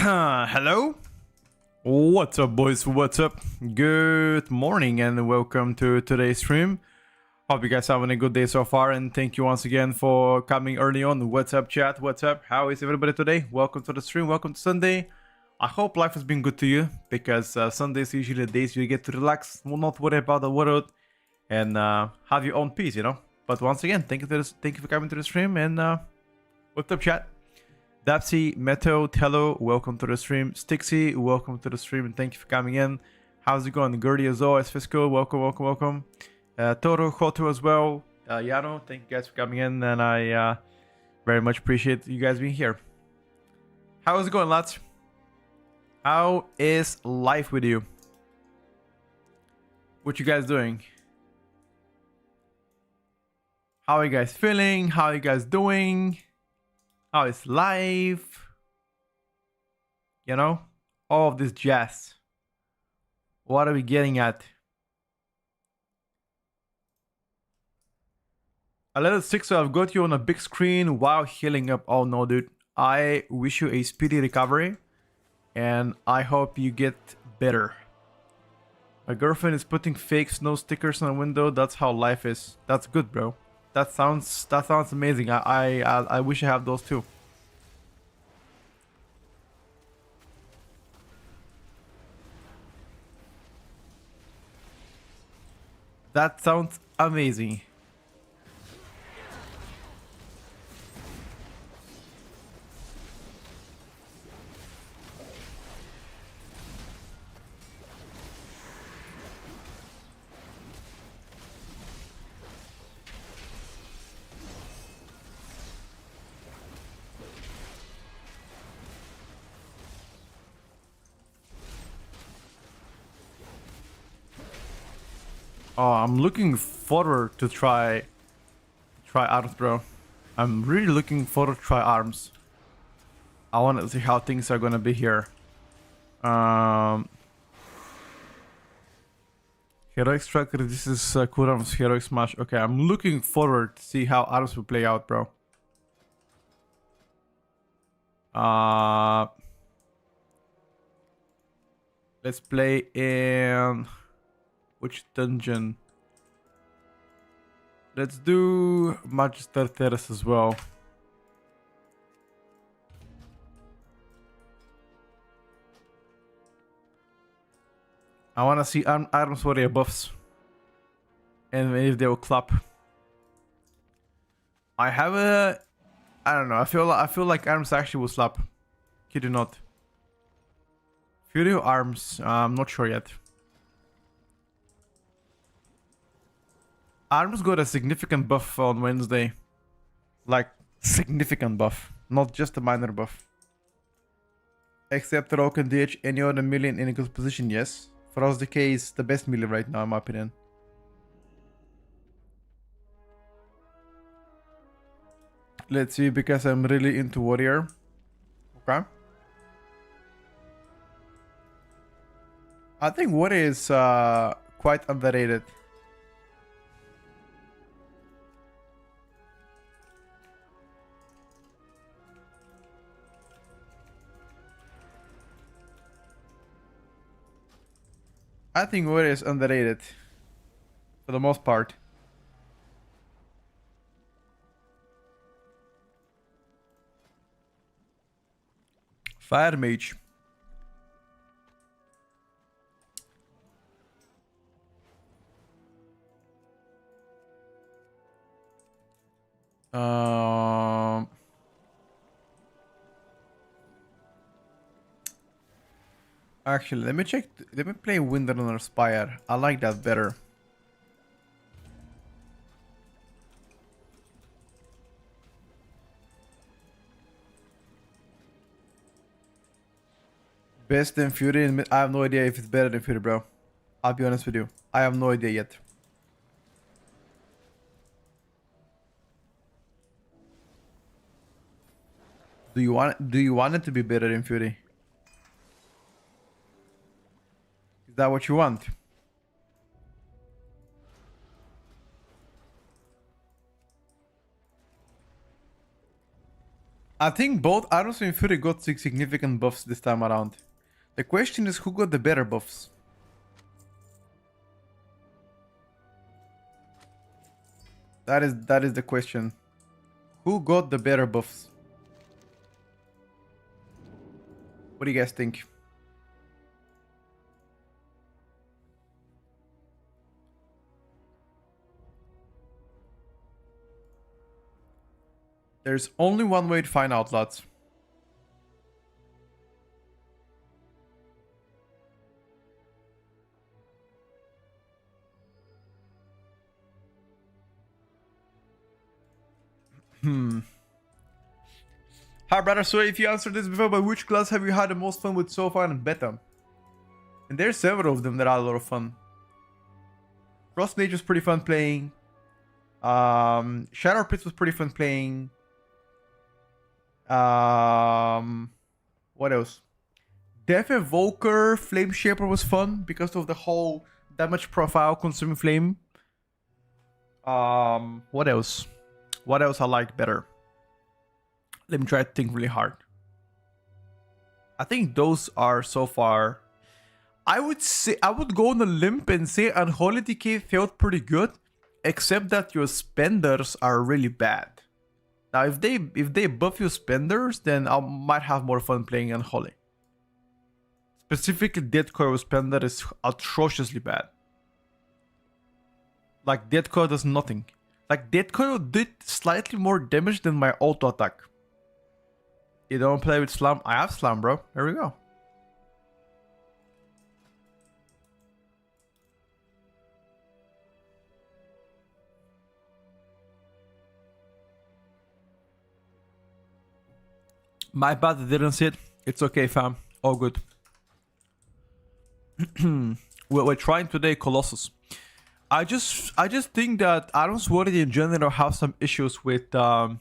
Hello? What's up, boys? What's up? Good morning and welcome to today's stream. Hope you guys having a good day so far, and thank you once again for coming early on. What's up, chat? What's up? How is everybody today? Welcome to the stream. Welcome to Sunday. I hope life has been good to you, because Sundays are usually the days you get to relax, not worry about the world, and have your own peace, you know. But once again, thank you for coming to the stream, and what's up, chat? Dapsy, Meto, Tello, welcome to the stream. Stixy, welcome to the stream, and thank you for coming in. How's it going? Gertie as always, Fisco, welcome. Toro, Hoto as well. Yano, thank you guys for coming in, and I very much appreciate you guys being here. How is it going, lads? How is life with you? What you guys doing? How are you guys feeling? How are you guys doing? How is life? You know, all of this jazz. What are we getting at? A little sick, so I've got you on a big screen while healing up. Oh no, dude. I wish you a speedy recovery, and I hope you get better. My girlfriend is putting fake snow stickers on the window. That's how life is. That's good, bro. That sounds amazing. I wish I have those too. That sounds amazing. Oh, I'm looking forward to try arms, bro. I'm really looking forward to try arms. I want to see how things are gonna be here. Heroic strike, this is cooldown's heroic smash. Okay, I'm looking forward to see how arms will play out, bro. Let's play in which dungeon? Let's do Magister Terrace as well. I want to see arms warrior buffs, and if they will clap. I don't know. I feel like arms actually will slap. Kid you not. Fury arms. I'm not sure yet. Arms got a significant buff on Wednesday. Like, significant buff. Not just a minor buff. Except Rock and DH, any other melee in a good position, yes. For us, the case, the best melee right now, in my opinion. Let's see, because I'm really into warrior. Okay. I think warrior is quite underrated. I think warrior is underrated for the most part. Fire mage. Actually, let me check. Let me play Windrunner Spire. I like that better. Best than Fury, and I have no idea if it's better than Fury, bro. I'll be honest with you. I have no idea yet. Do you want it to be better than Fury? Is that what you want? I think both Arms and Fury got significant buffs this time around. The question is who got the better buffs? That is the question. Who got the better buffs? What do you guys think? There's only one way to find out, lads. Hi, brother. So, if you answered this before, but which class have you had the most fun with so far in beta? And there's several of them that are a lot of fun. Frost Mage was pretty fun playing. Shadow Prince was pretty fun playing. What else? Death Evoker Flame Shaper was fun because of the whole damage profile consuming flame. What else? What else I liked better? Let me try to think really hard. I think those are so far. I would say I would go on a limb and say Unholy Decay felt pretty good, except that your spenders are really bad. Now, if they buff your spenders, then I might have more fun playing Unholy. Specifically, Dead Coil spender is atrociously bad. Like, Dead Coil does nothing. Like, Dead Coil did slightly more damage than my auto attack. You don't play with Slam? I have Slam, bro. There we go. My bad, I didn't see it. It's okay, fam. All good. We're trying today Colossus. I just think that Aaron's Worthy in general have some issues with Aaron's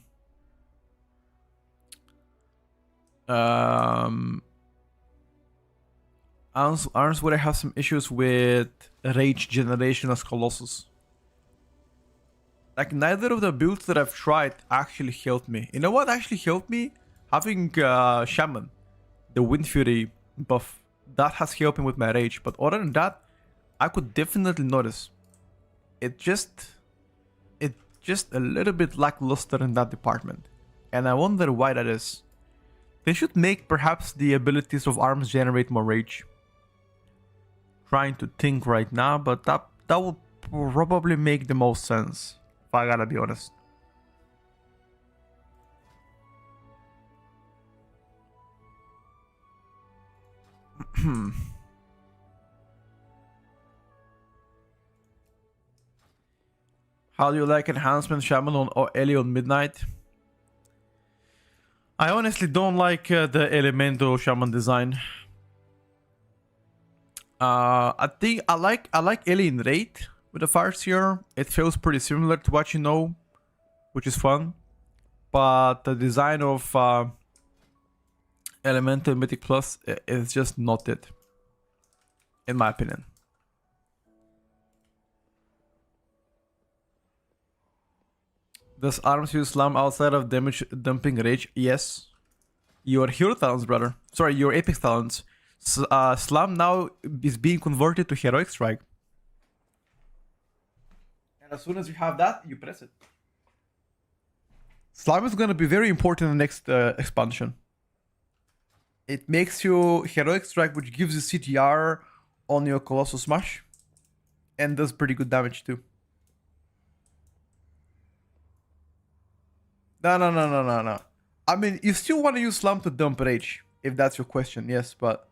Worthy have some issues with rage generation as Colossus. Like, neither of the builds that I've tried actually helped me. You know what actually helped me? Having Shaman, the Wind Fury buff. That has helped me with my rage. But other than that, I could definitely notice. It's just a little bit lackluster in that department. And I wonder why that is. They should make perhaps the abilities of arms generate more rage. Trying to think right now, but that will probably make the most sense, if I gotta be honest. How do you like enhancement Shaman on Ellie on Midnight? I honestly don't like the Elemental Shaman design. I think I like Ellie in Raid with the Farseer. It feels pretty similar to what you know, which is fun. But the design of Elemental Mythic Plus is just not it, in my opinion. Does arms use slam outside of damage dumping rage? Yes. Your hero talents, brother. Sorry, your apex talents. Slam now is being converted to heroic strike. And as soon as you have that, you press it. Slam is gonna be very important in the next expansion. It makes you heroic strike, which gives you CTR on your Colossus smash. And does pretty good damage too. No. I mean, you still want to use Slam to dump rage, if that's your question, yes, but...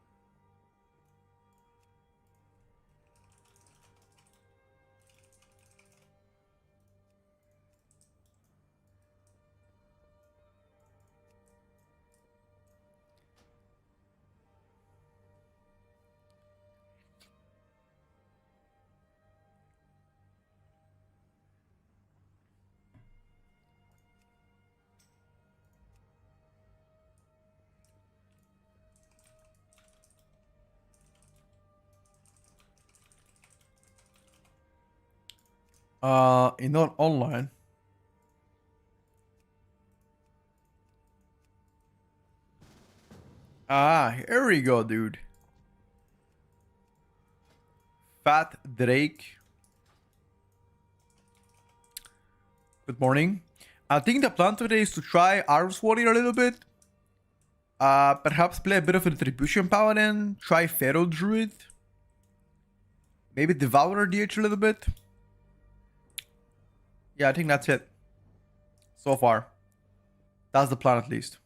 in online. Ah, here we go, dude. Fat Drake. Good morning. I think the plan today is to try Arms Warrior a little bit. Perhaps play a bit of a Retribution Paladin. Try Pharaoh Druid. Maybe Devourer DH a little bit. Yeah, I think that's it. So far. That's the plan at least.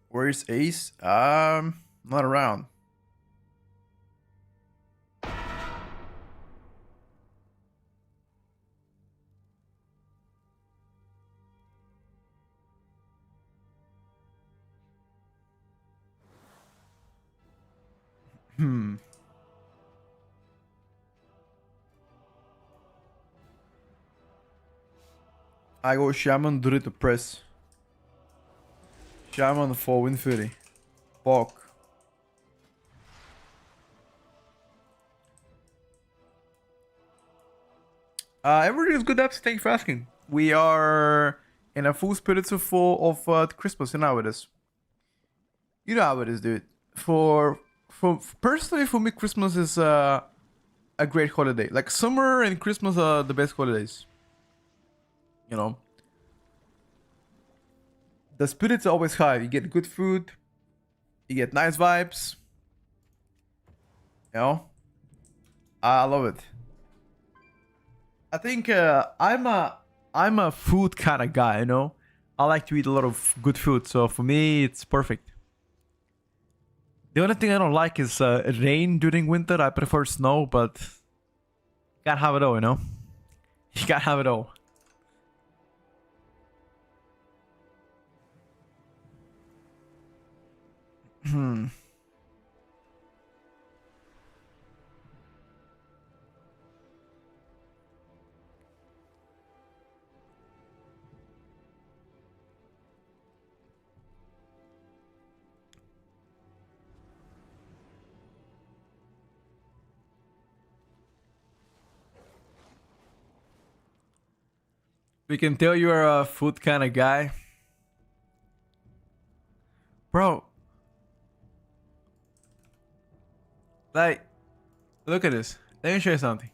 Where's Ace? Not around. I go Shaman, Druid to press. Shaman for Wind Fury. Bok. Everything is good, Abs. Thank you for asking. We are in a full spirit of Christmas. You know how it is. You know how it is, dude. Personally, for me, Christmas is a great holiday. Like summer and Christmas are the best holidays. You know, the spirit's always high. You get good food, you get nice vibes. You know, I love it. I think I'm a food kind of guy. You know, I like to eat a lot of good food. So for me, it's perfect. The only thing I don't like is rain during winter. I prefer snow, but you can't have it all. You know, you can't have it all. We can tell you're a food kind of guy. Bro. Like, look at this. Let me show you something.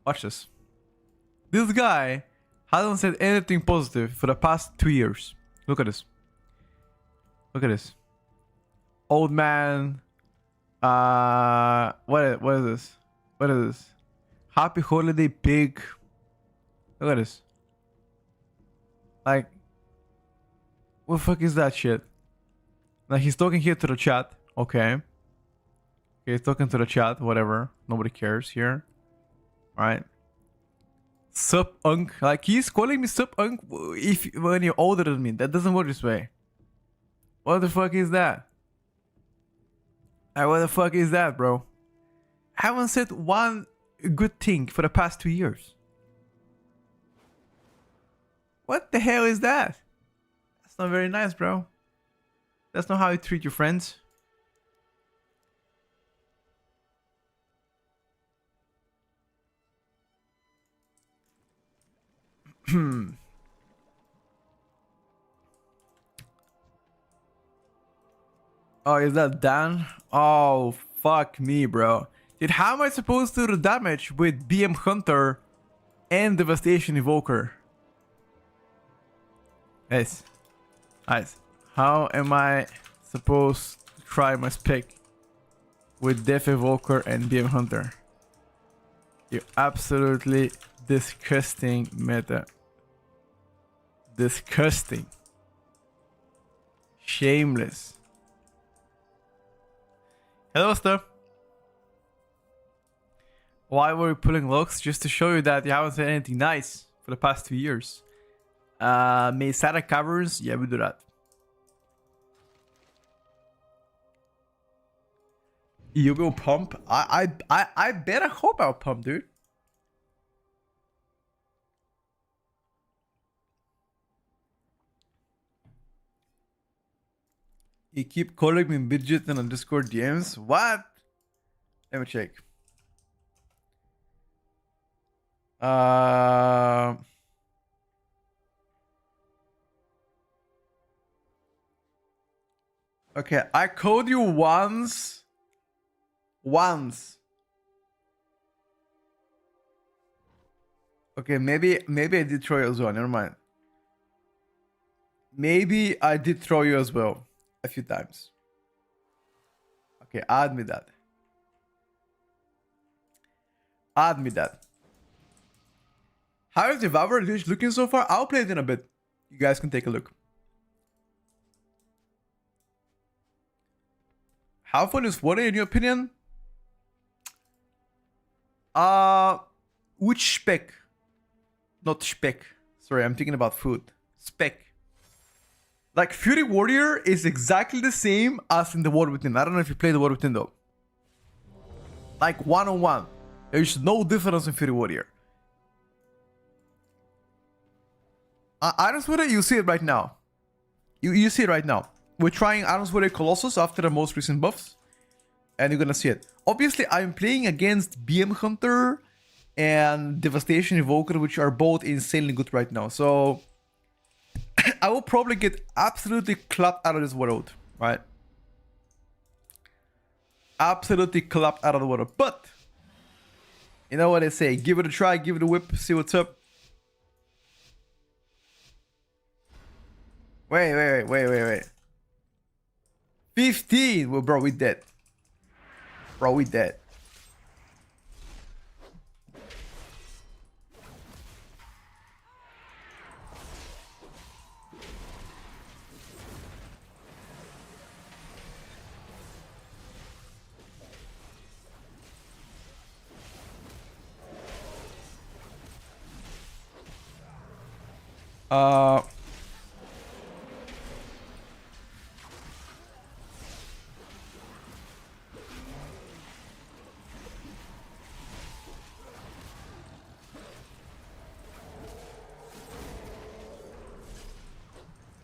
Watch this. This guy hasn't said anything positive for the past 2 years. Look at this. Old man. What is this? Happy holiday pig. Look at this. Like, what the fuck is that shit? Like, he's talking here to the chat. Okay, he's talking to the chat. Whatever. Nobody cares here. Alright. Sup unk. Like, he's calling me sup unk when you're older than me. That doesn't work this way. What the fuck is that? What the fuck is that, bro? I haven't said one good thing for the past 2 years. What the hell is that? That's not very nice, bro. That's not how you treat your friends. Oh, is that Dan? Oh, fuck me, bro. Dude, how am I supposed to do damage with BM Hunter and Devastation Evoker? Nice. How am I supposed to try my spec with Def Evoker and BM Hunter? You absolutely disgusting meta. Disgusting. Shameless. Hello, stuff. Why were we pulling locks? Just to show you that you haven't said anything nice for the past 2 years. Mesada covers, yeah, we do that. You will pump? I better hope I'll pump, dude. You keep calling me midget in on Discord DMs? What? Let me check. Okay, I called you once. Once. Okay, maybe I did throw you as well. Never mind. Maybe I did throw you as well a few times. Okay, I'll admit that. I'll admit that. How is Devourer looking so far? I'll play it in a bit. You guys can take a look. How fun is water in your opinion? Which spec? Not spec. Sorry, I'm thinking about food. Spec. Like Fury Warrior is exactly the same as in the War Within. I don't know if you play the War Within though. Like one-on-one. There's no difference in Fury Warrior. Iron Sweater, you see it right now. You see it right now. We're trying Iron Sweater Colossus after the most recent buffs. And you're gonna see it. Obviously, I'm playing against BM Hunter and Devastation Evoker, which are both insanely good right now. So I will probably get absolutely clapped out of this world, right? Absolutely clapped out of the water. But you know what they say, give it a try, give it a whip, see what's up. Wait. 15. Well, bro, we dead. Bro, we dead.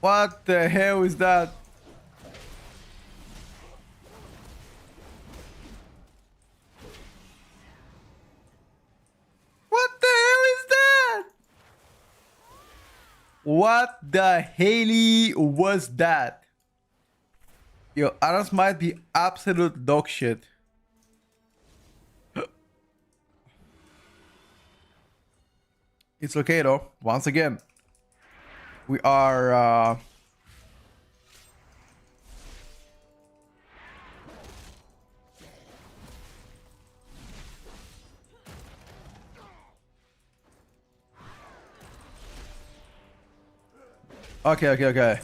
What the hell is that? What the hell is that? What the hell was that? Yo, Aras might be absolute dog shit. It's okay though. Once again, we are okay.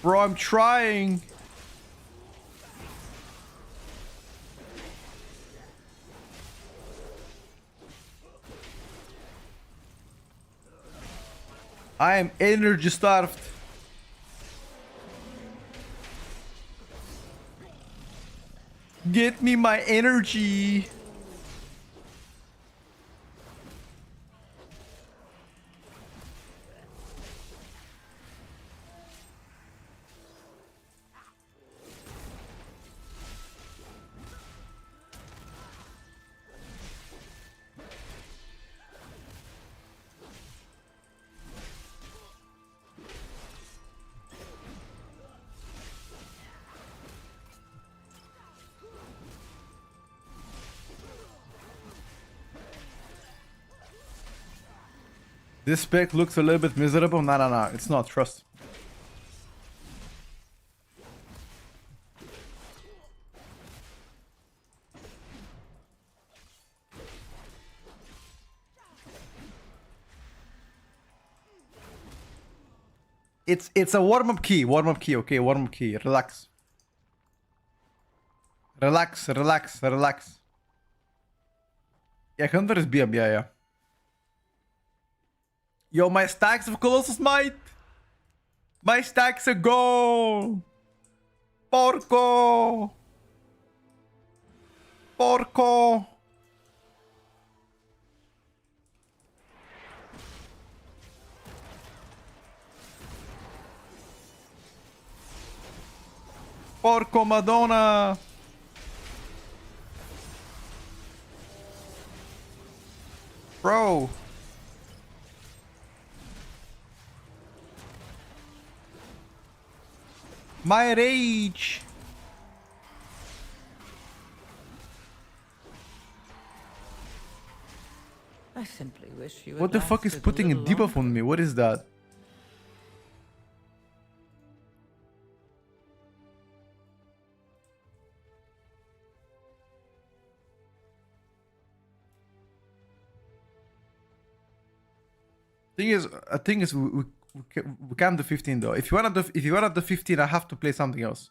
Bro, I'm trying. I am energy starved. Get me my energy. This spec looks a little bit miserable. No. It's not. Trust. It's a warm-up key. Warm-up key. Okay, warm-up key. Relax. Relax. Yeah, Hunter is BM. Yeah. Yo, my stacks of Colossus Might! My stacks are gone! Porco! Porco Madonna! Bro! My rage! I simply wish you. What the fuck is putting a debuff on me? What is that? Thing is, we can't do 15 though. If you wanna do 15, I have to play something else.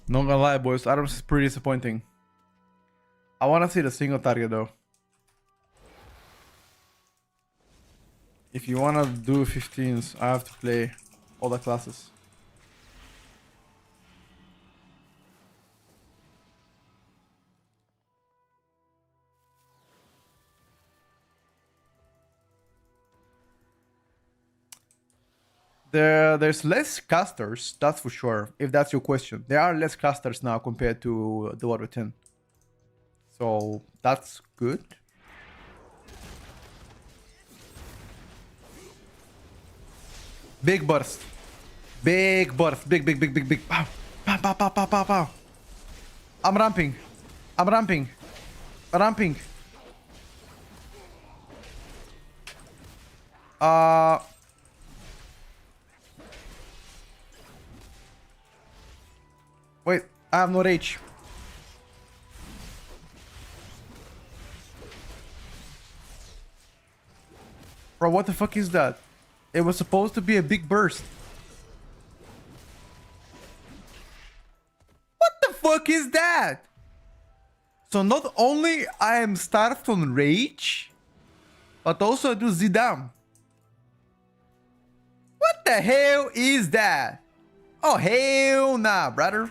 Not gonna lie, boys, Arms is pretty disappointing. I wanna see the single target though. If you wanna do 15s, I have to play all the classes. There's less casters, that's for sure, if that's your question. There are less casters now compared to the Warrior 10. So that's good. Big burst. Big burst. Big. Pow. Pow, pow, pow, pow, pow, pow. I'm ramping. Ramping. Wait, I have no rage. Bro, what the fuck is that? It was supposed to be a big burst. What the fuck is that? So not only I am starved on rage, but also I do Zidam. What the hell is that? Oh, hell nah, brother.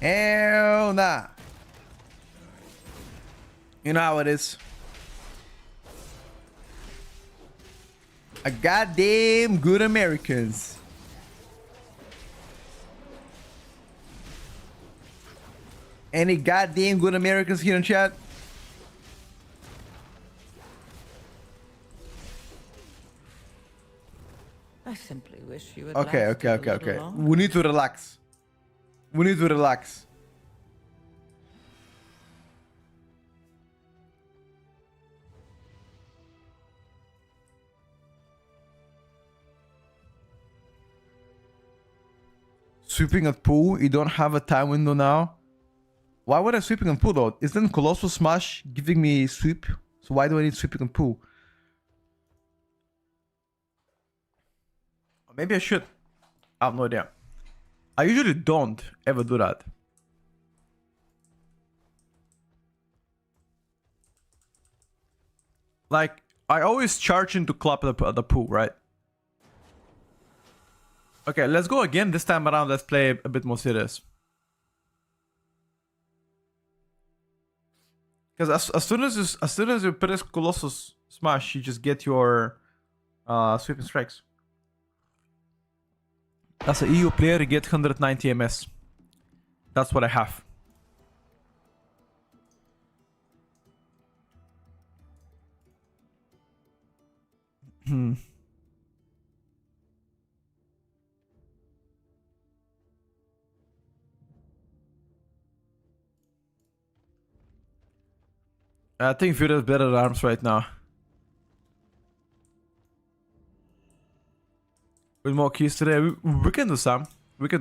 Hell nah. You know how it is. A goddamn good Americans. Any goddamn good Americans here in chat? I simply wish you would. Okay. We need to relax. Sweeping at pool, you don't have a time window now. Why would I sweeping at pool though? Isn't Colossus Smash giving me sweep? So why do I need sweeping at pool? Maybe I should. I have no idea. I usually don't ever do that. Like, I always charge into club at the pool, right? Okay, let's go again. This time around, let's play a bit more serious. Because as soon as you press Colossus Smash, you just get your sweeping strikes. As an EU player, you get 190 MS. That's what I have. I think Fury has better arms right now. With more keys today, we can do some. We did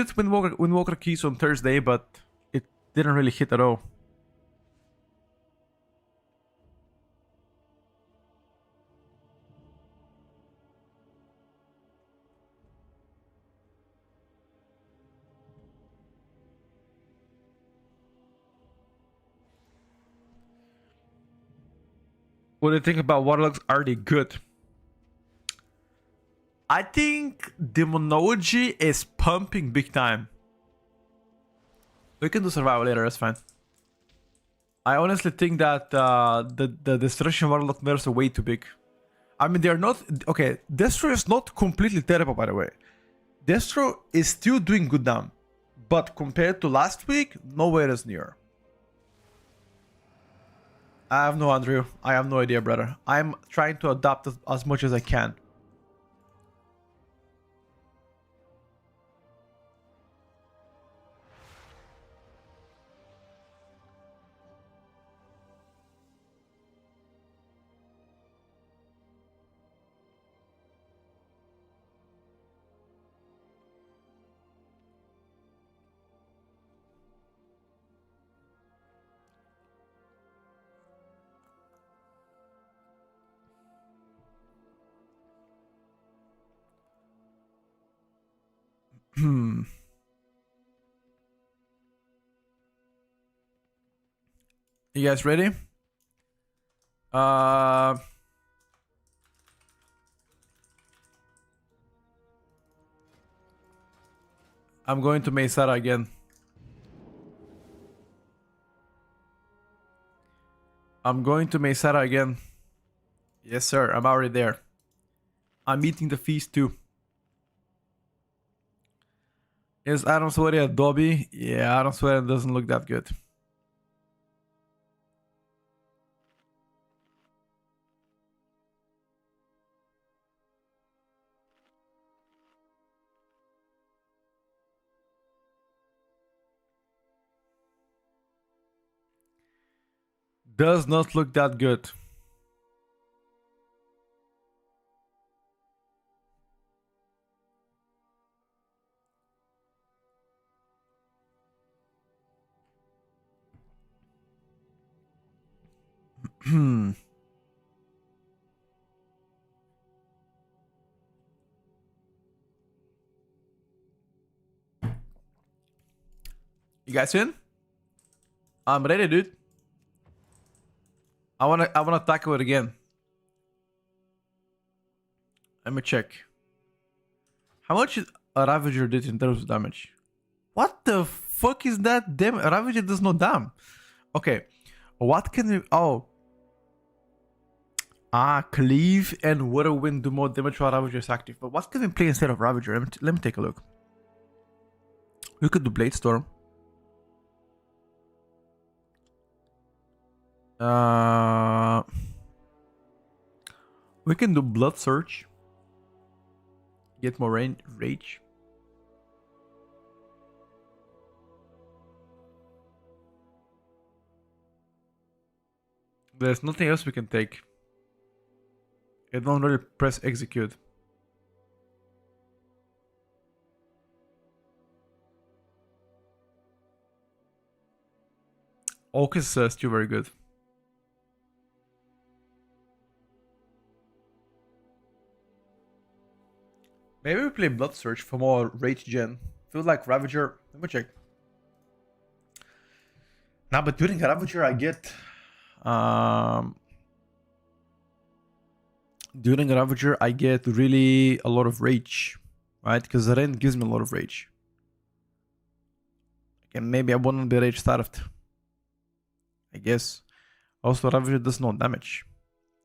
Windwalker keys on Thursday, but it didn't really hit at all. What do you think about warlocks? Are they good? I think demonology is pumping big time. We can do survival later, that's fine. I honestly think that the destruction warlock nerfs are way too big. I mean, they're not... Okay, Destro is not completely terrible, by the way. Destro is still doing good now. But compared to last week, nowhere is near. I have no Andrew. I have no idea, brother. I'm trying to adapt as much as I can. Hmm. You guys ready? I'm going to Mesara again. I'm going to Mesara again. Yes, sir. I'm already there. I'm eating the feast too. Is Adam Sweaty a Dobby? Yeah, Adam Sweaty doesn't look that good. Does not look that good. Hmm. You guys in? I'm ready, dude. I wanna tackle it again. Let me check. How much a Ravager did in terms of damage? What the fuck is that? Damn, Ravager does no damn. Okay, what can we? Oh, Cleave and Whirlwind do more damage while Ravager is active. But what can we play instead of Ravager? Let me take a look. We could do Blade Storm. We can do Blood Surge. Get more rage. There's nothing else we can take. I don't really press execute. Oak is still very good. Maybe we play Blood Surge for more rage gen. Feels like Ravager. Let me check. Nah, but during Ravager I get during Ravager I get really a lot of rage. Right? Because Ren gives me a lot of rage. Okay, maybe I wouldn't be rage starved. I guess. Also Ravager does no damage.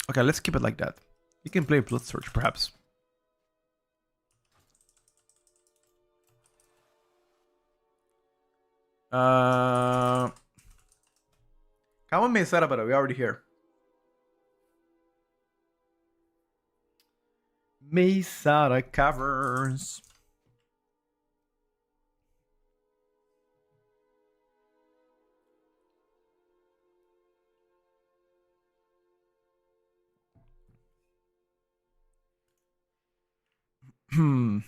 Okay, let's keep it like that. You can play Blood Surge perhaps. Come on, Mesara, but we're already here. Mesara Caverns. Hmm.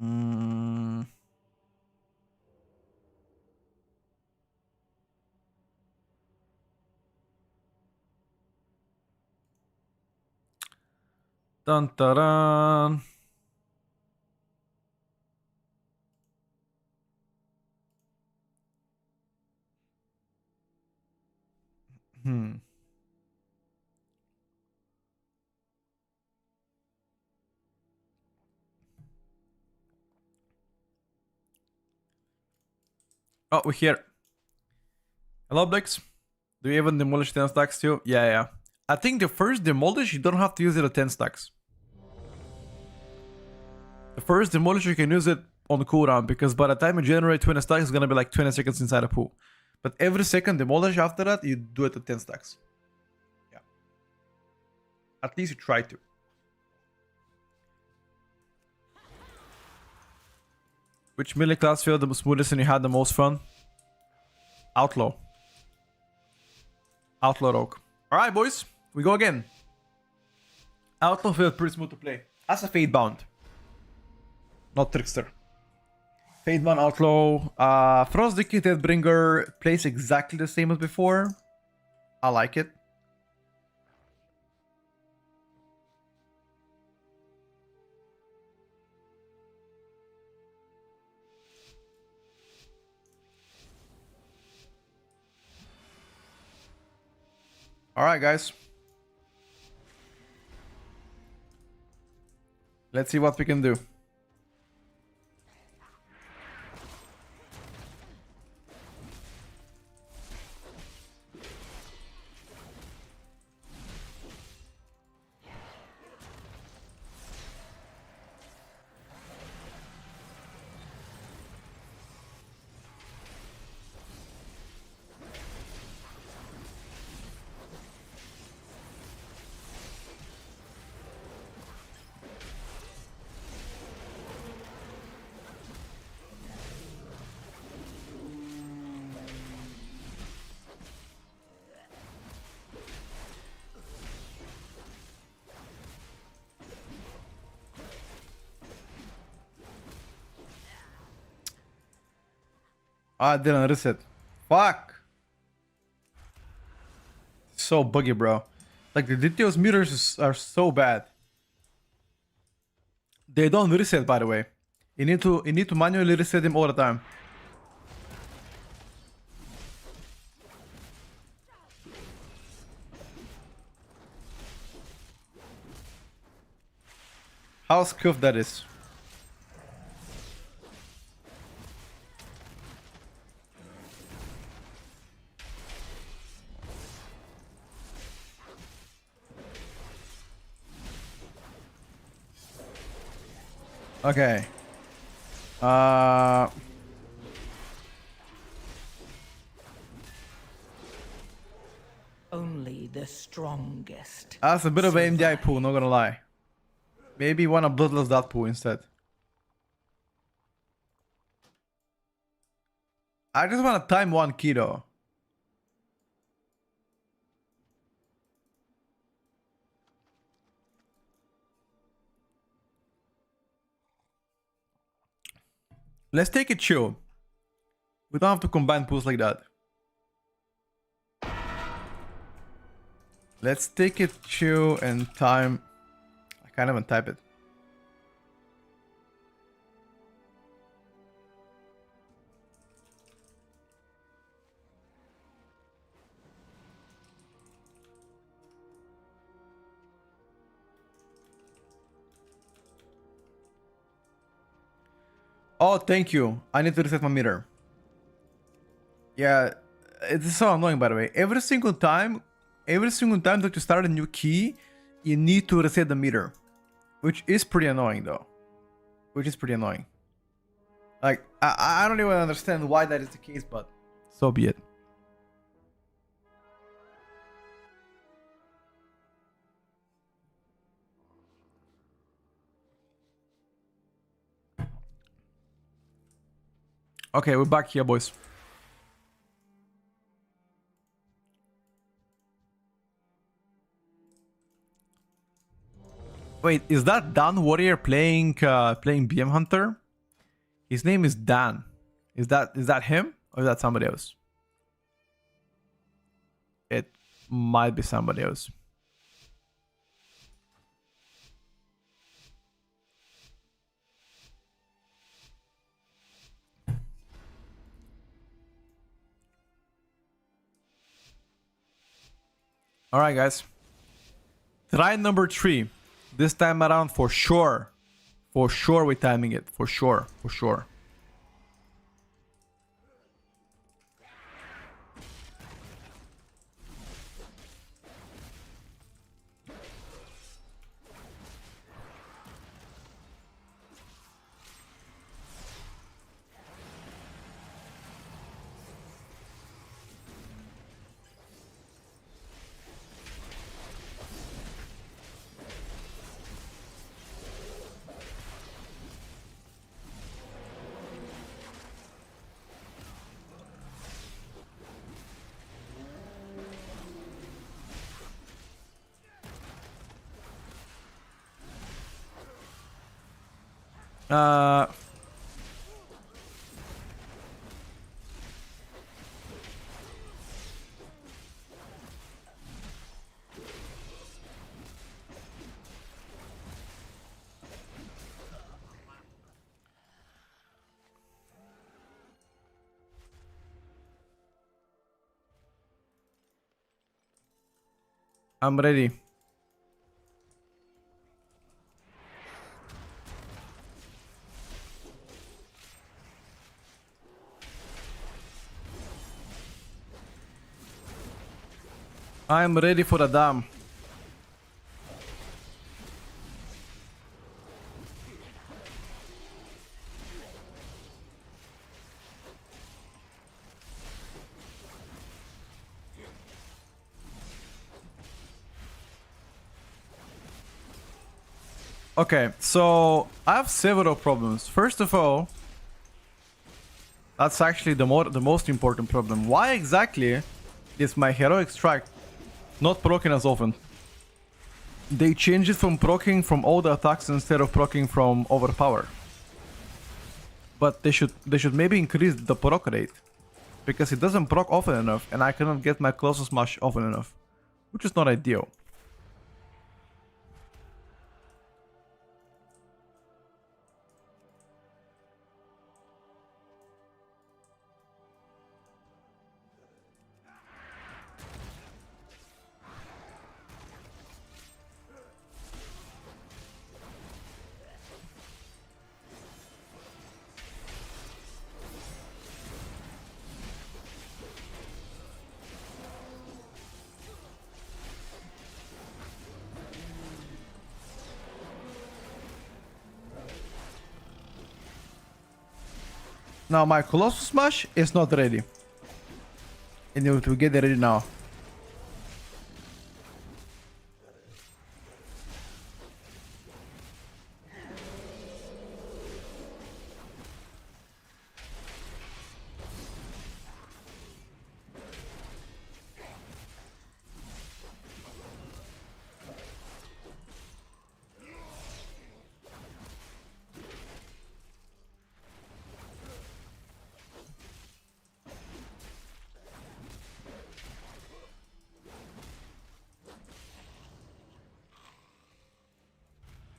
Mm. Dun dun dun. Hmm. Oh, we're here. Hello, Blix. Do you even demolish 10 stacks too? Yeah, yeah. I think the first demolish, you don't have to use it at 10 stacks. The first demolish, you can use it on cooldown because by the time you generate 20 stacks, it's gonna be like 20 seconds inside a pool. But every second demolish after that, you do it at 10 stacks. Yeah. At least you try to. Which melee class feel the smoothest and you had the most fun? Outlaw. Outlaw Rogue. Alright, boys. We go again. Outlaw feels pretty smooth to play. As a Fate Bound. Not Trickster. Fate Bound Outlaw. Frost Decay Deathbringer plays exactly the same as before. I like it. Alright, guys. Let's see what we can do. I didn't reset. Fuck. So buggy, bro. Like the details meters are so bad. They don't reset, by the way. You need to manually reset them all the time. How scuffed that is. Okay. Only the strongest. That's a bit of an MDI survive. pool, not gonna lie. Maybe want a Bloodless that pool instead. I just want a time 1 keto. Let's take it chill. We don't have to combine pools like that. Let's take it chill and time. I can't even type it. Oh, thank you. I need to reset my meter. Yeah, it's so annoying, by the way. Every single time that you start a new key, you need to reset the meter. Which is pretty annoying, though. Which is pretty annoying. Like, I don't even understand why that is the case, but so be it. Okay, we're back here, boys. Wait, is that Dan Warrior playing BM Hunter? His name is Dan. Is that him or is that somebody else? It might be somebody else. Alright, guys. Try number 3. This time around for sure. For sure we're timing it. For sure. For sure. Uh... I'm ready. I'm ready for the dam. Okay, so I have several problems. First of all, that's actually the most important problem. Why exactly is my heroic strike not proccing as often? They changed it from proccing from all the attacks instead of proccing from overpower. But they should maybe increase the proc rate, because it doesn't proc often enough, and I cannot get my Colossus smash often enough, which is not ideal. Now my Colossus smash is not ready. And it will get ready now.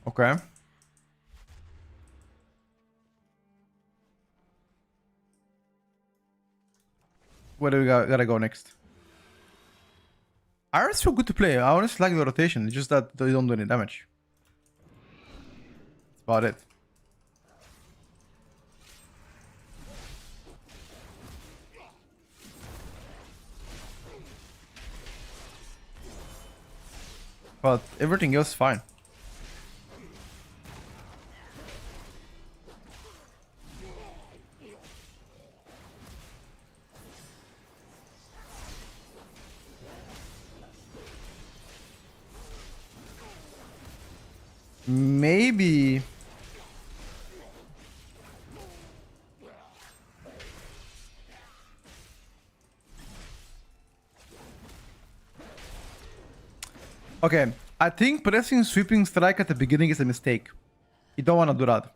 Okay. Where do we gotta go next? Iron's feel good to play. I honestly like the rotation. It's just that they don't do any damage. That's about it. But everything else is fine. Maybe. Okay, I think pressing sweeping strike at the beginning is a mistake. You don't want to do that.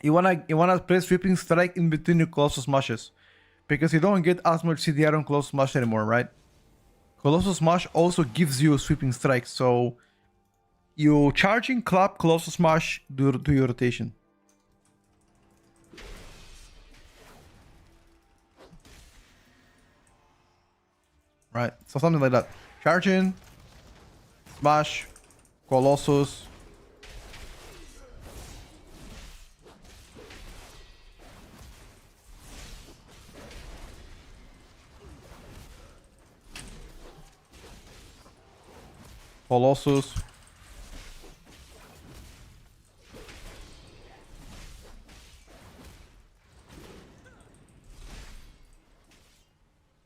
You wanna press sweeping strike in between your Colossus smashes, because you don't get as much CDR on Colossus smash anymore, right? Colossus smash also gives you a sweeping strike, so you charging clap Colossus smash do your rotation. Right, so something like that. Charge in. Smash. Colossus. Colossus.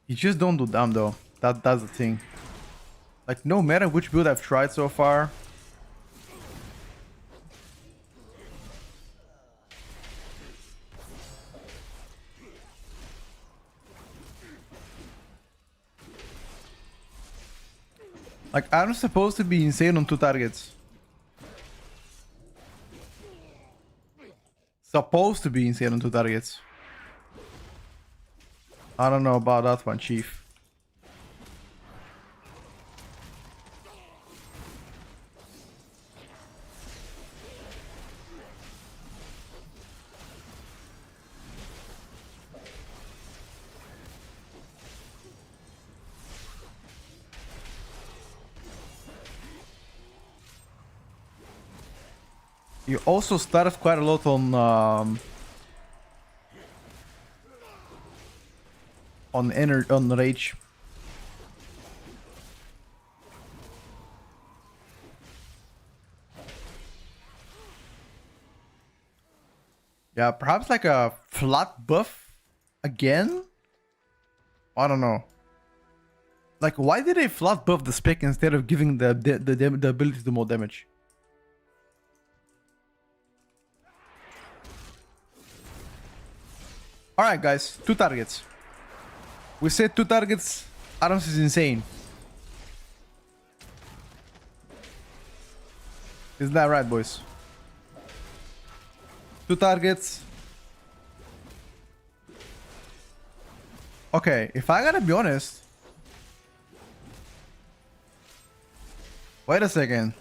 You just don't do damn though. That's the thing. Like no matter which build I've tried so far. Like I'm supposed to be insane on 2 targets. Supposed to be insane on 2 targets. I don't know about that one, Chief. You also starve quite a lot on rage. Yeah, perhaps like a flat buff again? I don't know. Like, why did they flat buff the spec instead of giving the ability to do more damage? Alright guys, 2 targets. We said 2 targets. Adams is insane. Isn't that right, boys? 2 targets. Okay, if I gotta be honest. Wait a second.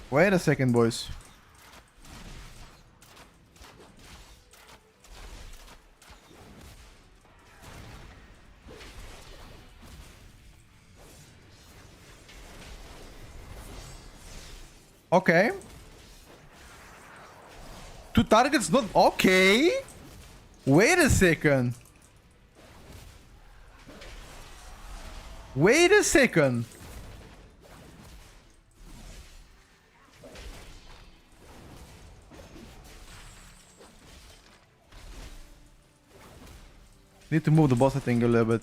Wait a second, boys. Okay. 2 targets not okay. Wait a second. Wait a second. Need to move the boss, I think, a little bit.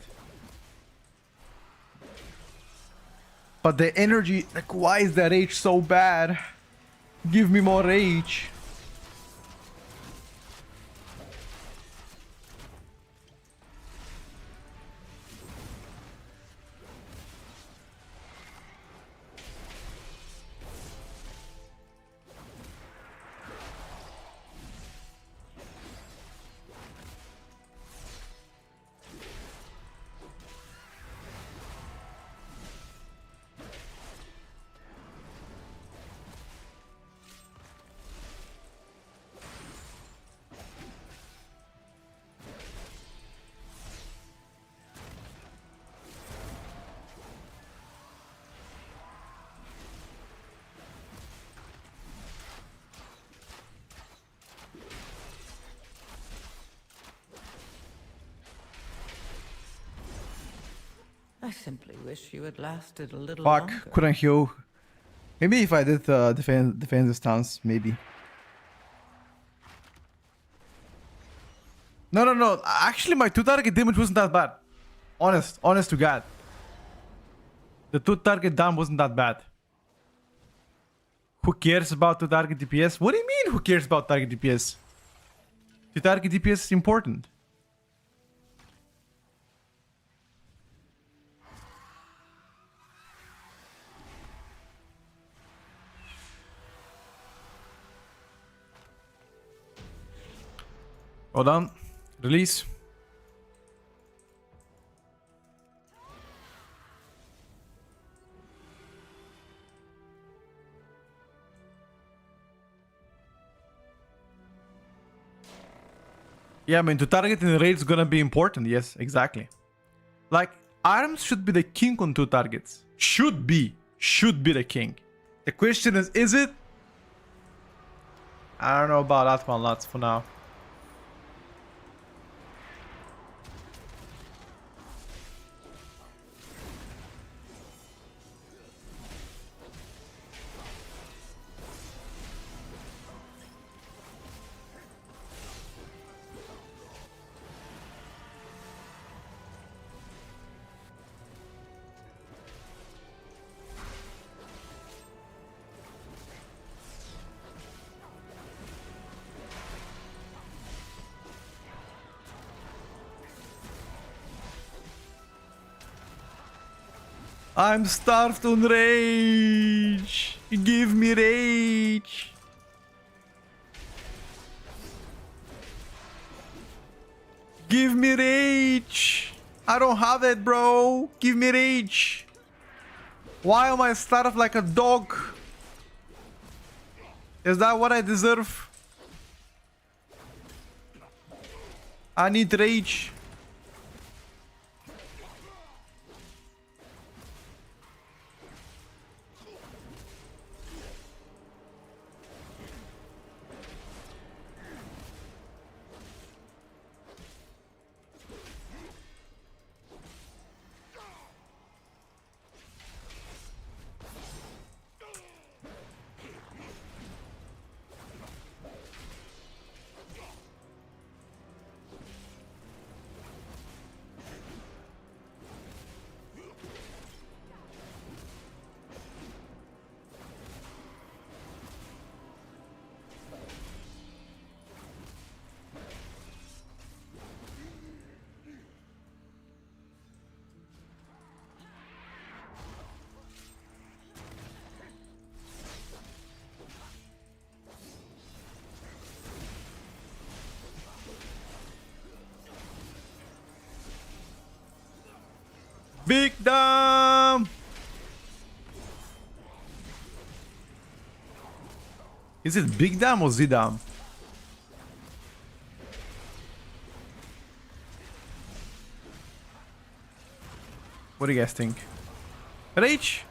But the energy, like, why is that rage so bad? Give me more rage. I simply wish you had lasted a little Fuck, longer. couldn't heal. Maybe if I did defensive stance, maybe. No. Actually, my 2 target damage wasn't that bad. Honest to God. The 2 target down wasn't that bad. Who cares about 2 target DPS? What do you mean, who cares about target DPS? 2 target DPS is important. Hold on. Release. Yeah, I mean, to target in raid is gonna be important. Yes, exactly. Like, arms should be the king on 2 targets. Should be the king. The question is it? I don't know about that one, lads, for now. I'm starved on rage. Give me rage. Give me rage. I don't have it, bro. Give me rage. Why am I starved like a dog? Is that what I deserve? I need rage. Big Dam! Is it Big Dam or Zidam? What do you guys think? Rage?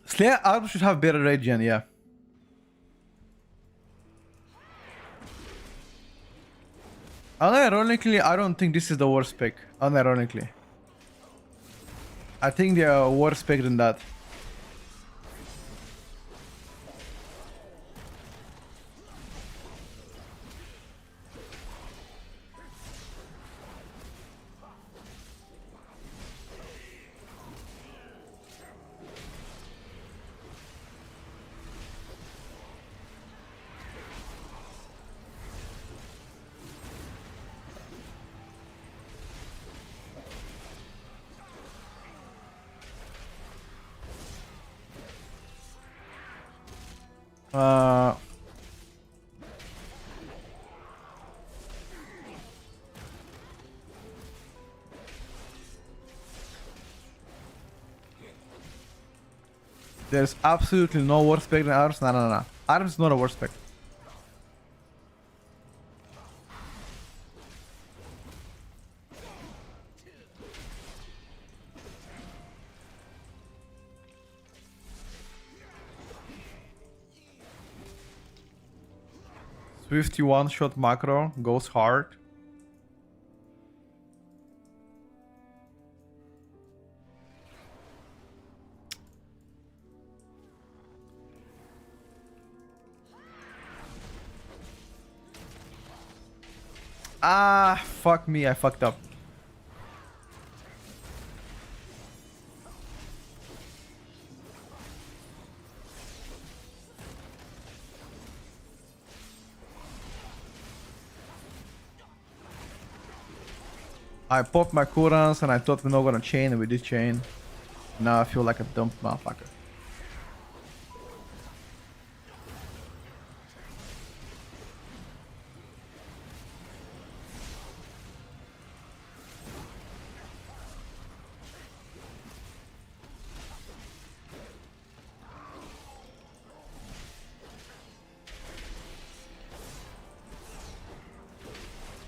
Slayer Arm should have better regen, yeah. Unironically, I don't think this is the worst pick. Unironically. I think they are worse pick than that. There's absolutely no worse spec than Arms. No. Arms is not a worse spec. Swifty one-shot macro goes hard. Ah, fuck me, I fucked up. I popped my cooldowns and I thought we're not gonna chain and we did chain. Now I feel like a dumb motherfucker.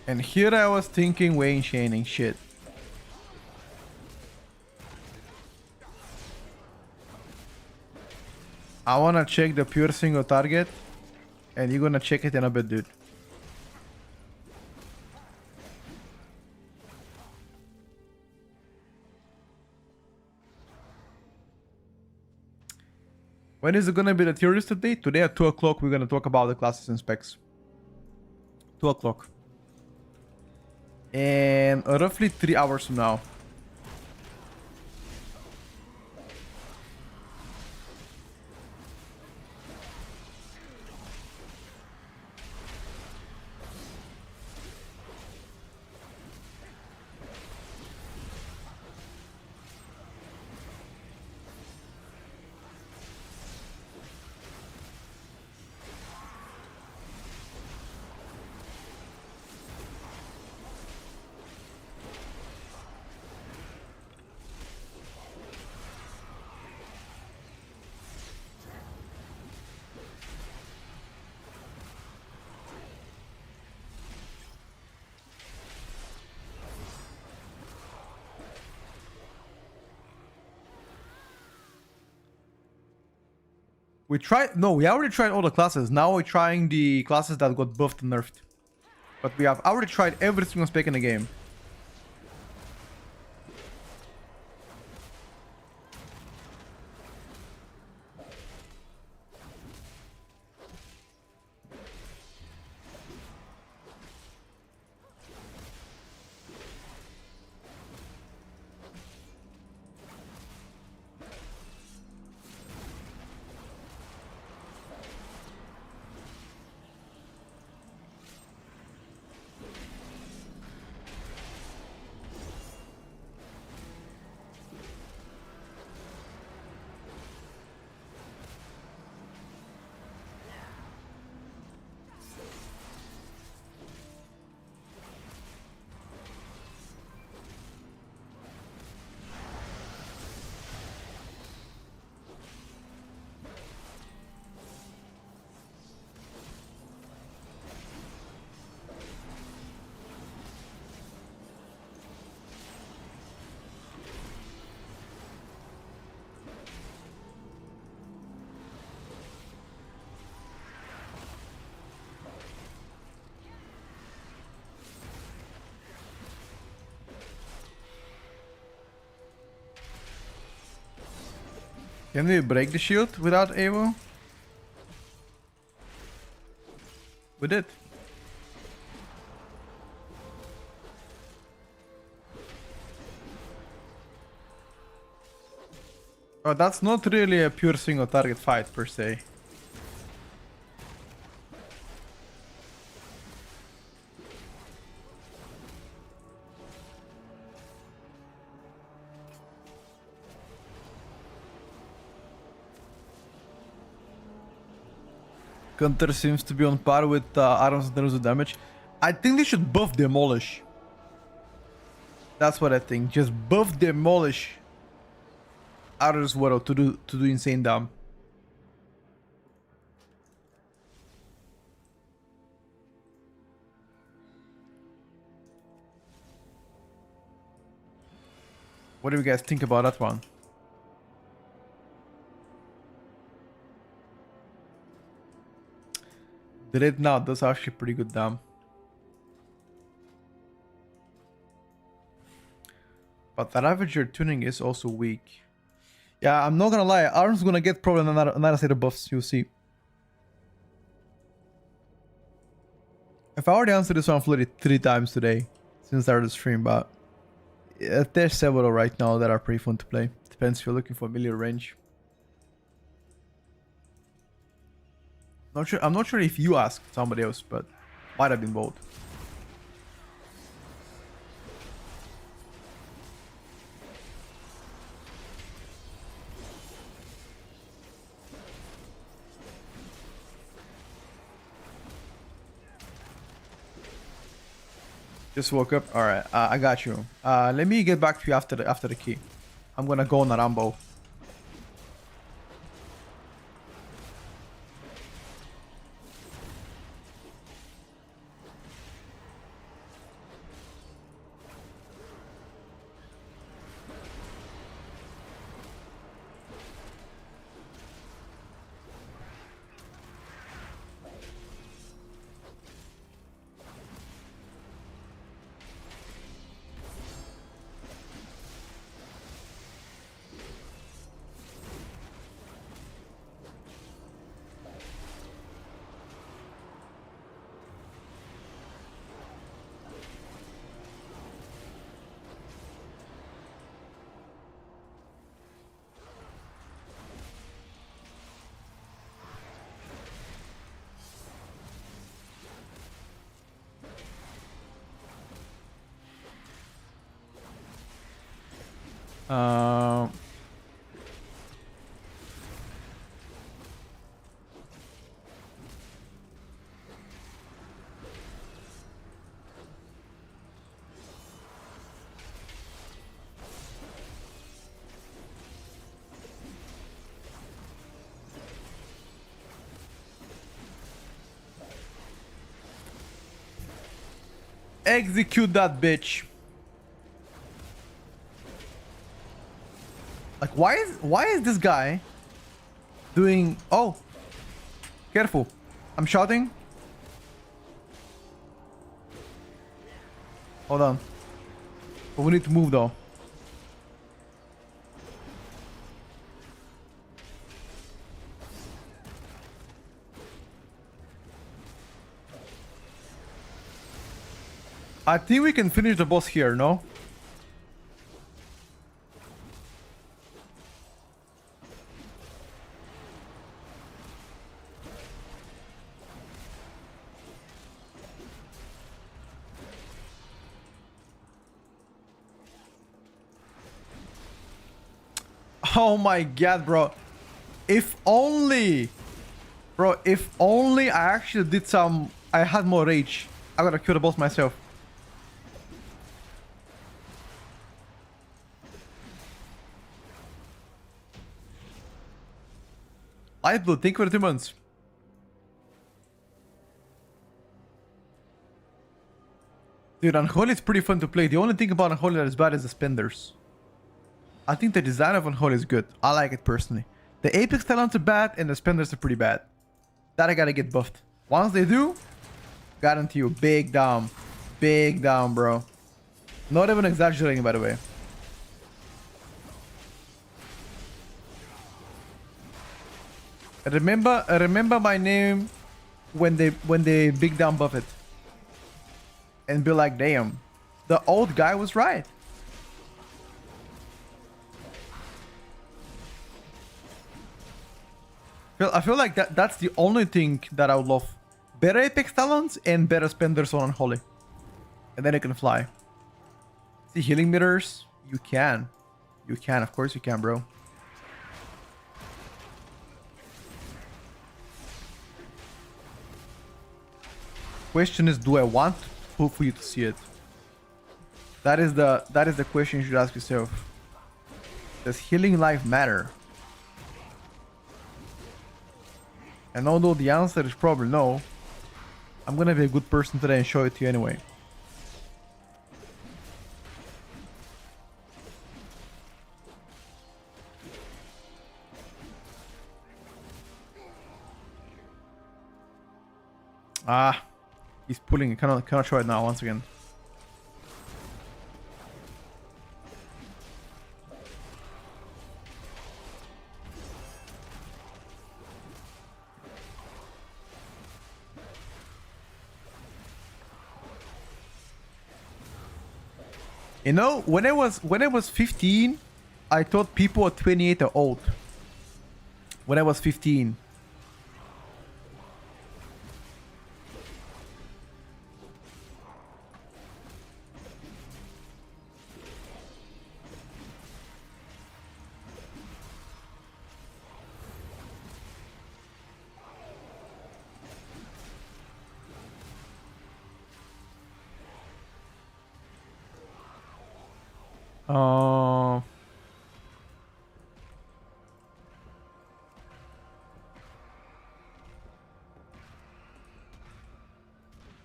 And here I was thinking Wayne chaining shit. I wanna check the pure single target, and you're gonna check it in a bit, dude. When is it gonna be the tier list today? Today at 2 o'clock we're gonna talk about the classes and specs. 2 o'clock. And roughly 3 hours from now. We already tried all the classes. Now we're trying the classes that got buffed and nerfed. But we have already tried every single spec in the game. Can we break the shield without Evo? We did. Oh, that's not really a pure single target fight per se. Counter seems to be on par with arms in terms of damage. I think they should buff Demolish. That's what I think. Just buff Demolish out of this world to do insane damage. What do you guys think about that one? Dread now does actually pretty good damage. But the Ravager tuning is also weak. Yeah, I'm not gonna lie, Arm's gonna get probably another set of buffs, you'll see. I've already answered this one fully 3 times today since I started the stream, but there's several right now that are pretty fun to play. Depends if you're looking for melee range. I'm not sure if you asked somebody else, but might have been both. Just woke up. All right, I got you. Let me get back to you after the key. I'm gonna go on a Rambo. Uh, execute that bitch. Like, why is this guy doing? Oh, careful! I'm shouting. Hold on. But we need to move though. I think we can finish the boss here, no? Oh my god, bro. If only... Bro, if only I actually did some... I had more rage. I gotta kill the boss myself. Light Blue, thank you for the 2 months. Dude, Unholy is pretty fun to play. The only thing about Unholy that is bad is the spenders. I think the design of Unholy is good. I like it personally. The Apex talents are bad and the spenders are pretty bad. That I gotta get buffed. Once they do, guarantee you, big down. Big down, bro. Not even exaggerating, by the way. Remember my name when they big down buff it. And be like, damn, the old guy was right. I feel like that's the only thing that I would love. Better Apex talents and better spenders on Unholy. And then it can fly. See healing mirrors? You can. You can, of course you can, bro. Question is, do I want for you to see it? That is the question you should ask yourself. Does healing life matter? And although the answer is probably no, I'm gonna be a good person today and show it to you anyway. Ah, he's pulling. Cannot show it now once again. You know, when I was 15, I thought people at 28 are old. When I was 15.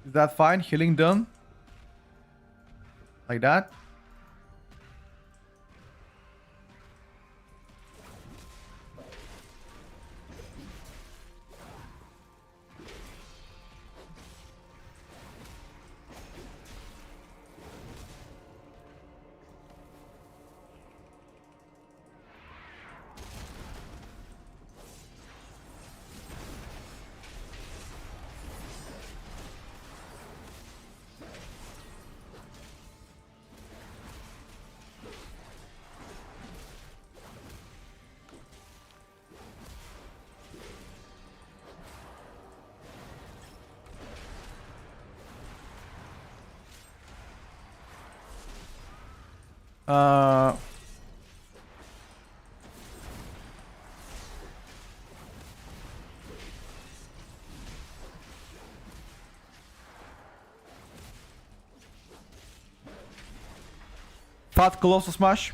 Is that fine? Healing done? Like that? Fat Colossus smash.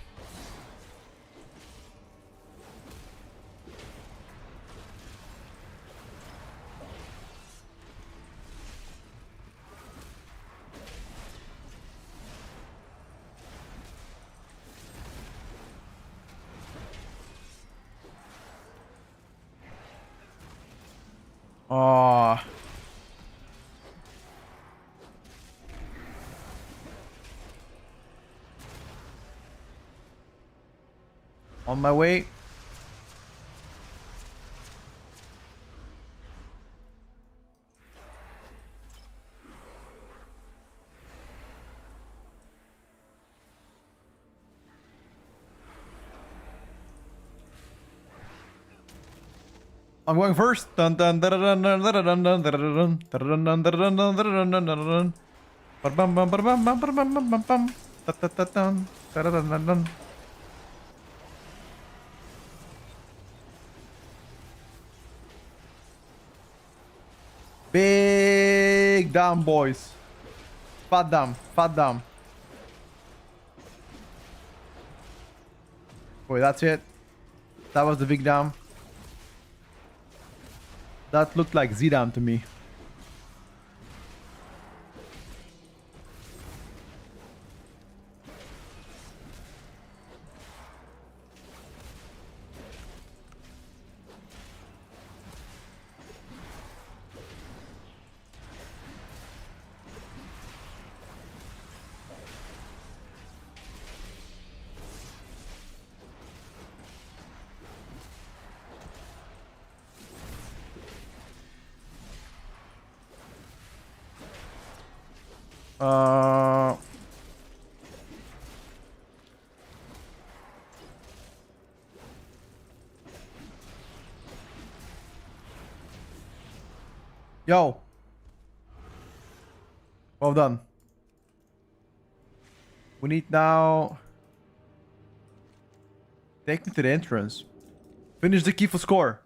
Oh. On my way. I'm going first. Dun dun dun dun dun dun dun dun dun dun dun dun dun dun dun dun dun dun. Ba-bum bum ba-bum bum ba-bum bum bum bum. Da-da-da-dun. Da-da-dun-dun-dun. Big down, boys. Fat down. Fat down. Wait, that's it. That was the big down. That looked like Z-Dam to me. Uh... Yo. Well done. We need now... Take me to the entrance. Finish the key for score.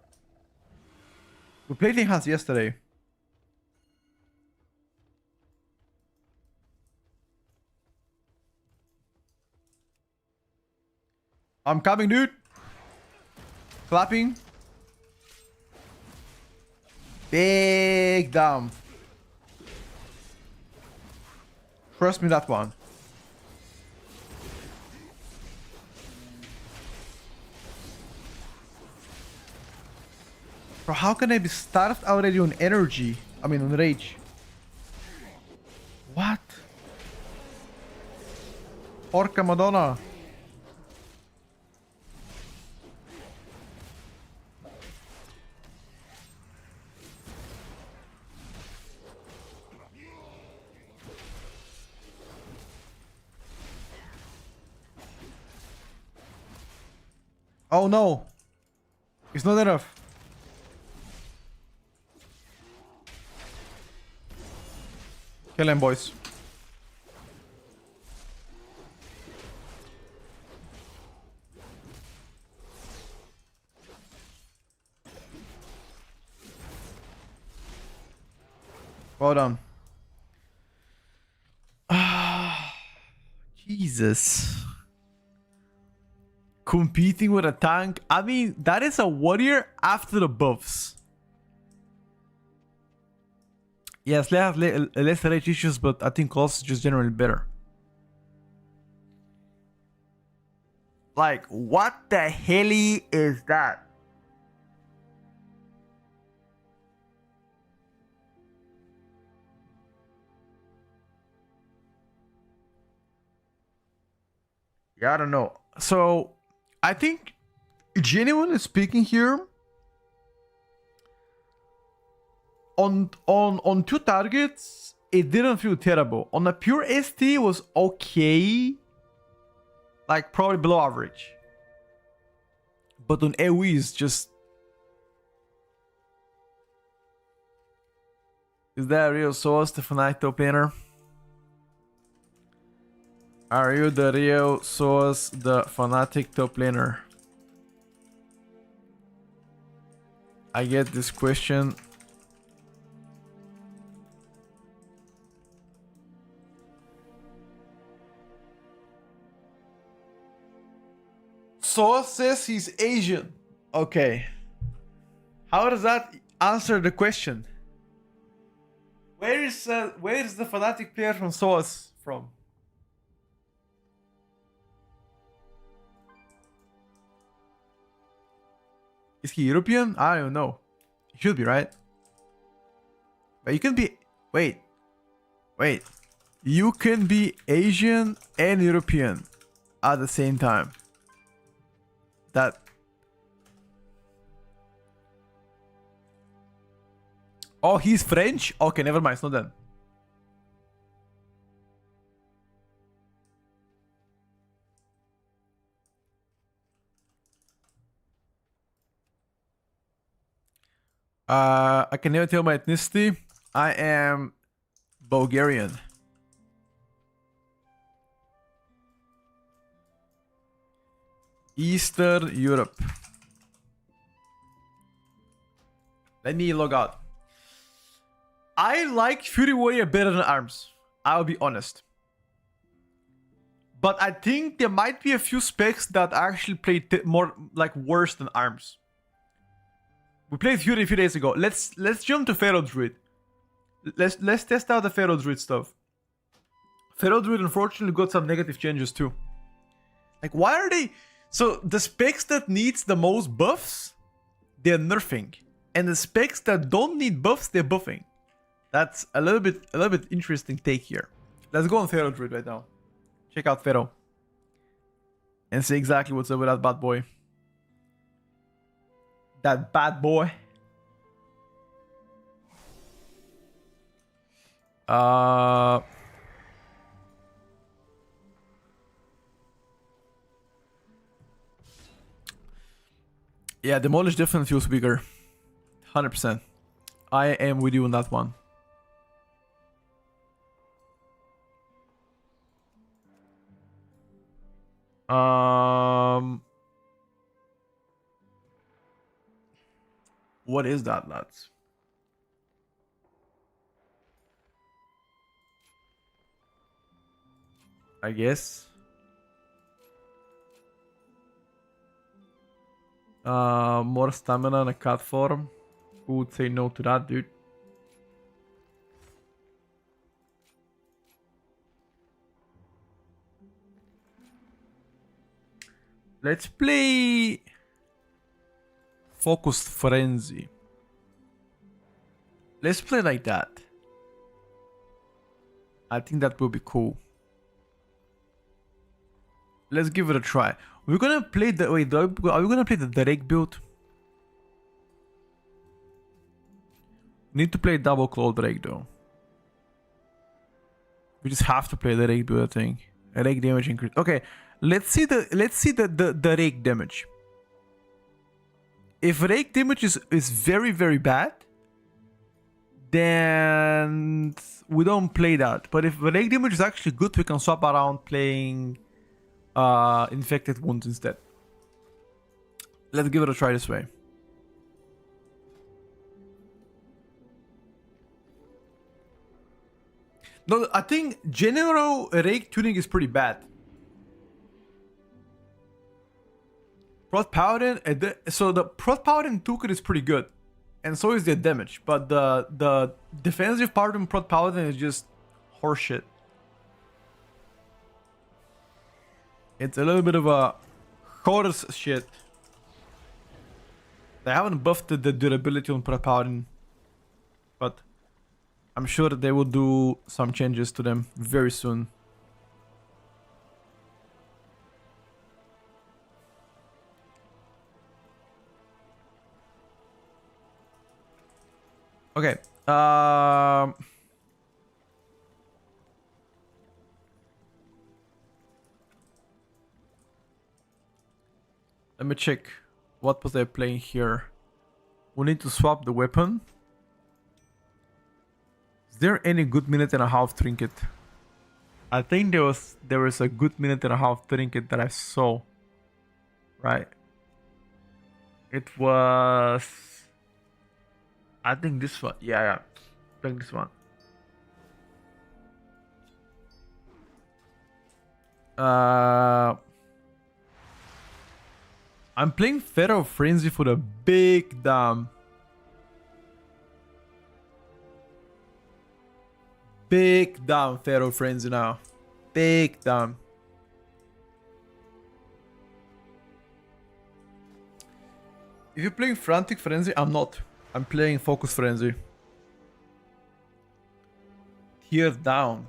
We played Enhance yesterday. I'm coming, dude. Clapping. Big down. Trust me, that one. Bro, how can I be starved already on energy? I mean, on rage. What? Porca Madonna. Oh no. It's not enough. Kill him, boys. Well done. Jesus. Competing with a tank. I mean, that is a warrior after the buffs. Yes, they have less rage issues, but I think Colossus is just generally better. Like, what the hell is that? Yeah, I don't know. So, I think, genuinely speaking here, on two targets, it didn't feel terrible. On a pure ST, it was okay. Like, probably below average. But on AoE, it's just... Is that a real source, the Fnatic top laner? Are you the real source, the Fnatic top laner? I get this question. Sauce says he's Asian. Okay. How does that answer the question? Where is the fanatic player from Sauce from? Is he European? I don't know. He should be, right? But you can be... Wait. You can be Asian and European at the same time. That... Oh, he's French? Okay, never mind. It's not then. I can never tell my ethnicity. I am Bulgarian. Eastern Europe. Let me log out. I like Fury Warrior better than Arms. I'll be honest. But I think there might be a few specs that actually play more like worse than Arms. We played Fury a few days ago. Let's jump to Pharaoh Druid. Let's test out the Pharaoh Druid stuff. Pharaoh Druid unfortunately got some negative changes too. Like, why are they... So the specs that needs the most buffs, they're nerfing. And the specs that don't need buffs, they're buffing. That's a little bit interesting take here. Let's go on Pharaoh Druid right now. Check out Pharaoh. And see exactly what's up with that bad boy. That bad boy. Yeah, Demolish definitely feels bigger. 100%. I am with you on that one. What is that, lads? I guess. More stamina in a cat form. Who would say no to that, dude? Let's play Focused Frenzy. Let's play like that. I think that will be cool. Let's give it a try. We're gonna play the... Wait, are we gonna play the Drake build? Need to play double claw Drake though. We just have to play the Drake build, I think. Rake damage increase. Okay, let's see the Rake damage. If Rake damage is very, very bad, then we don't play that. But if Rake damage is actually good, we can swap around playing Infected Wounds instead. Let's give it a try this way. No, I think general Rake tuning is pretty bad. Prot Paladin, so the Prot Paladin toolkit is pretty good, and so is the damage. But the defensive part of Prot Paladin is just horseshit. It's a little bit of a horse shit. They haven't buffed the durability on Prot Paladin, but I'm sure that they will do some changes to them very soon. Okay. Let me check. What was I playing here? We need to swap the weapon. Is there any good minute and a half trinket? I think there was a good minute and a half trinket that I saw. Right. It was, I think this one. Yeah. I think this one. I'm playing Feral Frenzy for the big damn. Big damn Feral Frenzy now. Big damn. If you're playing Frantic Frenzy, I'm not. I'm playing Focus Frenzy. Tear down.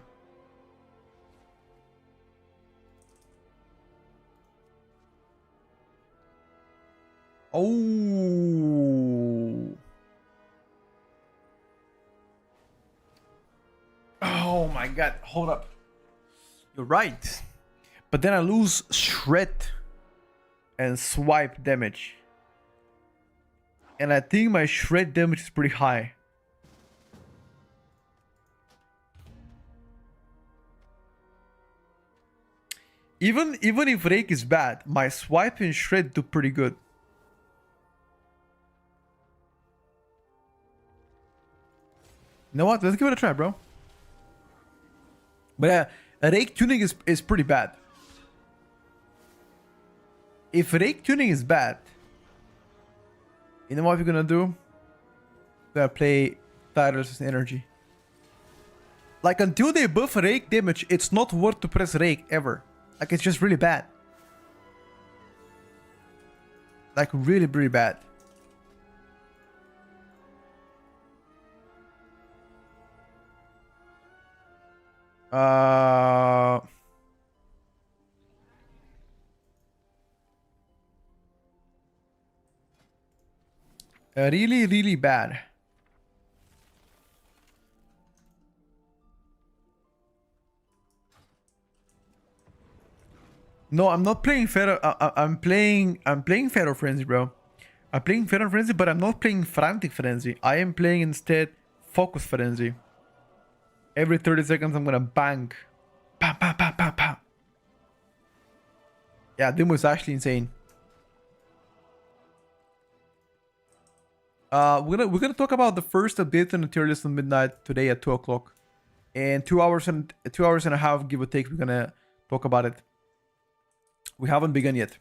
Oh. Oh my god, hold up. You're right. But then I lose shred and swipe damage. And I think my shred damage is pretty high. Even if Rake is bad, my swipe and shred do pretty good. You know what? Let's give it a try, bro. But Rake tuning is pretty bad. If Rake tuning is bad, you know what we're gonna do? We're gonna play Tierlist energy. Like, until they buff Rake damage, it's not worth to press Rake ever. Like, it's just really bad. Like, really, really bad. Really, really bad. No, I'm not playing Feral. I'm playing Feral Frenzy, bro. I'm playing Feral Frenzy, but I'm not playing Frantic Frenzy. I am playing instead Focus Frenzy. Every 30 seconds, I'm gonna bang. Bam, bam, bam, bam, bam. Yeah, Demo is actually insane. We're gonna talk about the first update on the tier list on midnight today at 2 o'clock, and 2 hours and a half, give or take. We're gonna talk about it. We haven't begun yet.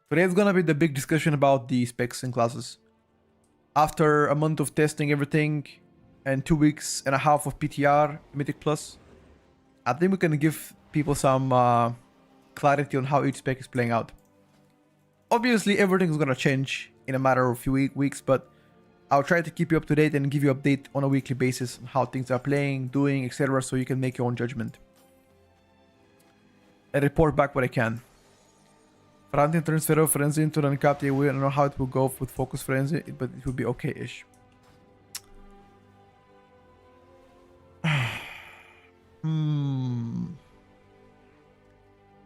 Today is gonna be the big discussion about the specs and classes. After a month of testing everything and 2 weeks and a half of PTR Mythic Plus, I think we can give people some clarity on how each spec is playing out. Obviously, everything is gonna change in a matter of a few weeks, but I'll try to keep you up to date and give you update on a weekly basis on how things are playing, doing, etc., so you can make your own judgment. And report back what I can. Frantic turns Feral Frenzy into an uncapped. We don't know how it will go with Focus Frenzy, but it will be okay-ish.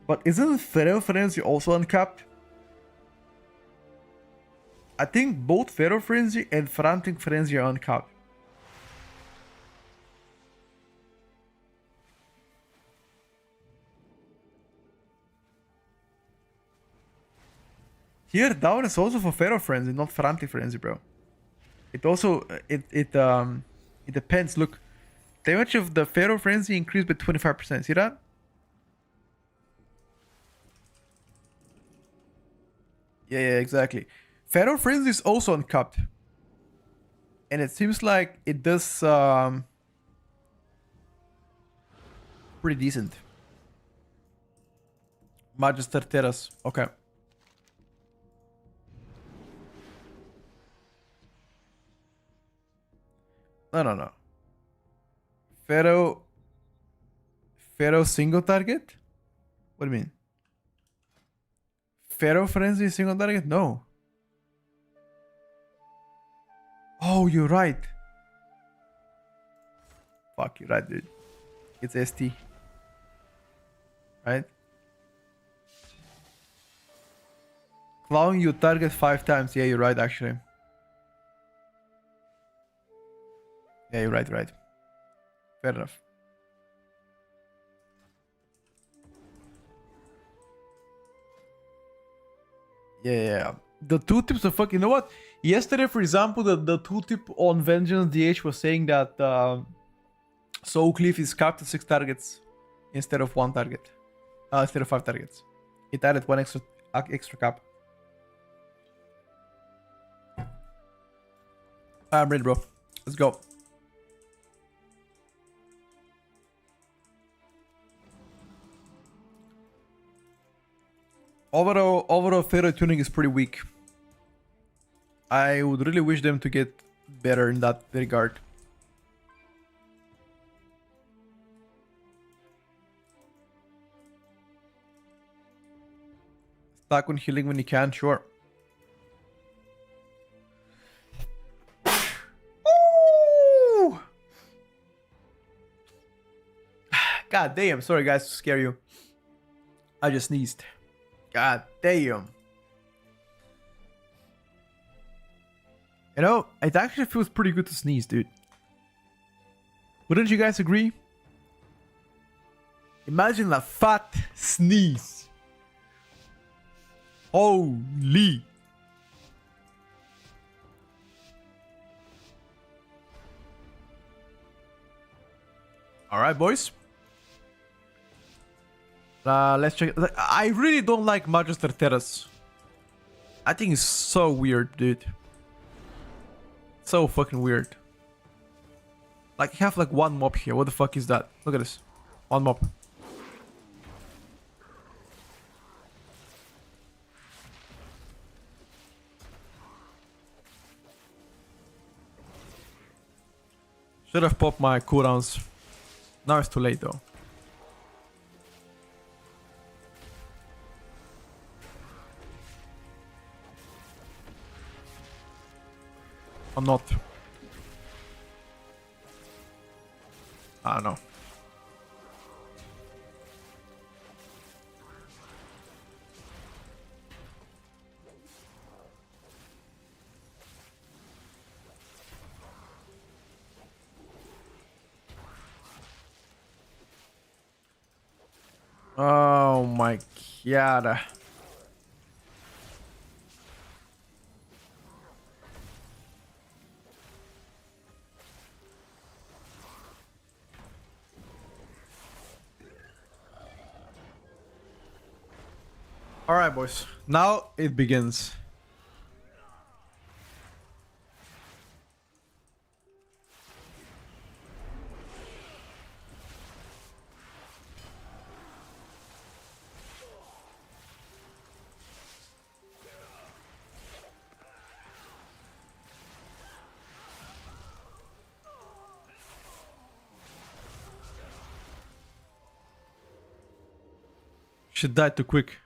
But isn't Feral Frenzy also uncapped? I think both Feral Frenzy and Frantic Frenzy are uncapped. Here down is also for Feral Frenzy, not Frantic Frenzy, bro. It also it depends. Look, damage of the Feral Frenzy increased by 25%. See that? Yeah, exactly. Feral Frenzy is also uncapped, and it seems like it does pretty decent. Magister Terras, okay. No. Feral single target? What do you mean? Feral Frenzy single target? No. Oh, you're right. Fuck, you're right, dude. It's ST. Right? Clawing you target 5 times. Yeah, you're right, actually. Yeah, you're right. Fair enough. Yeah. The tooltips are fucking. You know what? Yesterday, for example, the tooltip on Vengeance DH was saying that Soul Cleave is capped at 6 targets instead of 1 target. Instead of 5 targets. It added 1 extra cap. I'm ready, bro. Let's go. Overall failure tuning is pretty weak. I would really wish them to get better in that regard. Stack on healing when you can, sure. Ooh! God damn, sorry guys to scare you. I just sneezed. God damn. You know, it actually feels pretty good to sneeze, dude. Wouldn't you guys agree? Imagine a fat sneeze. Holy. Alright, boys. Let's check. I really don't like Magister Terrace. I think it's so weird, dude. So fucking weird. Like, you have like one mob here. What the fuck is that? Look at this. One mob. Should have popped my cooldowns. Now it's too late though. I'm not. I don't know. Oh my god. Alright, boys. Now it begins. She died too quick.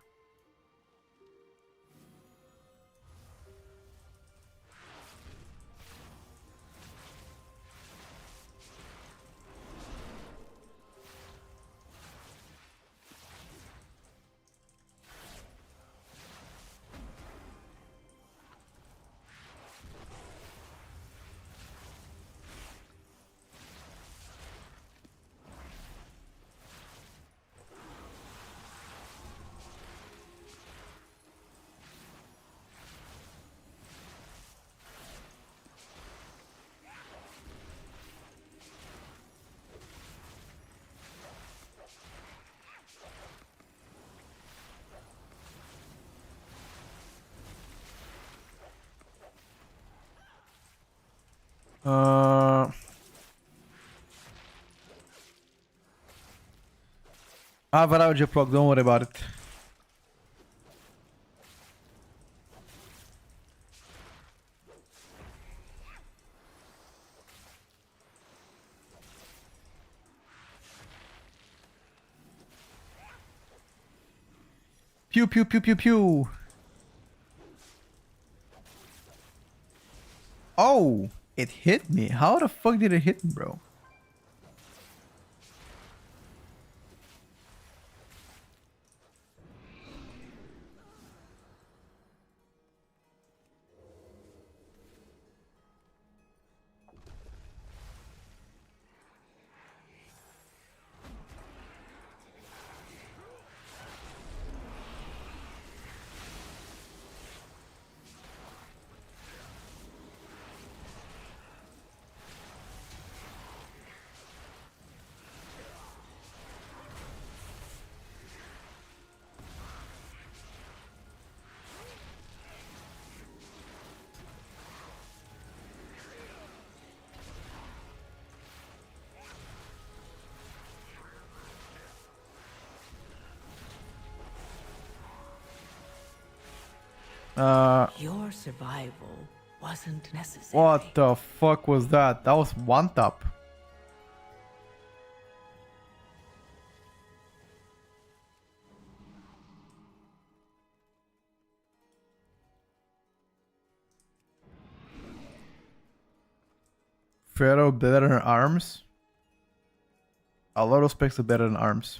I have an audio block, don't worry about it. Pew pew pew pew pew. Oh, it hit me. How the fuck did it hit me, bro? Your survival wasn't necessary. What the fuck was that? That was one tap. Pharaoh better than arms. A lot of specs are better than arms.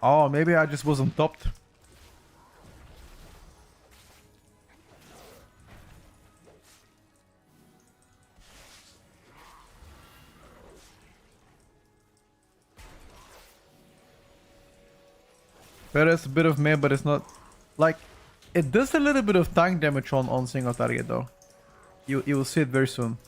Oh, maybe I just wasn't topped. But it's a bit of me, but it's not like it does a little bit of tank damage on single target though. You will see it very soon.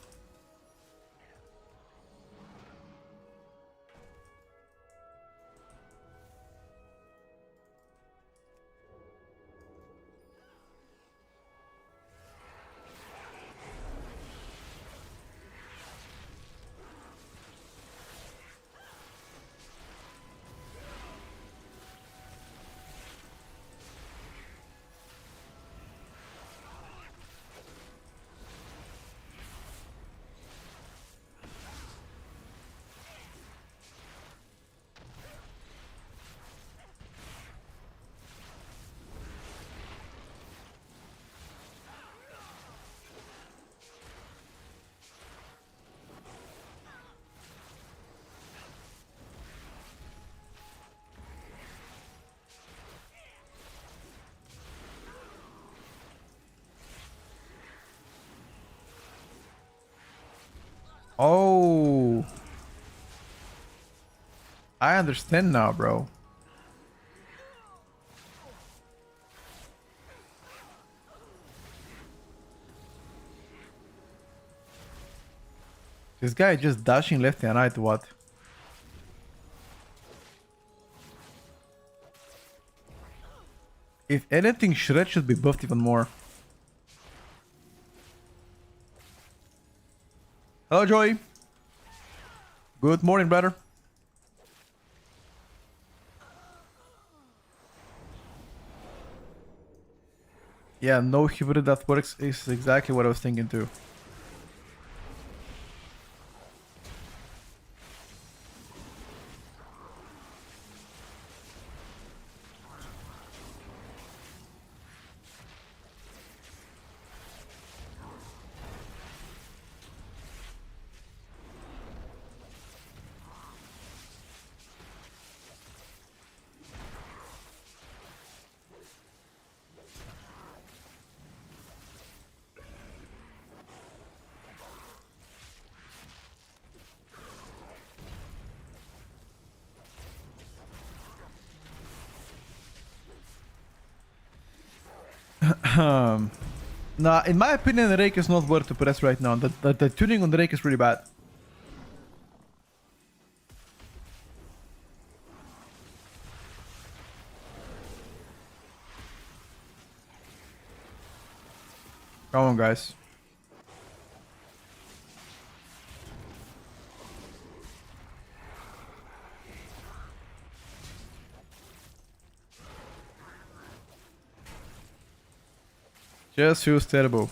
Oh, I understand now, bro. This guy is just dashing left and right, what? If anything, Shred should be buffed even more. Hello, Joey. Good morning, brother. Yeah, no hybrid that works is exactly what I was thinking too. Nah, in my opinion, the rake is not worth to press right now. The tuning on the rake is really bad. Come on, guys. Just feels terrible.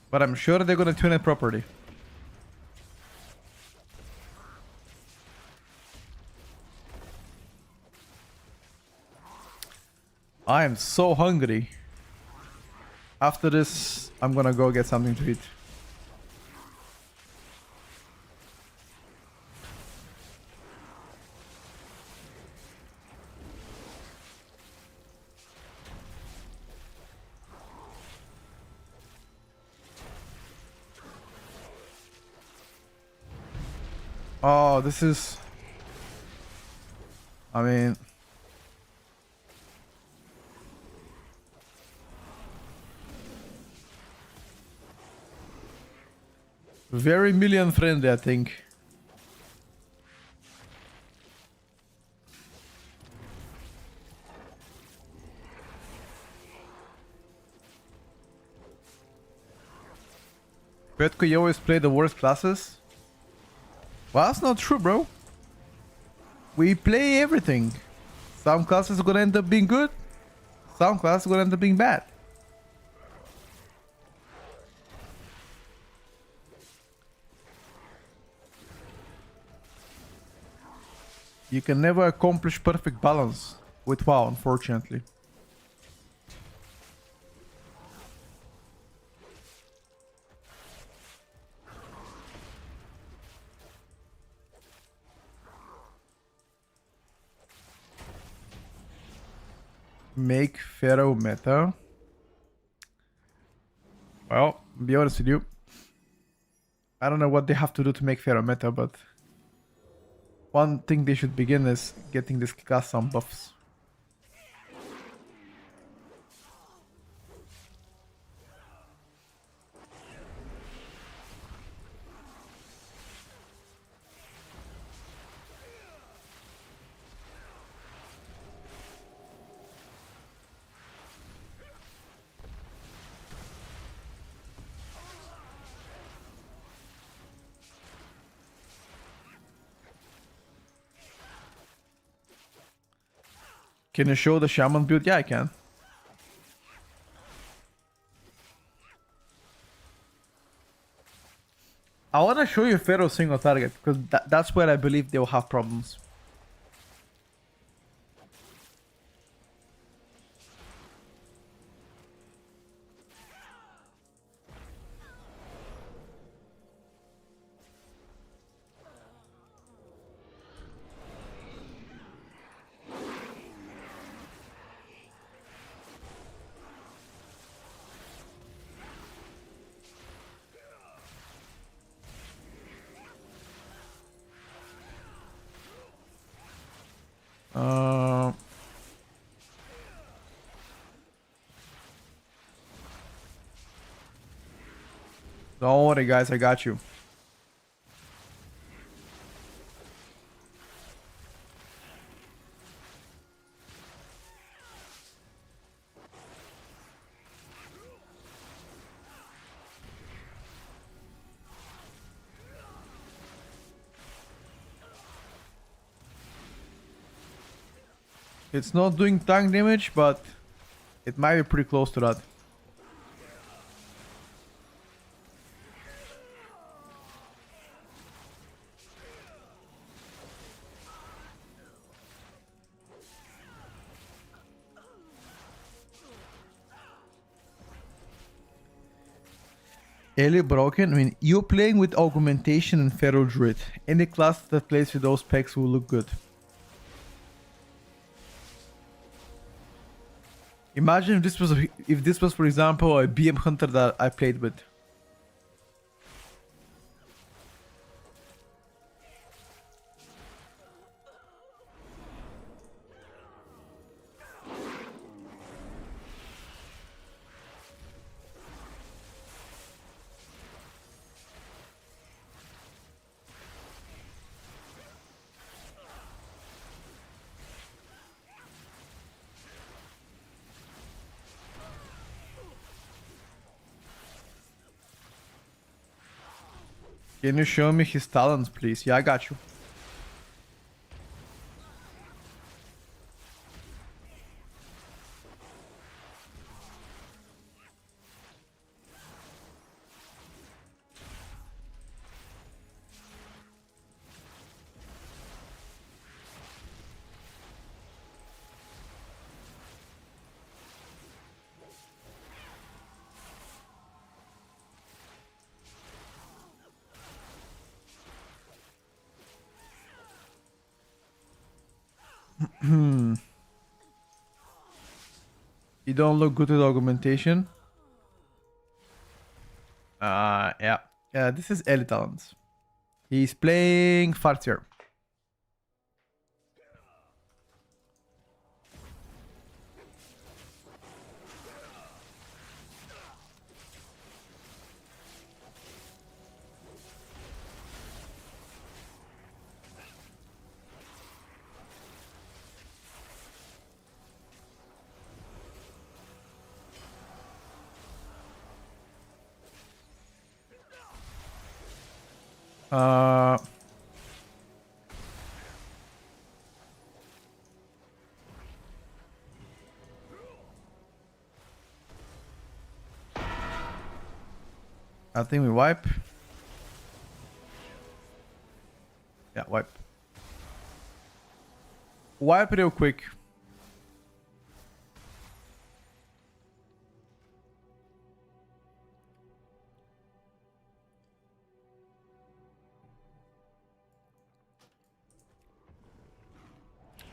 But I'm sure they're gonna tune it properly. I am so hungry. After this, I'm gonna go get something to eat. Oh, this is... I mean... very million friendly, I think. Petko, you always play the worst classes? Well, that's not true, bro. We play everything. Some classes are gonna end up being good. Some classes are gonna end up being bad. You can never accomplish perfect balance with WoW, unfortunately. Make Pharaoh meta. Well, be honest with you. I don't know what they have to do to make Pharaoh meta, but one thing they should begin is getting this class some buffs. Can you show the shaman build? Yeah, I can. I want to show you Pharaoh single target because that's where I believe they'll have problems. Don't worry, guys, I got you. It's not doing tank damage, but it might be pretty close to that. Ellie broken. I mean, you're playing with augmentation and feral druid. Any class that plays with those specs will look good. Imagine if this was for example a BM hunter that I played with. Can you show me his talents, please? Yeah, I got you. You don't look good with augmentation. Yeah. Yeah, this is Ellie talents. He's playing Fartier. I think we wipe. Yeah, wipe. Wipe real quick.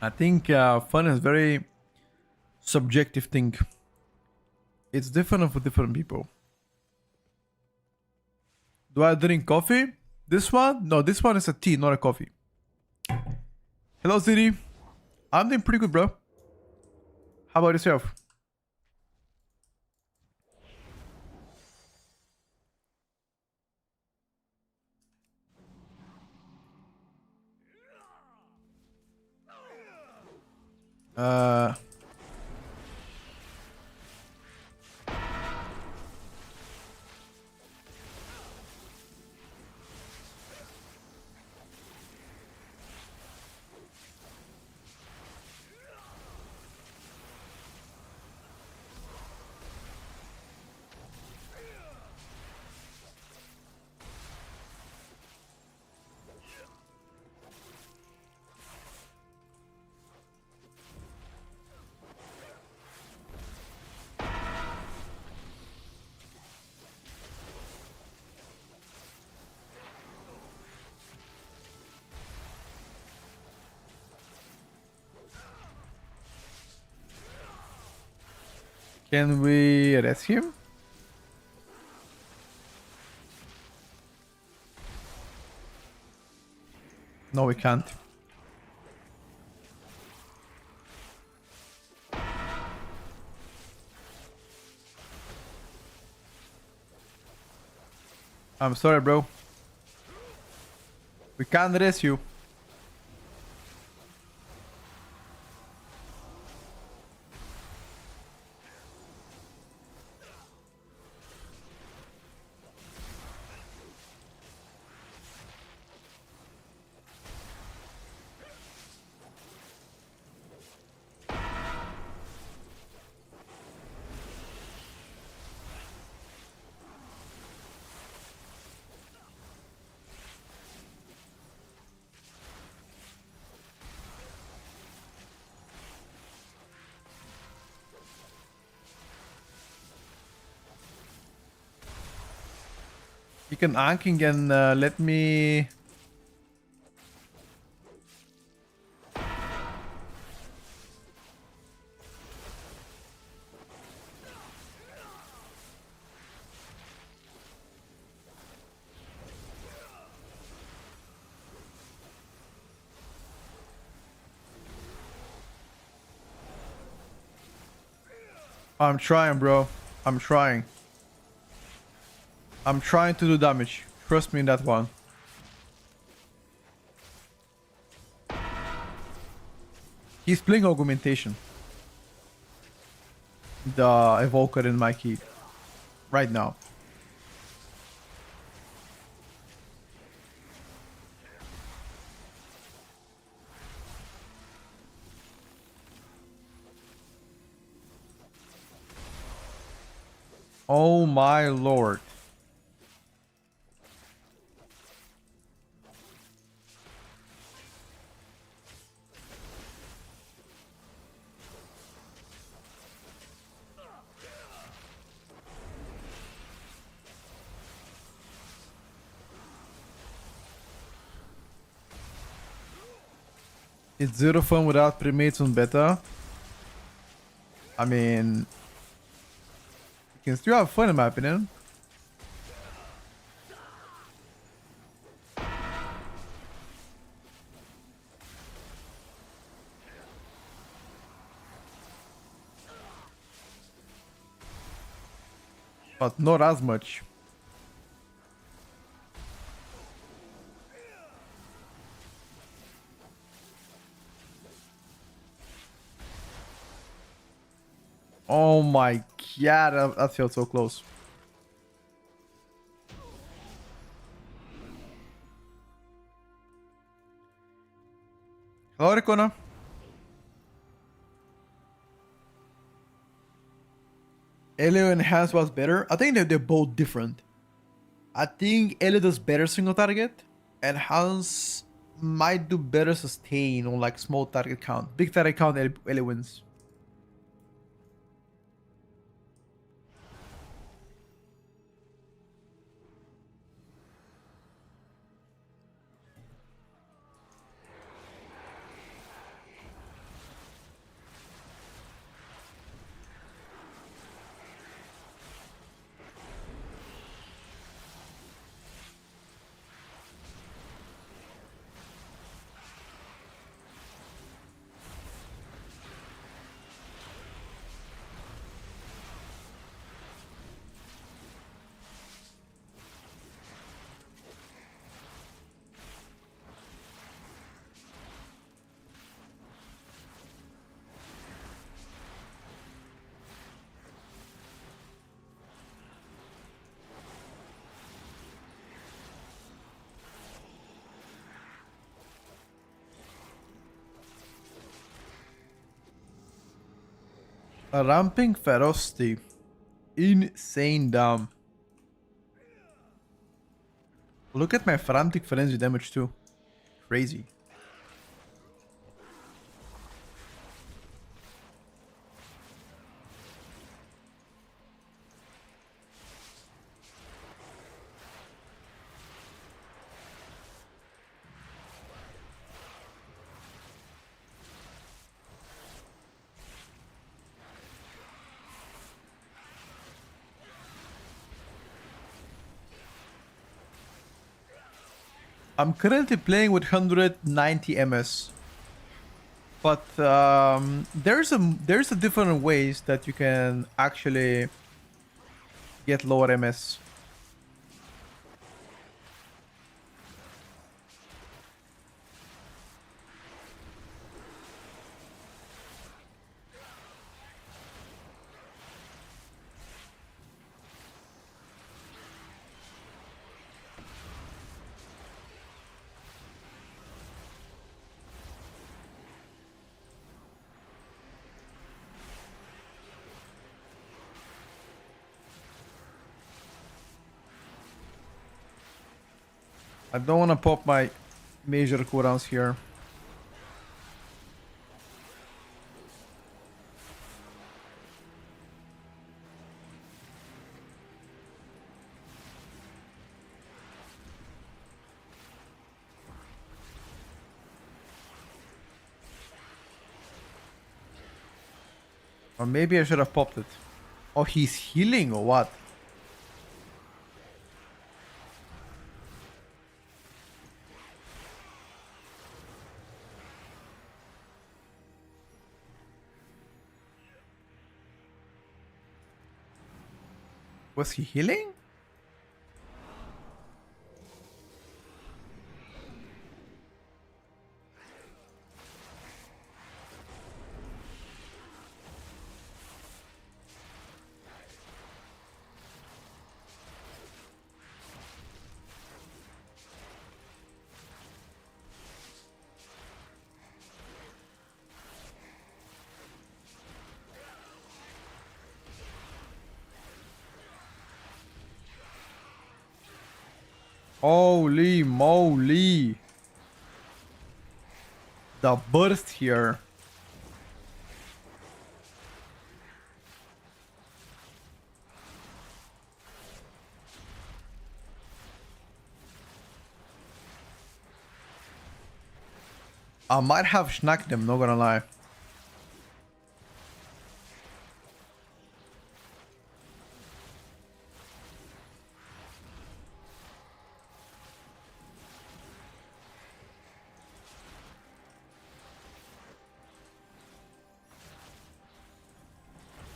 I think fun is very subjective thing. It's different for different people. Do I drink coffee? This one? No, this one is a tea, not a coffee. Hello, City. I'm doing pretty good, bro. How about yourself? Uh... Can we rescue him? No, we can't. I'm sorry, bro. We can't rescue. You can anking and let me... I'm trying, bro. I'm trying. I'm trying to do damage. Trust me in that one. He's playing augmentation. The evoker in my key. Right now. Oh my lord. It's zero fun without primates on beta. I mean, you can still have fun in my opinion. But not as much. Oh my god, that felt so close. Hello, Rikona. Alien Enhance was better. I think they're both different. I think Ellie does better single target, and Hans might do better sustain on like small target count. Big target count, Ellie wins. A ramping ferocity. Insane dumb. Look at my frantic frenzy damage too. Crazy. I'm currently playing with 190 MS, but there's a different ways that you can actually get lower MS. I don't want to pop my major cooldowns here. Or maybe I should have popped it. Oh, he's healing or what? Was he healing? Holy moly. The burst here. I might have snacked him, not gonna lie.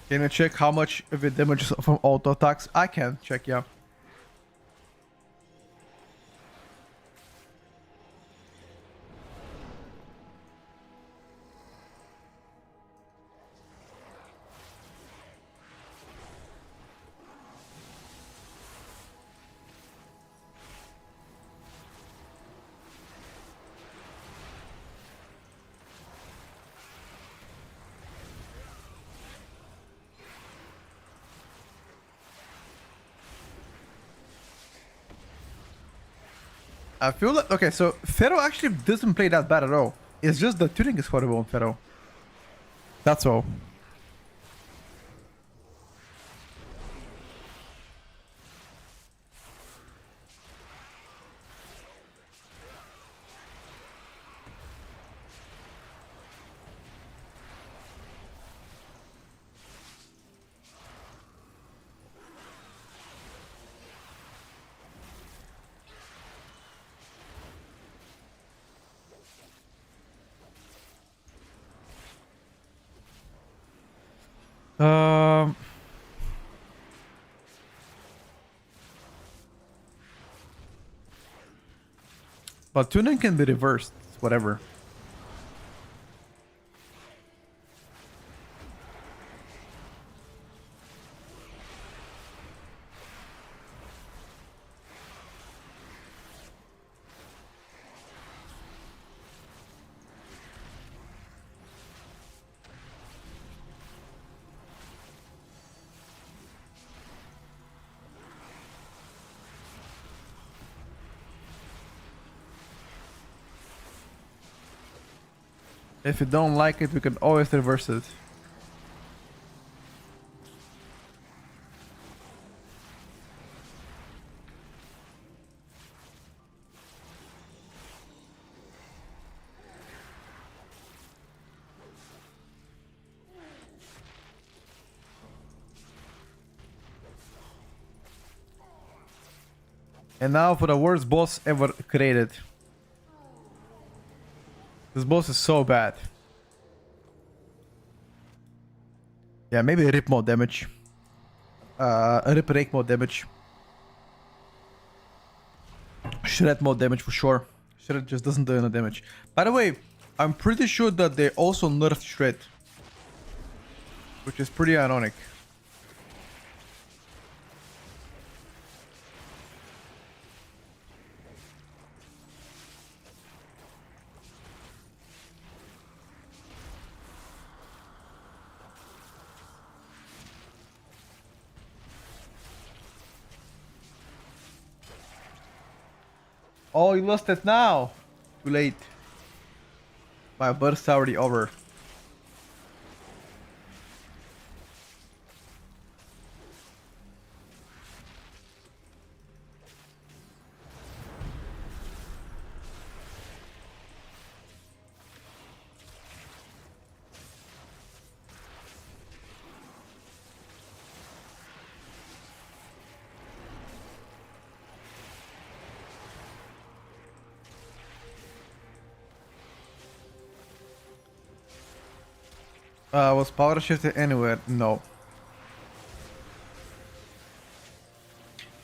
Can you check how much of it damages from auto attacks? I can check, yeah. I feel like... Okay, so Pharaoh actually doesn't play that bad at all. It's just the tuning is horrible on Pharaoh. That's all. Um... But tuning can be reversed. Whatever. If you don't like it, we can always reverse it. And now for the worst boss ever created. This boss is so bad. Yeah, maybe rip more damage. Rip rake more damage. Shred more damage for sure. Shred just doesn't do any damage. By the way, I'm pretty sure that they also nerfed Shred. Which is pretty ironic. Oh, you lost it now. Too late. My burst's already over. Was power shifted anywhere? No.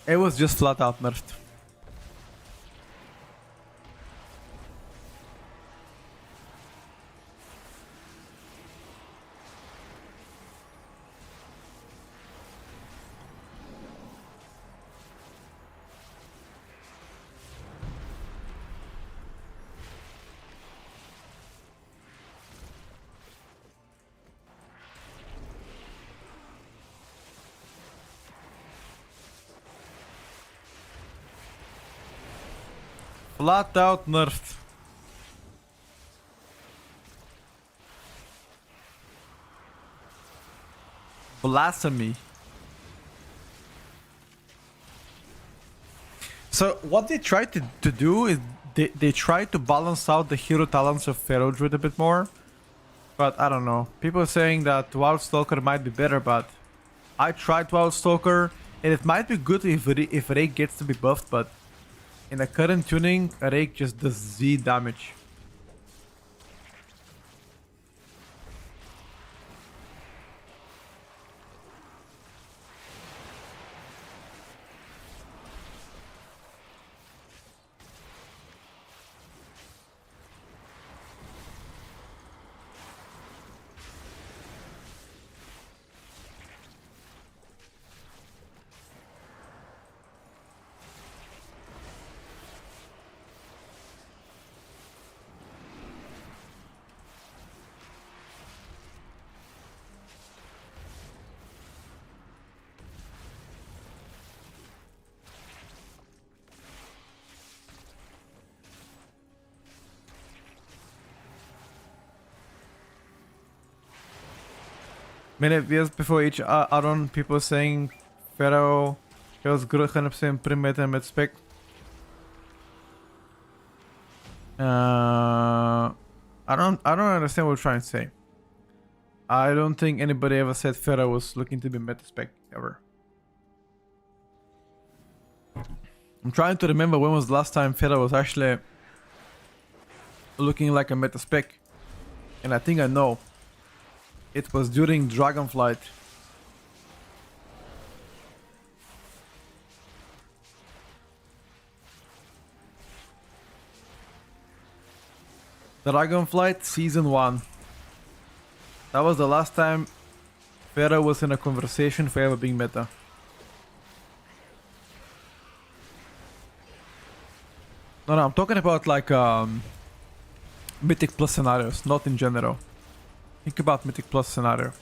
It was just flat out nerfed. Flat out nerfed. Blasphemy. So what they tried to do is they tried to balance out the hero talents of Pharaoh Druid a bit more. But I don't know. People are saying that Wild Stalker might be better, but I tried Wild Stalker and it might be good if Rake gets to be buffed, but in the current tuning, Rake just does Z damage. Many years before each add-on, people saying Pharaoh was good 100% pre-meta and mid-spec. I don't understand what you're trying to say. I don't think anybody ever said Pharaoh was looking to be meta-spec ever. I'm trying to remember when was the last time Pharaoh was actually looking like a meta-spec. And I think I know. It was during Dragonflight. Dragonflight Season 1. That was the last time Pharaoh was in a conversation for ever being meta. No, I'm talking about like Mythic Plus scenarios, not in general. Think about Mythic Plus scenario.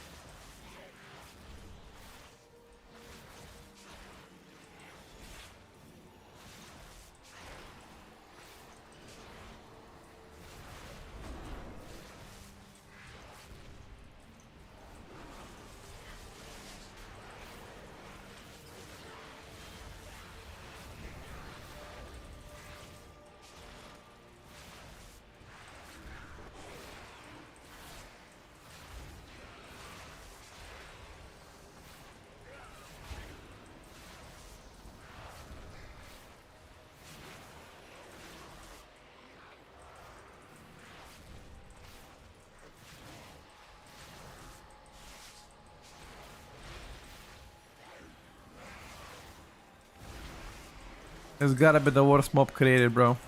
It's gotta be the worst mob created, bro.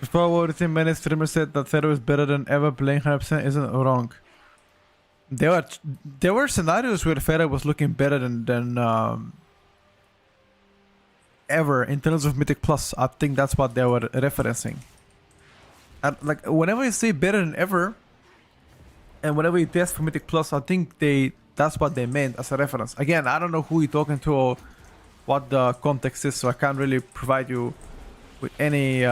Before what do you think many streamers said that Pharaoh is better than ever playing 100% isn't wrong. There were scenarios where Pharaoh was looking better than ever in terms of Mythic Plus. I think that's what they were referencing. And like whenever you say better than ever, and whenever you test for Mythic Plus, I think that's what they meant as a reference. Again, I don't know who you're talking to or what the context is, so I can't really provide you with any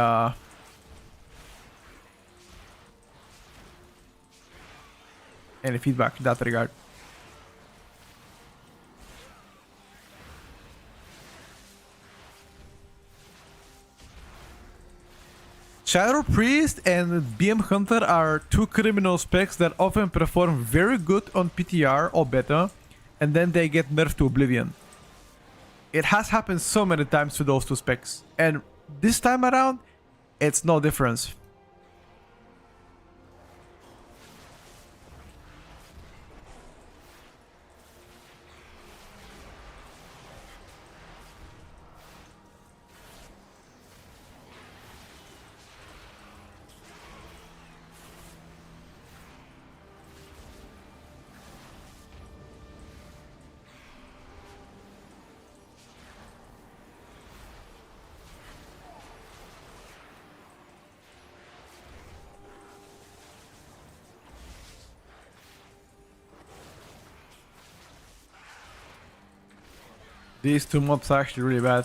feedback in that regard. Shadow Priest and BM Hunter are two criminal specs that often perform very good on PTR or beta, and then they get nerfed to oblivion. It has happened so many times to those two specs, and this time around, it's no difference. These two mobs are actually really bad.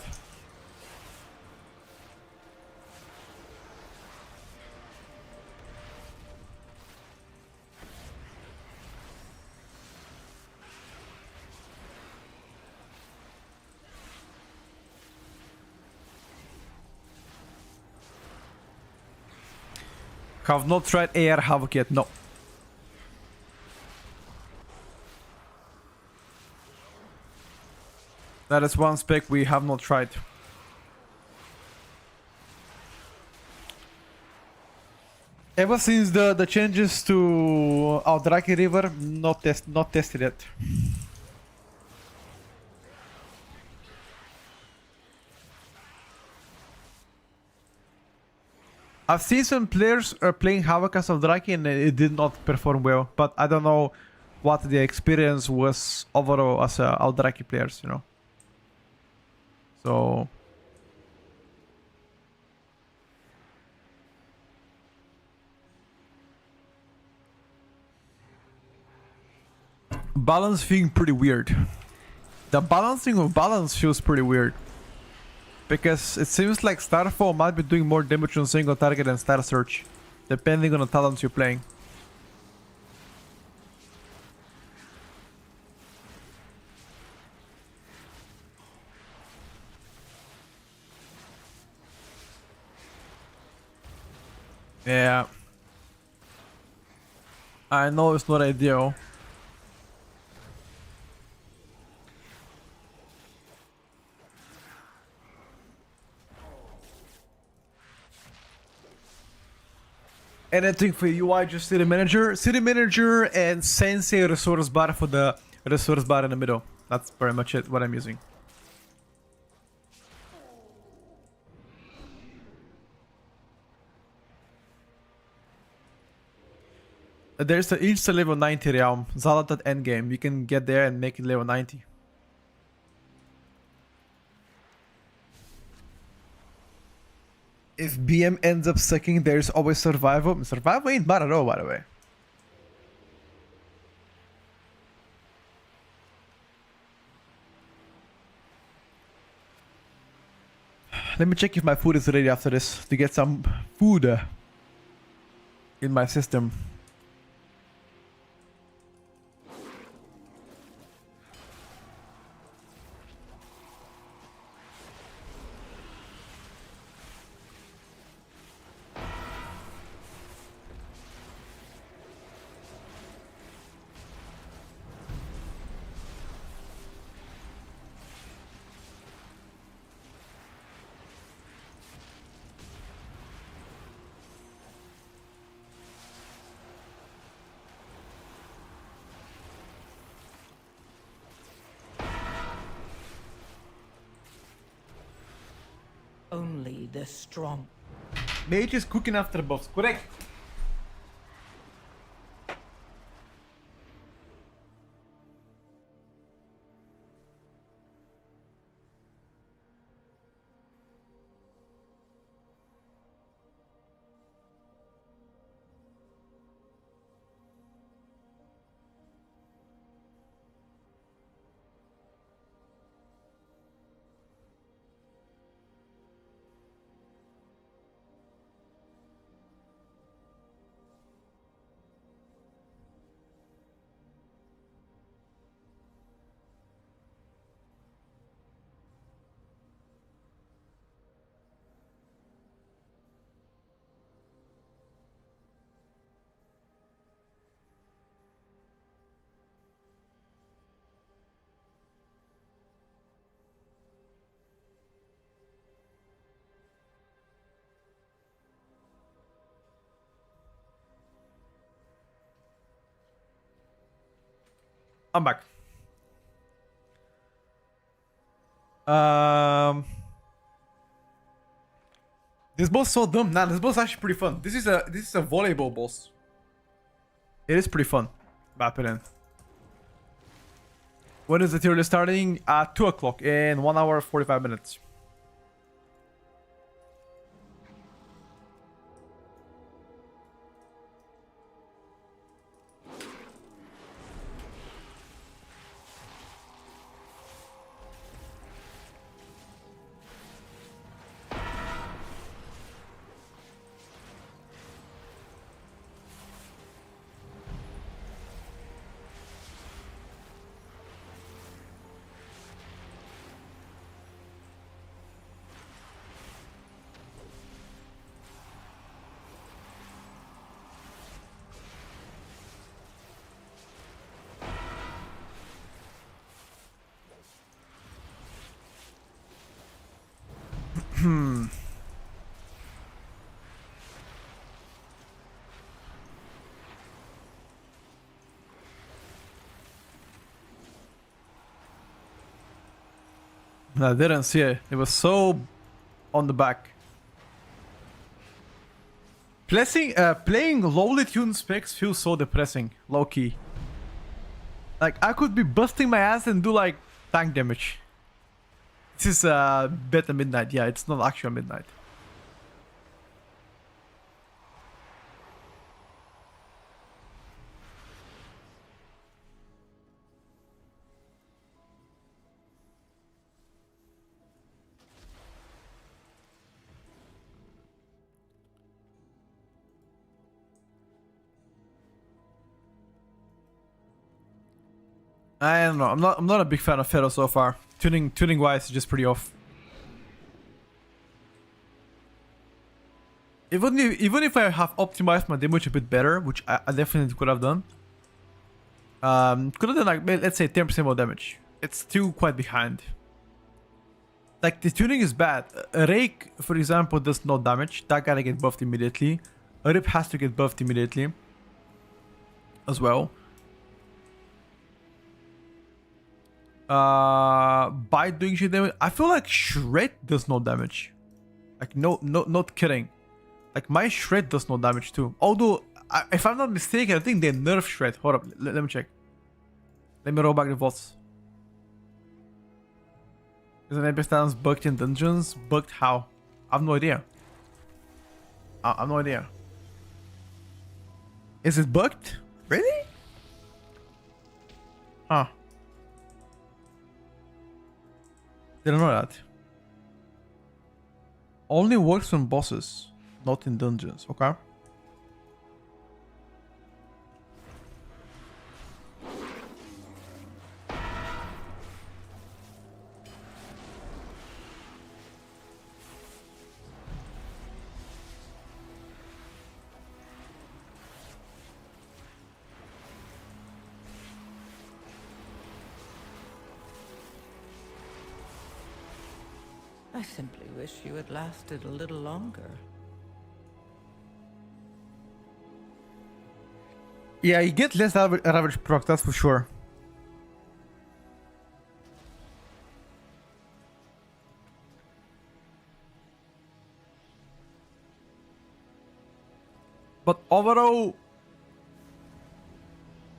Have not tried AR Havoc yet, no. That is one spec we have not tried. Ever since the changes to Aldraki River, not tested yet. I've seen some players playing Havoc as Eldraki and it did not perform well, but I don't know what the experience was overall as Eldraki players, you know. So balance feeling pretty weird. The balancing of balance feels pretty weird. Because it seems like Starfall might be doing more damage on single target than Star Search, depending on the talents you're playing. Yeah. I know it's not ideal. Anything for UI, just City Manager and Sensei resource bar for the resource bar in the middle. That's pretty much it, what I'm using. There's the each level 90 realm, Zalat at endgame. You can get there and make it level 90. If BM ends up sucking, there's always survival. Survival ain't bad at all, by the way. Let me check if my food is ready after this to get some food in my system. Only the strong. Mage is cooking after buffs, correct? I'm back. This boss is so dumb. Nah, this boss is actually pretty fun. This is a volleyball boss. It is pretty fun. Bappin'. When is the tier list starting? At 2 o'clock in 1 hour 45 minutes. I didn't see it. It was so on the back. Playing lowly tuned specs feels so depressing, low key. Like I could be busting my ass and do like tank damage. This is beta midnight. Yeah, it's not actual midnight. I don't know. I'm not a big fan of Fero so far. Tuning wise, is just pretty off. Even if I have optimized my damage a bit better, which I definitely could have done. Could have done like, let's say 10% more damage. It's still quite behind. Like the tuning is bad. A Rake, for example, does no damage. That gotta get buffed immediately. A Rip has to get buffed immediately. As well. By doing shit damage, I feel like Shred does no damage. Like not kidding. Like my Shred does no damage too. Although, if I'm not mistaken, I think they nerf Shred. Hold up, let me check. Let me roll back the VODs. Is an epic stance bugged in dungeons? Bugged how? I have no idea. I have no idea. Is it bugged? Really? Huh. Didn't know that. Only works on bosses, not in dungeons. Okay. I simply wish you had lasted a little longer. Yeah, you get less average proc, that's for sure. But overall,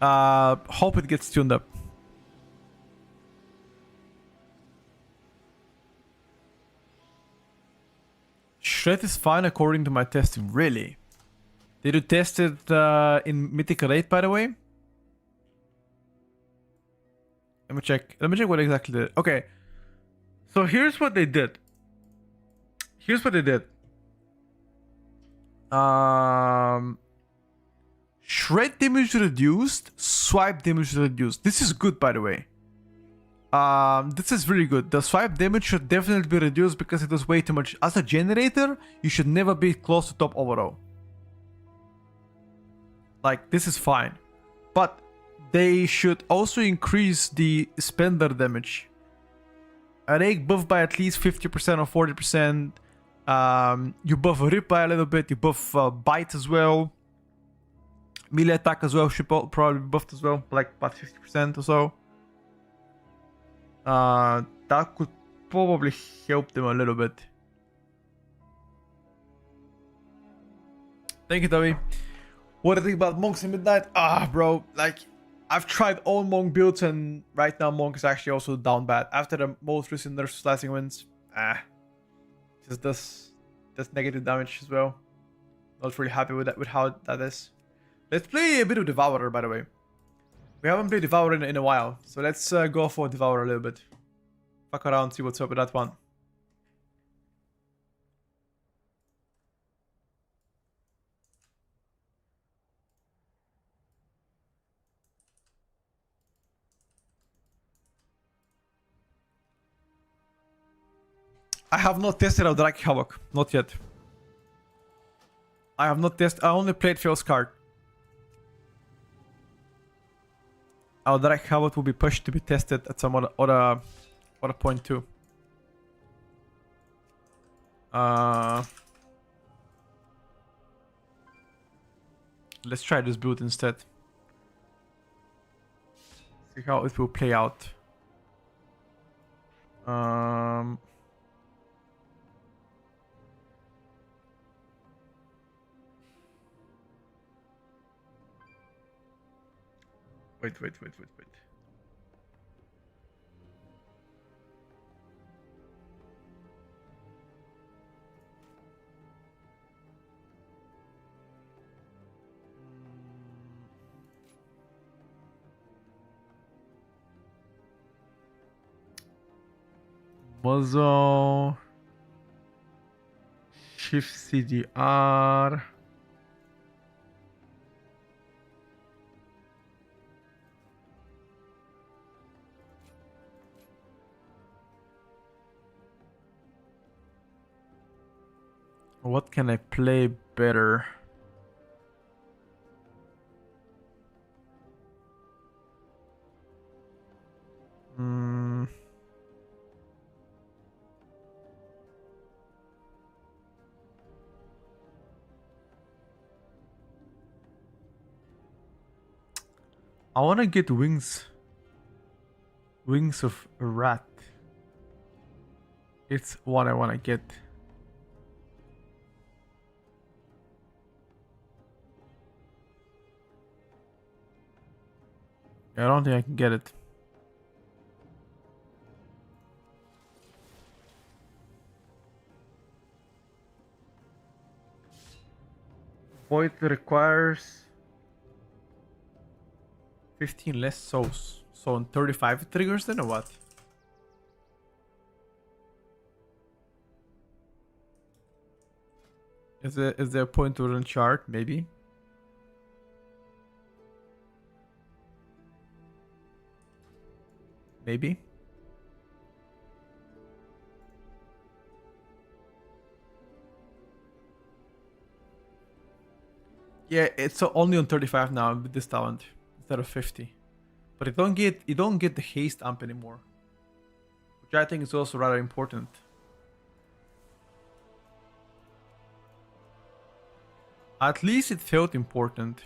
hope it gets tuned up. Shred is fine according to my testing, really? Did you test it in Mythical 8, by the way? Let me check what exactly they did. Okay. So here's what they did. Shred damage reduced, swipe damage reduced. This is good, by the way. This is really good. The swipe damage should definitely be reduced because it was way too much. As a generator, you should never be close to top overall. Like, this is fine. But they should also increase the spender damage. A Rake buff by at least 50% or 40%. You buff Rip by a little bit. You buff Bite as well. Melee attack as well should probably be buffed as well. Like about 50% or so. That could probably help them a little bit. Thank you, Toby. What do you think about Monks in Midnight? Bro, like, I've tried all Monk builds and right now Monk is actually also down bad. After the most recent nerf slicing wins, just does negative damage as well. Not really happy with that, with how that is. Let's play a bit of Devourer, by the way. We haven't played Devourer in a while, so let's go for Devourer a little bit. Fuck around, see what's up with that one. I have not tested out Drake Havoc, not yet. I have not tested, I only played Feels card. Our Drake Havoc will be pushed to be tested at some other point too. Let's try this build instead. See how it will play out. Wait. Muzzle. Shift CDR. What can I play better? I want to get wings. Wings of a rat. It's what I want to get. I don't think I can get it. Void requires 15 less souls. So on 35 triggers then or what? Is there a point to run chart? Maybe. Maybe. Yeah, it's only on 35 now with this talent instead of 50. But you don't get the haste amp anymore, which I think is also rather important. At least it felt important.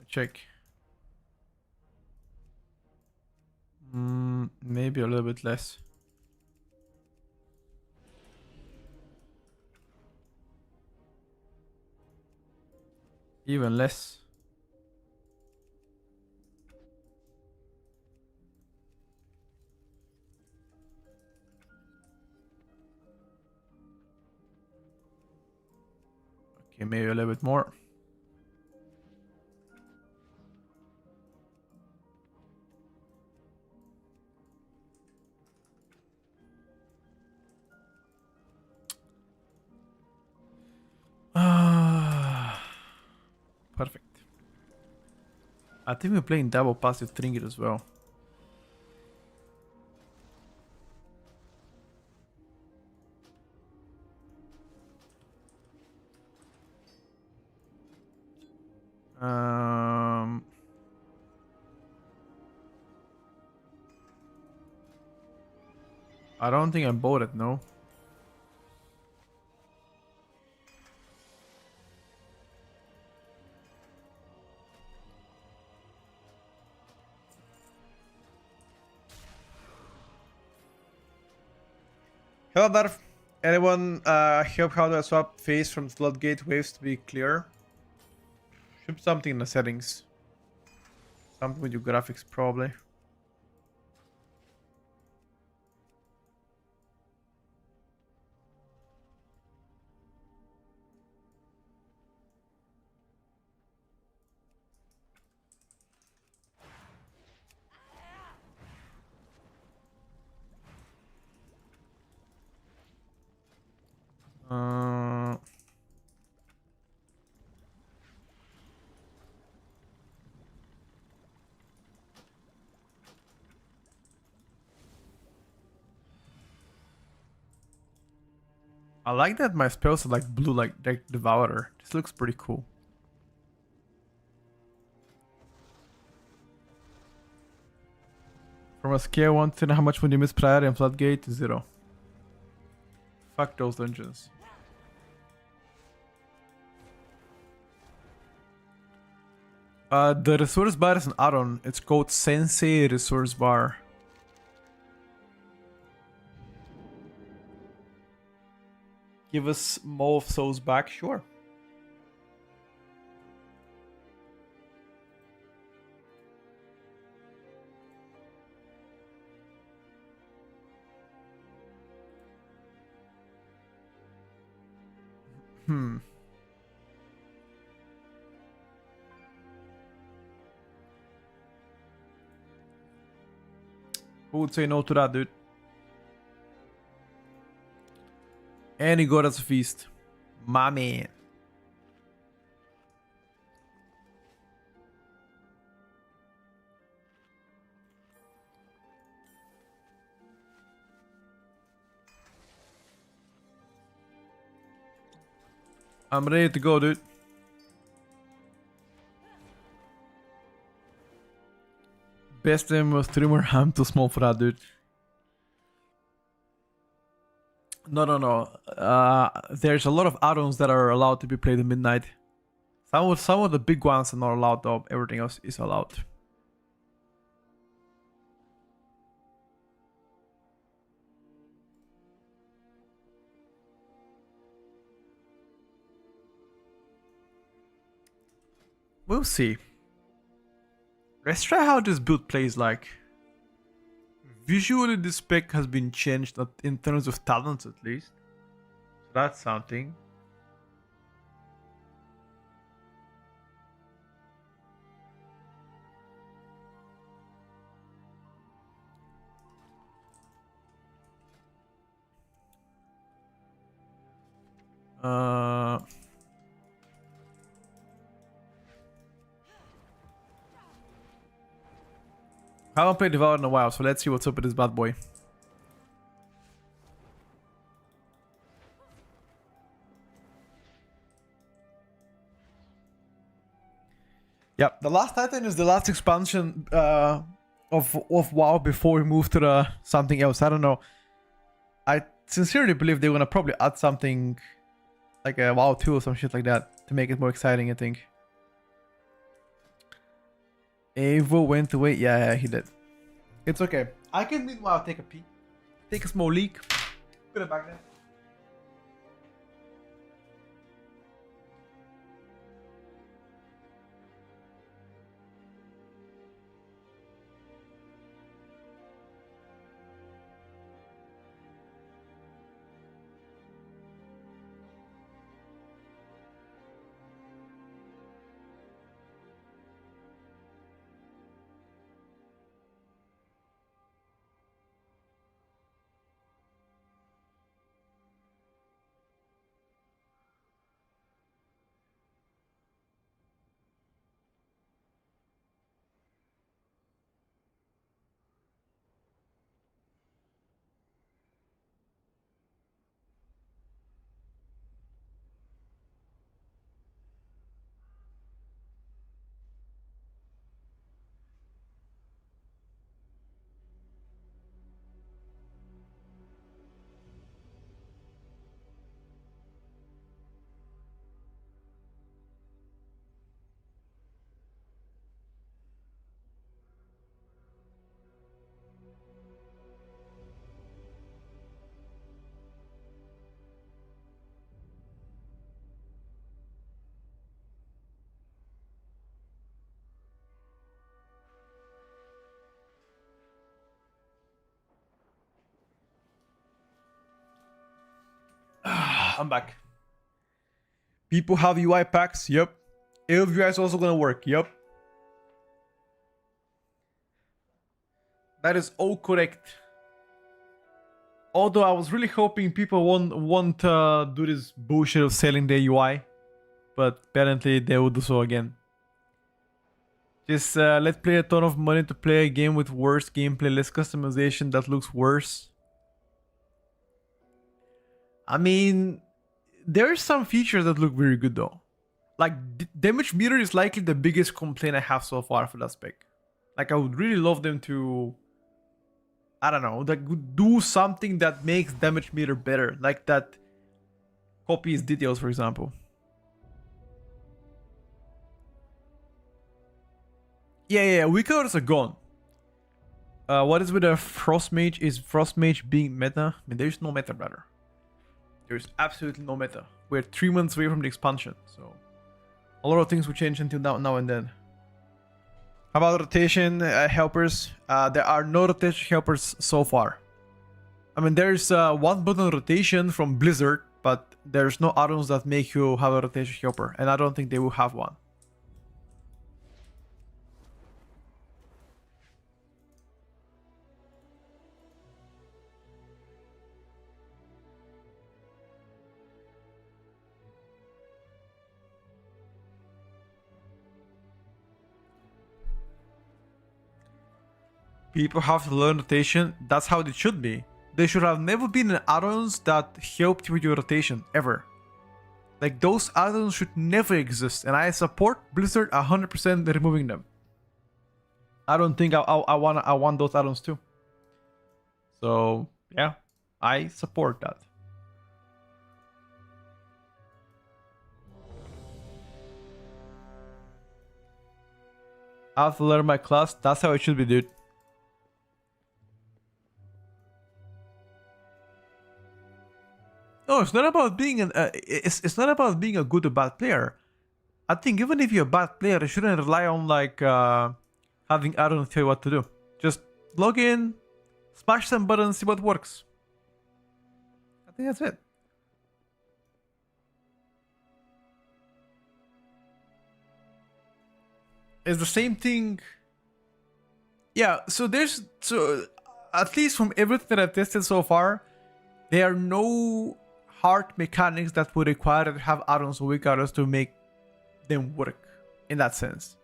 Check. Maybe a little bit less. Even less. Okay, maybe a little bit more. Perfect. I think we're playing double passive trinket as well. I don't think I bought it, no. Hello, Darth. Anyone help how to swap phase from floodgate waves to be clear? Should be something in the settings. Something with your graphics, probably. I like that my spells are like blue, like Devourer. This looks pretty cool. From a scale 1 to 10, how much would you miss Priority and Floodgate? 0. Fuck those dungeons. The resource bar is an add-on. It's called Sensei Resource Bar. Give us more of those back, sure. Who would say no to that, dude? And he got us a feast. My man. I'm ready to go, dude. Best aim was trimmer. I'm too small for that, dude. No. There's a lot of add-ons that are allowed to be played at midnight. Some of the big ones are not allowed, though. Everything else is allowed. We'll see. Let's try how this build plays like. Visually, the spec has been changed in terms of talents, at least. So that's something. I haven't played Devour in a while, so let's see what's up with this bad boy. Yep, the last Titan is the last expansion of WoW before we move to the something else. I don't know. I sincerely believe they're gonna probably add something like a WoW 2 or some shit like that to make it more exciting, I think. Evo went away. Yeah, he did. It's okay. I can meanwhile take a peek. Take a small leak. Put it back there. I'm back. People have UI packs. Yep. AOVI is also gonna work. Yep. That is all correct. Although I was really hoping people won't do this bullshit of selling their UI, but apparently they will do so again. Just let's pay a ton of money to play a game with worse gameplay, less customization that looks worse. I mean, there's some features that look very good though. Like damage meter is likely the biggest complaint I have so far for that spec. Like I would really love them to, I don't know, like do something that makes damage meter better, like that copies details, for example. Yeah, weak orders are gone. What is with a frost mage? Is frost mage being meta? I mean, there's no meta, brother. There's absolutely no meta. We're 3 months away from the expansion, so a lot of things will change until now and then. How about rotation helpers? There are no rotation helpers so far. I mean, there's one button rotation from Blizzard, but there's no add-ons that make you have a rotation helper, and I don't think they will have one. People have to learn rotation. That's how it should be. There should have never been add-ons that helped with your rotation, ever. Like, those add-ons should never exist, and I support Blizzard 100% removing them. I don't think I want those add-ons too. So, yeah, I support that. I have to learn my class. That's how it should be, dude. No, it's not about being it's not about being a good or bad player. I think even if you're a bad player, you shouldn't rely on like having add-ons tell you what to do. Just log in, smash some buttons, see what works. I think that's it. It's the same thing. Yeah, so at least from everything that I've tested so far, there are no hard mechanics that would require to have add-ons or weak add-ons to make them work in that sense.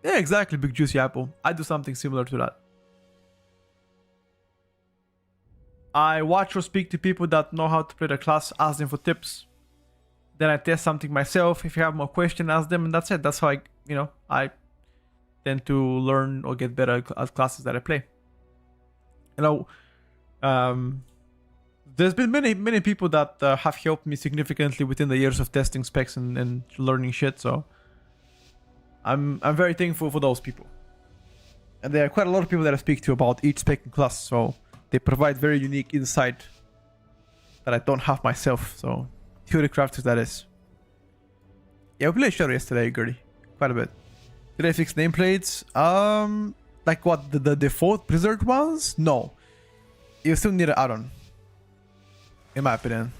Yeah, exactly, Big Juicy Apple. I do something similar to that. I watch or speak to people that know how to play the class, ask them for tips. Then I test something myself. If you have more questions, ask them, and that's it. That's how I tend to learn or get better at classes that I play. There's been many people that have helped me significantly within the years of testing specs and learning shit. So I'm very thankful for those people. And there are quite a lot of people that I speak to about each spec and class. So they provide very unique insight that I don't have myself. So Theory Crafters, that is. Yeah, we played Shadow yesterday, Gertie. Quite a bit. Did I fix nameplates? Like what, the default Blizzard ones? No. You still need an add-on, in my opinion.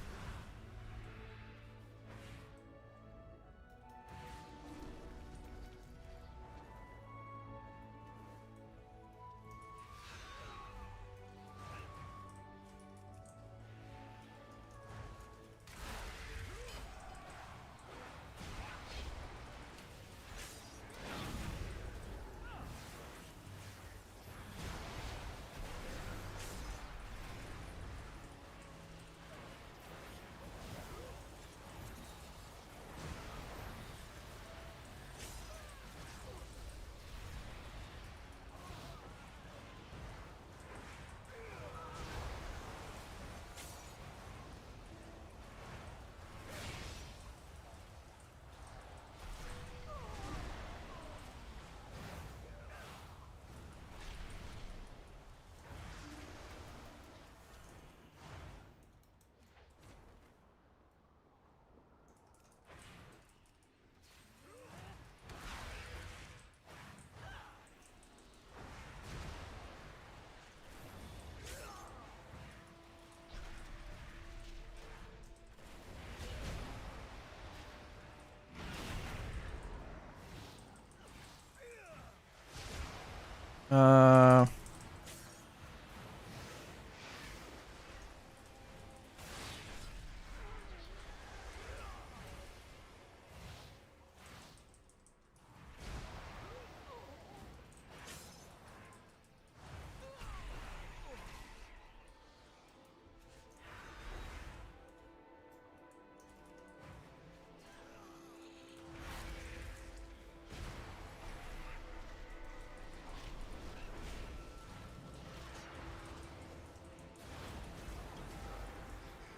Uh,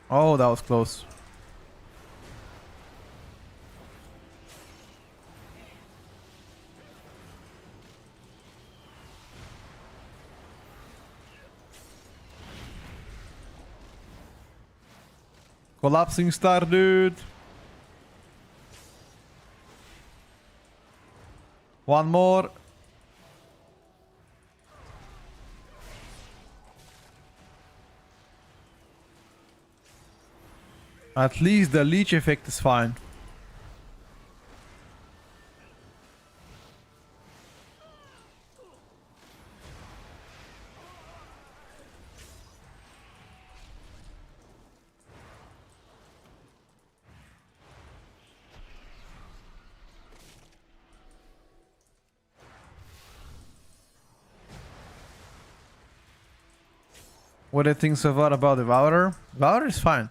Oh, that was close. Collapsing star, dude. One more. At least the leech effect is fine. What do you think so far about Devourer? Devourer is fine.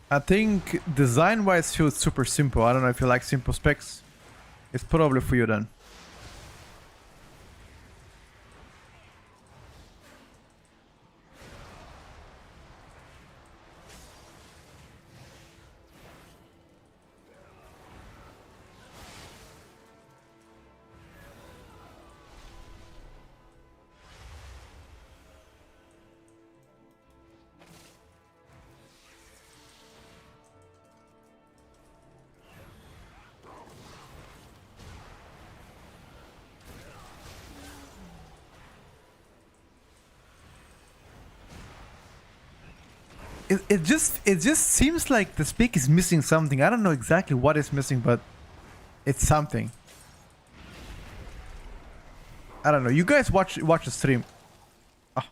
I think design-wise feels super simple. I don't know if you like simple specs. It's probably for you then. It just seems like the spec is missing something. I don't know exactly what is missing, but it's something. I don't know. You guys watch the stream. Ah,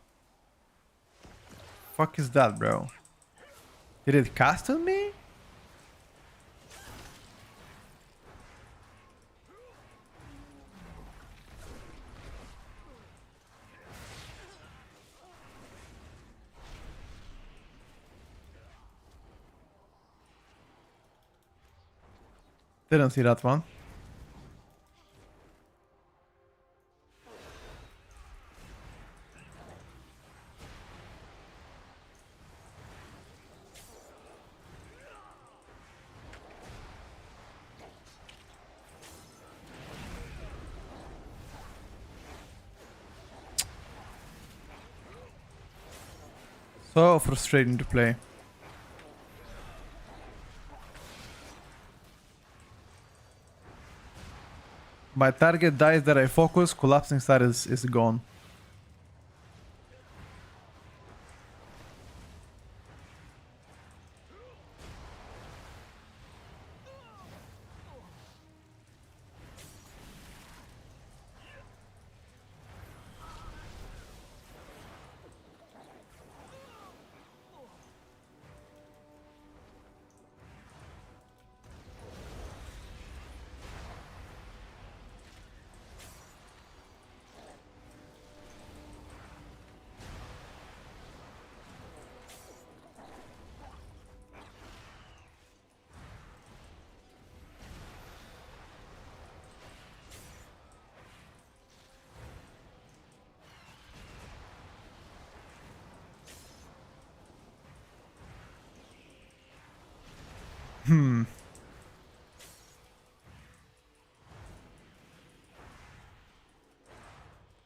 fuck is that, bro? Did it cast on me? Didn't see that one. So frustrating to play. My target dies that I focus, collapsing star is gone.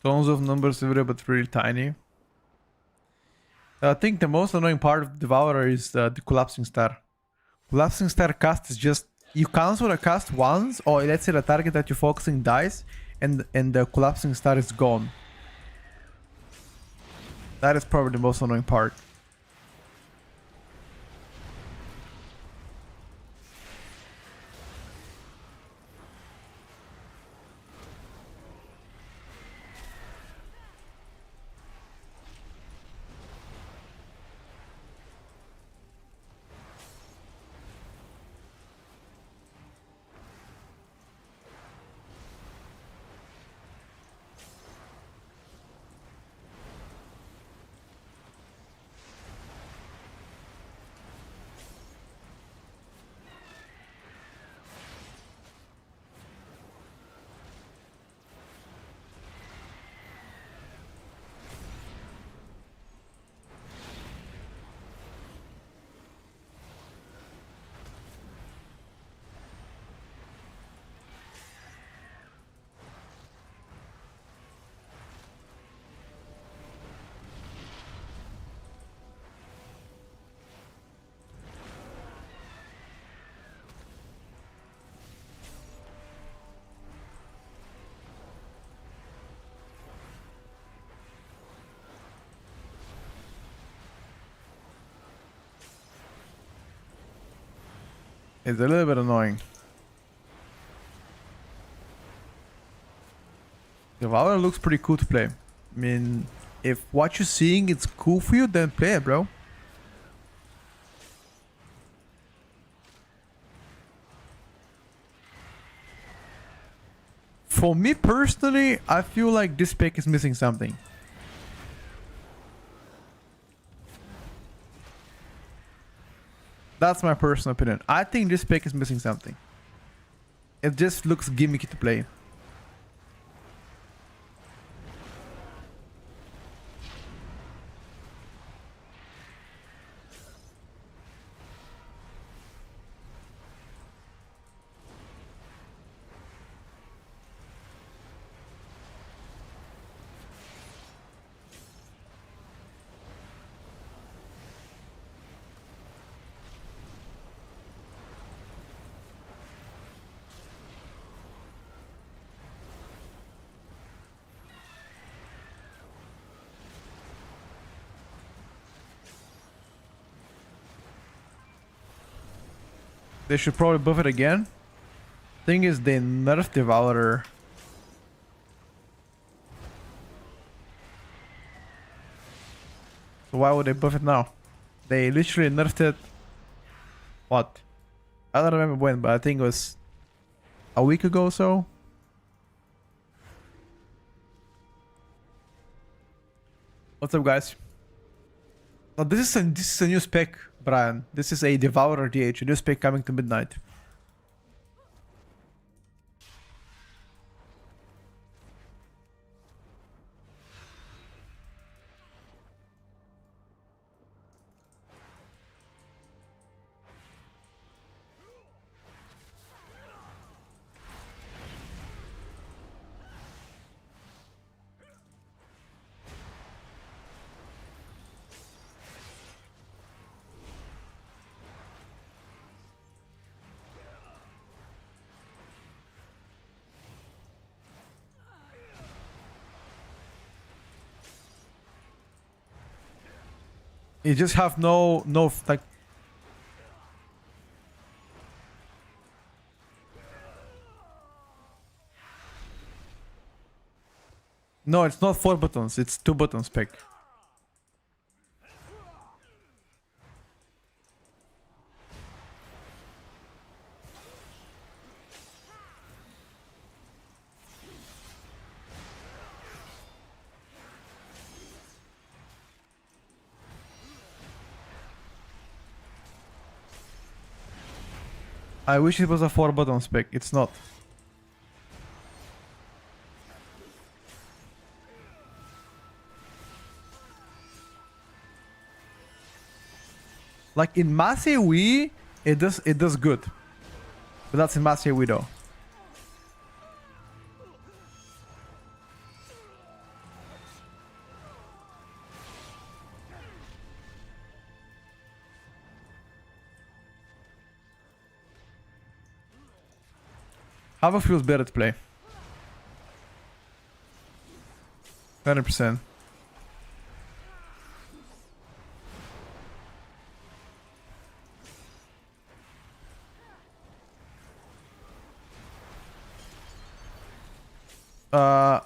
Tons of numbers everywhere, but really tiny. I think the most annoying part of Devourer is the collapsing star. Collapsing star cast is just you cancel a cast once, or let's say the target that you're focusing dies, and the collapsing star is gone. That is probably the most annoying part. It's a little bit annoying. The Valor looks pretty cool to play. I mean, if what you're seeing is cool for you, then play it, bro. For me personally, I feel like this pick is missing something. That's my personal opinion. I think this pick is missing something. It just looks gimmicky to play. They should probably buff it again. Thing is, they nerfed the Valor. So why would they buff it now? They literally nerfed it. What? I don't remember when, but I think it was a week ago or so. What's up, guys? Now this is a new spec, Brian. This is a Devourer DH, a new spec coming to midnight. You just have no like. No, it's not 4 buttons. It's 2 buttons spec. I wish it was a 4 button spec. It's not. Like in Mass AoE, it does good. But that's in Mass AoE though. Hava feels better to play. 100%.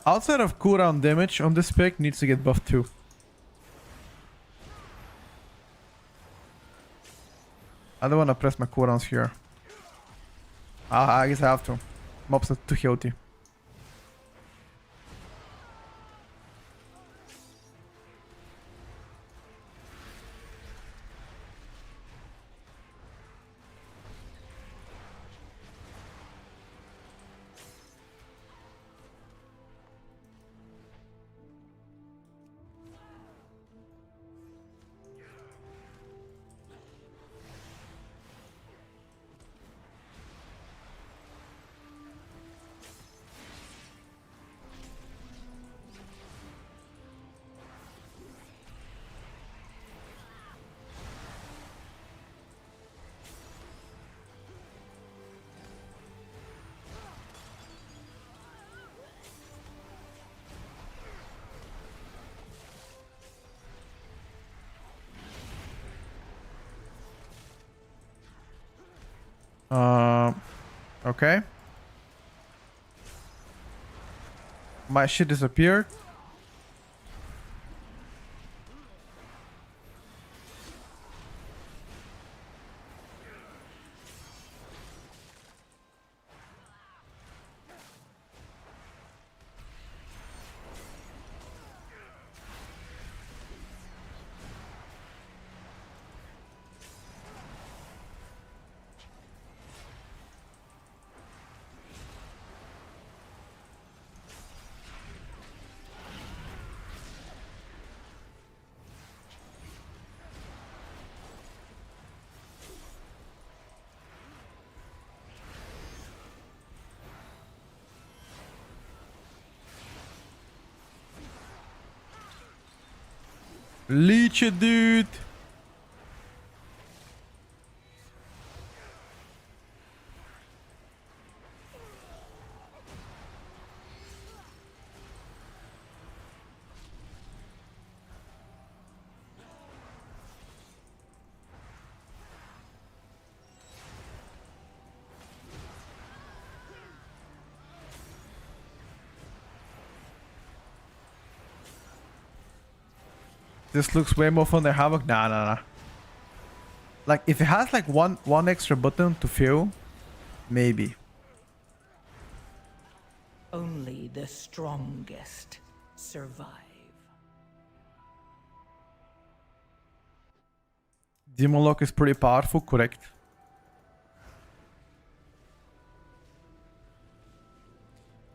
Outside of cooldown damage on this pick needs to get buffed too. I don't want to press my cooldowns here. I guess I have to. Mobs are too healthy. Okay. My shit disappeared. Leech it, dude. This looks way more fun than Havoc. Nah. Like, if it has like one extra button to fill, maybe. Only the strongest survive. Demon Lock is pretty powerful, correct?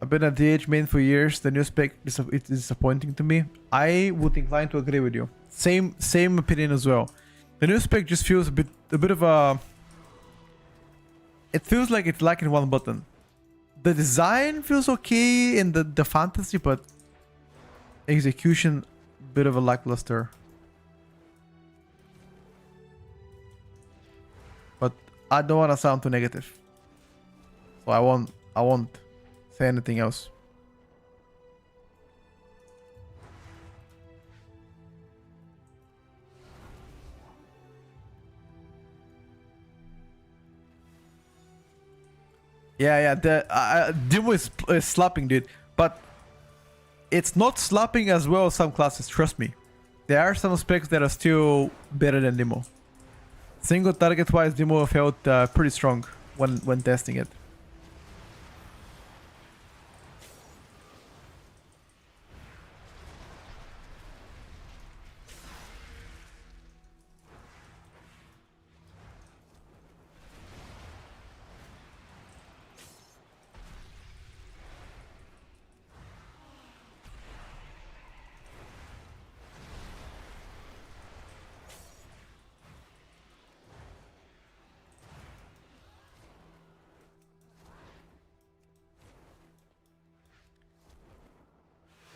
I've been a DH main for years. The new spec is disappointing to me. I would incline to agree with you. Same opinion as well. The new spec just feels a bit of a. It feels like it's lacking one button. The design feels okay in the fantasy, but execution bit of a lackluster. But I don't want to sound too negative, so I won't say anything else. Yeah. The Demo is slapping, dude, but it's not slapping as well as some classes. Trust me, there are some specs that are still better than Demo. Single target wise, Demo felt pretty strong when testing it.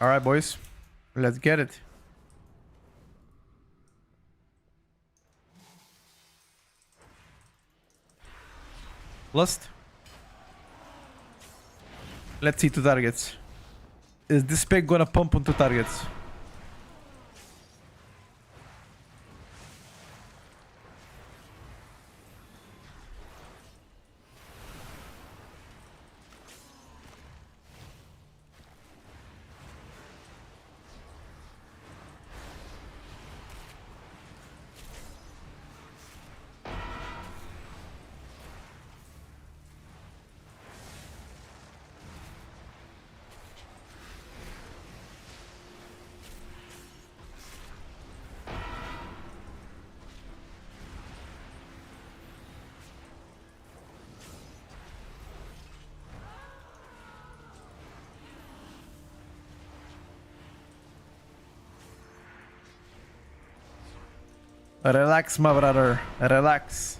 All right, boys, let's get it. Lust. Let's see 2 targets. Is this spec gonna pump on 2 targets? Relax, my brother. Relax.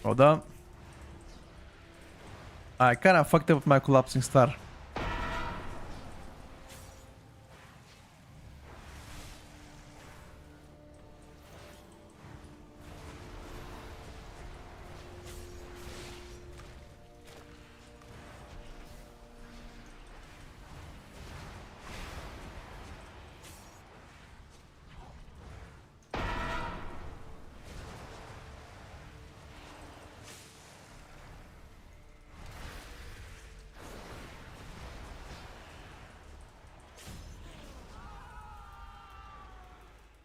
Hold on. I kind of fucked up with my collapsing star.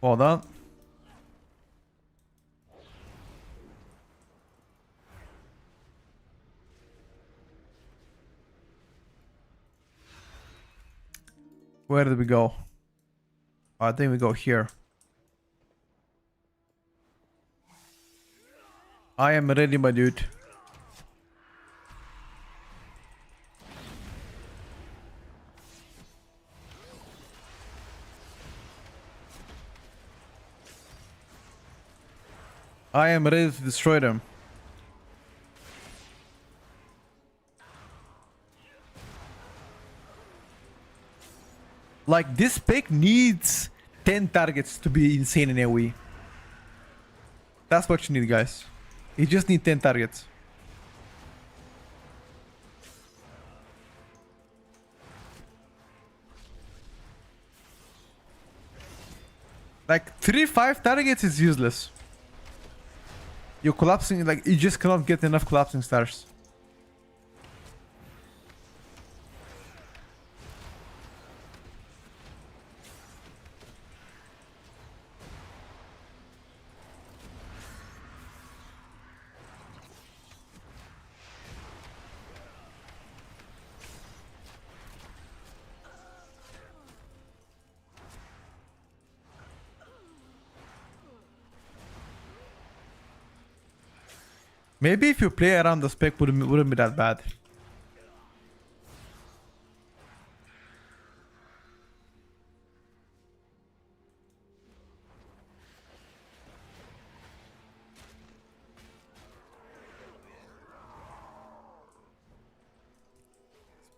Hold on. Where did we go? I think we go here. I am ready, my dude. I am ready to destroy them. Like, this pick needs 10 targets to be insane in AoE. That's what you need, guys. You just need 10 targets. Like, 3-5 targets is useless. You're collapsing, like, you just cannot get enough collapsing stars. Maybe if you play around the spec wouldn't be that bad.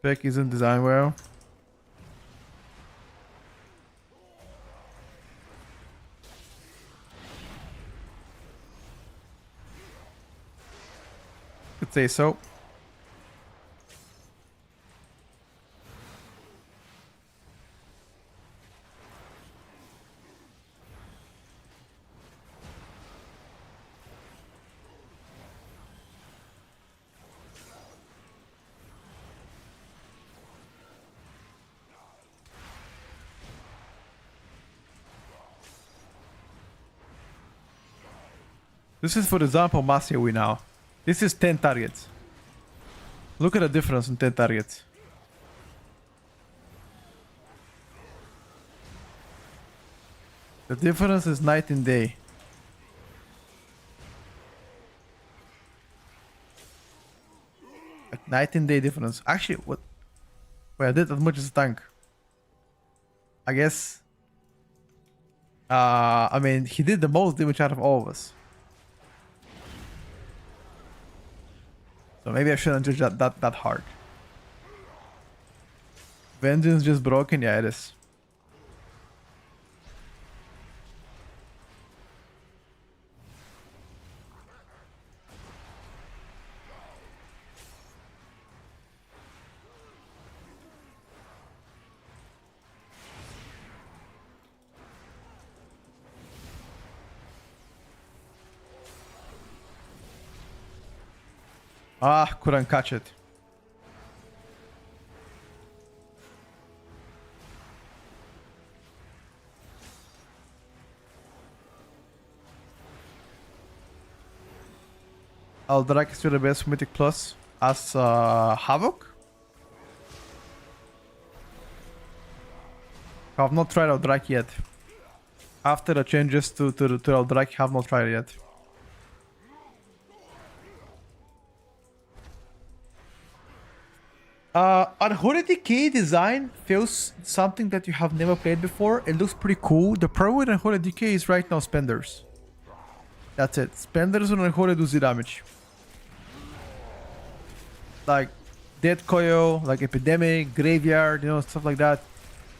Spec isn't designed well. Could say so. This is, for example, Mastery now. This is 10 targets. Look at the difference in 10 targets. The difference is night and day. Like night and day difference. Actually, what? Wait, I did as much as a tank. I guess. I mean, he did the most damage out of all of us. So maybe I shouldn't judge that hard. Vengeance just broken? Yeah, it is. Ah, couldn't catch it. Aldrak is still the best Mythic Plus as Havoc. I have not tried Aldrak yet. After the changes to Aldrak, I have not tried it yet. Unholy Decay design feels something that you have never played before. It looks pretty cool. The problem with Unholy Decay is right now Spenders. That's it. Spenders on Unholy do 0 damage. like Dead Coil, like Epidemic, Graveyard, you know, stuff like that.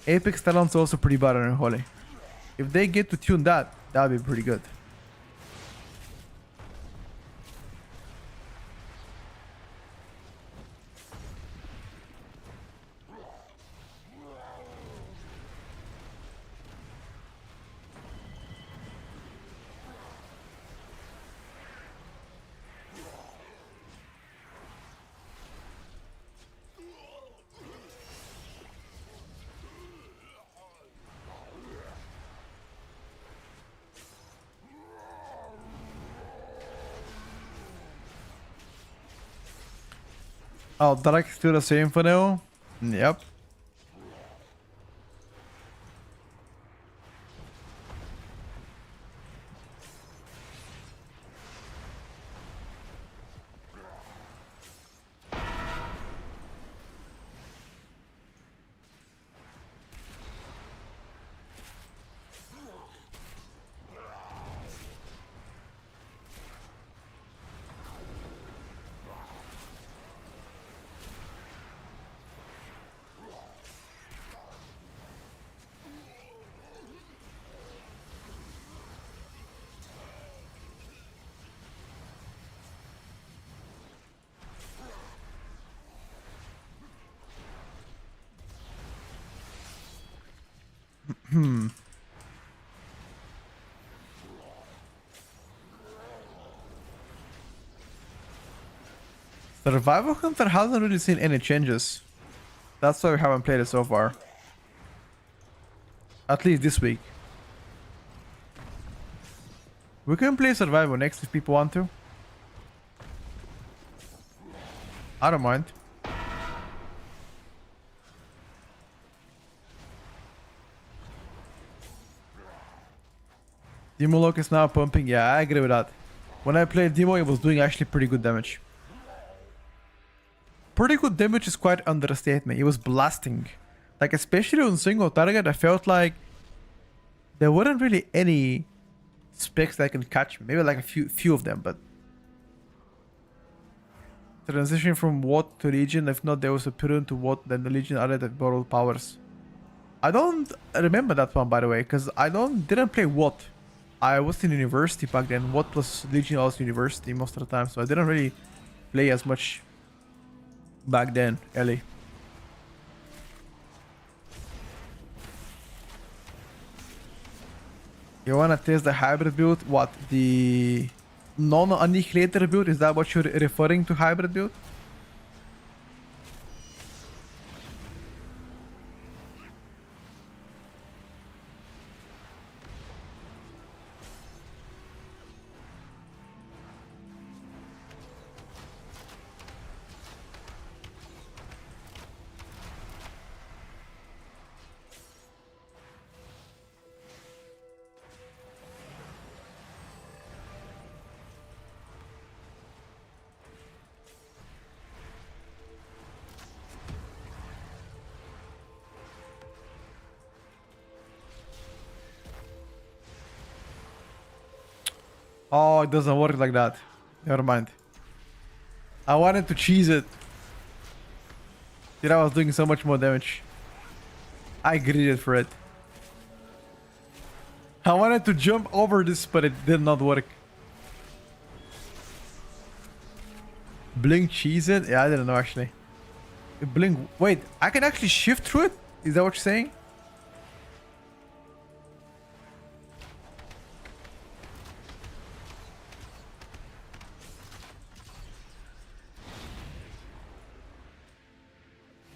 Apex Talon's also pretty bad on Unholy. If they get to tune that, that'd be pretty good. Oh, Dark is still the same for now? Yep. Survival Hunter hasn't really seen any changes. That's why we haven't played it so far. At least this week. We can play Survival next if people want to. I don't mind. Demo Lock is now pumping. Yeah, I agree with that. When I played Demo, it was doing actually pretty good damage. Pretty good damage is quite understatement. It was blasting. Like, especially on single target, I felt like there weren't really any specs that can catch me. Maybe like a few of them, but transition from Watt to Legion, if not there was a Pyrrhon to Watt, then the Legion added at borrowed powers. I don't remember that one, by the way, because I didn't play Watt. I was in university back then. Watt was Legion, I was university most of the time, so I didn't really play as much back then, Ellie. You wanna test the hybrid build? What? The non-annihilator build? Is that what you're referring to, hybrid build? Oh, it doesn't work like that. Never mind. I wanted to cheese it. Dude, I was doing so much more damage. I greeted for it. I wanted to jump over this, but it did not work. Blink cheese it? Yeah, I didn't know actually. Blink. Wait, I can actually shift through it? Is that what you're saying?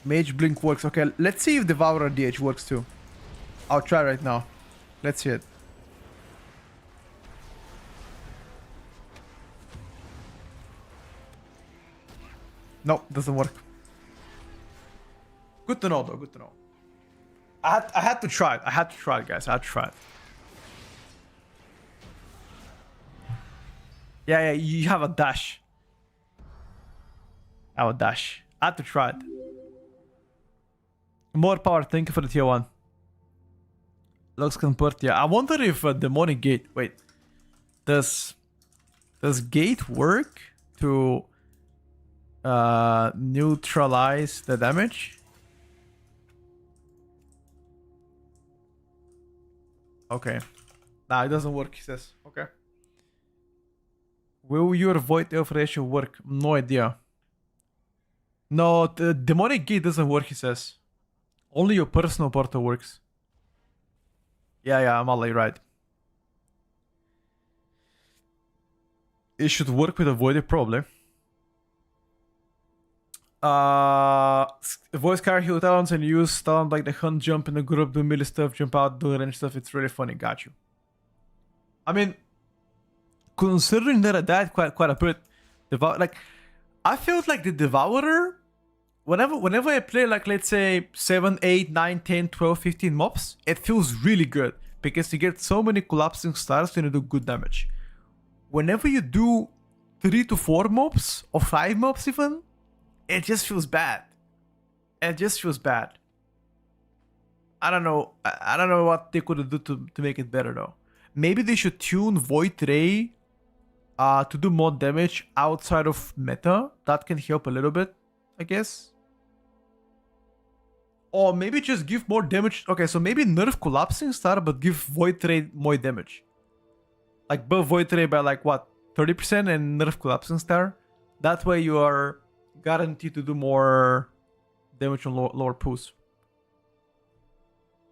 Mage Blink works. Okay, let's see if Devourer DH works too. I'll try right now. Let's see it. No, doesn't work. Good to know though, good to know. I had to try it. I had to try it, guys. I had to try it. Yeah, you have a dash. I have a dash. I had to try it. More power, thank you for the tier 1. Looks convert, yeah. I wonder if demonic gate. Wait. Does gate work to neutralize the damage. Okay. Nah, it doesn't work, he says. Okay. Will your void elf ratio work? No idea. No, the demonic gate doesn't work, he says. Only your personal portal works. Yeah, I'm all right. It should work with a void, probably. Voice carry heal talents and use talent like the hunt, jump in the group, do melee stuff, jump out, do range stuff. It's really funny. Got you. I mean, considering that I died quite a bit, like I felt like the Devourer, whenever I play like let's say 7, 8, 9, 10, 12, 15 mobs, it feels really good because you get so many collapsing stars and you do good damage. Whenever you do 3 to 4 mobs or 5 mobs even, it just feels bad. It just feels bad. I don't know. I don't know what they could do to make it better though. Maybe they should tune Void Ray to do more damage outside of meta. That can help a little bit, I guess. Or maybe just give more damage. Okay, so maybe nerf Collapsing Star, but give Void Ray more damage. Like buff Void Ray by like what, 30% and nerf Collapsing Star. That way you are guaranteed to do more damage on lower pools.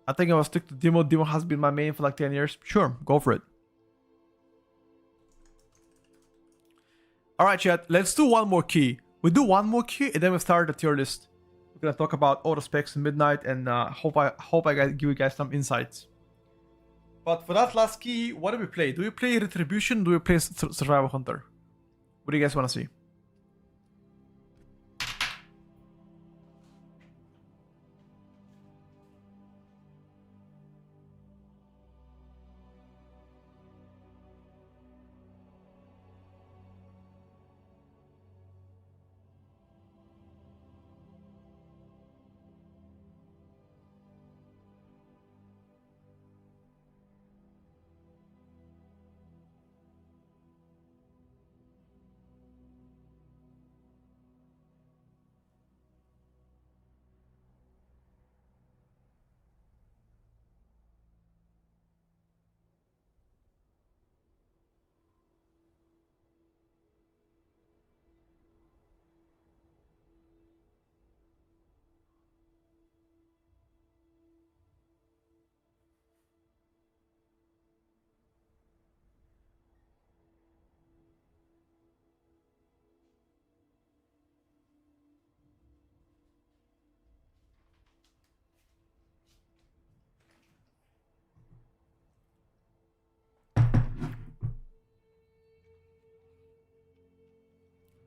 I think I will stick to Demo. Demo has been my main for like 10 years. Sure, go for it. Alright, chat, let's do one more key. We do one more key and then we start the tier list. We're gonna talk about all the specs in midnight and hope I give you guys some insights. But for that last key, what do we play? Do we play Retribution? Do we play Survival Hunter? What do you guys want to see?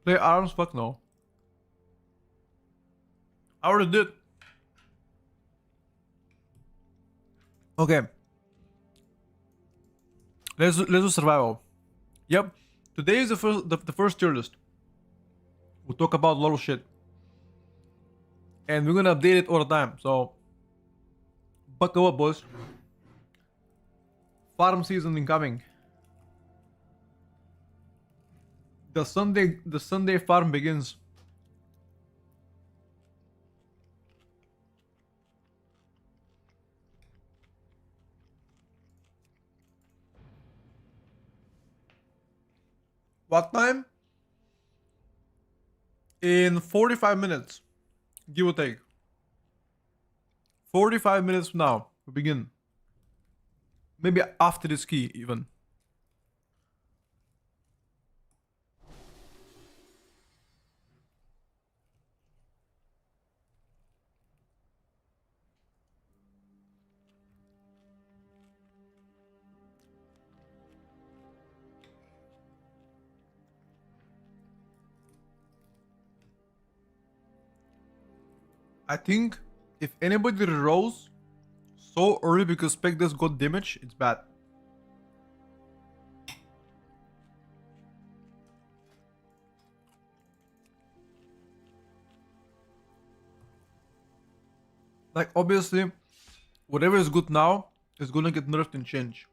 Play arms? Fuck no. I already did. Okay. Let's do survival. Yep. Today is the first tier list. We'll talk about a lot of shit. And we're gonna update it all the time. So buckle up, boys. Farm season incoming. The Sunday farm begins. What time? In 45 minutes. Give or take. 45 minutes from now, we begin. Maybe after this key, even. I think if anybody rolls so early because Spec does got damage, it's bad. Like obviously, whatever is good now is gonna get nerfed and changed.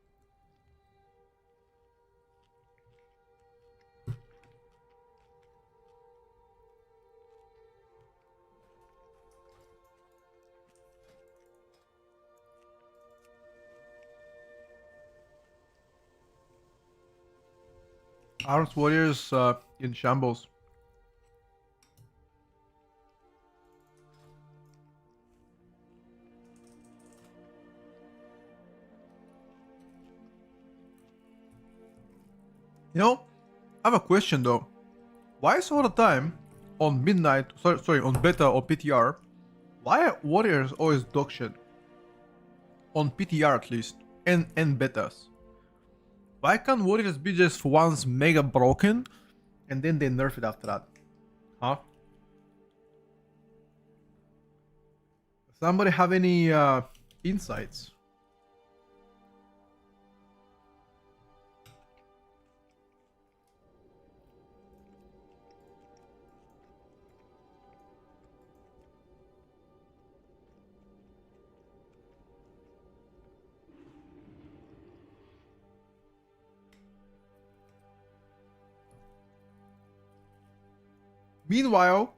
Arms warriors in shambles. You know, I have a question though. Why is all the time on midnight, sorry, on beta or PTR, why are warriors always dog shit? On PTR at least, and betas. Why can't warriors be just once mega broken and then they nerf it after that? Huh? Somebody have any insights? Meanwhile,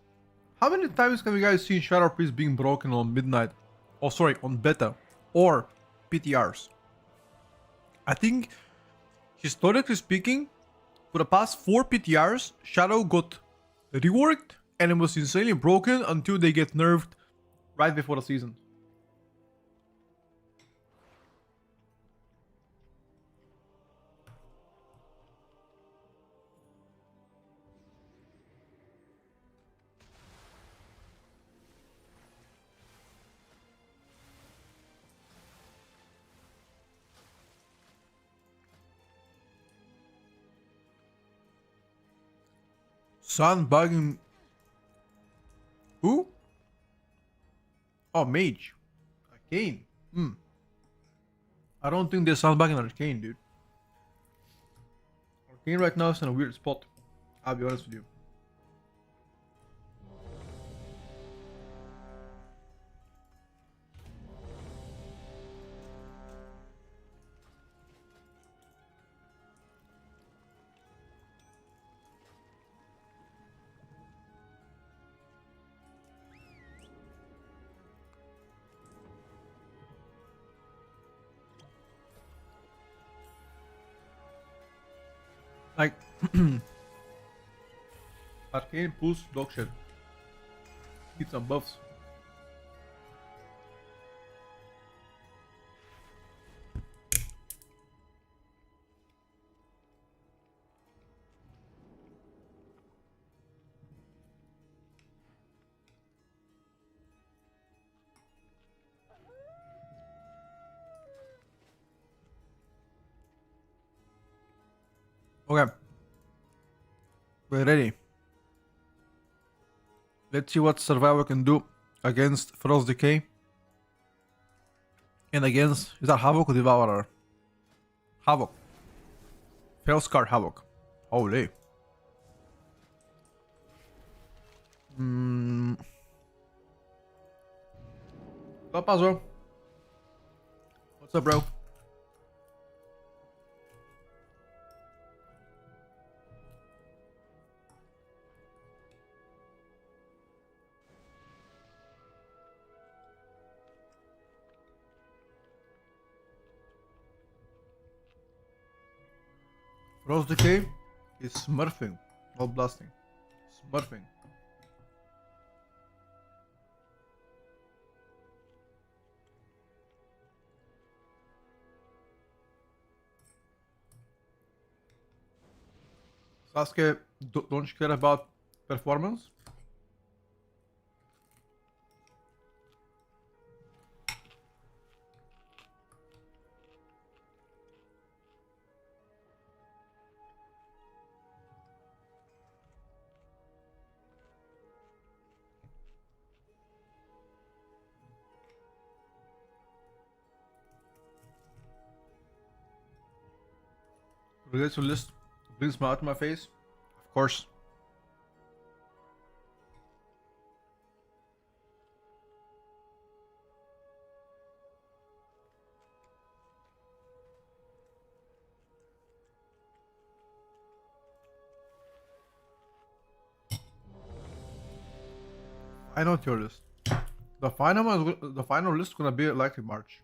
how many times have you guys seen Shadow Priest being broken on midnight? Oh, sorry, on beta or PTRs? I think, historically speaking, for the past 4 PTRs, Shadow got reworked and it was insanely broken until they get nerfed right before the season. Sandbagging. Who? Oh, Mage. Arcane. I don't think they're sandbagging Arcane, dude. Arcane right now is in a weird spot. I'll be honest with you. Like, Arcane pulls dog shit. Get some buffs. Okay. We're ready. Let's see what Survivor can do against Frost Decay. And against, is that Havoc or Devourer? Havoc. Felskar Havoc. Holy. What's up, Azor? What's up, bro? Frost Decay is smurfing, not blasting. Smurfing. Sasuke, don't you care about performance? Relates to list brings smile to my face? Of course. I know your list. The final list is gonna be likely March.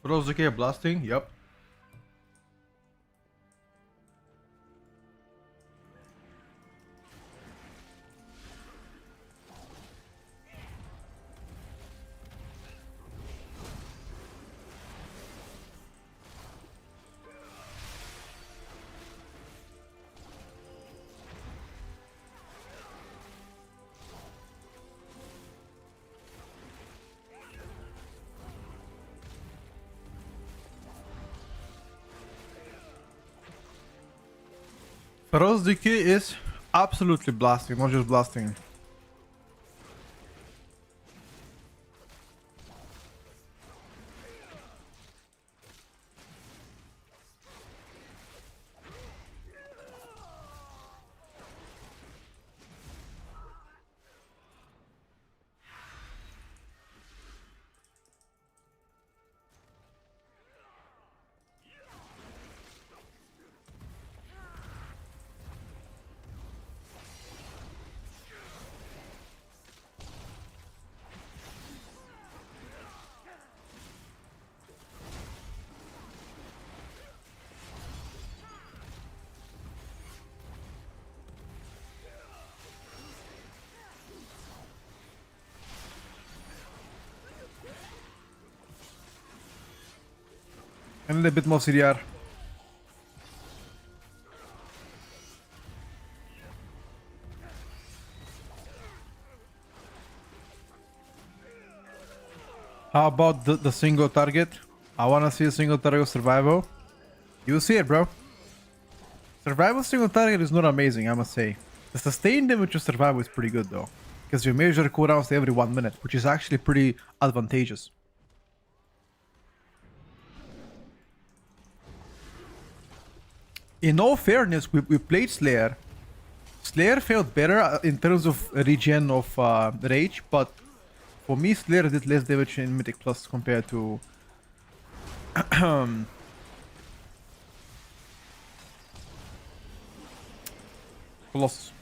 Frost decay blasting, yep. Frost decay is absolutely blasting, not just blasting. And a little bit more CDR. How about the single target? I wanna see a single target survival. You see it, bro. Survival single target is not amazing, I must say. The sustained damage of survival is pretty good though, because you measure cooldowns every 1 minute, which is actually pretty advantageous. In all fairness, we played Slayer. Slayer felt better in terms of regen of rage, but for me, Slayer did less damage in Mythic Plus compared to Colossus.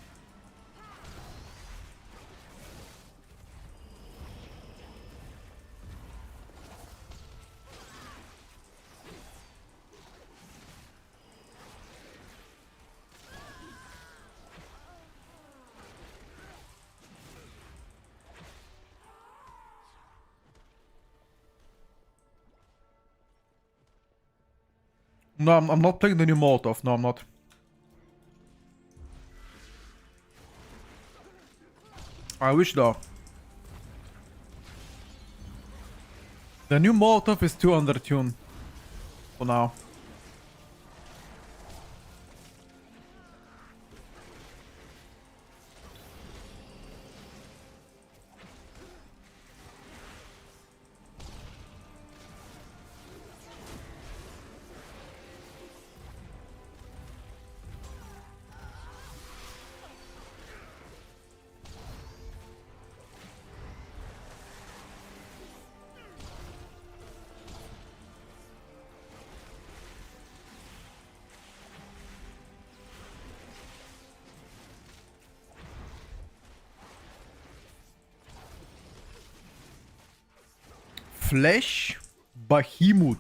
No, I'm not playing the new Molotov. No, I'm not. I wish though. The new Molotov is too undertuned for now. Flesh Behemoth.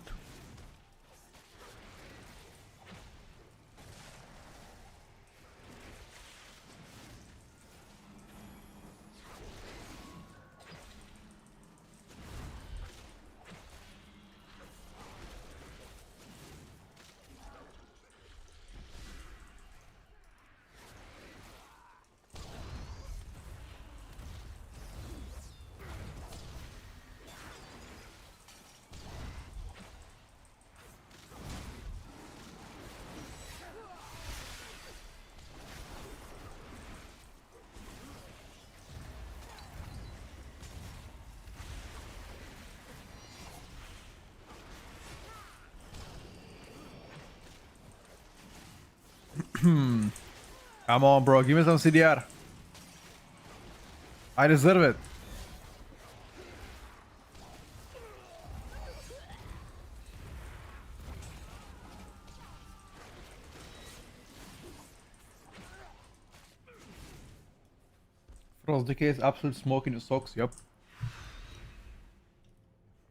Come on, bro. Give me some CDR. I deserve it. Frost Decay is absolute smoke in your socks, yep.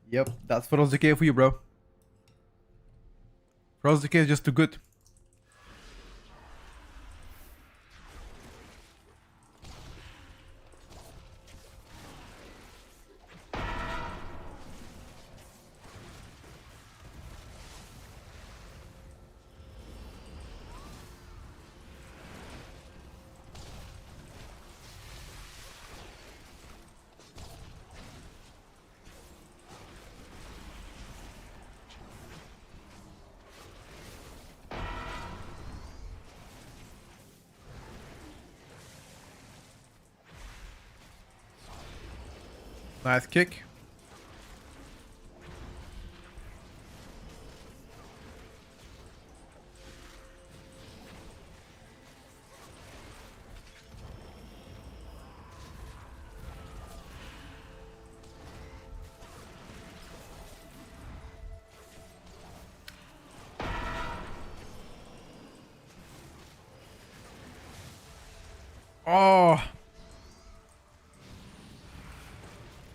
Yep, that's Frost Decay for you, bro. Frost Decay is just too good. Nice kick. Oh.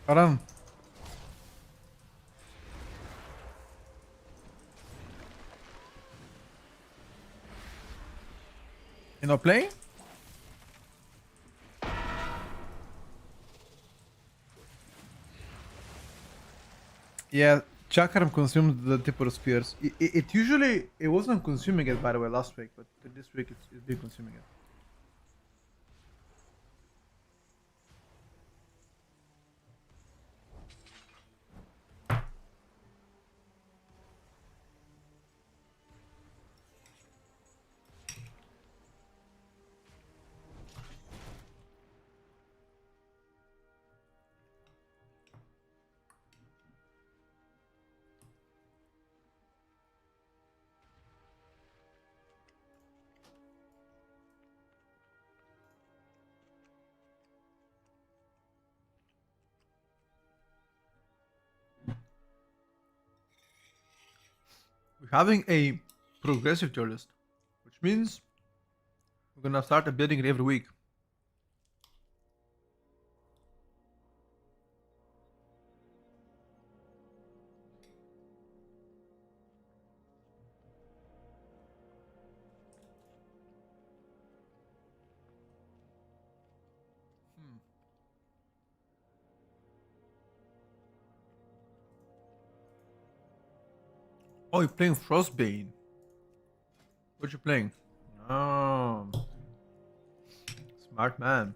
Karan. You not playing? Yeah, Chakram consumed the tip of the spears. It usually it wasn't consuming it by the way last week, but this week it's been consuming it. We're having a progressive tier list, which means we're gonna start updating it every week. Oh, you're playing Frostbane. What you playing? Oh, smart man.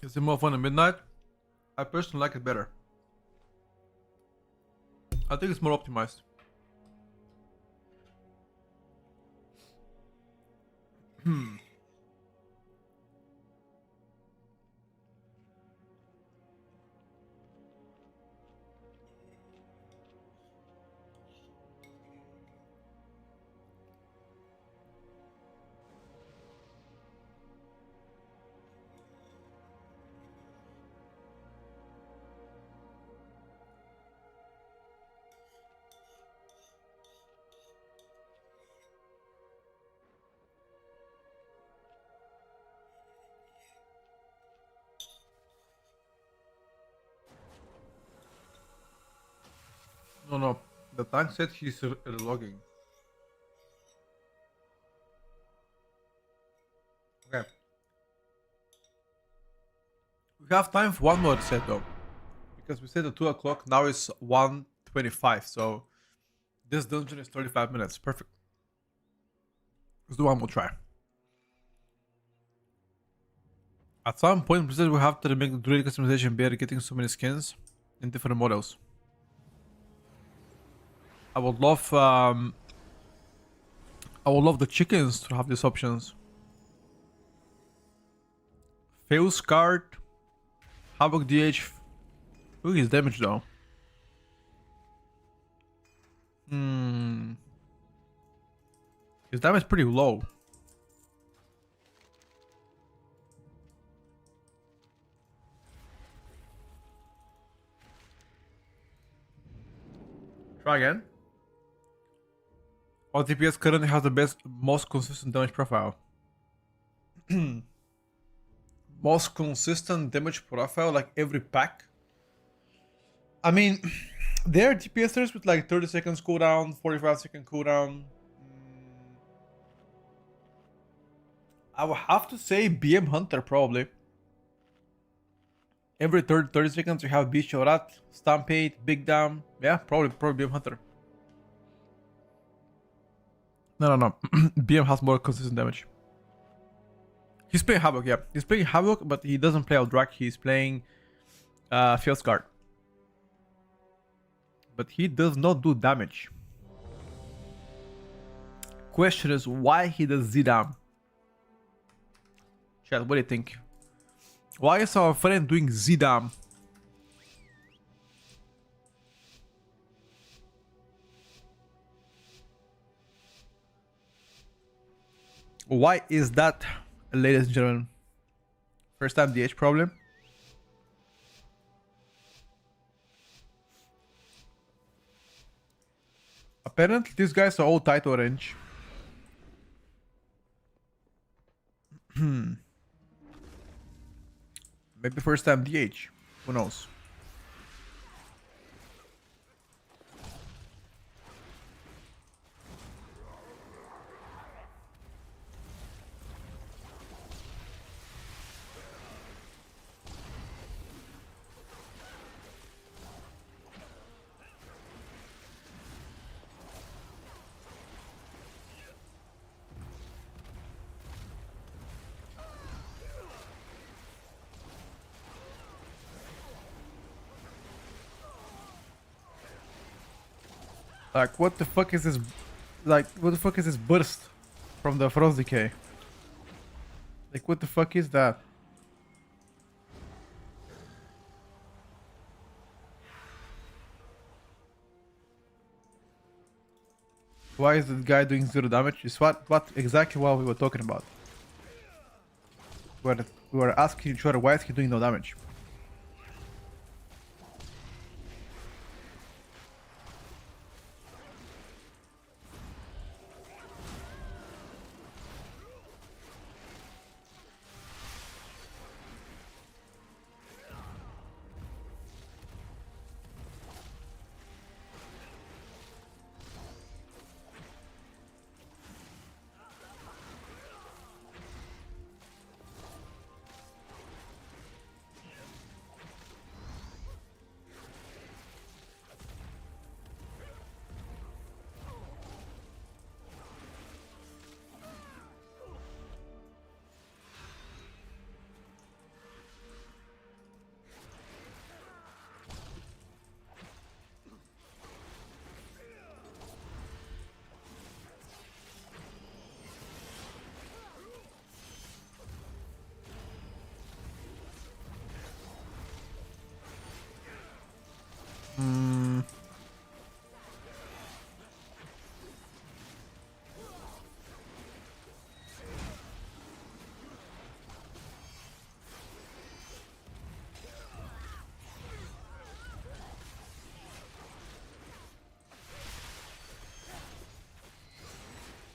Is it more fun at midnight? I personally like it better. I think it's more optimized. No. The tank said he's relogging. Okay. We have time for one more set though. Because we said at 2 o'clock, now it's 1:25, so this dungeon is 35 minutes. Perfect. Let's do one more try. At some point, Blizzard will have to make the druid customization better, getting so many skins in different models. I would love the chickens to have these options. Fails card. Havoc DH. Look at his damage though. His damage is pretty low. Try again. All DPS currently has the most consistent damage profile. Most consistent damage profile, like every pack. I mean, there are DPSers with like 30 seconds cooldown, 45-second cooldown. I would have to say BM Hunter probably. Every 30 seconds you have Beast Rat, Stampede, Big Dam. Yeah, probably BM Hunter. No. BM has more consistent damage. He's playing Havoc, yeah. He's playing Havoc, but he doesn't play Aldrak. He's playing Field Guard. But he does not do damage. Question is why he does Z-Dam? Chat, what do you think? Why is our friend doing Z-Dam? Why is that, ladies and gentlemen? First time DH problem. Apparently these guys are all tight orange. Maybe first time DH. Who knows? Like, what the fuck is this? Like, what the fuck is this burst from the Frost Decay? Like, what the fuck is that? Why is this guy doing 0 damage? Is what exactly what we were talking about. We were asking each other why is he doing no damage?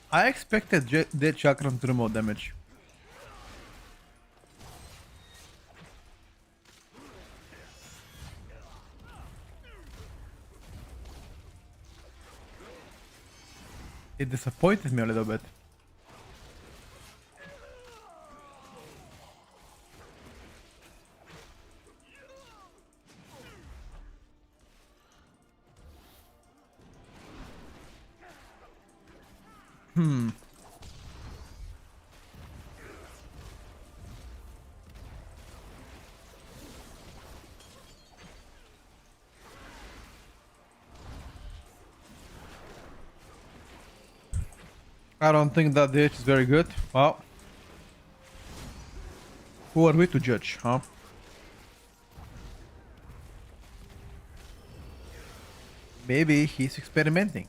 I expected Dead Chakram to do more damage. It disappointed me a little bit. I don't think that DH is very good. Well, Who are we to judge, huh? Maybe he's experimenting.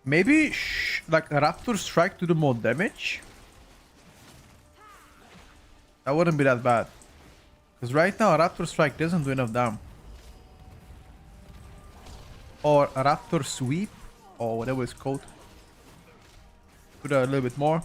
Maybe like a Raptor Strike to do more damage? That wouldn't be that bad. Because right now a Raptor Strike doesn't do enough damage. Or a Raptor Sweep, or whatever it's called. Put a little bit more.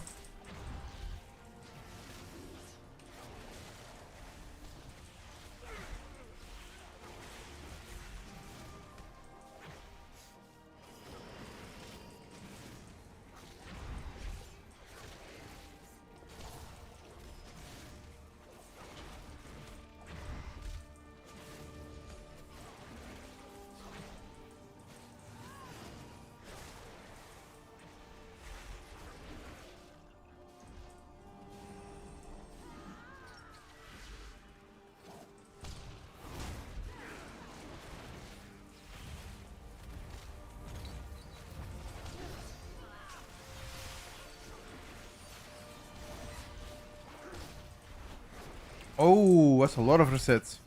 Oh, that's a lot of resets.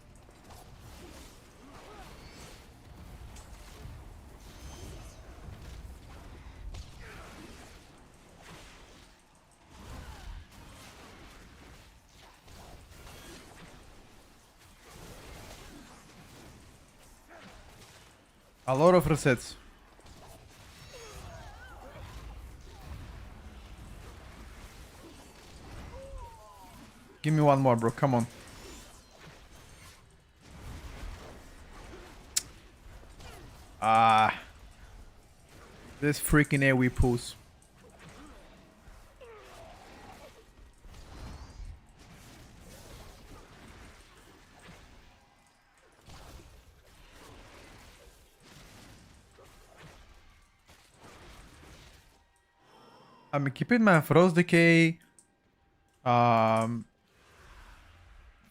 A lot of resets. Give me one more, bro. Come on. Ah. This freaking AoE pulls. I'm keeping my Frost Decay.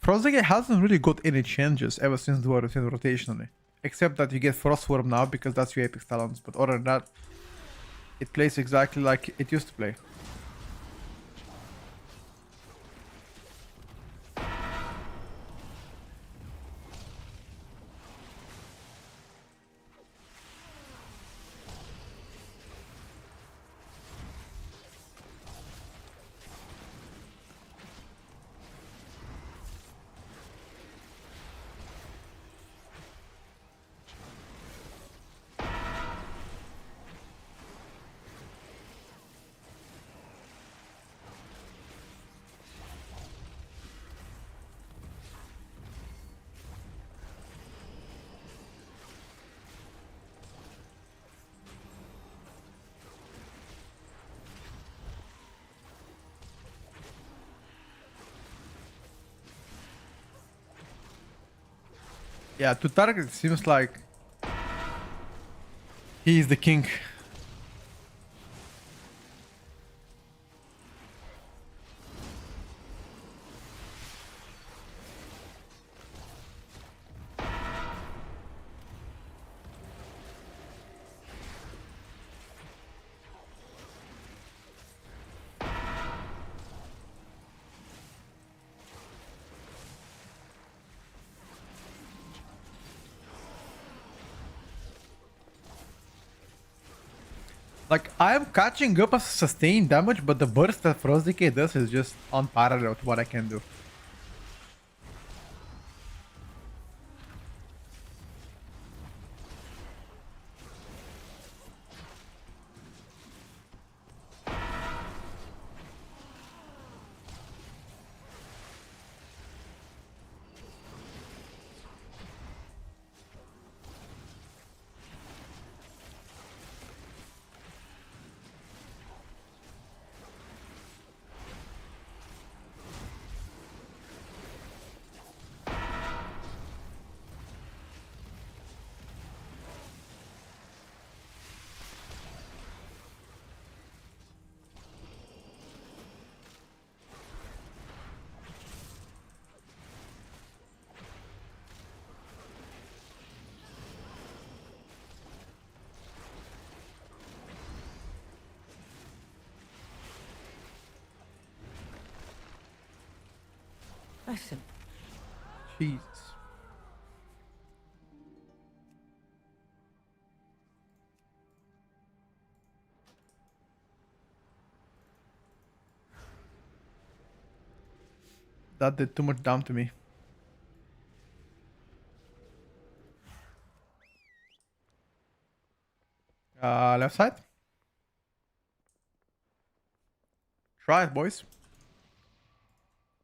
Frost Decay hasn't really got any changes ever since the rotation rotationally. Except that you get Frost Worm now because that's your Apex Talons. But other than that, it plays exactly like it used to play. Yeah, to target it seems like he is the king. Like, I'm catching up as sustained damage, but the burst that Frost Decay does is just unparalleled to what I can do. I simply... Jesus. That did too much down to me. Left side. Try it, boys.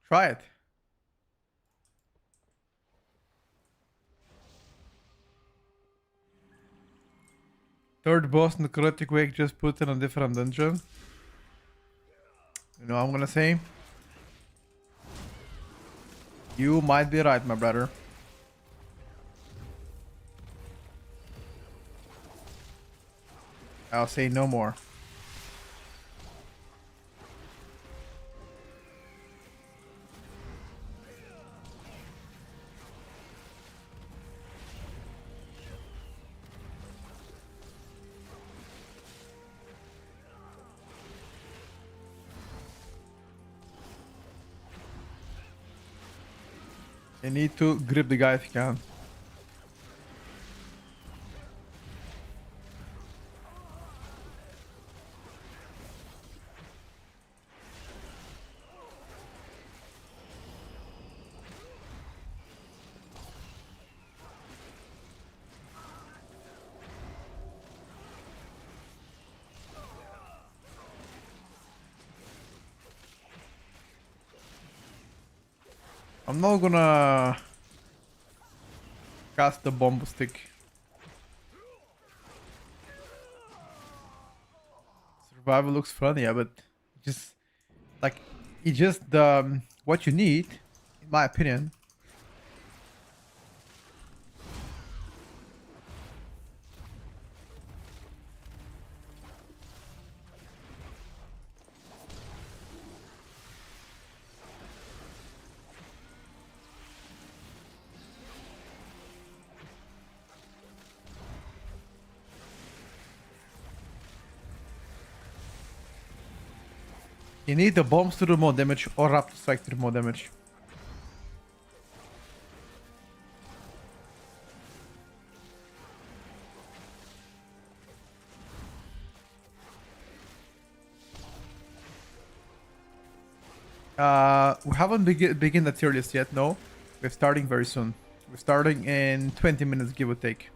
Try it. Third boss in the Chaotic Wake, just put in a different dungeon. You know what I'm gonna say? You might be right, my brother. I'll say no more. You need to grip the guy if you can. I'm not gonna cast the bomb stick. Survival looks funny, yeah, but just like it's just what you need, in my opinion. You need the bombs to do more damage or raptor strike to do more damage. We haven't begin the tier list yet, no. We're starting very soon. We're starting in 20 minutes, give or take.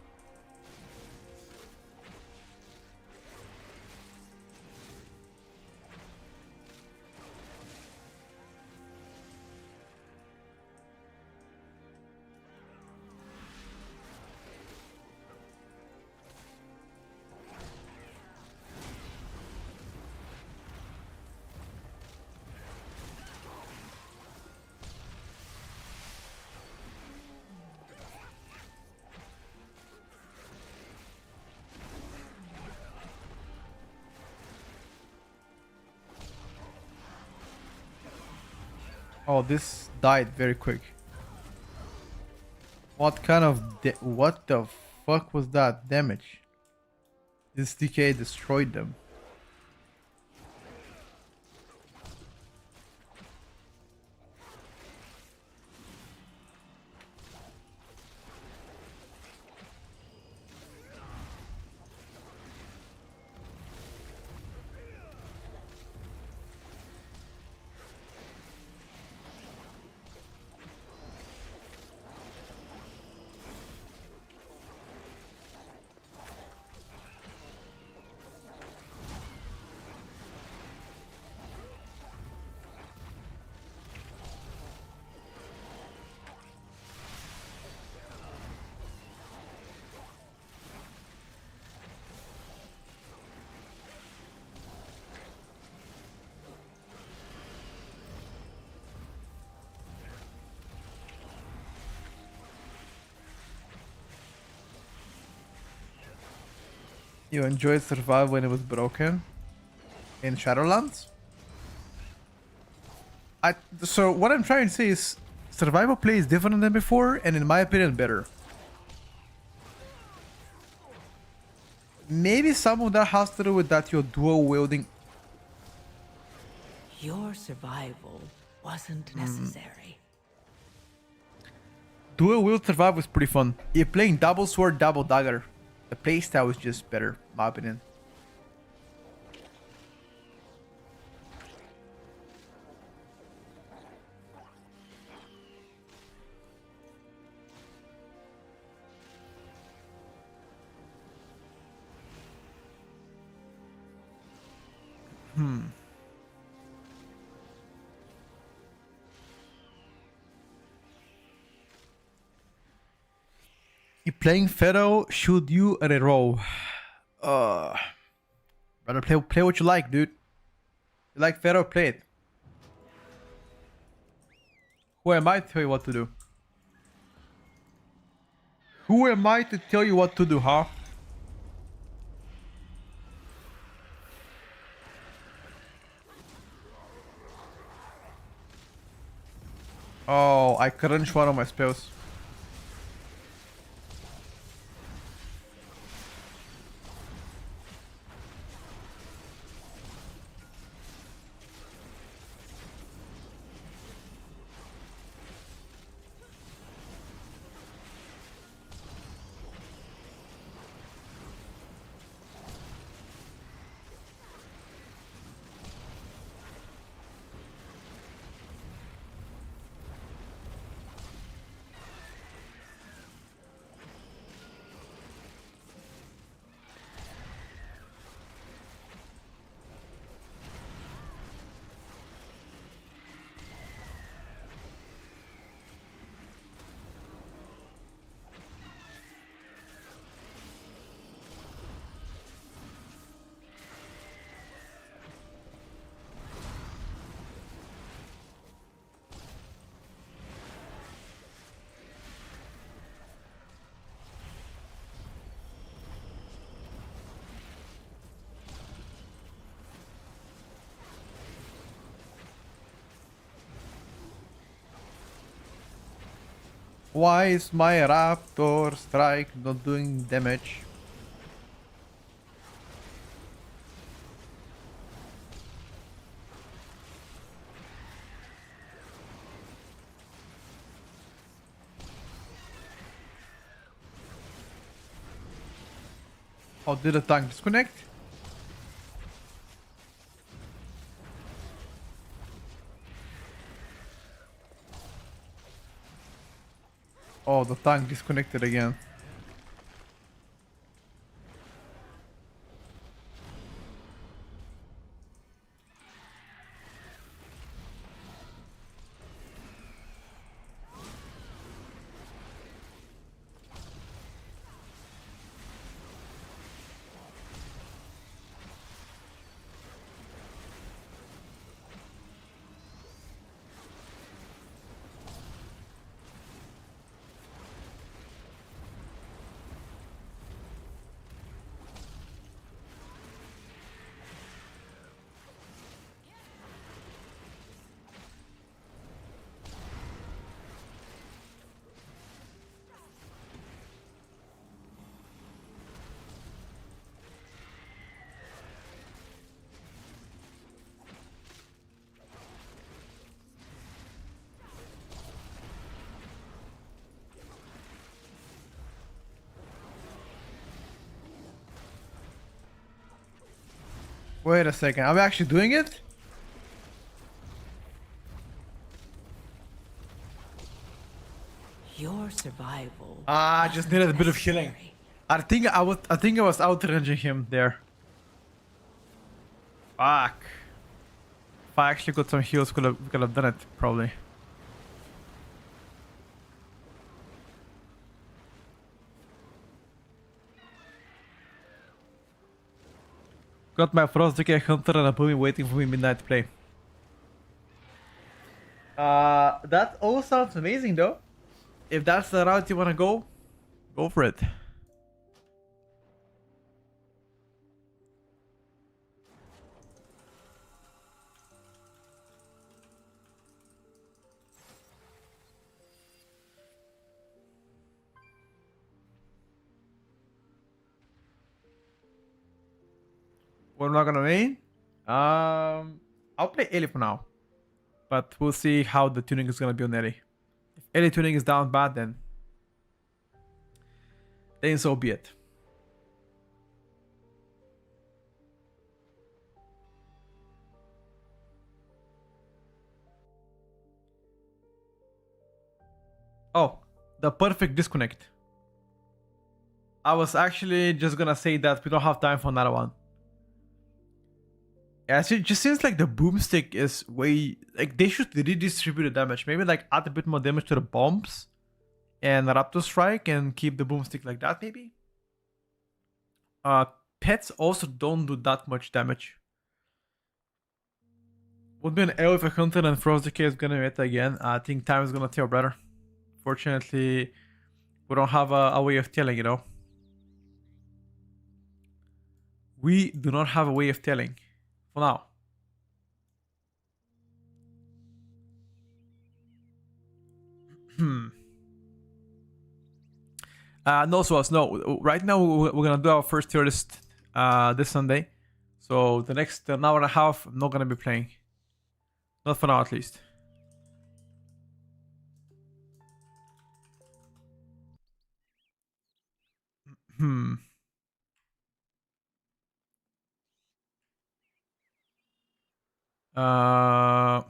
Oh, this died very quick. What kind of what the fuck was that damage? This decay destroyed them. You enjoyed Survive when it was broken in Shadowlands? So what I'm trying to say is Survival play is different than before, and in my opinion better. Maybe some of that has to do with that you're dual wielding. Your survival wasn't necessary. Dual Wield Survive was pretty fun. You're playing double sword, double dagger. The playstyle is just better, in my opinion. You're playing Pharaoh, should you at a row? Brother, play what you like, dude. You like Pharaoh, play it. Who am I to tell you what to do? Who am I to tell you what to do, huh? Oh, I crunch one of my spells. Why is my Raptor strike not doing damage? Oh, did the tank disconnect? Oh, the tank disconnected again. Wait a second, are we actually doing it? Your survival. I just needed a bit of healing. necessary. I think I was outranging him there. Fuck. If I actually got some heals, could have done it probably. Got my Frost Decay Hunter and a Boomy waiting for me midnight play. That all sounds amazing though. If that's the route you wanna go for it. We're not gonna main. I'll play Ellie for now. But we'll see how the tuning is gonna be on Ellie. If Ellie tuning is down bad, then then so be it. Oh, the perfect disconnect. I was actually just gonna say that we don't have time for another one. Yeah, it just seems like the boomstick is way... Like, they should redistribute the damage. Maybe, like, add a bit more damage to the bombs and Raptor Strike and keep the boomstick like that, maybe? Pets also don't do that much damage. Would be an L if a hunter and Frost Decay is gonna meta again. I think time is gonna tell, brother. Fortunately, we don't have a way of telling, you know? We do not have a way of telling. For now. No, Swas, no. Right now, we're gonna do our first tier list this Sunday. So the next an hour and a half, I'm not gonna be playing. Not for now, at least. Uh...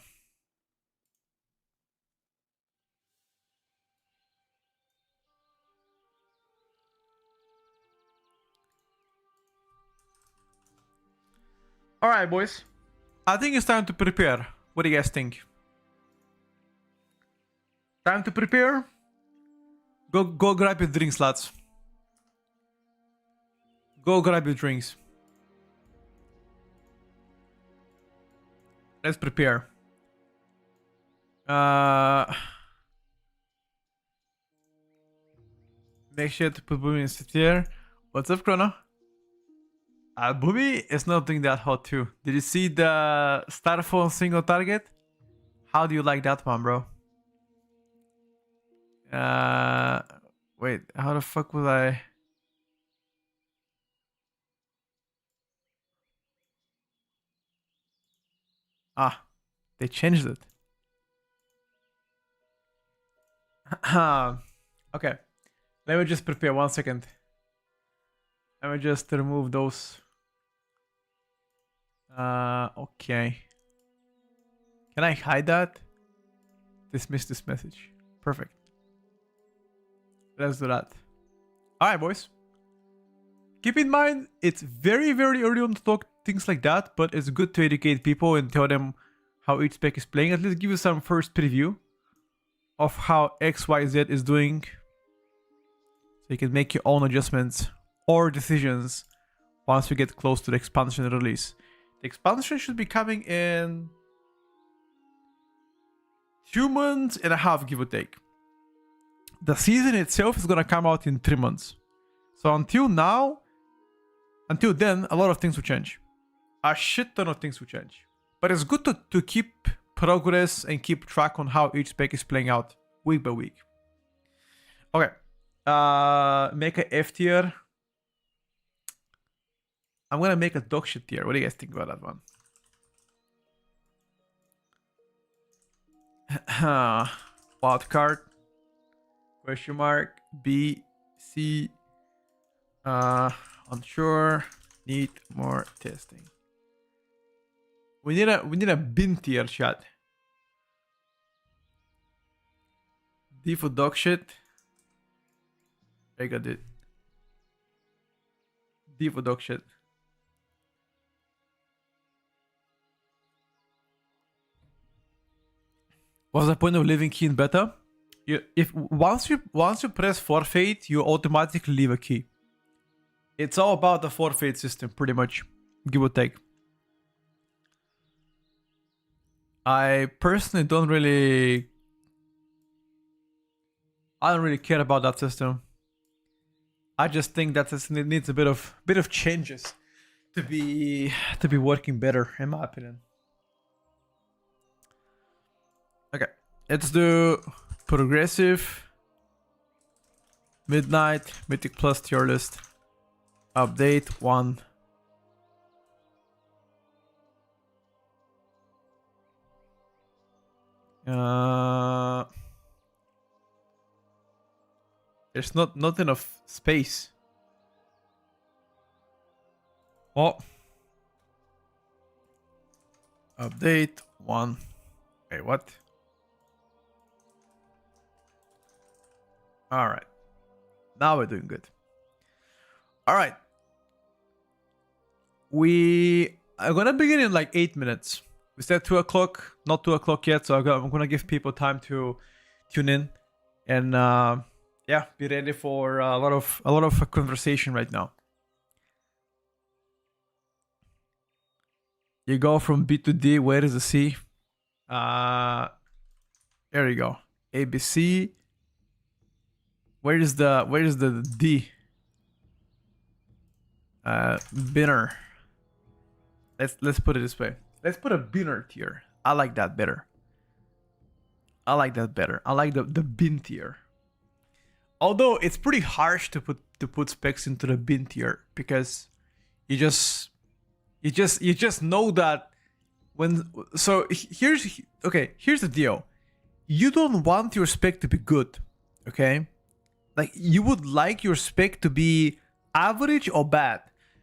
Alright, boys. I think it's time to prepare. What do you guys think? Time to prepare? Go grab your drinks, lads. Go grab your drinks. Let's prepare. Make sure to put Boomy in tier. What's up, Chrono? Boomy is not doing that hot too. Did you see the Starphone single target? How do you like that one, bro? Wait, how the fuck was I? Ah, they changed it. Okay, let me just prepare 1 second. Let me just remove those. Okay. Can I hide that? Dismiss this message. Perfect. Let's do that. Alright, boys. Keep in mind, it's very, very early on to talk things like that, but it's good to educate people and tell them how each spec is playing. At least give you some first preview of how XYZ is doing. So you can make your own adjustments or decisions once we get close to the expansion release. The expansion should be coming in 2 months and a half, give or take. The season itself is gonna come out in 3 months. So until then, a lot of things will change. A shit ton of things will change. But it's good to keep progress and keep track on how each spec is playing out week by week. Okay. Make a F tier. I'm gonna make a dog shit tier. What do you guys think about that one? Wild card. Question mark. B. C. Unsure. Need more testing. We need a bin tier, chat. D for dog shit. I got it. D for dog shit. What's the point of leaving key in beta? Once you press forfeit, you automatically leave a key. It's all about the forfeit system, pretty much, give or take. I personally don't really care about that system. I just think that it needs a bit of changes to be working better, in my opinion. Okay, let's do progressive, midnight, mythic plus tier list, update 1. There's not enough space. Oh. Update 1. Okay, what? All right. Now we're doing good. All right. We are gonna begin in like 8 minutes. We said 2 o'clock, not 2 o'clock yet, so I'm gonna give people time to tune in and yeah, be ready for a lot of conversation right now. You go from B to D. Where is the C? There you go. ABC. Where is the D? Binner. Let's put it this way. Let's put a binner tier. I like that better. I like the bin tier. Although it's pretty harsh to put specs into the bin tier because you just know that when here's the deal. You don't want your spec to be good, okay? Like you would like your spec to be average or bad,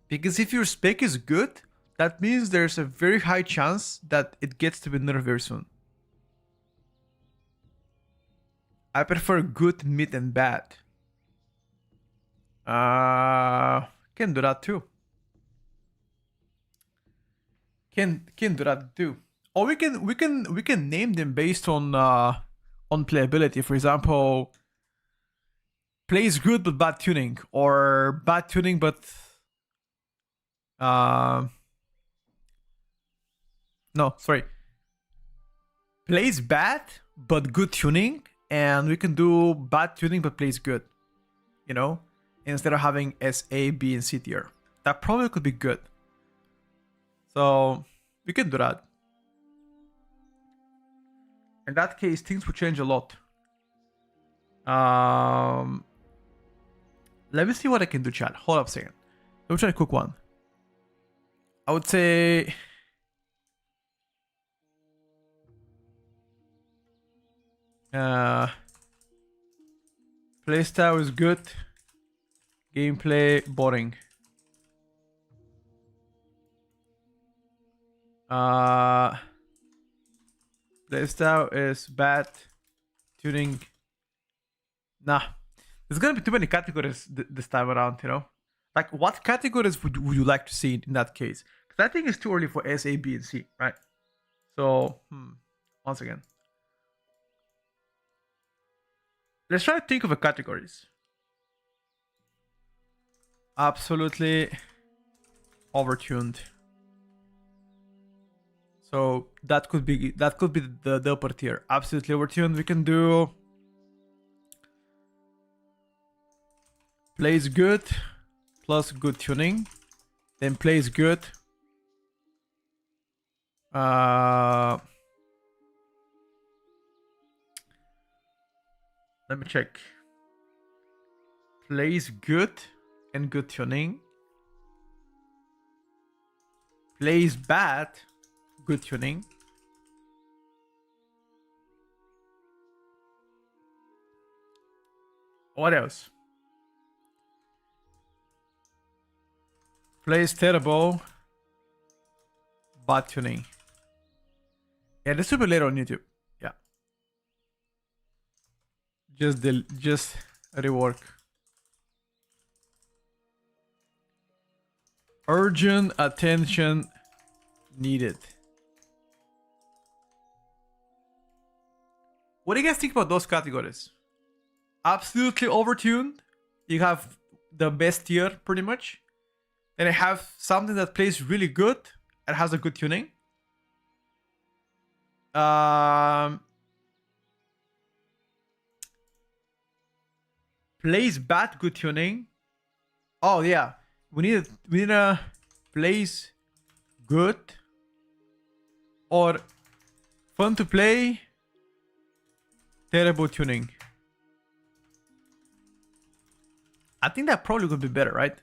because if your spec is good, that means there's a very high chance that it gets to be nerfed very soon. I prefer good, mid, and bad. Can do that too. Can do that too. Or we can name them based on playability. For example, plays good but bad tuning, or bad tuning but no, sorry. Plays bad but good tuning, and we can do bad tuning but plays good. You know, instead of having S, A, B, and C tier. That probably could be good. So we can do that. In that case, things would change a lot. Let me see what I can do, chat. Hold up a second. Let me try a quick one. I would say playstyle is good. Gameplay boring. Playstyle is bad. Tuning. Nah. There's gonna be too many categories this time around, you know? Like, what categories would you like to see in that case? Because I think it's too early for S, A, B, and C, right? So, once again. Let's try to think of the categories. Absolutely overtuned. So that could be the upper tier. Absolutely overtuned. We can do plays good plus good tuning, then plays good. Let me check. Plays good and good tuning. Plays bad, good tuning. What else? Plays terrible, bad tuning. Yeah, this will be later on YouTube. Yeah. Just rework. Urgent attention needed. What do you guys think about those categories? Absolutely overtuned. You have the best tier pretty much. Then I have something that plays really good and has a good tuning. Plays bad, good tuning. Oh yeah, we need a plays good or fun to play, terrible tuning. I think that probably could be better, right?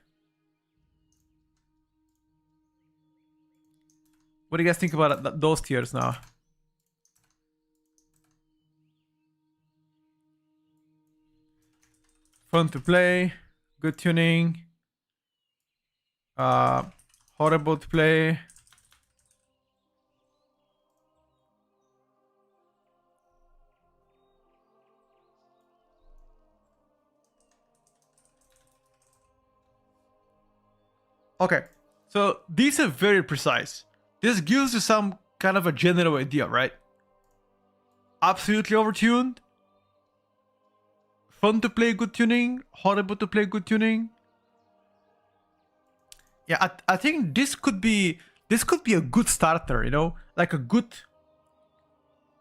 What do you guys think about those tiers now? Fun to play, good tuning, horrible to play. Okay, so these are very precise. This gives you some kind of a general idea, right? Absolutely overtuned. Fun to play, good tuning. Horrible to play, good tuning. Yeah, I think this could be a good starter, you know, like a good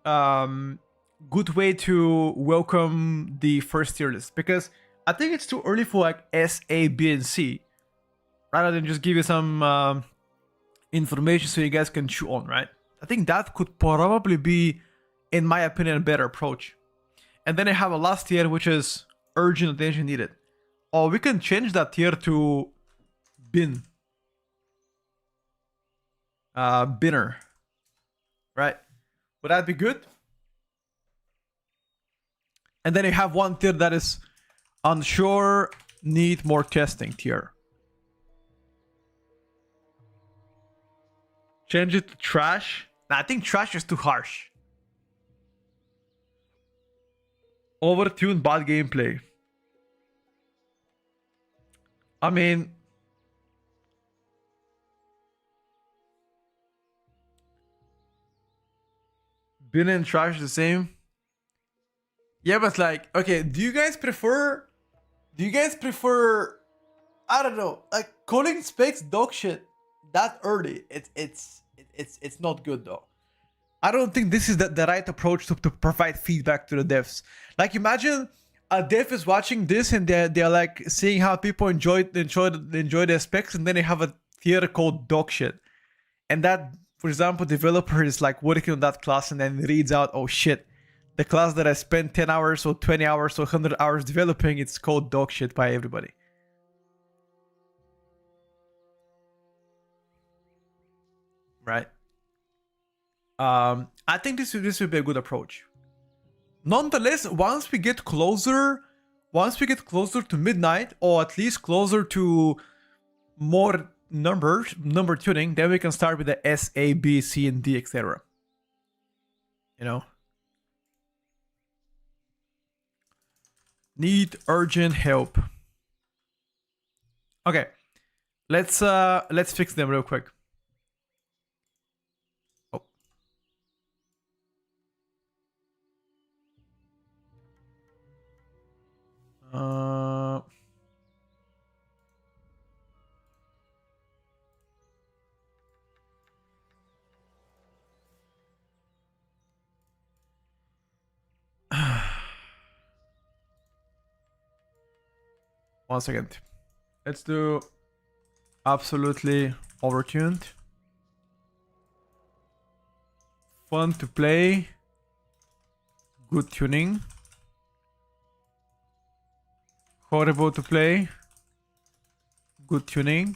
good way to welcome the first tier list, because I think it's too early for like S, A, B, and C, rather than just give you some information so you guys can chew on, right? I think that could probably be, in my opinion, a better approach. And then I have a last tier, which is urgent attention needed. Or we can change that tier to bin. Binner. Right? Would that be good? And then you have one tier that is unsure, need more testing tier. Change it to trash. Nah, I think trash is too harsh. Overtuned bad gameplay. I mean, bin and trash is the same. Yeah, but like, okay, do you guys prefer, I don't know, like calling specs dog shit that early? It's not good though. I don't think this is the right approach to provide feedback to the devs. Like, imagine a dev is watching this and they're like seeing how people enjoy their specs, and then they have a tier called dog shit, and that, for example, developer is like working on that class and then reads out, oh shit, the class that I spent 10 hours or 20 hours or 100 hours developing, it's called dog shit by everybody. Right? I think this would be a good approach. Nonetheless, once we get closer to midnight, or at least closer to more number tuning, then we can start with the S, A, B, C, and D, etc. You know? Need urgent help. Okay. Let's fix them real quick. One second. Let's do absolutely overtuned. Fun to play. Good tuning. Horrible to play. Good tuning.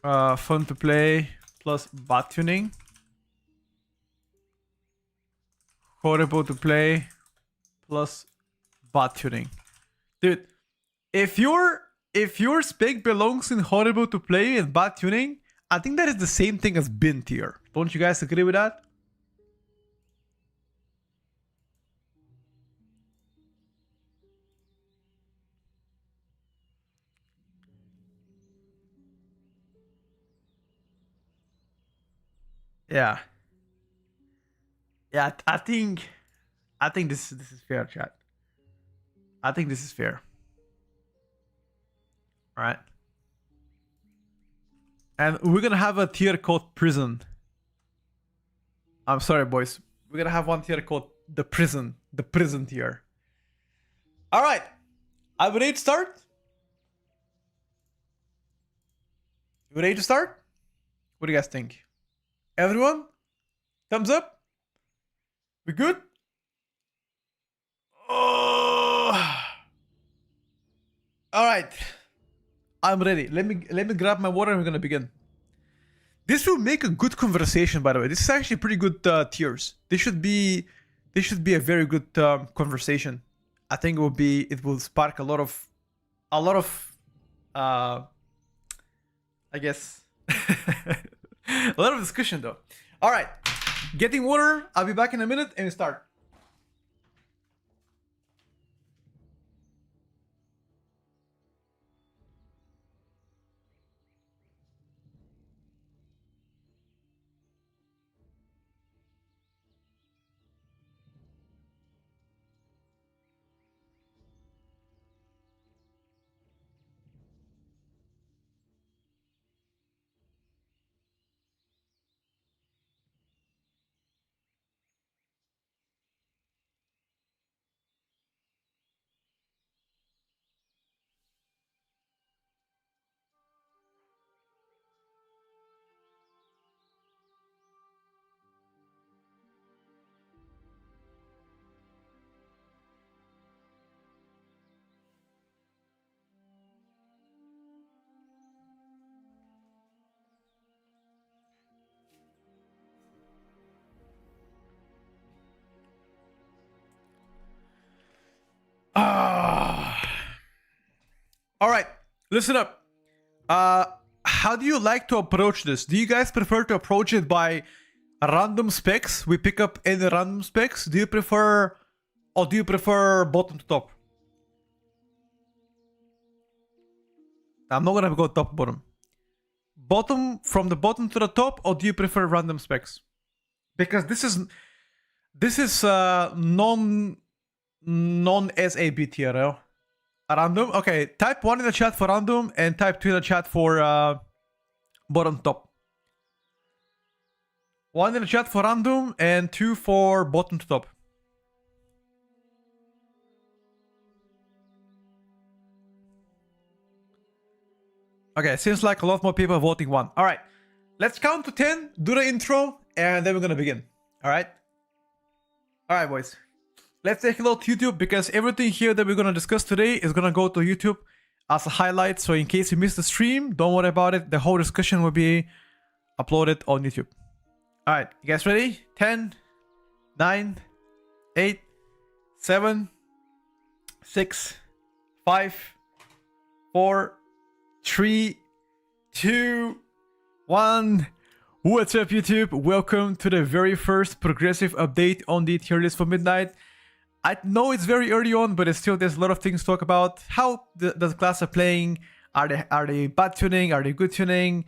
Fun to play plus bad tuning. Horrible to play plus bad tuning. Dude, if your spec belongs in horrible to play and bad tuning, I think that is the same thing as bin tier. Don't you guys agree with that? Yeah. Yeah, I think this is fair, chat. I think this is fair. All right. And we're gonna have a tier called prison. I'm sorry, boys. We're gonna have one tier called the prison tier. All right. Are we ready to start? You ready to start? What do you guys think? Everyone? Thumbs up? We good? Oh. All right. I'm ready. Let me grab my water and we're gonna begin. This will make a good conversation, by the way. This is actually pretty good tiers. This should be a very good conversation. I think it will spark a lot of I guess a lot of discussion though. All right, getting water. I'll be back in a minute and we start. All right, listen up. How do you like to approach this? Do you guys prefer to approach it by random specs? We pick up any random specs. Do you prefer bottom to top? I'm not gonna go top bottom. Bottom from the bottom to the top, or do you prefer random specs? Because this is non SAB tier. No? Random. Okay, type 1 in the chat for random and type 2 in the chat for bottom top. 1 in the chat for random and 2 for bottom to top. Okay, seems like a lot more people are voting 1. All right, let's count to 10, do the intro, and then we're gonna begin. All right, boys. Let's take a look at YouTube because everything here that we're gonna discuss today is gonna go to YouTube as a highlight. So in case you missed the stream, don't worry about it. The whole discussion will be uploaded on YouTube. All right, you guys ready? 10, 9, 8, 7, 6, 5, 4, 3, 2, 1. What's up, YouTube? Welcome to the very first progressive update on the tier list for midnight. I know it's very early on, but it's still there's a lot of things to talk about. How the class are playing? Are they bad tuning? Are they good tuning?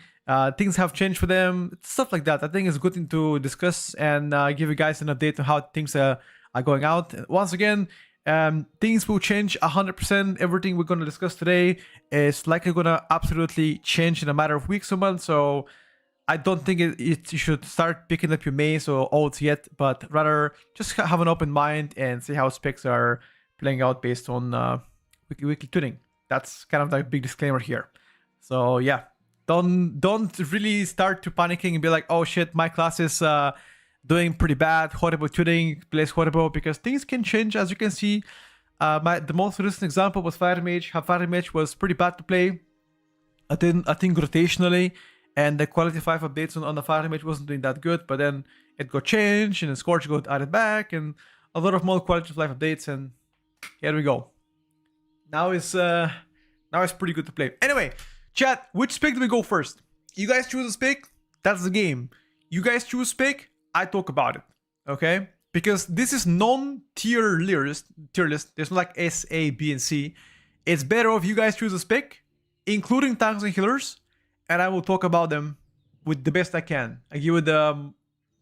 Things have changed for them. Stuff like that. I think it's good to discuss and give you guys an update on how things are going out. Once again, things will change 100%. Everything we're going to discuss today is likely going to absolutely change in a matter of weeks or months. So I don't think you should start picking up your maze or ults yet, but rather just have an open mind and see how specs are playing out based on weekly tuning. That's kind of the big disclaimer here. So yeah, don't really start to panicking and be like, oh shit, my class is doing pretty bad, horrible tuning, plays horrible, because things can change. As you can see, the most recent example was Fire Mage. How Fire Mage was pretty bad to play. I think rotationally. And the quality 5 updates on the Fire Mage wasn't doing that good, but then it got changed and the Scorch got added back and a lot of more quality of life updates, and here we go. Now it's pretty good to play. Anyway, chat, which spec do we go first? You guys choose a spec, that's the game. You guys choose spec, I talk about it. Okay? Because this is non-tier list. There's not like S, A, B, and C. It's better if you guys choose a spec, including tanks and healers. And I will talk about them with the best I can. I give you the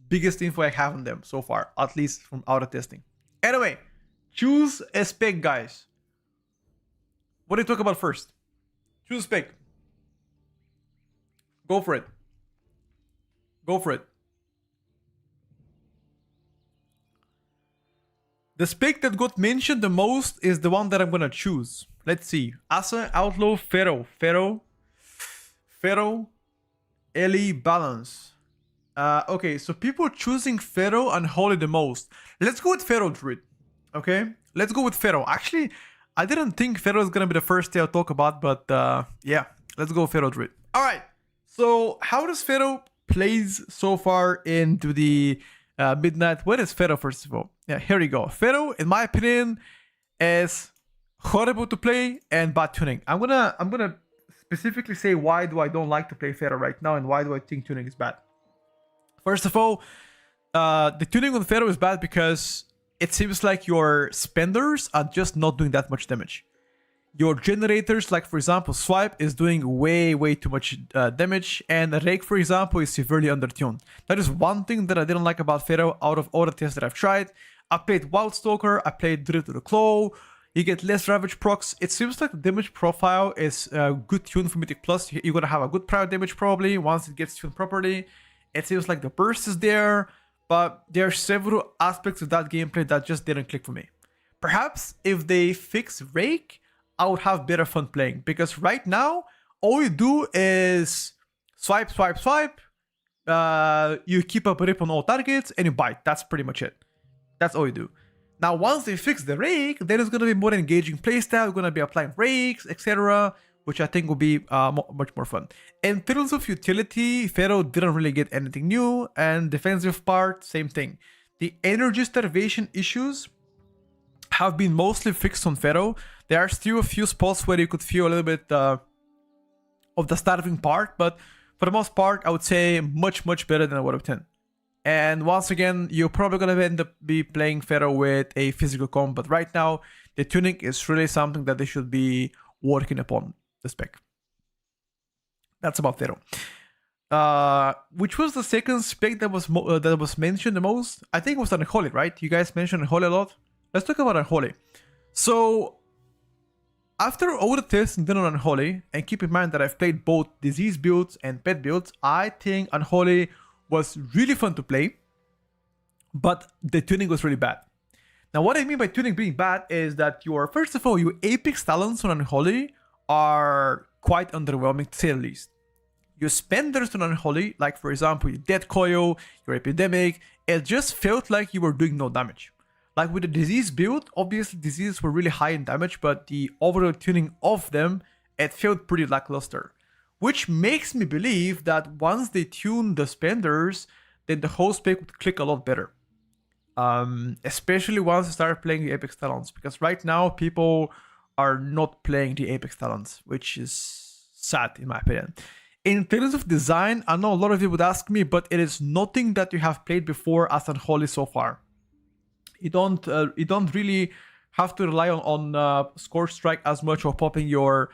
biggest info I have on them so far, at least from outer testing. Anyway, choose a spec, guys. What do you talk about first? Choose a spec. Go for it. Go for it. The spec that got mentioned the most is the one that I'm gonna choose. Let's see. Asa, Outlaw, Pharaoh, Ellie, Balance. Okay, so people choosing Pharaoh and Holy the most. Let's go with Pharaoh Druid. Okay, let's go with Pharaoh. Actually, I didn't think Pharaoh is gonna be the first thing I'll talk about, but yeah, let's go Pharaoh Druid. All right, so how does Pharaoh plays so far into the midnight? What is Pharaoh, first of all? Yeah, here we go. Pharaoh, in my opinion, is horrible to play and bad tuning. I'm gonna specifically say why do I don't like to play Pharaoh right now and why do I think tuning is bad. First of all, the tuning on Pharaoh is bad because it seems like your spenders are just not doing that much damage. Your generators, like for example, Swipe is doing way too much damage, and Rake, for example, is severely undertuned. That is one thing that I didn't like about Pharaoh out of all the tests that I've tried. I played Wildstalker, I played Druid to the Claw, you get less Ravage procs. It seems like the damage profile is good tuned for Mythic Plus. You're gonna have a good prior damage probably once it gets tuned properly. It seems like the burst is there, but there are several aspects of that gameplay that just didn't click for me. Perhaps if they fix Rake, I would have better fun playing, because right now all you do is swipe, you keep up a rip on all targets and you bite. That's pretty much it. That's all you do. Now once they fix the Rake, then it's going to be more engaging playstyle. You're going to be applying rakes, etc., which I think will be much more fun. In terms of utility, Pharaoh didn't really get anything new, and defensive part, same thing. The energy starvation issues have been mostly fixed on Pharaoh. There are still a few spots where you could feel a little bit of the starving part, but for the most part, I would say much better than a World of 10. And once again, you're probably going to end up be playing Pharaoh with a physical comp, but right now, the tuning is really something that they should be working upon, the spec. That's about Pharaoh. Which was the second spec that was mentioned the most? I think it was Unholy, right? You guys mentioned Unholy a lot. Let's talk about Unholy. So, after all the tests done on Unholy, and keep in mind that I've played both disease builds and pet builds, I think Unholy was really fun to play, but the tuning was really bad. Now, what I mean by tuning being bad is that first of all, your Apex talents on Unholy are quite underwhelming, to say the least. Your spenders on Unholy, like for example, your Dead Coil, your Epidemic, it just felt like you were doing no damage. Like with the disease build, obviously diseases were really high in damage, but the overall tuning of them, it felt pretty lackluster. Which makes me believe that once they tune the spenders, then the whole spec would click a lot better. Especially once you start playing the Apex Talents, because right now people are not playing the Apex Talents, which is sad in my opinion. In terms of design, I know a lot of you would ask me, but it is nothing that you have played before as Unholy so far. You don't really have to rely on Scorch Strike as much, or popping your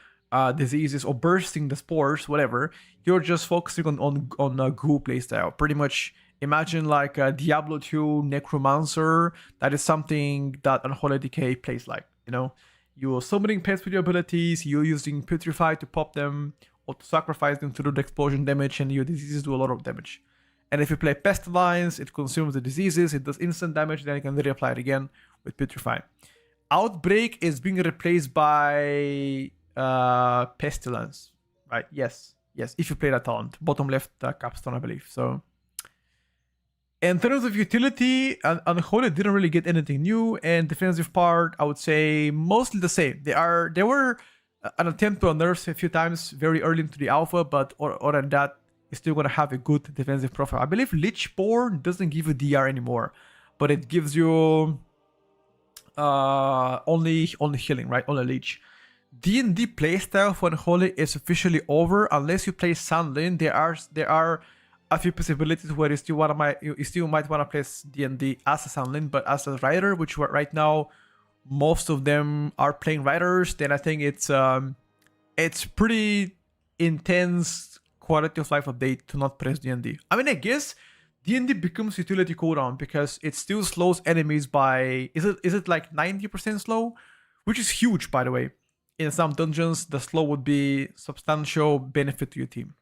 diseases or bursting the spores, whatever. You're just focusing on ghoul playstyle. Pretty much imagine like a Diablo 2 Necromancer. That is something that Unholy Decay plays like, you know. You're summoning pets with your abilities, you're using Putrefy to pop them, or to sacrifice them to do the explosion damage, and your diseases do a lot of damage. And if you play Pestilence, it consumes the diseases, it does instant damage, then you can reapply it again with Putrefy. Outbreak is being replaced by Pestilence, right? Yes, if you play that talent. Bottom left capstone, I believe. So, in terms of utility, Unholy didn't really get anything new, and defensive part, I would say mostly the same. They were an attempt to nerf a few times very early into the alpha, but other than that, you're still going to have a good defensive profile. I believe Lichborn doesn't give you DR anymore, but it gives you only healing, right? Only Leech. D&D playstyle for Unholy is officially over unless you play Sandlin. There are a few possibilities where you still might want to play D&D as a Sandlin, but as a Rider, which right now most of them are playing Riders, then I think it's pretty intense quality of life update to not press D&D. I mean, I guess D&D becomes utility cooldown because it still slows enemies by, is it like 90% slow? Which is huge, by the way. In some dungeons, the slow would be substantial benefit to your team.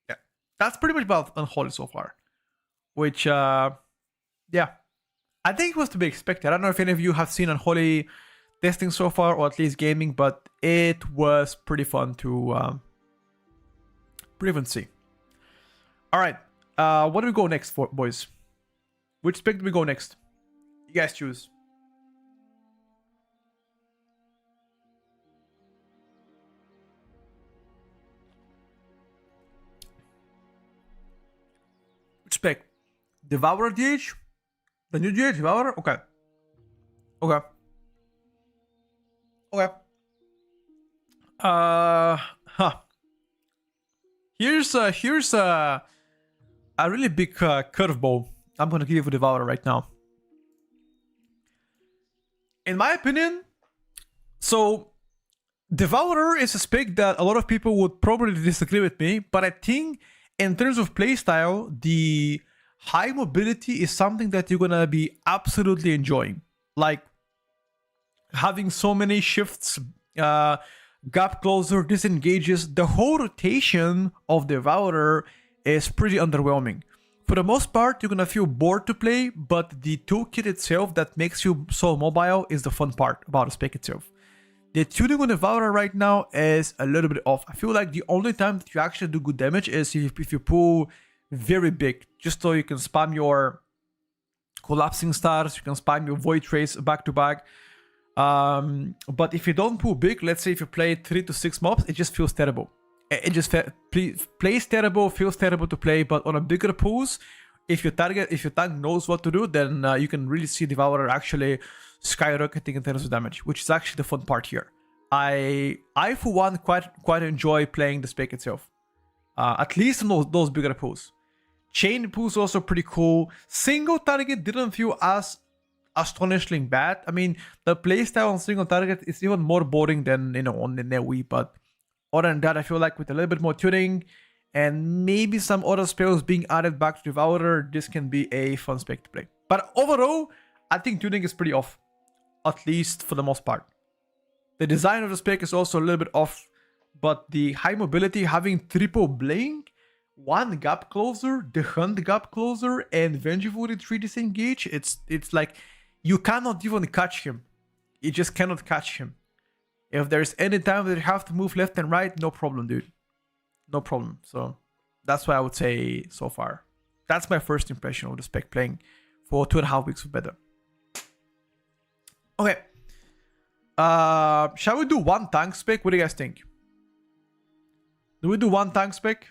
Yeah, that's pretty much about Unholy so far. Which, yeah, I think it was to be expected. I don't know if any of you have seen Unholy testing so far, or at least gaming, but it was pretty fun to see. All right, what do we go next for, boys? Which spec do we go next? You guys choose. Which spec? Devourer DH? The new DH Devourer? Okay. Okay. Huh. Here's a really big curveball I'm gonna give you Devourer right now. In my opinion, so Devourer is a spec that a lot of people would probably disagree with me, but I think in terms of playstyle, the high mobility is something that you're gonna be absolutely enjoying. Like having so many shifts, gap closer, disengages, the whole rotation of Devourer is pretty underwhelming. For the most part, you're gonna feel bored to play, but the toolkit itself that makes you so mobile is the fun part about the spec itself. The tuning on Devourer right now is a little bit off. I feel like the only time that you actually do good damage is if you pull very big, just so you can spam your collapsing stars, you can spam your void trace back to back. But if you don't pull big, let's say if you play 3 to 6 mobs, it just feels terrible. It just plays terrible, feels terrible to play. But on a bigger pools, if your tank knows what to do, then you can really see Devourer actually skyrocketing in terms of damage, which is actually the fun part here. I for one quite enjoy playing the spec itself, at least in those bigger pools. Chain pools also pretty cool. Single target didn't feel as astonishingly bad. I mean, the playstyle on single target is even more boring than on the NetWe, but other than that, I feel like with a little bit more tuning and maybe some other spells being added back to Devourer, this can be a fun spec to play. But overall, I think tuning is pretty off, at least for the most part. The design of the spec is also a little bit off, but the high mobility, having triple blink, 1 gap closer, the hunt gap closer, and vengeful retreat disengage, it's like you cannot even catch him. You just cannot catch him. If there's any time that you have to move left and right, no problem, dude. No problem. So that's what I would say so far. That's my first impression of the spec playing for 2.5 weeks or better. Okay. Shall we do 1 tank spec? What do you guys think? Do we do 1 tank spec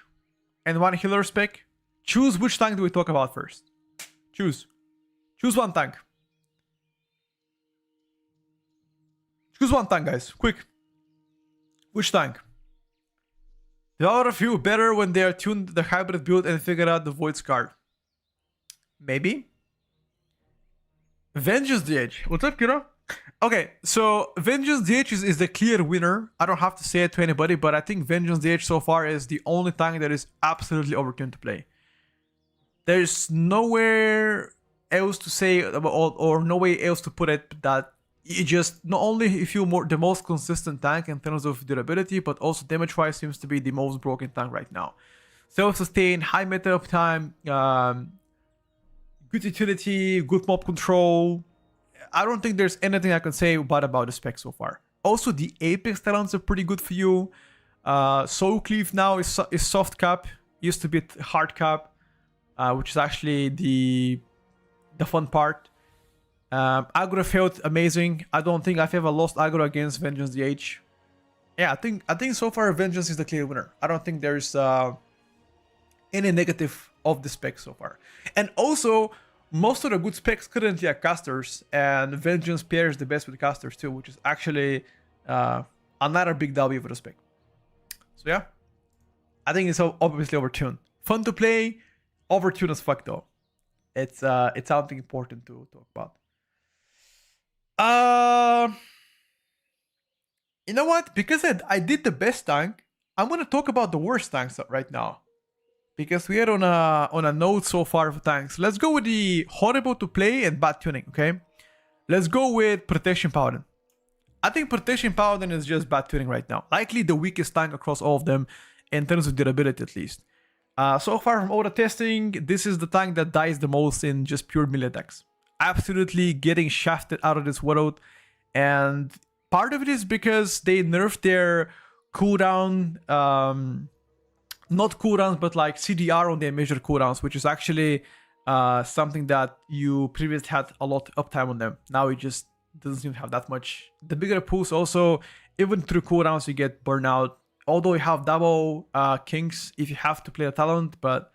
and 1 healer spec? Choose which tank do we talk about first. Choose 1 tank. Choose 1 tank, guys. Quick. Which tank? The other feel better when they are tuned the hybrid build and figure out the void card. Maybe. Vengeance DH. What's up, Kira? Okay, so Vengeance DH is the clear winner. I don't have to say it to anybody, but I think Vengeance DH so far is the only tank that is absolutely overtuned to play. There's nowhere else to say, or no way else to put it, that you just not only you feel the most consistent tank in terms of durability, but also damage-wise seems to be the most broken tank right now. Self-sustain, high meta uptime, good utility, good mob control. I don't think there's anything I can say bad about the spec so far. Also, the Apex talents are pretty good for you. Soul Cleave now is soft cap, used to be hard cap, which is actually the fun part. Aggro felt amazing. I don't think I've ever lost aggro against Vengeance DH. Yeah, I think so far Vengeance is the clear winner. I don't think there's any negative of the spec so far. And also, most of the good specs currently are casters, and Vengeance pairs the best with casters too, which is actually another big W for the spec. So yeah, I think it's obviously overtuned. Fun to play, overtuned as fuck though. It's something important to talk about. You know what? Because I did the best tank, I'm gonna talk about the worst tanks right now. Because we are on a note so far of tanks. Let's go with the horrible to play and bad tuning, okay? Let's go with Protection Paladin. I think Protection Paladin is just bad tuning right now. Likely the weakest tank across all of them, in terms of durability at least. So far from all the testing, this is the tank that dies the most in just pure melee attacks. Absolutely getting shafted out of this world. And part of it is because they nerfed their cooldown, not cooldowns, but like CDR on their measured cooldowns, which is actually something that you previously had a lot of uptime on them. Now it just doesn't even have that much. The bigger pools also, even through cooldowns, you get burnout. Although you have double kings if you have to play a talent, but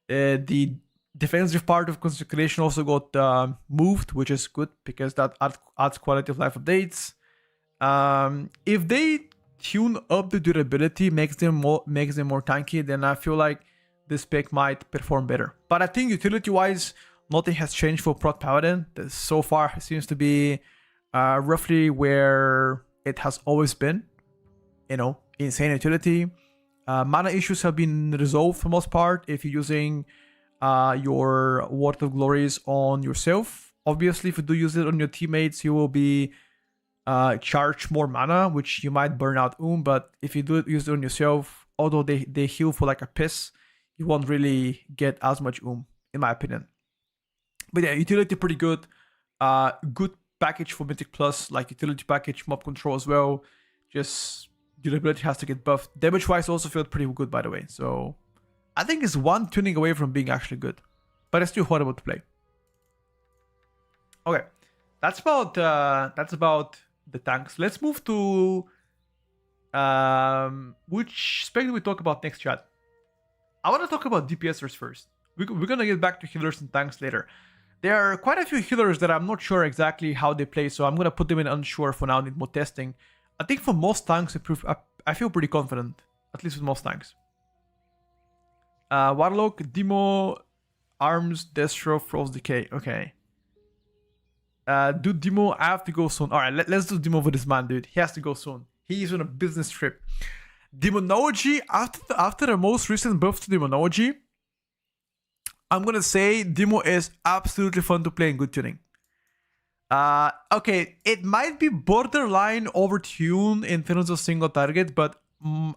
the defensive part of Consecration also got moved, which is good because that adds quality of life updates. If they tune up the durability, makes them more tanky, then I feel like this spec might perform better. But I think utility-wise, nothing has changed for Prot Paladin. This so far seems to be roughly where it has always been. You know, insane utility. Mana issues have been resolved for the most part if you're using your Word of Glories on yourself. Obviously, if you do use it on your teammates, you will be charged more mana, which you might burn out but if you do use it on yourself, although they heal for like a piss, you won't really get as much in my opinion. But yeah, utility pretty good. Good package for Mythic Plus, like utility package, mob control as well. Just durability has to get buffed. Damage wise also felt pretty good, by the way. So I think it's one tuning away from being actually good, but it's still horrible to play. Okay, that's about the tanks. Let's move to which spec do we talk about next, chat? I want to talk about DPSers first. We're gonna get back to healers and tanks later. There are quite a few healers that I'm not sure exactly how they play, so I'm gonna put them in unsure for now. Need more testing. I think for most tanks, I feel pretty confident, at least with most tanks. Warlock, Demo, Arms, Destro, Frost Decay. Okay. Do Demo, I have to go soon. Alright, let's do Demo for this man, dude. He has to go soon. He's on a business trip. Demonology, after the most recent buff to Demonology, I'm gonna say Demo is absolutely fun to play in good tuning. Okay, it might be borderline overtuned in terms of single target, but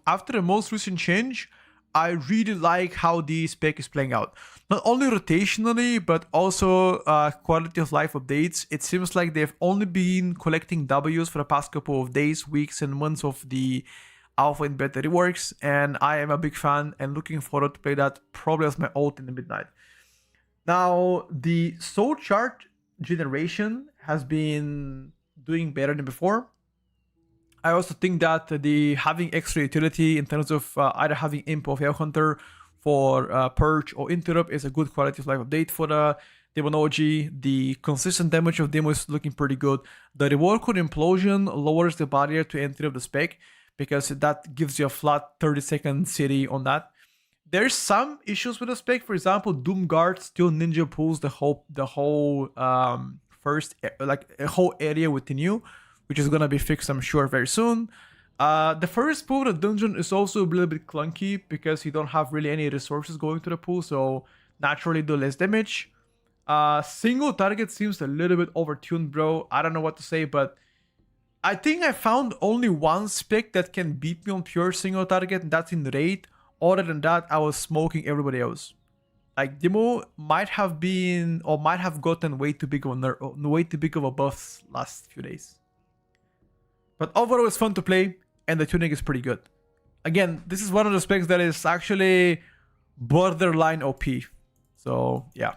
after the most recent change, I really like how the spec is playing out. Not only rotationally, but also quality of life updates. It seems like they've only been collecting Ws for the past couple of days, weeks, and months of the alpha and beta reworks, and I am a big fan and looking forward to play that probably as my ult in the midnight. Now, the soul chart generation has been doing better than before. I also think that the having extra utility in terms of either having imp or Hellhunter for purge or interrupt is a good quality of life update for the Demonology. The consistent damage of Demo is looking pretty good. The reward code implosion lowers the barrier to entry of the spec because that gives you a flat 30-second city on that. There's some issues with the spec. For example, Doomguard still ninja pulls the whole first, like a whole area within you, which is gonna be fixed, I'm sure, very soon. The first pool of the dungeon is also a little bit clunky because you don't have really any resources going to the pool, so naturally do less damage. Single target seems a little bit overtuned, bro. I don't know what to say, but I think I found only one spec that can beat me on pure single target, and that's in Raid. Other than that, I was smoking everybody else. Like, Demo might have been, or might have gotten way too big of a buff last few days. But overall, it's fun to play, and the tuning is pretty good. Again, this is one of the specs that is actually borderline OP. So, yeah.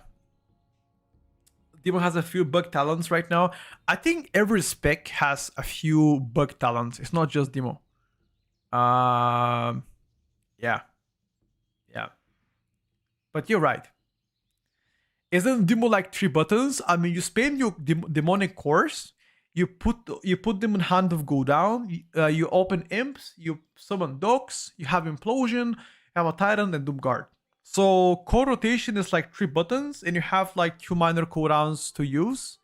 Demo has a few bug talents right now. I think every spec has a few bug talents. It's not just Demo. Yeah. But you're right. Isn't Demo like 3 buttons? I mean, you spam your demonic cores, you put them in Hand of Go Down, you open imps, you summon dogs, you have implosion, you have a tyrant and Doomguard. So core rotation is like 3 buttons, and you have like 2 minor cooldowns to use,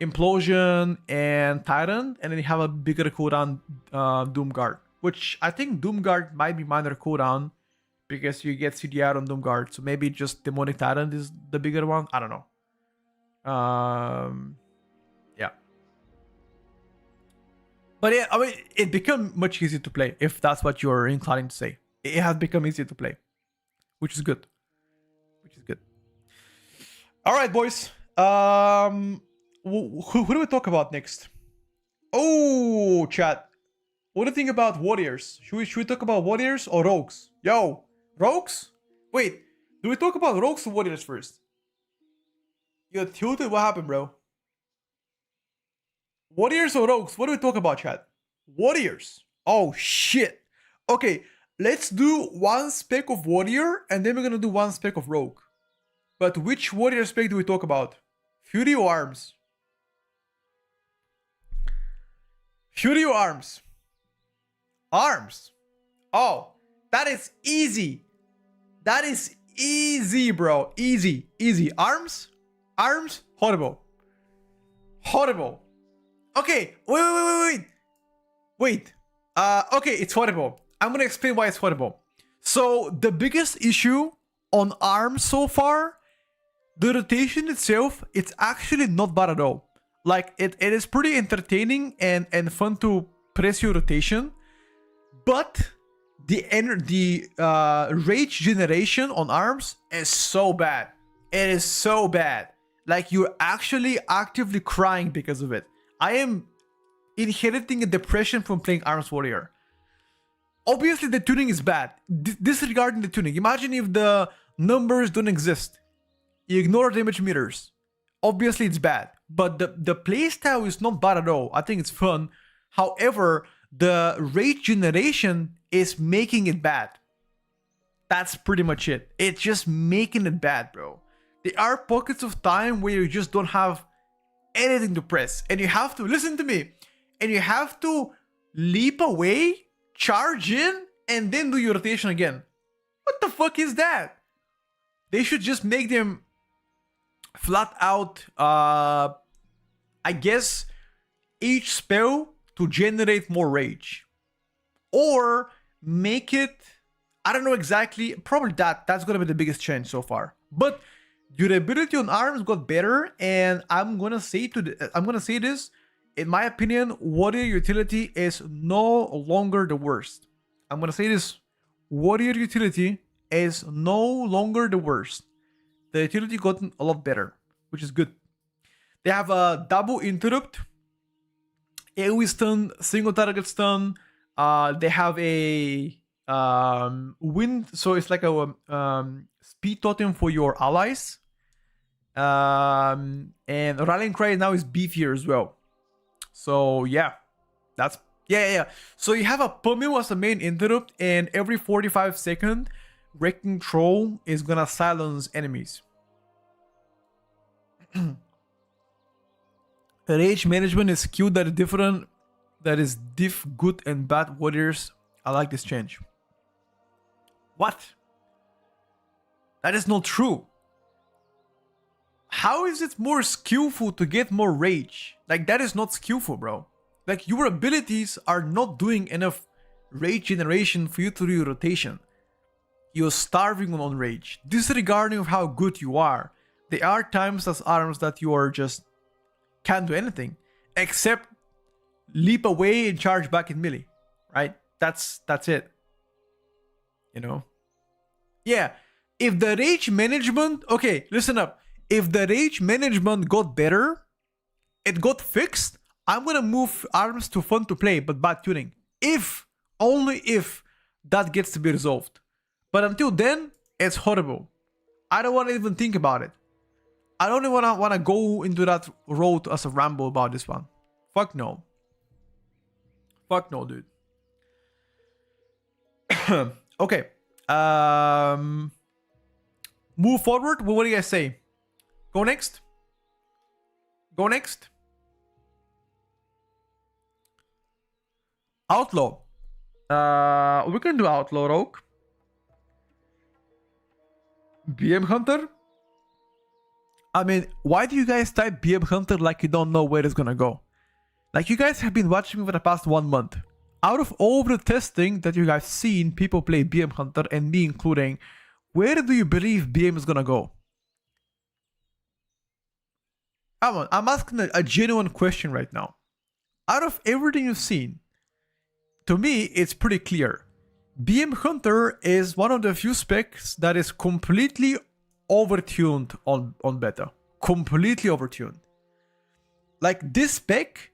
implosion and tyrant, and then you have a bigger cooldown, Doomguard, which I think Doomguard might be minor cooldown because you get CDR on Doomguard, so maybe just demonic tyrant is the bigger one. I don't know. Yeah. But yeah, I mean, it became much easier to play, if that's what you're inclined to say. It has become easier to play, which is good. All right, boys. Who do we talk about next? Oh, chat. What do you think about warriors? Should we talk about warriors or rogues? Yo, rogues? Wait, do we talk about rogues or warriors first? You're tilted? What happened, bro? Warriors or rogues? What do we talk about, chat? Warriors. Oh, shit. Okay, let's do 1 spec of warrior, and then we're gonna do 1 spec of rogue. But which warrior spec do we talk about? Fury or arms? Furio arms. Arms. Oh, that is easy. That is easy, bro. Easy, easy. Arms? Arms? Horrible. Horrible. Okay, wait. Okay, it's horrible. I'm gonna explain why it's horrible. So, the biggest issue on arms so far, the rotation itself, it's actually not bad at all. Like, it is pretty entertaining and fun to press your rotation. But the rage generation on arms is so bad. It is so bad. Like, you're actually actively crying because of it. I am inheriting a depression from playing Arms Warrior. Obviously, the tuning is bad. Disregarding the tuning. Imagine if the numbers don't exist. You ignore damage meters. Obviously, it's bad. But the playstyle is not bad at all. I think it's fun. However, the rage generation is making it bad. That's pretty much it. It's just making it bad, bro. There are pockets of time where you just don't have anything to press. And you have to, listen to me, and you have to leap away, charge in, and then do your rotation again. What the fuck is that? They should just make them flat out, I guess, each spell to generate more rage. Or make it, I don't know exactly, probably that's gonna be the biggest change so far. But durability on arms got better, and I'm gonna say this, in my opinion, warrior utility is no longer the worst. I'm gonna say this, warrior utility is no longer the worst. The utility gotten a lot better, which is good. They have a double interrupt, AoE stun, single target stun. They have a wind, so it's like a speed totem for your allies. And rallying cry now is beefier as well. So yeah, that's yeah. So you have a pummel as the main interrupt, and every 45 seconds, wrecking troll is gonna silence enemies. Rage management is skewed that is different. That is diff good and bad warriors. I like this change. What? That is not true. How is it more skillful to get more rage? Like, that is not skillful, bro. Like, your abilities are not doing enough rage generation for you to do your rotation. You're starving on rage. Disregarding of how good you are, there are times as arms that you are just can't do anything except leap away and charge back in melee, right? That's it. You know? Yeah. If the rage management, okay, listen up. If the rage management got better, it got fixed, I'm gonna move arms to fun to play but bad tuning. If, only if, that gets to be resolved. But until then, it's horrible. I don't want to even think about it. I don't even want to go into that road as a ramble about this one. Fuck no. Fuck no, dude. Okay. Move forward. What do you guys say? Go next. Go next. Outlaw. We're gonna do Outlaw Rogue. BM Hunter. I mean, why do you guys type BM Hunter like you don't know where it's gonna go? Like, you guys have been watching me for the past 1 month. Out of all the testing that you guys seen people play BM Hunter, and me including, where do you believe BM is gonna go? Come on, I'm asking a genuine question right now. Out of everything you've seen, to me, it's pretty clear. BM Hunter is one of the few specs that is completely overtuned on beta. Completely overtuned. Like, this spec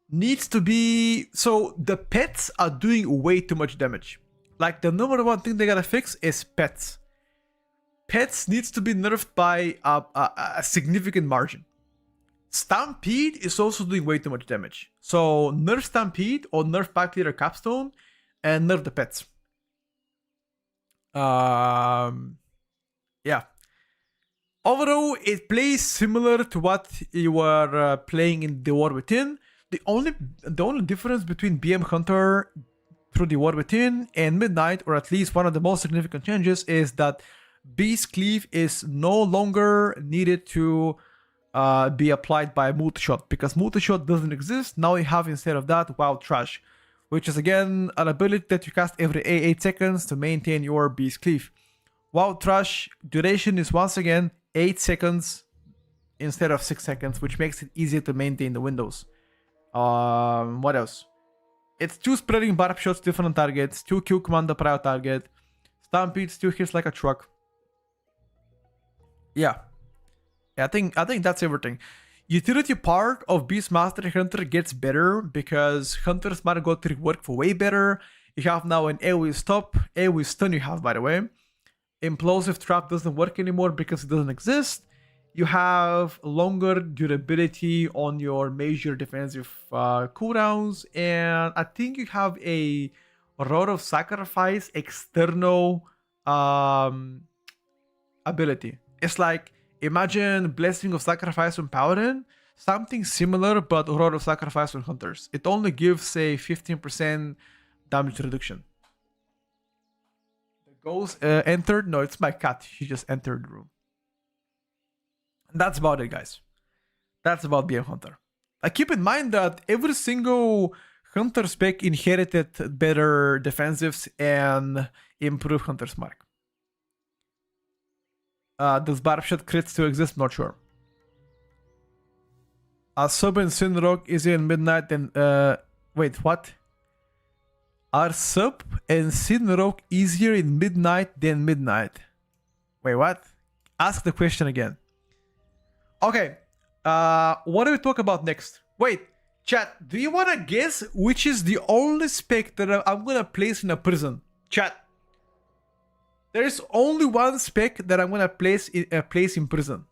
needs to be... So, the pets are doing way too much damage. Like, the number one thing they gotta fix is pets. Pets needs to be nerfed by a significant margin. Stampede is also doing way too much damage. So, nerf Stampede or nerf Pack Leader Capstone and nerf the pets. Yeah. Overall, it plays similar to what you were playing in The War Within. the only difference between BM Hunter through the War Within and Midnight, or at least one of the most significant changes, is that Beast Cleave is no longer needed to be applied by multi-shot, because multi-shot doesn't exist. Now you have instead of that Wild Trash, which is again an ability that you cast every 8 seconds to maintain your Beast Cleave. Wild Trash duration is once again 8 seconds instead of 6 seconds, which makes it easier to maintain the windows. What else? It's 2 spreading barb shots, different targets, 2 kill commander prior target, stampedes, 2 hits like a truck. Yeah, I think that's everything. Utility part of Beastmaster Hunter gets better because Hunters might go to rework for way better. You have now an AoE stop, AoE stun you have, by the way. Implosive trap doesn't work anymore because it doesn't exist. You have longer durability on your major defensive cooldowns, and I think you have a Rod of Sacrifice external ability. It's like, imagine Blessing of Sacrifice on Paladin, something similar, but Rod of Sacrifice on Hunters. It only gives a 15% damage reduction. The ghost entered? No, it's my cat. She just entered the room. That's about it, guys. That's about BM Hunter. Keep in mind that every single Hunter spec inherited better defensives and improved Hunter's Mark. Does Barb Shot crits still exist? Not sure. Sub and Sinrock is in Midnight and wait, what? Are Sub and Sinrock easier in Midnight than Midnight? Wait, what? Ask the question again. Okay, what do we talk about next? Wait, chat, do you want to guess which is the only spec that I'm going to place in a prison? Chat. There's only one spec that I'm going to place in prison.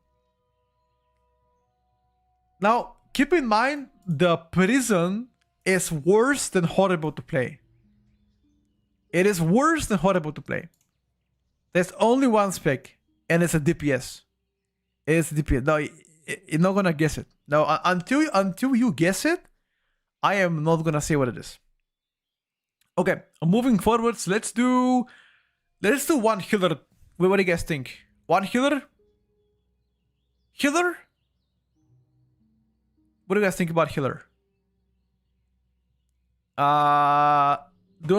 Now, keep in mind, the prison is worse than horrible to play. It is worse than horrible to play. There's only one spec, and it's a DPS. It's DPS. No, you're not gonna guess it. No, until you guess it, I am not gonna say what it is. Okay, moving forwards, let's do one healer. What do you guys think? One healer? Healer? What do you guys think about healer? Do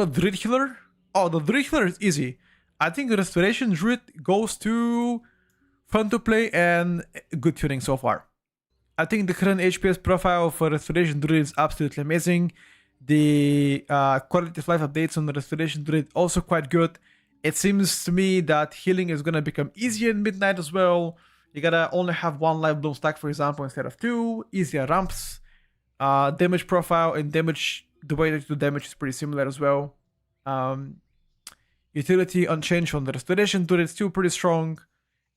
a druid healer? Oh, the druid healer is easy. I think the restoration druid goes to fun to play and good tuning so far. I think the current HPS profile for Restoration Druid is absolutely amazing. The quality of life updates on the Restoration Druid also quite good. It seems to me that healing is gonna become easier in Midnight as well. You gotta only have 1 life bloom stack, for example, instead of 2. Easier ramps. Damage profile and damage, the way that you do damage is pretty similar as well. Utility unchanged on the Restoration Druid is still pretty strong.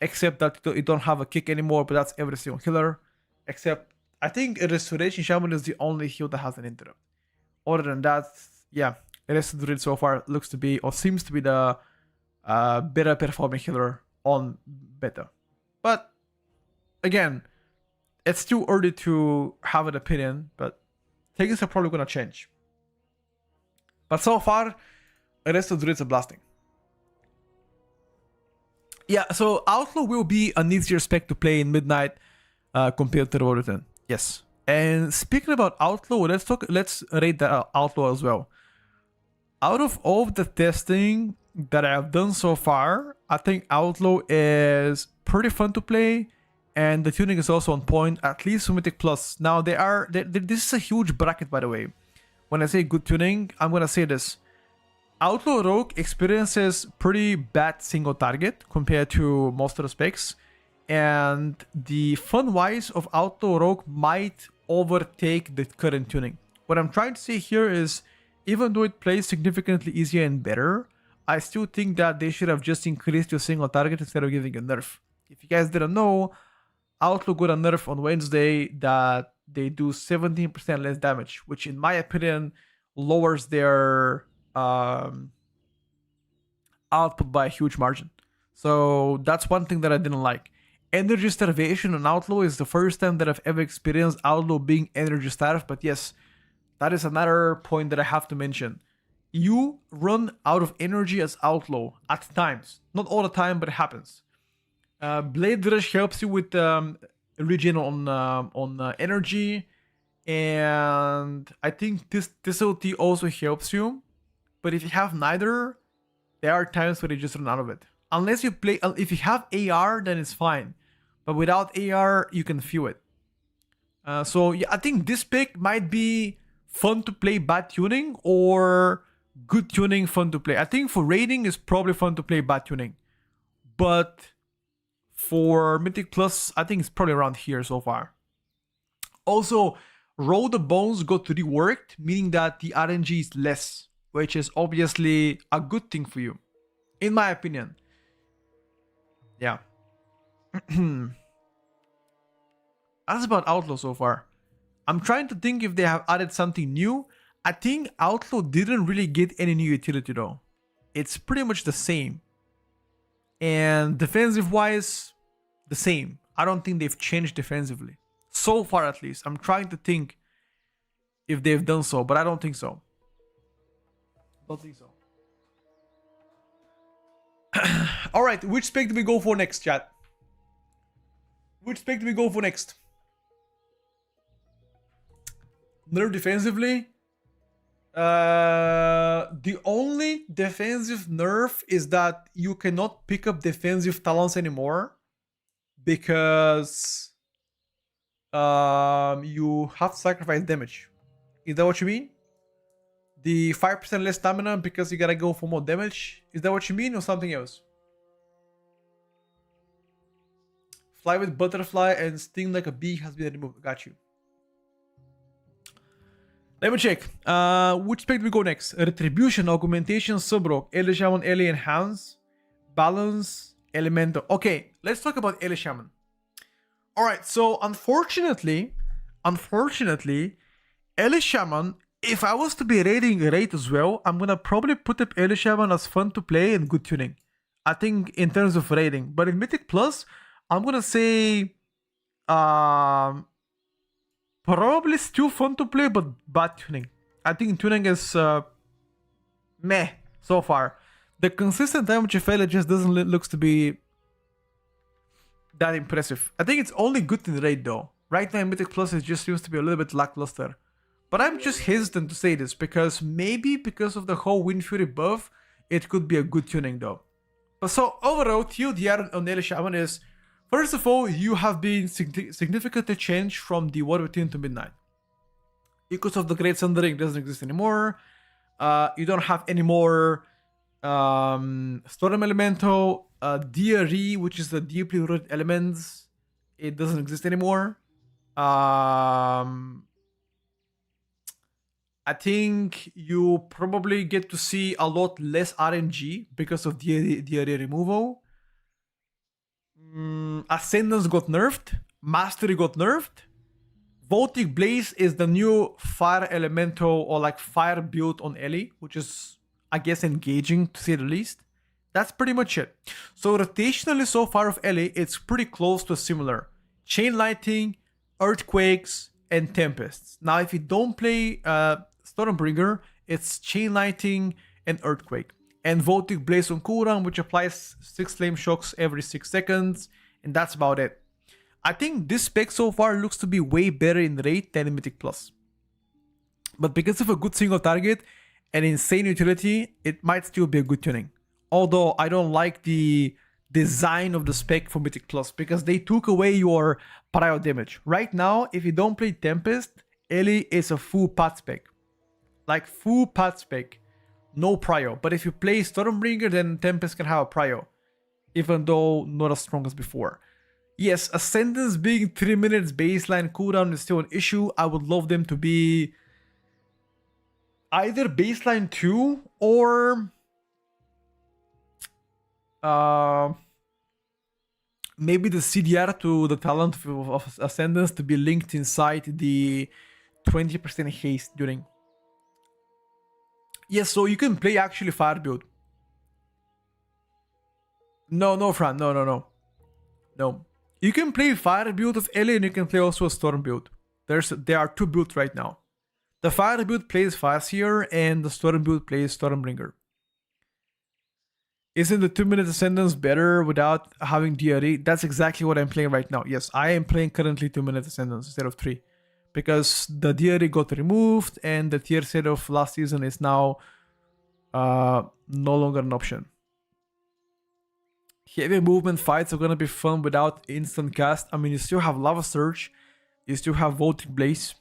Except that you don't have a kick anymore, but that's every single healer. Except, I think a Restoration Shaman is the only heal that has an interrupt. Other than that, yeah, the rest of the druid so far looks to be, or seems to be, the better performing healer on beta. But, again, it's too early to have an opinion, but things are probably going to change. But so far, the rest of the druids are blasting. Yeah, so Outlaw will be an easier spec to play in Midnight compared to the War 10. Yes. And speaking about Outlaw, let's rate the Outlaw as well. Out of all of the testing that I have done so far, I think Outlaw is pretty fun to play, and the tuning is also on point, at least for Mythic Plus. Now, this is a huge bracket, by the way. When I say good tuning, I'm gonna say this. Outlaw Rogue experiences pretty bad single target compared to most of the specs, and the fun-wise of Outlaw Rogue might overtake the current tuning. What I'm trying to say here is, even though it plays significantly easier and better, I still think that they should have just increased your single target instead of giving a nerf. If you guys didn't know, Outlaw got a nerf on Wednesday that they do 17% less damage, which in my opinion lowers their output by a huge margin. So that's one thing that I didn't like. energy starvation on Outlaw is the first time that I've ever experienced Outlaw being energy starved, but yes, that is another point that I have to mention. You run out of energy as Outlaw at times. Not all the time, but it happens. Blade Rush helps you with regen on energy, and I think this OT also helps you. But if you have neither, there are times where you just run out of it. Unless you play, if you have AR, then it's fine. But without AR, you can feel it. So yeah, I think this pick might be fun to play bad tuning or good tuning fun to play. I think for raiding it's probably fun to play bad tuning. But for Mythic Plus, I think it's probably around here so far. Also, Roll the Bones got reworked, meaning that the RNG is less, which is obviously a good thing for you, in my opinion. Yeah. That's about Outlaw so far. I'm trying to think if they have added something new. I think Outlaw didn't really get any new utility though. It's pretty much the same. And defensive wise, the same. I don't think they've changed defensively. So far at least. I'm trying to think if they've done so, but I don't think so. Don't think so. Alright, which spec do we go for next, chat? Which spec do we go for next? Nerf defensively? The only defensive nerf is that you cannot pick up defensive talents anymore because you have to sacrifice damage. Is that what you mean? The 5% less stamina because you gotta go for more damage? Is that what you mean or something else? Fly with butterfly and sting like a bee has been removed. Got you. Let me check. Which spec do we go next? Retribution, Augmentation, Subrock, Ele Shaman, Ele Enhance, Balance, Elemental. Okay, let's talk about Ele Shaman. Alright, so unfortunately, Ele Shaman, if I was to be raiding raid as well, I'm gonna probably put up Ele Shaman as fun to play and good tuning. I think in terms of raiding. But in Mythic Plus, I'm gonna say probably still fun to play, but bad tuning. I think tuning is meh so far. The consistent damage effect just doesn't looks to be that impressive. I think it's only good in raid though. Right now in Mythic Plus it just seems to be a little bit lackluster. But I'm just hesitant to say this because maybe because of the whole Wind Fury buff, it could be a good tuning though. But so overall, TLDR on Ele Shaman is, first of all, you have been significantly changed from the War Within to Midnight. Because of the Great Sundering doesn't exist anymore. You don't have any more Storm Elemental, DRE, which is the deeply rooted elements. It doesn't exist anymore. I think you probably get to see a lot less RNG because of DRE removal. Ascendance got nerfed. Mastery got nerfed. Voltic Blaze is the new fire elemental or like fire build on Ellie, which is, I guess, engaging to say the least. That's pretty much it. So rotationally so far of Ellie, it's pretty close to similar. Chain Lightning, Earthquakes, and Tempests. Now if you don't play Stormbringer, it's Chain Lightning and Earthquake. And Voltic Blaze on cooldown, which applies 6 flame shocks every 6 seconds, and that's about it. I think this spec so far looks to be way better in raid than in Mythic Plus. But because of a good single target and insane utility, it might still be a good tuning. Although I don't like the design of the spec for Mythic Plus because they took away your prior damage. Right now, if you don't play Tempest, Ellie is a full path spec. Like full path spec. No prio. But if you play Stormbringer, then Tempest can have a prio. Even though not as strong as before. Yes, Ascendance being 3 minutes baseline cooldown is still an issue. I would love them to be either baseline 2 or maybe the CDR to the talent of Ascendance to be linked inside the 20% haste during. Yes, so you can play actually fire build. No, Fran, no. You can play fire build of Ellie and you can play also a storm build. There are two builds right now. The fire build plays Farseer and the storm build plays Stormbringer. Isn't the 2-minute Ascendance better without having DRE? That's exactly what I'm playing right now. Yes, I am playing currently 2-minute Ascendance instead of 3. Because the DRE got removed and the tier set of last season is now no longer an option. Heavy movement fights are gonna be fun without instant cast. I mean, you still have Lava Surge, you still have Voltic Blaze,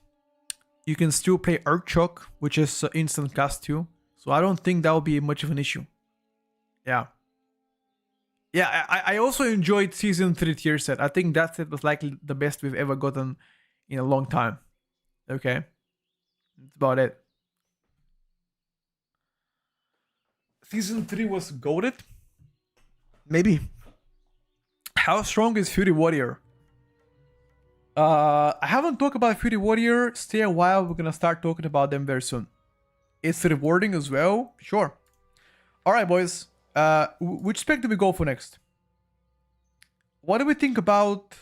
you can still play Earth Shock, which is instant cast too. So I don't think that will be much of an issue. Yeah. Yeah, I also enjoyed Season 3 tier set. I think that set was likely the best we've ever gotten in a long time. Okay. That's about it. Season 3 was goated. Maybe. How strong is Fury Warrior? I haven't talked about Fury Warrior. Stay a while. We're gonna start talking about them very soon. It's rewarding as well. Sure. Alright, boys. Which spec do we go for next? What do we think about...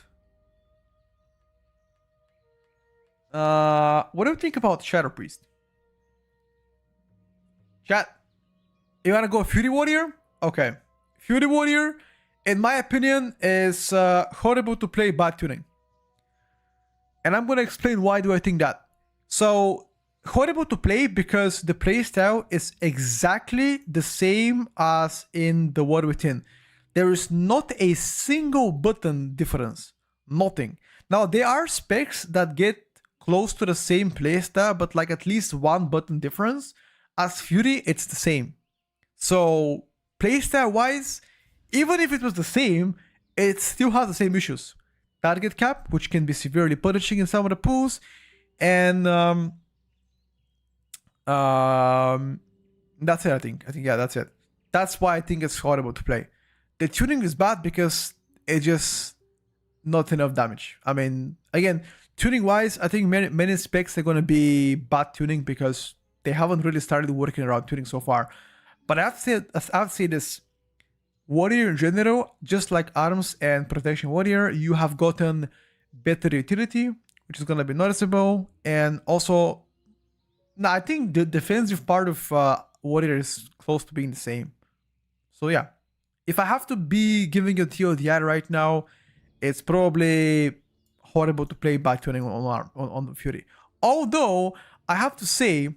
what do you think about Shadow Priest? Chat. You wanna go Fury Warrior? Okay. Fury Warrior, in my opinion, is horrible to play bad tuning. And I'm gonna explain why do I think that. So, horrible to play because the playstyle is exactly the same as in the War Within. There is not a single button difference. Nothing. Now, there are specs that get close to the same playstyle, but like at least one button difference. As Fury, it's the same. So, playstyle wise, even if it was the same, it still has the same issues. Target cap, which can be severely punishing in some of the pools, and that's it. I think yeah, that's it. That's why I think it's horrible to play. The tuning is bad because it's just not enough damage. I mean, again, tuning wise, I think many specs are gonna be bad tuning because they haven't really started working around tuning so far. But I'd say this. Warrior in general, just like Arms and Protection Warrior, you have gotten better utility, which is going to be noticeable. And also, no, I think the defensive part of Warrior is close to being the same. So yeah, if I have to be giving a TLDR right now, it's probably horrible to play back tuning on Fury. Although, I have to say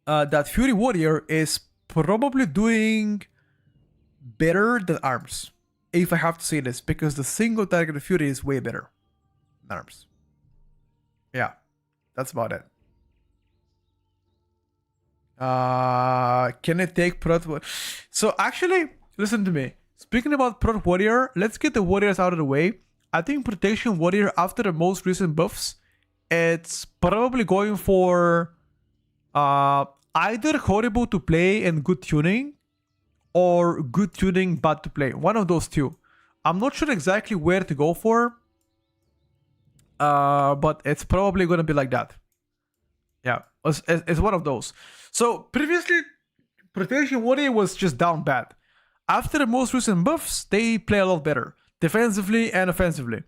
that Fury Warrior is probably doing better than Arms, if I have to say this, because the single target of Fury is way better than Arms. Yeah, that's about it. Can it take Prot? So actually, listen to me. Speaking about Prot Warrior, let's get the Warriors out of the way. I think Protection Warrior, after the most recent buffs, it's probably going for either horrible to play and good tuning, or good tuning, bad to play. One of those two. I'm not sure exactly where to go for. But it's probably going to be like that. Yeah, it's one of those. So previously, Protection Warrior was just down bad. After the most recent buffs, they play a lot better. Defensively and offensively.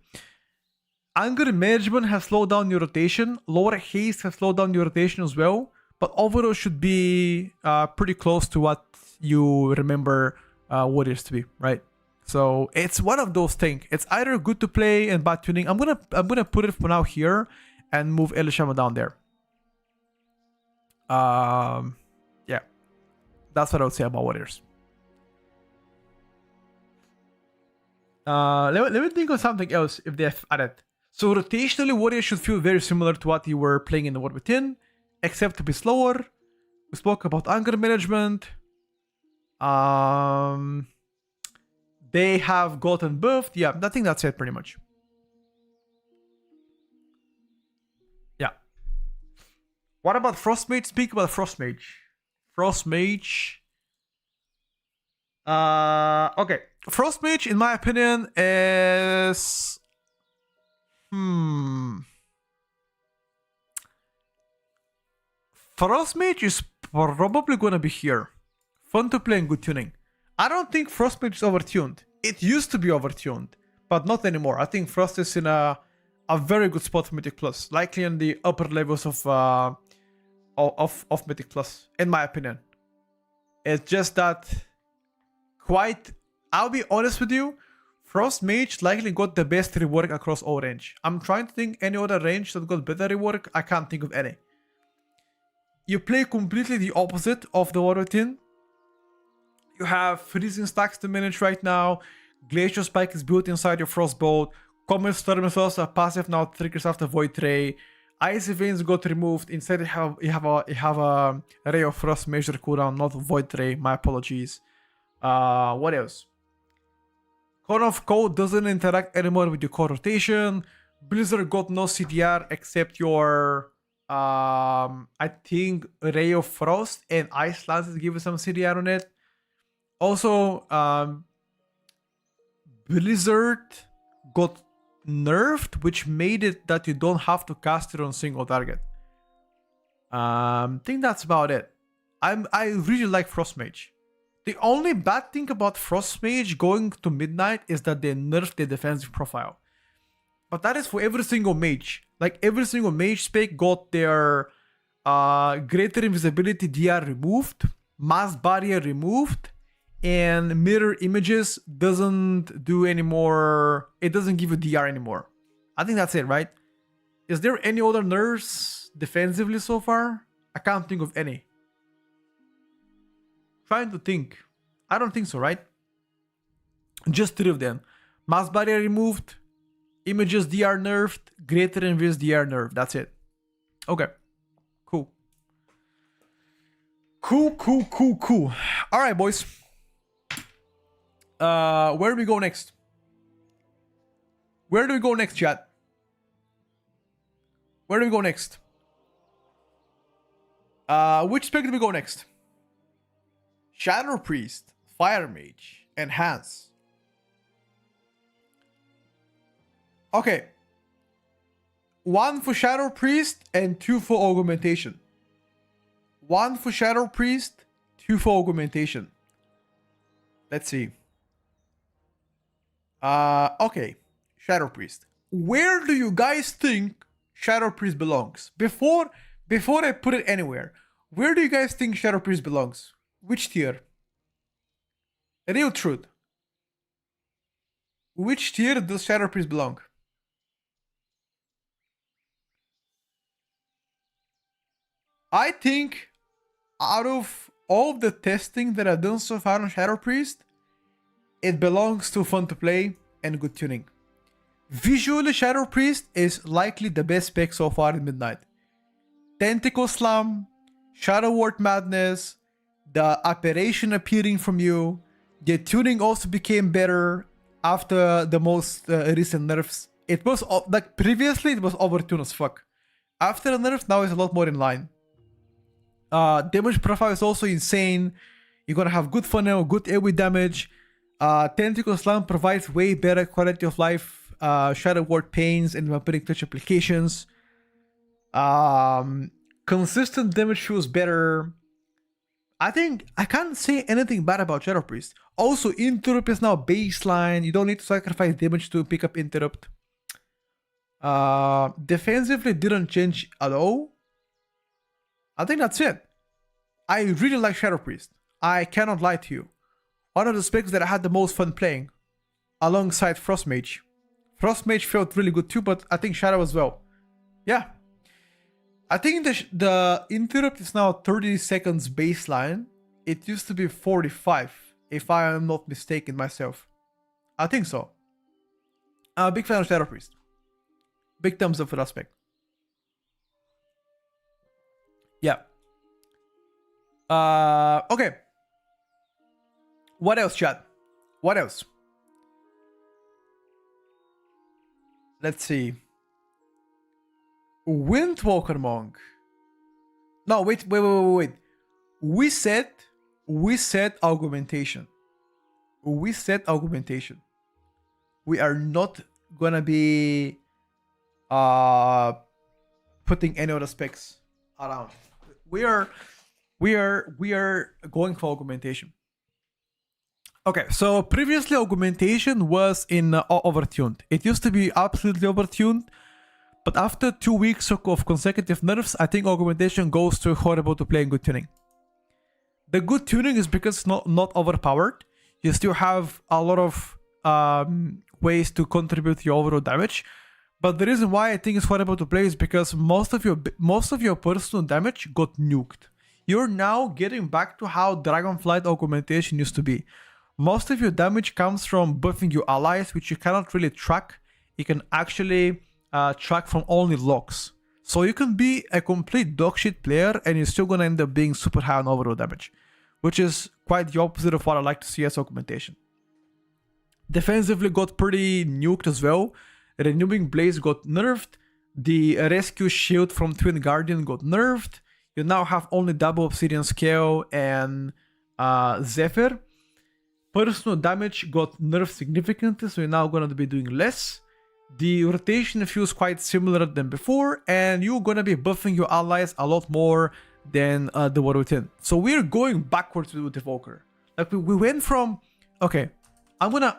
Anger Management has slowed down your rotation. Lower Haste has slowed down your rotation as well. But overall should be pretty close to what you remember Warriors to be, right? So it's one of those things. It's either good to play and bad tuning. I'm gonna put it for now here and move Elishama down there. Yeah, that's what I would say about Warriors. Let me think of something else if they've added. So rotationally, Warriors should feel very similar to what you were playing in the War Within, except to be slower. We spoke about anger management. They have gotten buffed. Yeah, I think that's it pretty much. Yeah. What about Frostmage? Speak about Frostmage. Frostmage. Okay. Frostmage, in my opinion, is... Frostmage is probably gonna be here. Fun to play and good tuning. I don't think Frostmage is overtuned. It used to be overtuned, but not anymore. I think Frost is in a very good spot for Mythic Plus, likely in the upper levels of Mythic Plus, in my opinion. It's just that I'll be honest with you, Frost Mage likely got the best rework across all range. I'm trying to think any other range that got better rework. I can't think of any. You play completely the opposite of the Warrior Tin. You have freezing stacks to manage right now. Glacial Spike is built inside your Frostbolt. Comet Storm is also a passive now, triggers after Void Ray. Icy Veins got removed. Instead, you have a Ray of Frost measure cooldown, not Void Ray. My apologies. What else? Cone of Cold doesn't interact anymore with your core rotation. Blizzard got no CDR except your I think Ray of Frost and Ice Lances give you some CDR on it. Also, Blizzard got nerfed, which made it that you don't have to cast it on single target. I think that's about it. I really like Frost Mage. The only bad thing about Frost Mage going to midnight is that they nerfed the defensive profile. But that is for every single mage. Like every single mage spec got their greater invisibility DR removed, mass barrier removed, and mirror images doesn't do anymore. It doesn't give you DR anymore. I think that's it, right? Is there any other nerfs defensively so far? I can't think of any. Trying to think. I don't think so, right? Just 3 of them. Mass barrier removed, images DR nerfed, greater invis DR nerfed. That's it. Okay. Cool. Cool. Alright, boys. Where do we go next? Where do we go next, chat? Where do we go next? Which spec do we go next? Shadow Priest, Fire Mage, Enhance. Okay. 1 for Shadow Priest and 2 for Augmentation. 1 for Shadow Priest, 2 for Augmentation. Let's see. Okay. Shadow Priest. Where do you guys think Shadow Priest belongs? Before I put it anywhere, where do you guys think Shadow Priest belongs? Which tier? Real truth. Which tier does Shadow Priest belong? I think out of all the testing that I've done so far on Shadow Priest, it belongs to fun to play and good tuning. Visually, Shadow Priest is likely the best spec so far in Midnight. Tentacle Slam, Shadow Ward Madness, the apparition appearing from you, the tuning also became better after the most recent nerfs. It was like previously it was overtuned as fuck. After the nerfs, now it's a lot more in line. Damage profile is also insane. You're gonna have good funnel, good AoE damage. Tentacle Slam provides way better quality of life, Shadow Ward pains, and vampiric touch applications. Consistent damage feels better. I think I can't say anything bad about Shadow Priest. Also, Interrupt is now baseline. You don't need to sacrifice damage to pick up Interrupt. Defensively didn't change at all. I think that's it. I really like Shadow Priest. I cannot lie to you. One of the specs that I had the most fun playing, alongside Frost Mage. Frost Mage felt really good too, but I think Shadow as well. Yeah. I think the interrupt is now 30 seconds baseline. It used to be 45, if I am not mistaken myself. I think so. I'm a big fan of Shadow Priest. Big thumbs up for that spec. Yeah. Okay. What else, chat? What else? Let's see. Windwalker Monk. No, wait. We said augmentation. We said augmentation. We are not gonna be putting any other specs around. We are going for augmentation. Okay, so previously augmentation was in overtuned. It used to be absolutely overtuned, but after 2 weeks of consecutive nerfs, I think augmentation goes to horrible to play in good tuning. The good tuning is because it's not overpowered. You still have a lot of ways to contribute to your overall damage. But the reason why I think it's horrible to play is because most of your personal damage got nuked. You're now getting back to how Dragonflight augmentation used to be. Most of your damage comes from buffing your allies, which you cannot really track. You can actually track from only locks. So you can be a complete dogshit player and you're still gonna end up being super high on overall damage, which is quite the opposite of what I like to see as augmentation. Defensively got pretty nuked as well. Renewing Blaze got nerfed. The Rescue Shield from Twin Guardian got nerfed. You now have only double Obsidian Scale and Zephyr. Personal damage got nerfed significantly, so you're now going to be doing less. The rotation feels quite similar than before, and you're going to be buffing your allies a lot more than the War Within. So we're going backwards with evoker. Like we went from, okay, I'm gonna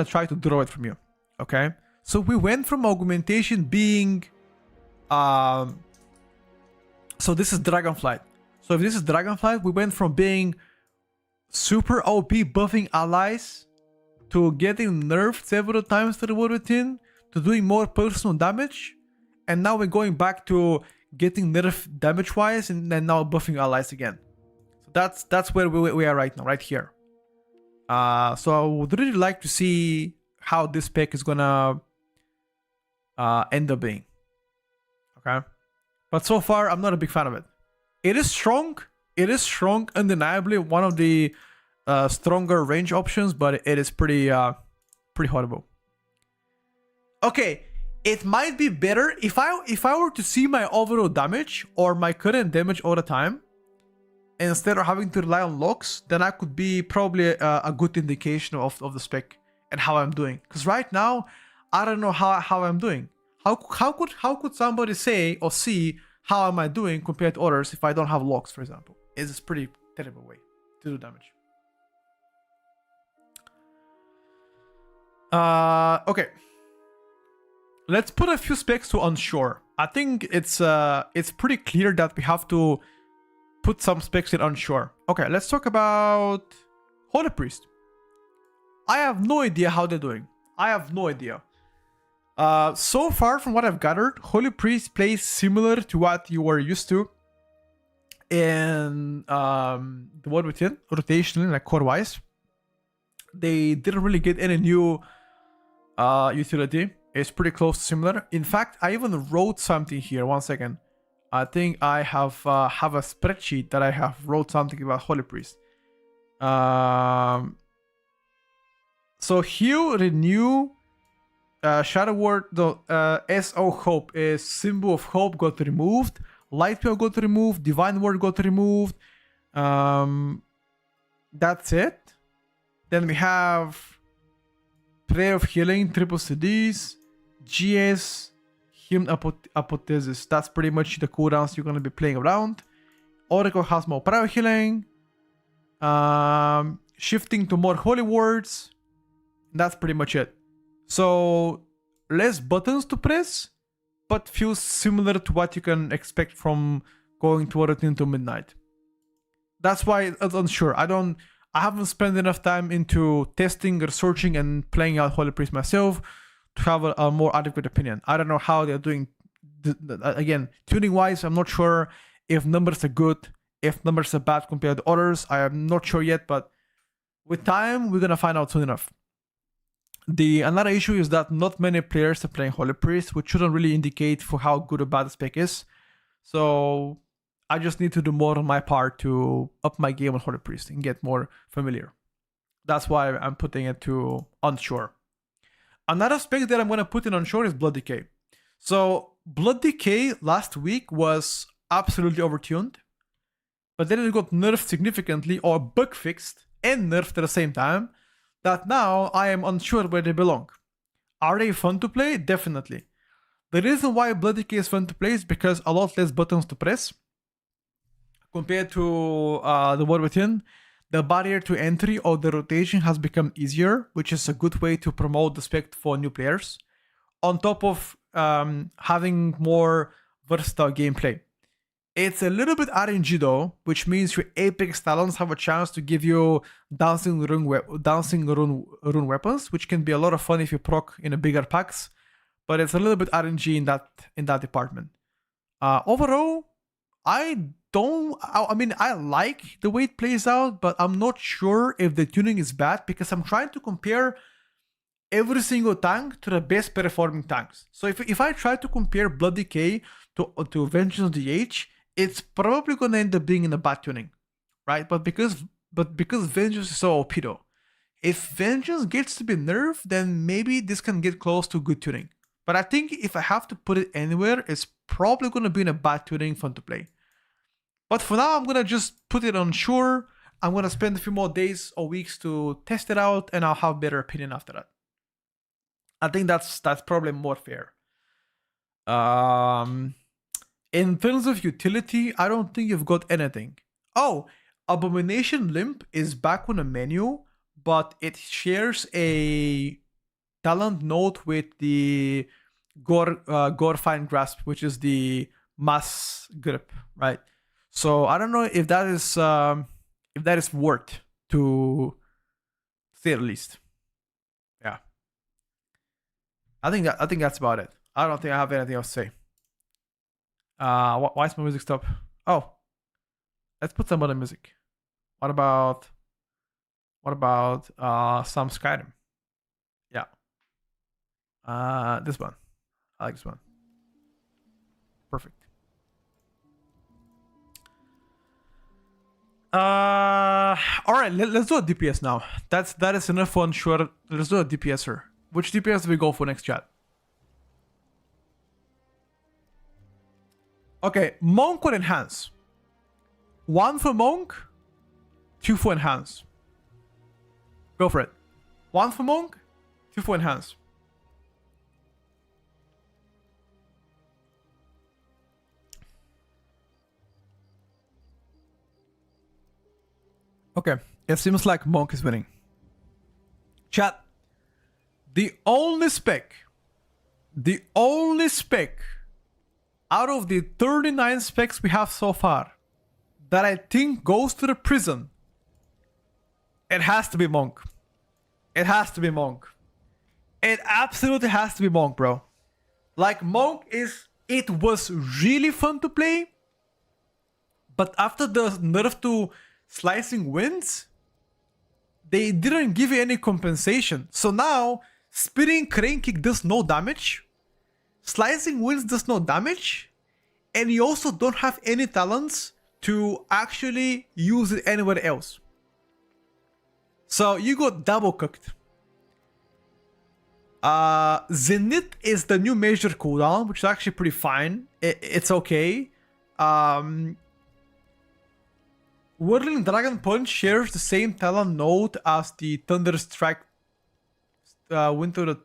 try to draw it from you. Okay, so we went from augmentation being, so this is Dragonflight. So if this is Dragonflight, we went from being super OP buffing allies to getting nerfed several times to the War Within to doing more personal damage, and now we're going back to getting nerfed damage wise and then now buffing allies again. So that's where we are right now, right here. So I would really like to see how this spec is gonna end up being. Okay, but so far I'm not a big fan of it. It is strong, undeniably one of the stronger range options, but it is pretty horrible. Okay, it might be better if I were to see my overall damage or my current damage all the time instead of having to rely on locks. Then I could be probably a good indication of the spec and how I'm doing. Because right now I don't know how I'm doing. How could somebody say or see how am I doing compared to others if I don't have locks, for example? It's a pretty terrible way to do damage. Okay. Let's put a few specs to unsure. I think it's pretty clear that we have to put some specs in unsure. Okay, let's talk about Holy Priest. I have no idea how they're doing. I have no idea. So far from what I've gathered, Holy Priest plays similar to what you were used to in the War Within, rotationally, like core-wise. They didn't really get any new utility. It's pretty close to similar. In fact, I even wrote something here. One second. I think I have a spreadsheet that I have wrote something about Holy Priest. So heal, renew, Shadow Word, the SO Hope is Symbol of Hope got removed. Light Spell got removed. Divine Word got removed. That's it. Then we have Prayer of Healing, triple CDs, GS, Hymn Apotheosis. That's pretty much the cooldowns you're going to be playing around. Oracle has more Prayer of Healing. Shifting to more Holy Words. That's pretty much it. So less buttons to press, but feels similar to what you can expect from going toward into midnight. That's why it's unsure. I haven't spent enough time into testing, researching, and playing out Holy Priest myself to have a more adequate opinion. I don't know how they're doing. Again, tuning wise, I'm not sure if numbers are good, if numbers are bad compared to others. I am not sure yet, but with time, we're gonna find out soon enough. Another issue is that not many players are playing Holy Priest, which shouldn't really indicate for how good or bad the spec is. So I just need to do more on my part to up my game on Holy Priest and get more familiar. That's why I'm putting it to unsure. Another spec that I'm going to put in unsure is Blood Decay. So Blood Decay last week was absolutely overtuned, but then it got nerfed significantly or bug fixed and nerfed at the same time, that now I am unsure where they belong. Are they fun to play? Definitely. The reason why Blood Decay is fun to play is because a lot less buttons to press compared to the War Within. the barrier to entry or the rotation has become easier, which is a good way to promote the spec for new players, on top of having more versatile gameplay. It's a little bit RNG though, which means your apex talents have a chance to give you dancing rune weapons, which can be a lot of fun if you proc in a bigger packs. But it's a little bit RNG in that department. Overall, I mean, I like the way it plays out, but I'm not sure if the tuning is bad because I'm trying to compare every single tank to the best performing tanks. So if I try to compare Blood Decay to Vengeance DH, it's probably gonna end up being in a bad tuning, right? But because Vengeance is so OP though, if Vengeance gets to be nerfed, then maybe this can get close to good tuning. But I think if I have to put it anywhere, it's probably gonna be in a bad tuning, fun to play. But for now, I'm gonna just put it on sure. I'm gonna spend a few more days or weeks to test it out, and I'll have a better opinion after that. I think that's probably more fair. In terms of utility, I don't think you've got anything. Oh, Abomination Limp is back on the menu, but it shares a talent node with the Gorefine Grasp, which is the mass grip, right? So I don't know if that is worth to say the least. Yeah, I think that's about it. I don't think I have anything else to say. Why is my music stop? Oh, let's put some other music. What about some Skyrim? Yeah. This one. I like this one. Perfect. All right, let's do a DPS now. That is enough for sure. Let's do a DPSer. Which DPS do we go for next, chat? Okay, Monk or Enhance? 1 for Monk, 2 for Enhance. Go for it. 1 for Monk, 2 for Enhance. Okay, it seems like Monk is winning. Chat, the only spec out of the 39 specs we have so far that I think goes to the prison, it has to be Monk. It has to be Monk. It absolutely has to be Monk, bro. Like, Monk it was really fun to play, but after the nerf to Slicing Winds, they didn't give you any compensation. So now, Spinning Crane Kick does no damage, Slicing Winds does no damage, and you also don't have any talents to actually use it anywhere else. So you got double cooked. Zenith is the new major cooldown, which is actually pretty fine. It's okay. Whirling Dragon Punch shares the same talent node as the Thunderstrike the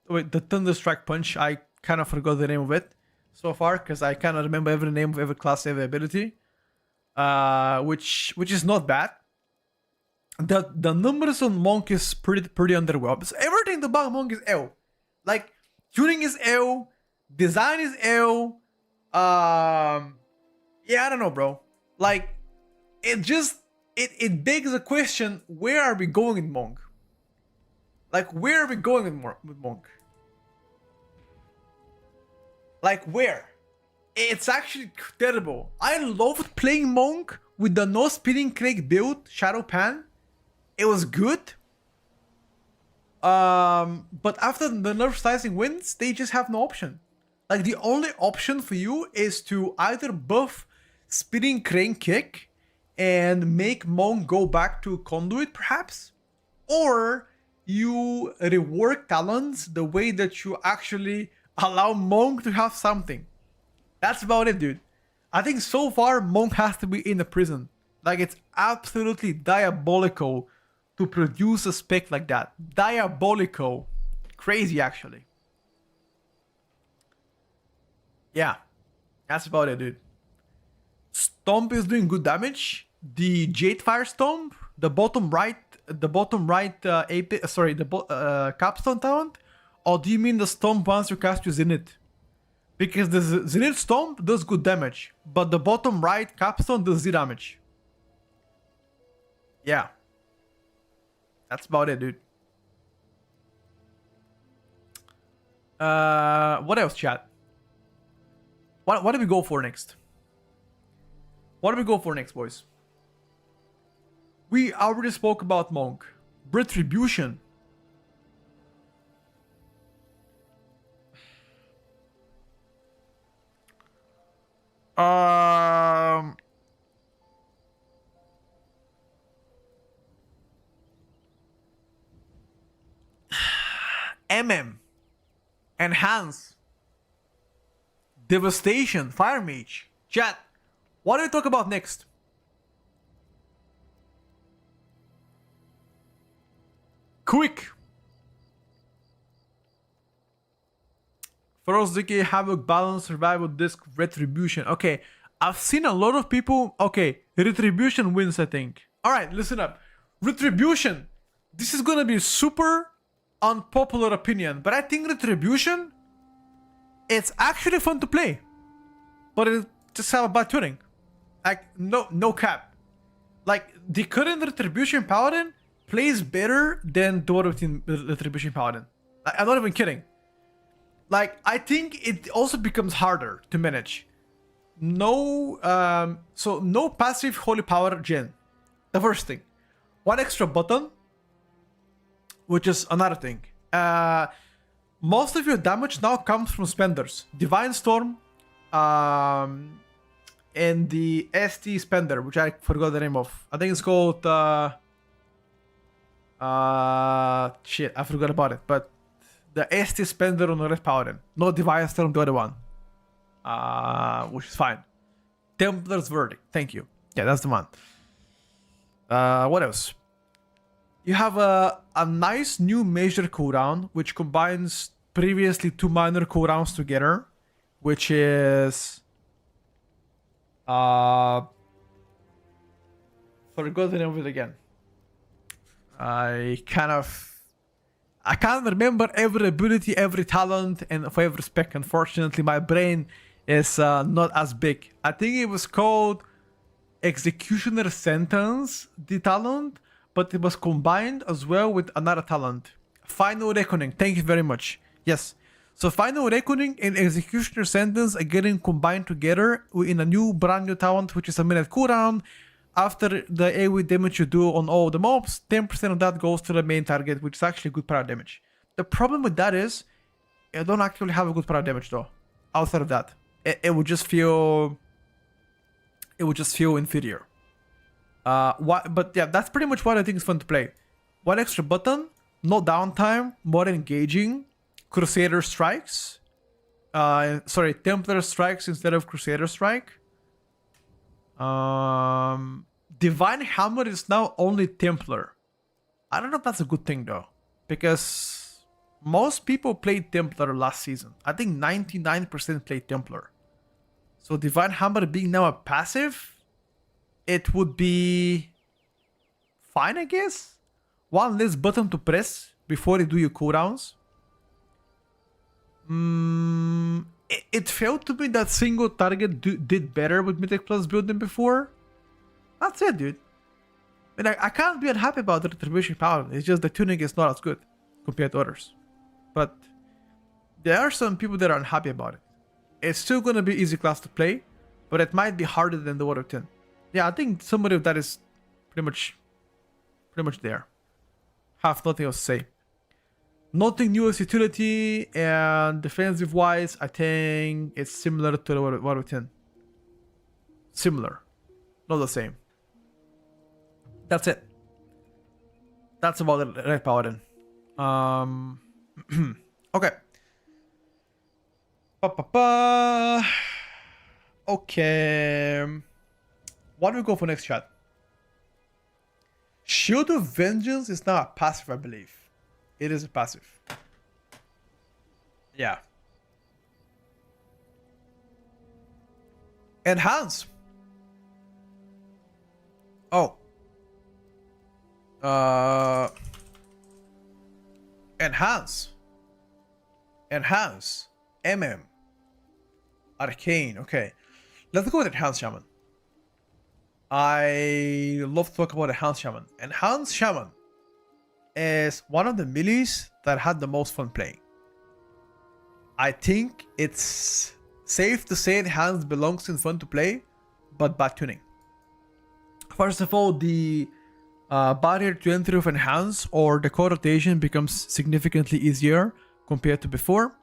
Thunderstrike Punch. I kind of forgot the name of it so far because I cannot remember every name of every class, every ability. Which is not bad. The numbers on Monk is pretty underwhelming. So everything about Monk is L. Like, tuning is L, design is L. Yeah, I don't know, bro. Like, it begs the question: where are we going in Monk? Like, where are we going with Monk? Like, where? It's actually terrible. I loved playing Monk with the no spinning crate build, Shadow Pan. It was good. But after the nerf Slicing Winds, they just have no option. Like, the only option for you is to either buff Spinning Crane Kick and make Monk go back to Conduit, perhaps, or you rework talents the way that you actually allow Monk to have something. That's about it, dude. I think so far Monk has to be in the prison. Like, it's absolutely diabolical to produce a spec like that. Diabolical. Crazy, actually. Yeah, that's about it, dude. Stomp is doing good damage. The Jadefire Stomp the bottom right capstone talent, or do you mean the stomp once you cast your Zenith? Because the Zenith stomp does good damage, but the bottom right capstone does 0 damage. Yeah. That's about it, dude. What else, chat? What do we go for next? What do we go for next, boys? We already spoke about Monk. Retribution. MM. Enhance. Devastation. Fire Mage. Chat. What do we talk about next? Quick. Feroz Decay, Havoc, Balance, Survival, Disc, Retribution. Okay, I've seen a lot of people. Okay, Retribution wins, I think. Alright, listen up. Retribution. This is gonna be super unpopular opinion, but I think Retribution, it's actually fun to play. But it just have a bad tuning. Like, no cap. Like, the current Retribution Paladin plays better than the Retribution Paladin. Like, I'm not even kidding. Like, I think it also becomes harder to manage. No passive Holy Power gen. The first thing. One extra button, which is another thing. Most of your damage now comes from spenders. Divine Storm, and the ST spender, which I forgot the name of. I think it's called shit, I forgot about it, but the ST spender on the Red Paladin. No Divine Storm, the other one. Which is fine. Templar's Verdict, thank you. Yeah, that's the one. What else? You have a nice new major cooldown, which combines previously 2 minor cooldowns together, which is forgot the name of it again. I can't remember every ability, every talent, and for every spec. Unfortunately, my brain is not as big. I think it was called Executioner Sentence, the talent, but it was combined as well with another talent. Final Reckoning, thank you very much. Yes. So Final Reckoning and Executioner Sentence are getting combined together in a brand new talent, which is a minute cooldown. After the AoE damage you do on all the mobs, 10% of that goes to the main target, which is actually good power damage. The problem with that is, I don't actually have a good power damage though. Outside of that, it would just feel inferior. But yeah, that's pretty much what I think is fun to play. One extra button, no downtime, more engaging. Crusader Strikes. Templar Strikes instead of Crusader Strike. Divine Hammer is now only Templar. I don't know if that's a good thing though, because most people played Templar last season. I think 99% played Templar. So Divine Hammer being now a passive, it would be fine, I guess. One less button to press before you do your cooldowns. It felt to me that single target did better with Mythic Plus build than before. That's it, dude. I mean, I can't be unhappy about the Retribution Power. It's just the tuning is not as good compared to others. But there are some people that are unhappy about it. It's still going to be easy class to play, but it might be harder than the Water 10. Yeah, I think somebody of that is pretty much there. Have nothing else to say. Nothing new as utility, and defensive wise, I think it's similar to the Water 10. Similar. Not the same. That's it. That's about the Red Paladin. Okay. Okay. What do we go for next, chat? Shield of Vengeance is now a passive, I believe. It is a passive. Yeah. Enhance. Oh. Uh, enhance. Enhance. Arcane. Okay. Let's go with Enhance Shaman. I love to talk about Enhance Shaman. Enhance Shaman is one of the melees that had the most fun playing. I think it's safe to say Enhance belongs in fun to play, but bad tuning. First of all, the barrier to entry of Enhance or the core rotation becomes significantly easier compared to before.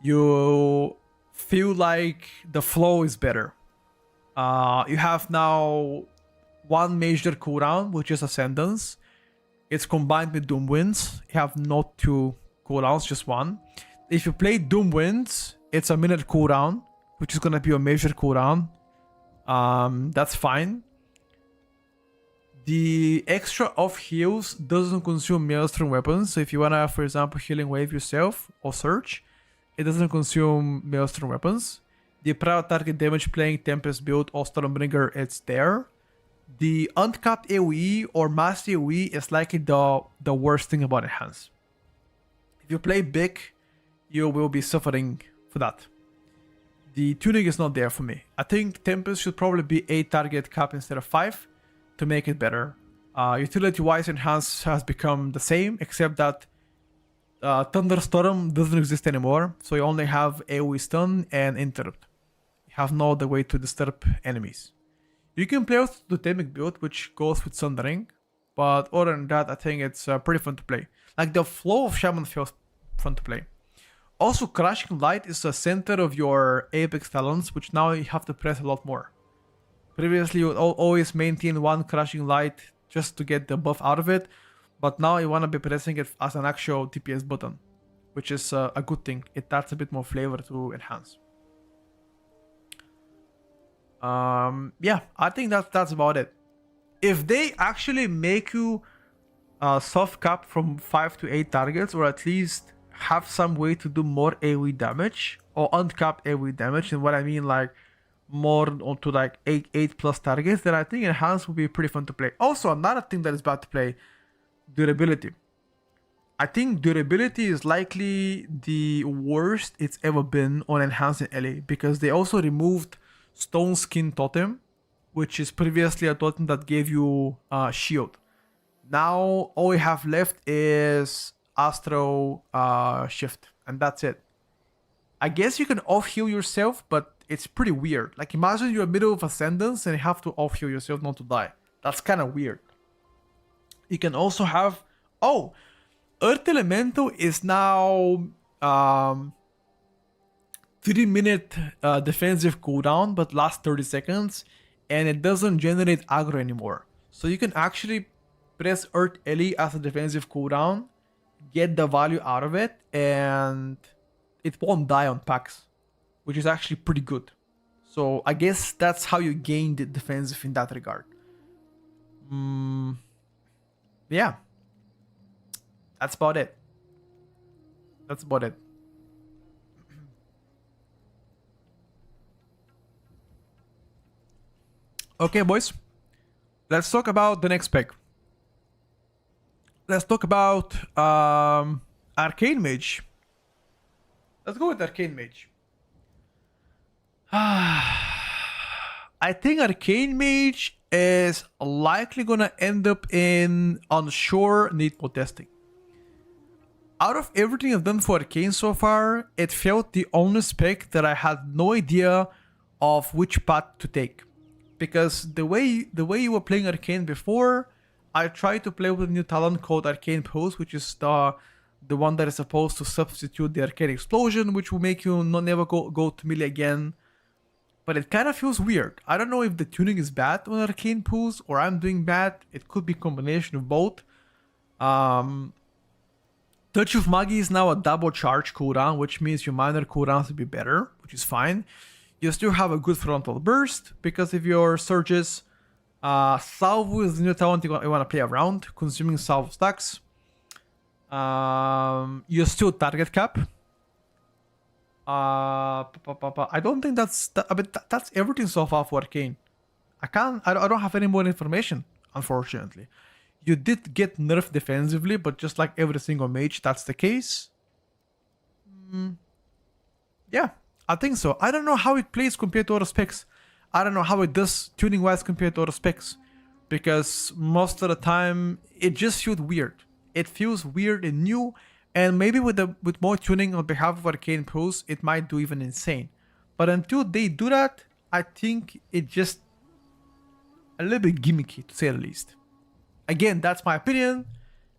You feel like the flow is better. You have now one major cooldown, which is Ascendance. It's combined with Doom Winds. You have not two cooldowns, just one. If you play Doom Winds, it's a minute cooldown, which is gonna be a major cooldown. That's fine. The extra off heals doesn't consume Maelstrom weapons. So if you wanna, for example, Healing Wave yourself or Surge, it doesn't consume Maelstrom weapons. The prior target damage playing Tempest build or Stormbringer, it's there. The uncapped AoE or mass AoE is likely the worst thing about Enhance. If you play big, you will be suffering for that. The tuning is not there for me. I think Tempest should probably be 8 target cap instead of 5 to make it better. Utility-wise, Enhance has become the same, except that Thunderstorm doesn't exist anymore, so you only have AoE stun and interrupt. You have no other way to disturb enemies. You can play with the Totemic build, which goes with Sundering, but other than that, I think it's pretty fun to play. Like, the flow of Shaman feels fun to play. Also, Crashing Light is the center of your Apex talents, which now you have to press a lot more. Previously, you would always maintain one Crashing Light just to get the buff out of it, but now you want to be pressing it as an actual DPS button, which is a good thing. It adds a bit more flavor to Enhance. Yeah, I think that's about it. If they actually make you soft cap from 5 to 8 targets, or at least have some way to do more AoE damage or uncapped AoE damage, and what I mean like more onto like 8 plus targets, then I think Enhance will be pretty fun to play. Also, another thing that is bad to play, durability. I think durability is likely the worst it's ever been on Enhanced and LA, because they also removed Stone Skin Totem, which is previously a totem that gave you shield. Now all we have left is Astro Shift, and that's it. I guess you can off heal yourself, but it's pretty weird. Like, imagine you're in the middle of Ascendance and you have to off heal yourself not to die. That's kind of weird. You can also have, oh, Earth Elemental is now 3-minute defensive cooldown, but lasts 30 seconds, and it doesn't generate aggro anymore. So you can actually press Earth Ellie as a defensive cooldown, get the value out of it, and it won't die on packs, which is actually pretty good. So I guess that's how you gain the defensive in that regard. Yeah. That's about it. That's about it. Okay, boys. Let's talk about the next spec. Let's talk about Arcane Mage. Let's go with Arcane Mage. I think Arcane Mage is likely gonna end up in onshore need more testing. Out of everything I've done for Arcane so far, it felt the only spec that I had no idea of which path to take. Because the way you were playing Arcane before, I tried to play with a new talent called Arcane Pulse, which is the one that is supposed to substitute the Arcane Explosion, which will make you never go to melee again. But it kind of feels weird. I don't know if the tuning is bad on Arcane Pulse or I'm doing bad. It could be a combination of both. Touch of Magi is now a double charge cooldown, which means your minor cooldowns will be better, which is fine. You still have a good frontal burst because of your surges. Salvo is the new talent you want to play around, consuming salvo stacks. You still target cap. I don't think that's everything so far for Arcane. I don't have any more information, unfortunately. You did get nerfed defensively, but just like every single mage, that's the case. Yeah, I think so. I don't know how it plays compared to other specs. I don't know how it does tuning wise compared to other specs. Because most of the time it just feels weird. It feels weird and new, and maybe with more tuning on behalf of Arcane Pros, it might do even insane. But until they do that, I think it just a little bit gimmicky, to say the least. Again, that's my opinion.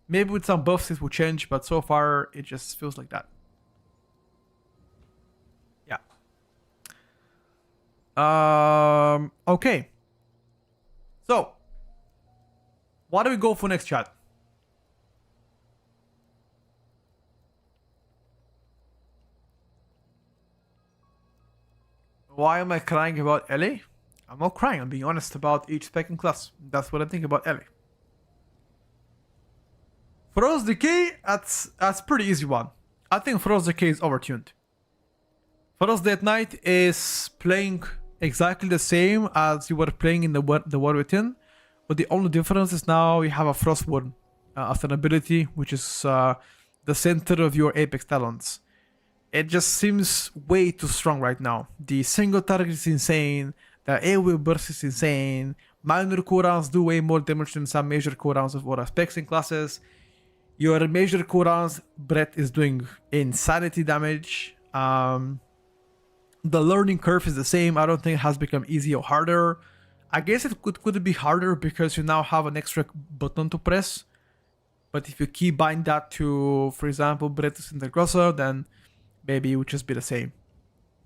Maybe with some buffs it will change, but so far it just feels like that. Yeah. Okay. So, what do we go for next, chat? Why am I crying about LA? I'm not crying, I'm being honest about each spec in class. That's what I think about LA. Frost Decay, that's pretty easy one. I think Frost Decay is overtuned. Frost Dead Knight is playing exactly the same as you were playing in the War Within, but the only difference is now you have a Frost Ward as an ability, which is the center of your Apex Talents. It just seems way too strong right now. The single target is insane, the AoE burst is insane, minor cooldowns do way more damage than some major cooldowns of other specs and classes. Your major cooldowns, Brett is doing insanity damage. The learning curve is the same. I don't think it has become easy or harder. I guess it could be harder because you now have an extra button to press. But if you keybind that to, for example, Bretus in the Grossa, then maybe it would just be the same.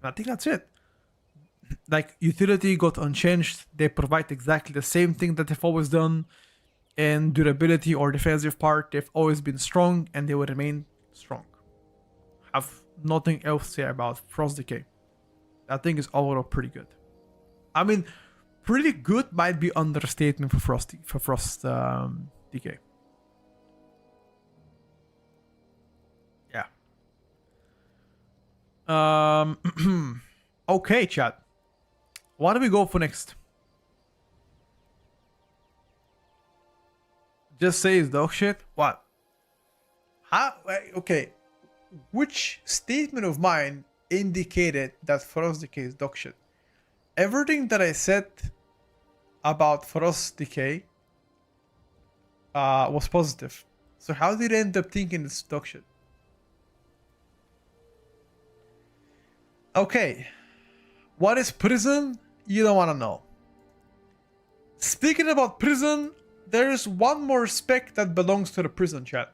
I think that's it. Like, utility got unchanged. They provide exactly the same thing that they've always done. In durability or defensive part, they've always been strong and they will remain strong. Have nothing else to say about Frost Decay. I think it's overall pretty good. I mean, pretty good might be understatement for Frost Decay. Yeah. Okay, chat. What do we go for next? Just say it's dog shit? What? How? Okay. Which statement of mine indicated that Frost Decay is dog shit? Everything that I said about Frost Decay was positive. So how did I end up thinking it's dog shit? Okay. What is prison? You don't want to know. Speaking about prison, there is one more spec that belongs to the prison, chat.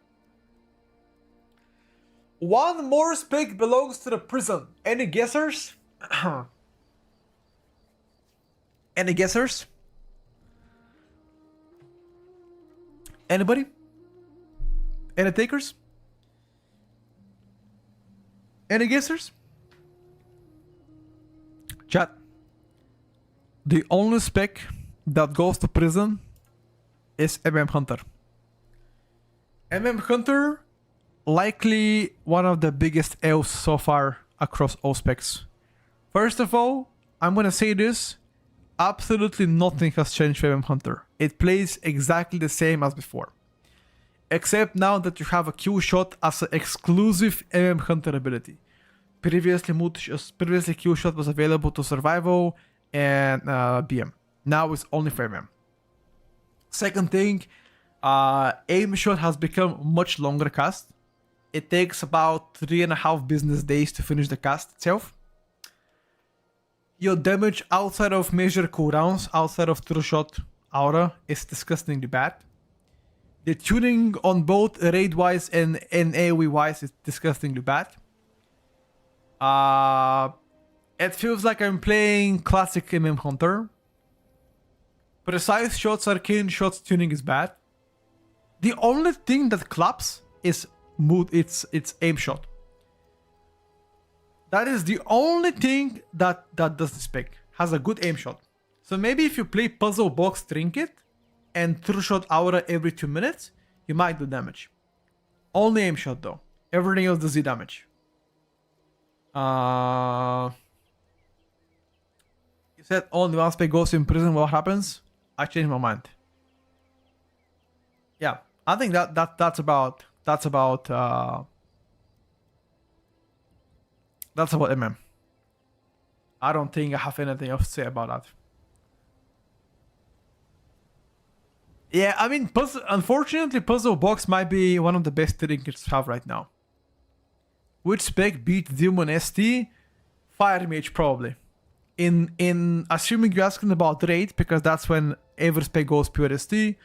One more spec belongs to the prison. Any guessers? Any guessers? Anybody? Any takers? Any guessers? Chat. The only spec that goes to prison is Hunter. Hunter, likely one of the biggest elves so far across all specs. First of all, I'm gonna say this, absolutely nothing has changed for Hunter. It plays exactly the same as before. Except now that you have a Q shot as an exclusive Hunter ability. Previously Q shot was available to survival and BM. Now it's only for MM. Second thing, aim shot has become much longer cast. It takes about 3.5 business days to finish the cast itself. Your damage outside of major cooldowns, outside of true shot aura, is disgustingly bad. The tuning on both raid wise and AoE wise is disgustingly bad. It feels like I'm playing classic MM Hunter. Precise shots, arcane shots tuning is bad. The only thing that claps is it's aim shot. That is the only thing that does the spec. Has a good aim shot. So maybe if you play puzzle box trinket and true shot aura every 2 minutes, you might do damage. Only aim shot though. Everything else does the damage. You said only one spec goes in prison, what happens? I changed my mind. yeah, I think that's about MM. I don't think I have anything else to say about that. Yeah, I mean, unfortunately, Puzzle Box might be one of the best trinkets to have right now. Which spec beat Demon ST? Fire Mage, probably. In assuming you're asking about rate, because that's when every spec goes pure ST.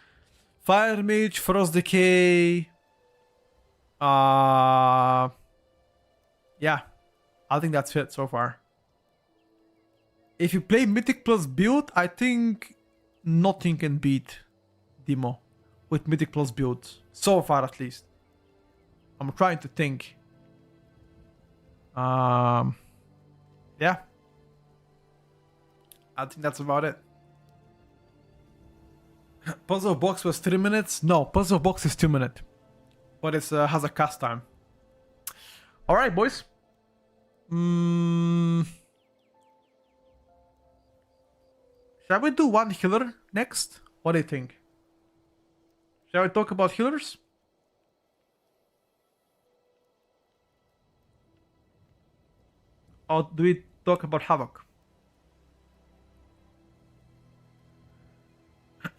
Fire Mage, Frost Decay. Yeah, I think that's it so far. If you play Mythic plus build, I think nothing can beat Demo with Mythic plus build. So far, at least. I'm trying to think. Yeah. I think that's about it. Puzzle Box was 3 minutes. No, Puzzle Box is 2 minutes. But it has a cast time. Alright, boys. Shall we do one healer next? What do you think? Shall we talk about healers? Or do we talk about Havoc?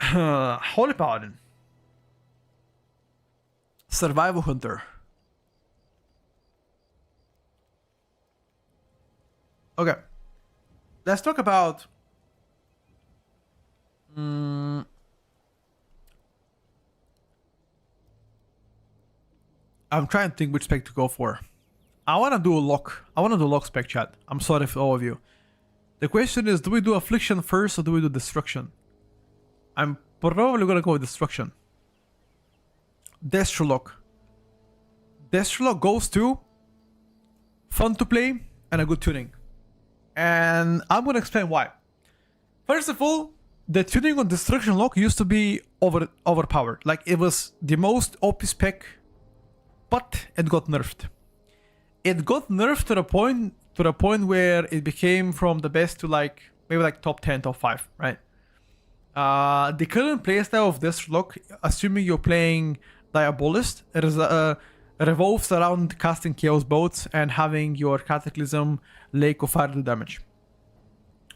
Holy Paladin. Survival Hunter. Okay. Let's talk about... I'm trying to think which spec to go for. I want to do a lock. I want to do lock spec, chat. I'm sorry for all of you. The question is, do we do Affliction first or do we do Destruction? I'm probably going to go with Destruction. Destrolock. Destrolock goes to fun to play and a good tuning. And I'm going to explain why. First of all, the tuning on Destruction Lock used to be overpowered. Like, it was the most OP spec, but it got nerfed. It got nerfed to the point where it became from the best to like maybe like top 10, top 5, right? The current playstyle of Destrolock, assuming you're playing Diabolist, it is revolves around casting Chaos Bolts and having your Cataclysm Lake of Fire do damage,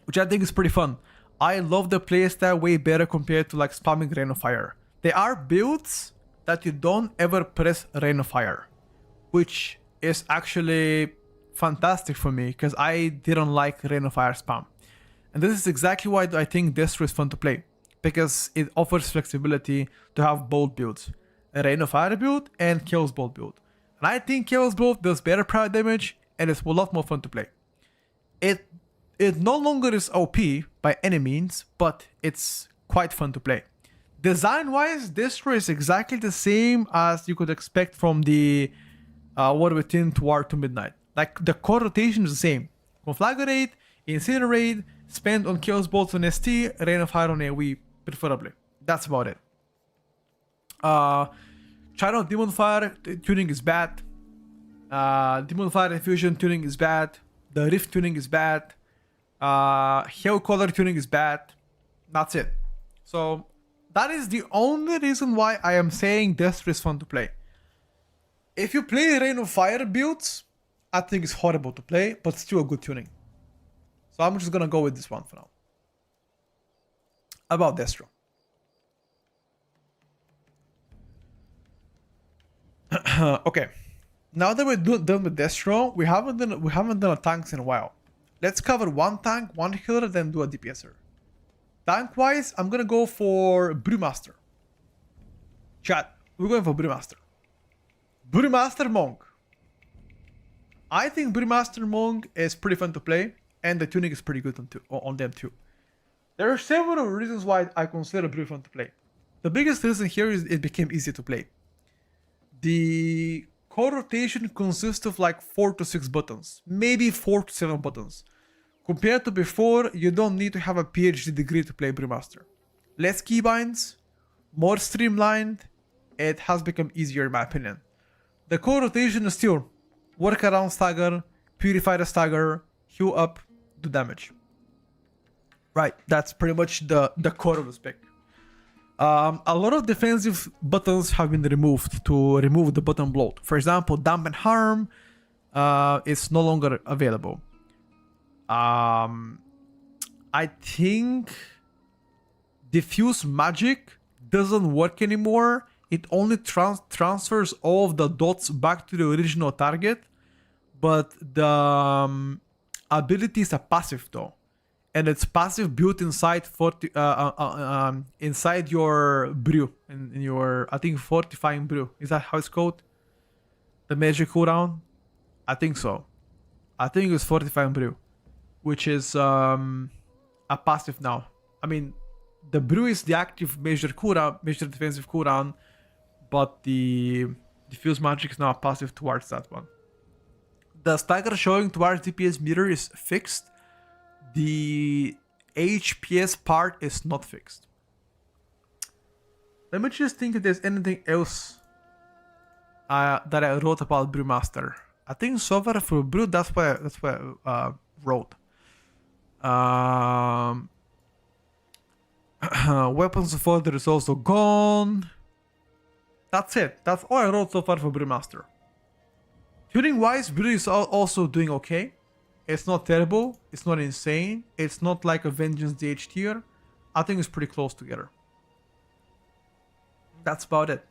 which I think is pretty fun. I love the playstyle way better compared to like spamming Rain of Fire. There are builds that you don't ever press Rain of Fire, which is actually fantastic for me because I didn't like Rain of Fire spam. And this is exactly why I think Destro is fun to play, because it offers flexibility to have both builds, a Rain of Fire build and Chaos Bolt build. And I think Chaos Bolt does better prior damage and it's a lot more fun to play. It no longer is OP by any means, but it's quite fun to play. Design-wise, Destro is exactly the same as you could expect from the War Within to War to Midnight. Like, the core rotation is the same. Conflagrate, Incinerate, spend on Chaos Bolts on ST, Rain of Fire on AoE, preferably. That's about it. China Demon Fire tuning is bad. Demon Fire Infusion tuning is bad. The Rift tuning is bad. Hell Color tuning is bad. That's it. So, that is the only reason why I am saying Destro is fun to play. If you play Rain of Fire builds, I think it's horrible to play, but still a good tuning. So I'm just gonna go with this one for now. About Destro. Okay. Now that we're done with Destro, we haven't done a tanks in a while. Let's cover one tank, one healer, then do a DPSer. Tank-wise, I'm gonna go for Brewmaster. Chat, we're going for Brewmaster. Brewmaster Monk. I think Brewmaster Monk is pretty fun to play, and the tuning is pretty good on them too. There are several reasons why I consider Brew fun to play. The biggest reason here is it became easy to play. The core rotation consists of like 4 to 6 buttons, maybe 4 to 7 buttons. Compared to before, you don't need to have a PhD degree to play Brewmaster. Less keybinds, more streamlined, it has become easier in my opinion. The core rotation is still work around stagger, purify the stagger, heal up, do damage. Right, that's pretty much the core of the spec. A lot of defensive buttons have been removed to remove the button bloat. For example, dampen harm is no longer available. I think diffuse magic doesn't work anymore. It only transfers all of the dots back to the original target, but the ability is a passive though, and it's passive built inside inside your brew, in your, I think, fortifying brew. Is that how it's called? The magic cooldown? I think so. I think it's fortifying brew, which is a passive now. I mean, the brew is the active major cooldown, major defensive cooldown, but the diffuse magic is now a passive towards that one. The stagger showing towards DPS meter is fixed. The HPS part is not fixed. Let me just think if there's anything else that I wrote about Brewmaster. I think so far for Brew, that's what I wrote. Weapons of Order is also gone. That's it. That's all I wrote so far for Brewmaster. Tuning wise, Brew is also doing okay. It's not terrible. It's not insane. It's not like a Vengeance DH tier. I think it's pretty close together. That's about it,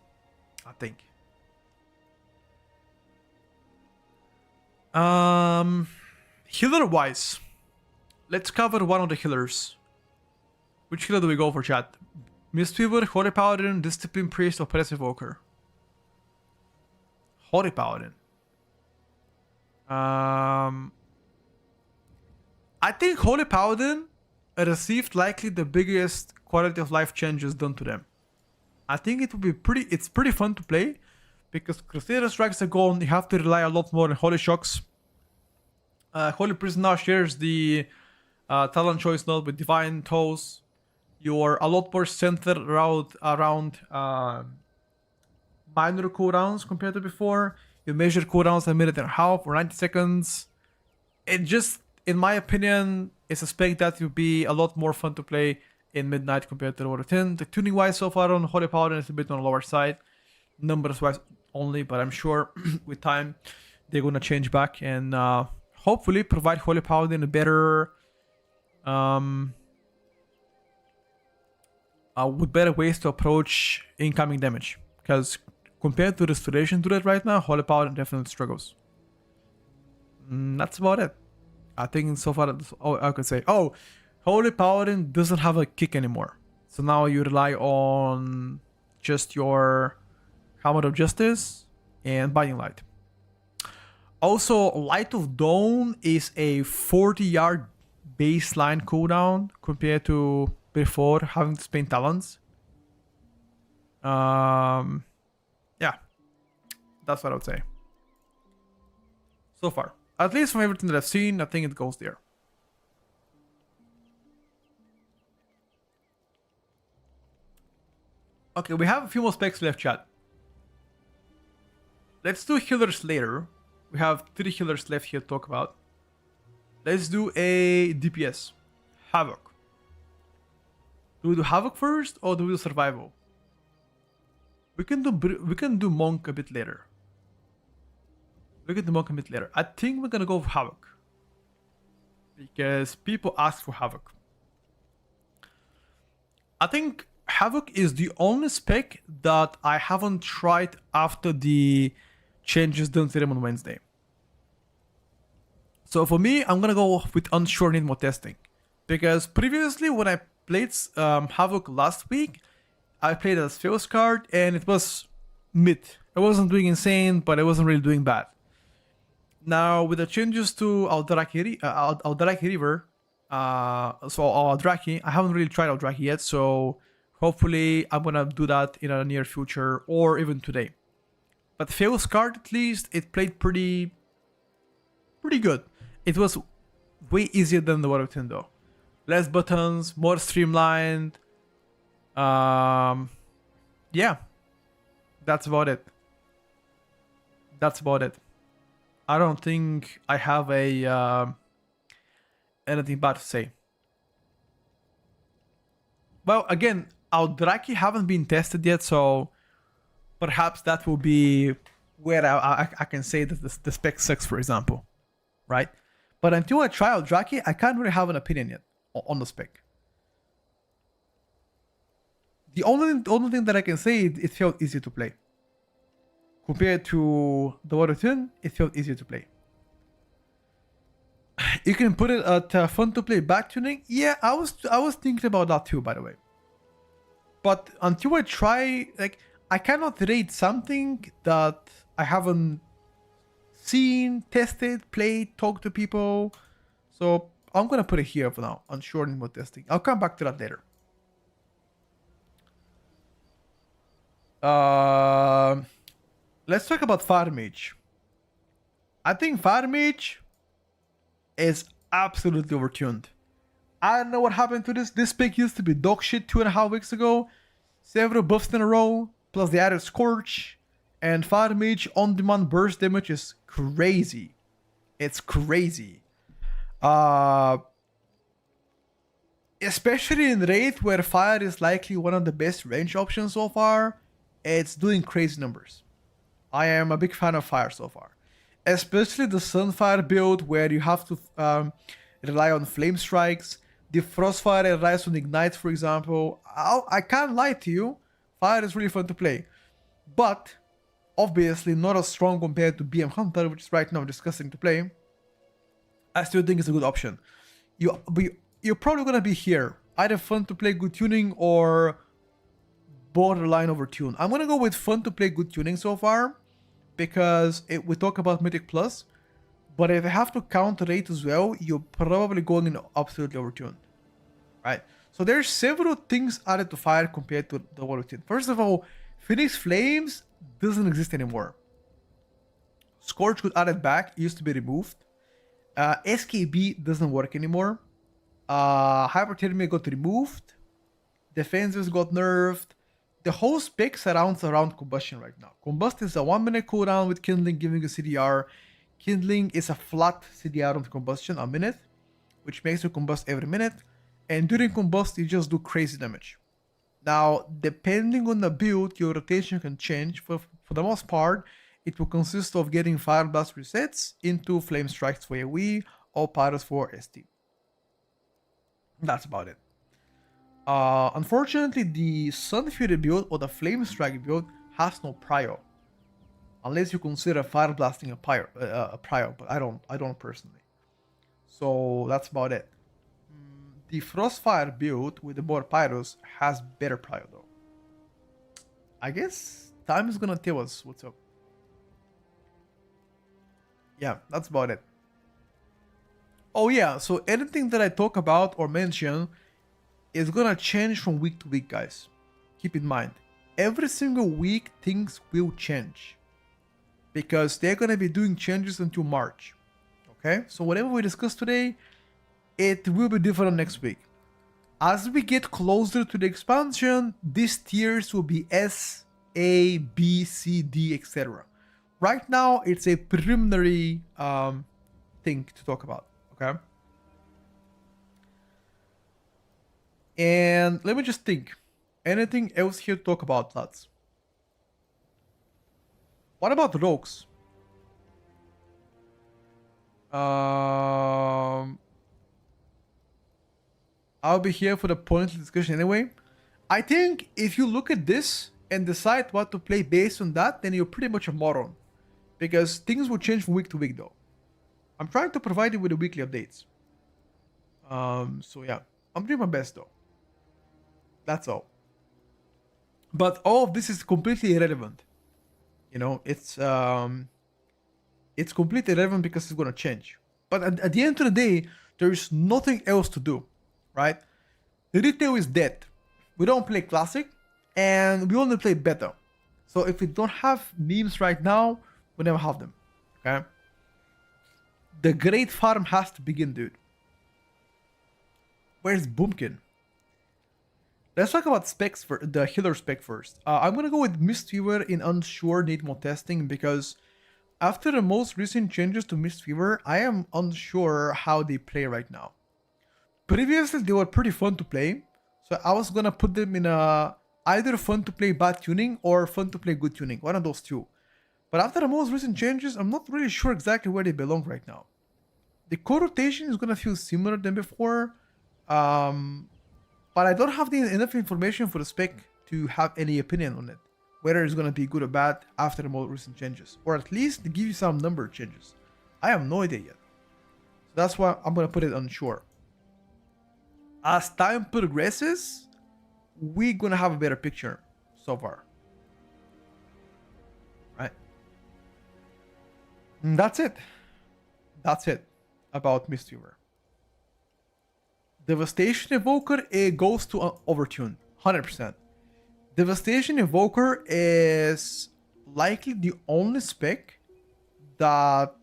I think. Healer wise, let's cover one of the healers. Which healer do we go for, chat? Mistweaver, Holy Paladin, Discipline Priest, or Press Evoker? Holy Paladin. I think Holy Paladin received likely the biggest quality of life changes done to them. I think it would be it's pretty fun to play because Crusader Strikes are gone. You have to rely a lot more on Holy Shocks. Holy Priest now shares the talent choice node with Divine Toes. You're a lot more centered around minor cooldowns compared to before. You measure cooldowns a minute and a half or 90 seconds. It just, in my opinion, is a spec that would be a lot more fun to play in Midnight compared to the Order 10. The tuning wise so far on Holy Paladin is a bit on the lower side, numbers wise only, but I'm sure with time they're gonna change back and hopefully provide Holy Paladin a better with better ways to approach incoming damage, because compared to Restoration Druid right now, Holy Paladin definitely struggles. That's about it. I think so far that's all I could say. Oh, Holy Paladin doesn't have a kick anymore. So now you rely on just your Helmet of Justice and Binding Light. Also, Light of Dawn is a 40-yard baseline cooldown compared to before having to spend talents. Yeah, that's what I would say. So far. At least from everything that I've seen, I think it goes there. Okay, we have a few more specs left, chat. Let's do healers later. We have 3 healers left here to talk about. Let's do a DPS. Havoc. Do we do Havoc first or do we do Survival? We can do Monk a bit later. We can do Monk a bit later. I think we're gonna go for Havoc, because people ask for Havoc. I think Havoc is the only spec that I haven't tried after the changes done to them on Wednesday. So for me, I'm gonna go with Unsure, need more testing. Because previously when I played Havoc last week, I played as Fails card and it was mid. It wasn't doing insane, but it wasn't really doing bad. Now with the changes to Aldraki River, so Aldraki, I haven't really tried Aldraki yet, so hopefully I'm gonna do that in a near future or even today. But Fails card, at least, it played pretty good. It was way easier than the Warlock 10 though. Less buttons, more streamlined. Yeah, that's about it. I don't think I have anything bad to say. Well, again, Our Draki haven't been tested yet, so perhaps that will be where I can say that the spec sucks, for example, right? But until I try out Draki, I can't really have an opinion yet on the spec. The only thing that I can say is it felt easy to play. Compared to the Water Tune, it felt easier to play. You can put it at fun to play back tuning. Yeah, I was thinking about that too, by the way. But until I try, like, I cannot rate something that I haven't seen, tested, played, talked to people. So I'm gonna put it here for now, unsure and more testing. I'll come back to that later. Let's talk about Fire Mage. I think Fire Mage is absolutely overtuned. I don't know what happened to this. This pick used to be dog shit 2.5 weeks ago. Several buffs in a row, plus the added Scorch. And Fire Mage on-demand burst damage is crazy. It's crazy. Especially in Wraith, where Fire is likely one of the best range options so far. It's doing crazy numbers. I am a big fan of Fire so far. Especially the Sunfire build, where you have to rely on Flame Strikes. The Frostfire relies on Ignites, for example. I can't lie to you. Fire is really fun to play. But, obviously, not as strong compared to BM Hunter, which is right now disgusting to play. I still think it's a good option. You're probably going to be here. Either fun to play good tuning or borderline overtune. I'm going to go with fun to play good tuning so far. Because we talk about Mythic Plus, but if I have to count rate as well, you're probably going in absolutely overtuned, right? So there's several things added to Fire compared to the Water Tune. First of all, Phoenix Flames doesn't exist anymore. Scorch got added back, it used to be removed. SKB doesn't work anymore. Hyperthermia got removed. Defenses got nerfed. The whole spec surrounds around Combustion right now. Combust is a 1-minute cooldown with Kindling giving a CDR. Kindling is a flat CDR on Combustion, a minute, which makes you combust every minute. And during Combust, you just do crazy damage. Now, depending on the build, your rotation can change. For the most part, it will consist of getting Fire Blast resets into Flame Strikes for AoE or Pyros for ST. That's about it. Unfortunately, the Sun Fury build or the Flame Strike build has no prio, unless you consider Fire Blasting a prio, but I don't personally. So that's about it. The Frostfire build with the more pyros has better prio though. I guess time is gonna tell us what's up. Yeah, that's about it. Oh yeah, so anything that I talk about or mention is gonna change from week to week, guys. Keep in mind, every single week things will change because they're gonna be doing changes until March. Okay, so whatever we discuss today, it will be different next week. As we get closer to the expansion, these tiers will be S, A, B, C, D, etc. Right now, it's a preliminary thing to talk about. Okay. And let me just think. Anything else here to talk about, lads? What about rogues? I'll be here for the pointless discussion anyway. I think if you look at this and decide what to play based on that, then you're pretty much a moron. Because things will change from week to week though. I'm trying to provide you with the weekly updates. So yeah, I'm doing my best though. That's all. But all of this is completely irrelevant. You know, it's completely irrelevant because it's gonna change. But at the end of the day, there is nothing else to do, right? The retail is dead. We don't play classic, and we only play beta. So if we don't have memes right now, we never have them. Okay. The great farm has to begin, dude. Where's Boomkin? Let's talk about specs for the healer spec first. I'm gonna go with Mistweaver in unsure, need more testing because after the most recent changes to Mistweaver, I am unsure how they play right now. Previously, they were pretty fun to play, So I was gonna put them in a either fun to play bad tuning or fun to play good tuning, one of those two. But after the most recent changes, I'm not really sure exactly where they belong right now. The core rotation is gonna feel similar than before, but I don't have enough information for the spec to have any opinion on it, whether it's gonna be good or bad after the most recent changes, or at least to give you some number changes. I have no idea yet. So that's why I'm gonna put it unsure. As time progresses, we're gonna have a better picture so far. Right? And that's it. That's it about Mistweaver. Devastation Evoker, it goes to Overtune, 100%. Devastation Evoker is likely the only spec that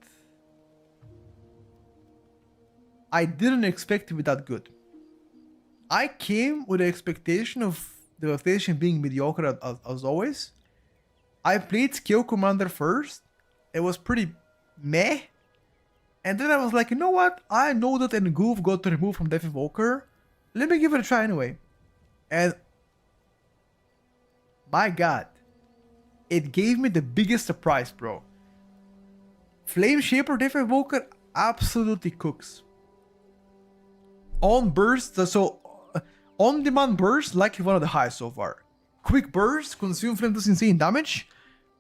I didn't expect to be that good. I came with the expectation of Devastation being mediocre as always. I played Scale Commander first. It was pretty meh. And then I was like, you know what? I know that Engoof got removed from Death Evoker. Let me give it a try anyway. And my god, it gave me the biggest surprise, bro. Flame Shaper Death Evoker absolutely cooks. On burst, so on-demand burst, likely one of the highest so far. Quick burst, consume flame does insane damage.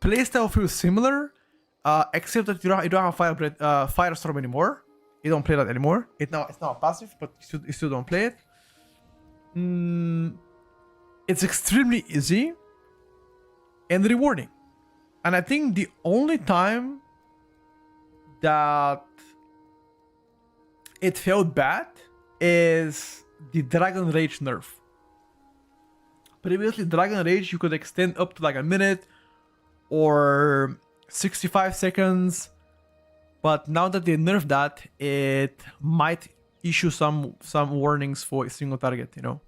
Playstyle feels similar, except that you don't have Firestorm anymore. You don't play that anymore. It's not passive, but you still don't play it. It's extremely easy and rewarding. And I think the only time that it felt bad is the Dragon Rage nerf. Previously, Dragon Rage you could extend up to like a minute or 65 seconds, but now that they nerfed that, it might issue some warnings for a single target, you know.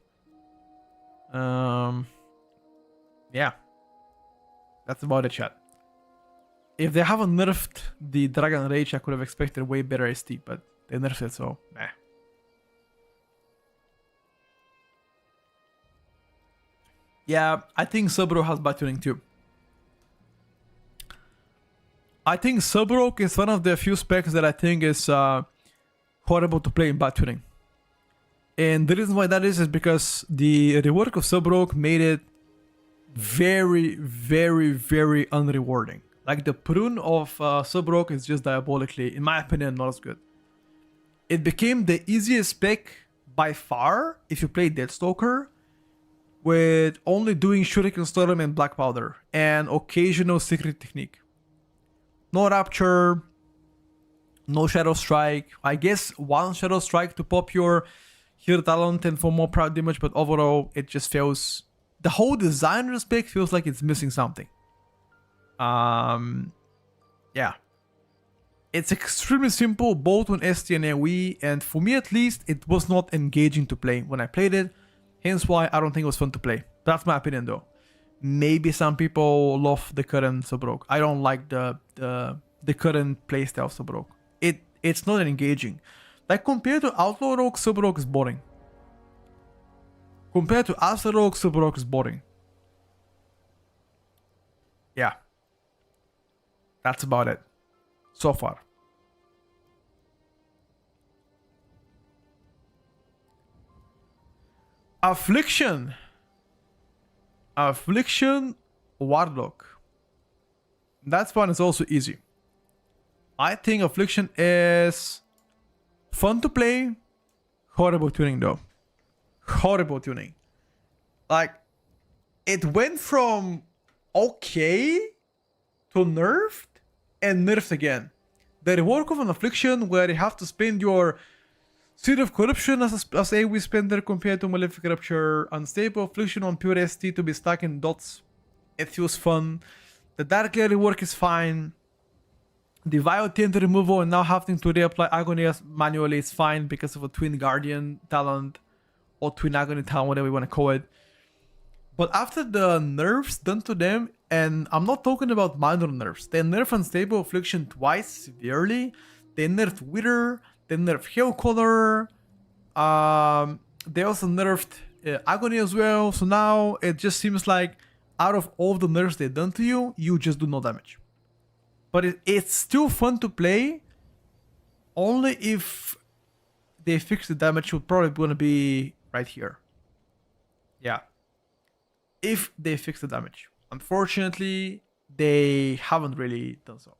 Yeah, that's about it, chat. If they haven't nerfed the Dragon Rage, I could have expected way better ST, but they nerfed it, so meh. Yeah, I think Subrogue has bad tuning too. I think Subrogue is one of the few specs that I think is horrible to play in bad tuning. And the reason why that is because the rework of Subrogue made it very, very, very unrewarding. Like the prune of Subrogue is just diabolically, in my opinion, not as good. It became the easiest spec by far if you play Deathstalker, with only doing Shuriken Storm and Black Powder, and occasional Secret Technique. No Rapture, no Shadow Strike. I guess one Shadow Strike to pop your Hero Talent and for more proud damage, but overall it just feels... The whole design respect feels like it's missing something. Yeah. It's extremely simple, both on ST and AoE, and for me at least, it was not engaging to play when I played it. Hence why I don't think it was fun to play. That's my opinion though. Maybe some people love the current Subrogue. I don't like the current playstyle of Subrogue. It's not engaging. Like compared to Outlaw Rogue, Subrogue is boring. Compared to Astra Rogue, Subrogue is boring. Yeah. That's about it. So far. Affliction Warlock. That one is also easy. I think Affliction is fun to play. Horrible tuning though. Horrible tuning. Like, it went from okay to nerfed and nerfed again. The rework of an Affliction where you have to spend your Seed of Corruption as AoE spender compared to Malefic Rupture, Unstable Affliction on pure ST to be stuck in dots. It feels fun. The Dark Lair rework is fine. The Vile Tint removal and now having to reapply Agony manually is fine because of a Twin Guardian talent or Twin Agony talent, whatever you want to call it. But after the nerfs done to them, and I'm not talking about minor nerfs, they nerfed Unstable Affliction twice severely. They nerfed Wither. They nerfed Hailcaller. They also nerfed agony as well. So now it just seems like out of all the nerfs they've done to you, you just do no damage. But it's still fun to play, only if they fix the damage. Will probably gonna be right here. Yeah, if they fix the damage. Unfortunately, they haven't really done so.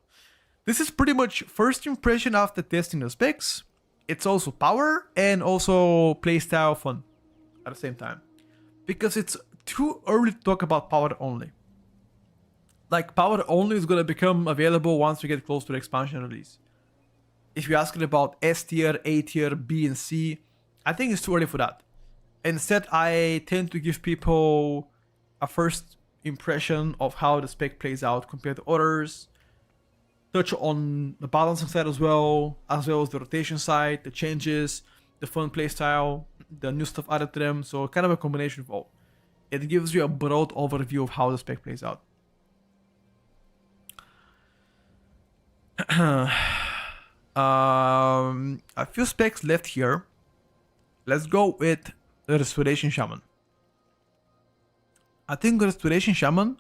This is pretty much first impression after testing the specs. It's also power and also playstyle fun at the same time. Because it's too early to talk about power only. Like, power only is gonna become available once we get close to the expansion release. If you're asking about S tier, A tier, B and C, I think it's too early for that. Instead, I tend to give people a first impression of how the spec plays out compared to others. Touch on the balancing side as well as the rotation side, the changes, the fun playstyle, the new stuff added to them. So kind of a combination of all. It gives you a broad overview of how the spec plays out. A few specs left here. Let's go with the Restoration Shaman. I think the Restoration Shaman,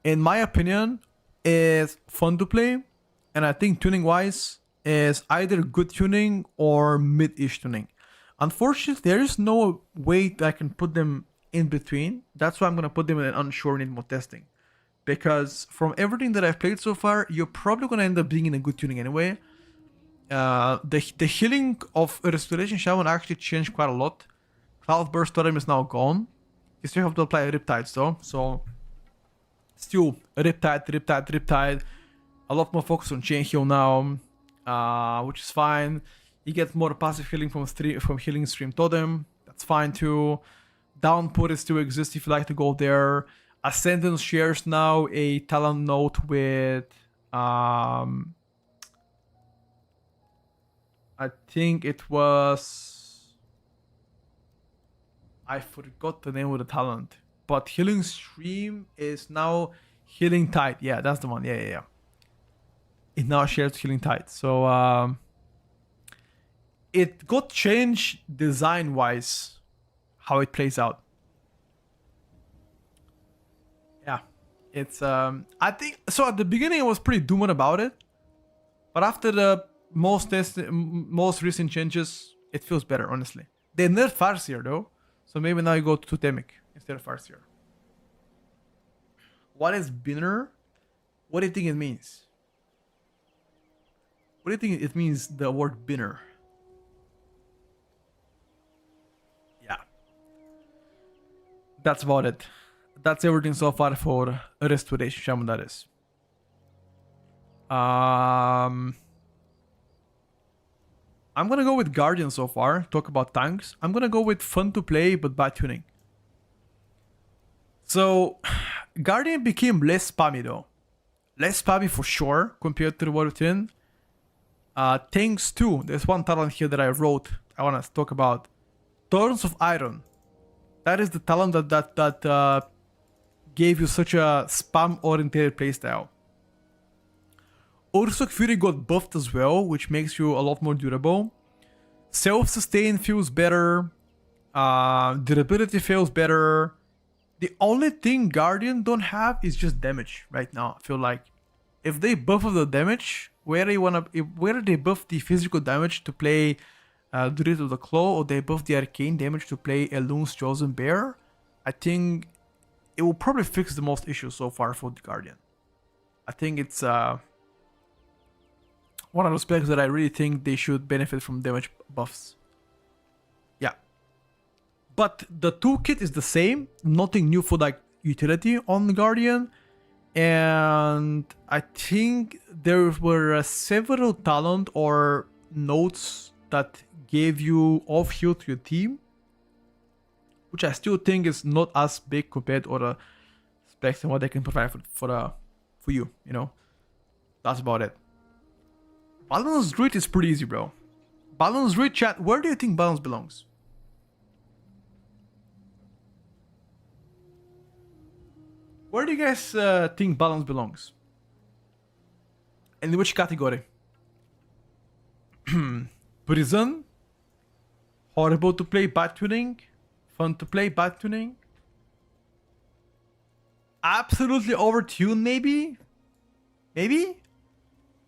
in my opinion, is fun to play, and I think tuning wise is either good tuning or mid-ish tuning. Unfortunately, there is no way that I can put them in between. That's why I'm gonna put them in an unsure, need more testing. Because from everything that I've played so far, you're probably gonna end up being in a good tuning anyway. The healing of Restoration Shaman actually changed quite a lot. Cloudburst Totem is now gone. You still have to apply Riptides though, so still Riptide. A lot more focus on Chain Heal now, which is fine. You get more passive healing from Healing Stream Totem. That's fine too. Downpour still exists if you like to go there. Ascendance shares now a talent node with I think it was, I forgot the name of the talent, but Healing Stream is now Healing Tide. Yeah, that's the one. Yeah. It now shares Healing Tide. So it got changed design wise, how it plays out. Yeah, it's I think so. At the beginning, I was pretty doomed about it, but after the most recent changes, it feels better. Honestly, they nerfed Farseer though, so maybe now you go to Totemic instead of Farseer. What is Binner? What do you think it means? What do you think it means? The word Binner. Yeah, that's about it. That's everything so far for Restoration Shaman, that is. I'm gonna go with Guardian so far, talk about tanks. I'm gonna go with fun to play but bad tuning. So, Guardian became less spammy though. Less spammy for sure compared to the War Within. Thanks to, there's one talent here that I wrote, I wanna talk about. Thorns of Iron. That is the talent that gave you such a spam-oriented playstyle. Ursok Fury got buffed as well, which makes you a lot more durable. Self-sustain feels better. Durability feels better. The only thing Guardian don't have is just damage right now. I feel like if they buff the damage, whether they buff the physical damage to play Druid of the Claw, or they buff the arcane damage to play Elun's Chosen Bear, I think it will probably fix the most issues so far for the Guardian. I think it's one of the specs that I really think they should benefit from damage buffs. Yeah. But the toolkit is the same. Nothing new for like utility on the Guardian. And I think there were several talent or nodes that gave you off heal to your team, which I still think is not as big compared to other specs and what they can provide for you, you know. That's about it. Balance Druid is pretty easy, bro. Balance Druid, chat, where do you think Balance belongs? Where do you guys think Balance belongs? And in which category? Prison? Horrible to play, bad tuning? fun to play. Bad tuning. Absolutely overtuned, maybe? Maybe?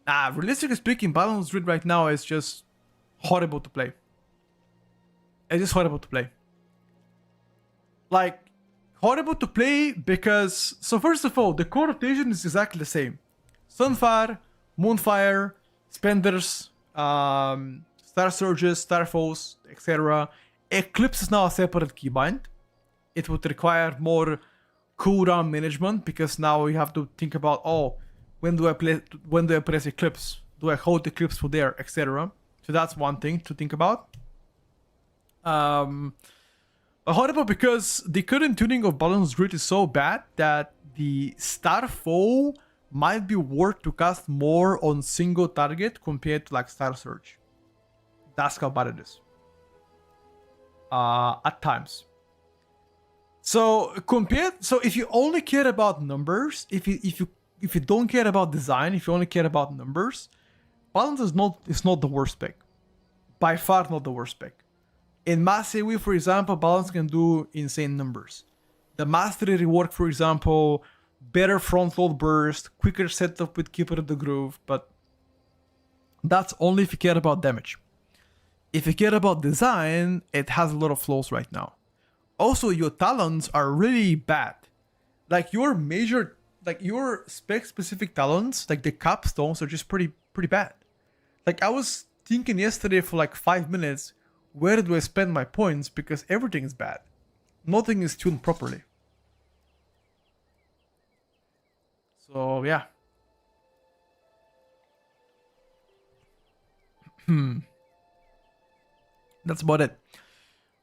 Realistically speaking, Balanced Druid right now is just horrible to play. It's just horrible to play. Like, horrible to play because... So first of all, the core rotation is exactly the same. Sunfire, Moonfire, Spenders, Star Surges, Starfalls, etc. Eclipse is now a separate keybind. It would require more cooldown management because now you have to think about, oh, when do I press Eclipse? Do I hold Eclipse for there, etc. So that's one thing to think about. Horrible because the current tuning of Balanced Druid is so bad that the Starfall might be worth to cast more on single target compared to like Star Surge. That's how bad it is. At times. So if you only care about numbers, if you don't care about design, if you only care about numbers, Balance is not the worst pick. By far not the worst pick. In Mass AoE, for example, Balance can do insane numbers. The Mastery rework, for example, better front load burst, quicker setup with Keeper of the Groove, but that's only if you care about damage. If you care about design, it has a lot of flaws right now. Also, your talents are really bad. Like your spec-specific talents, like the capstones, are just pretty bad. Like I was thinking yesterday for like 5 minutes, where do I spend my points? Because everything is bad. Nothing is tuned properly. So yeah. That's about it.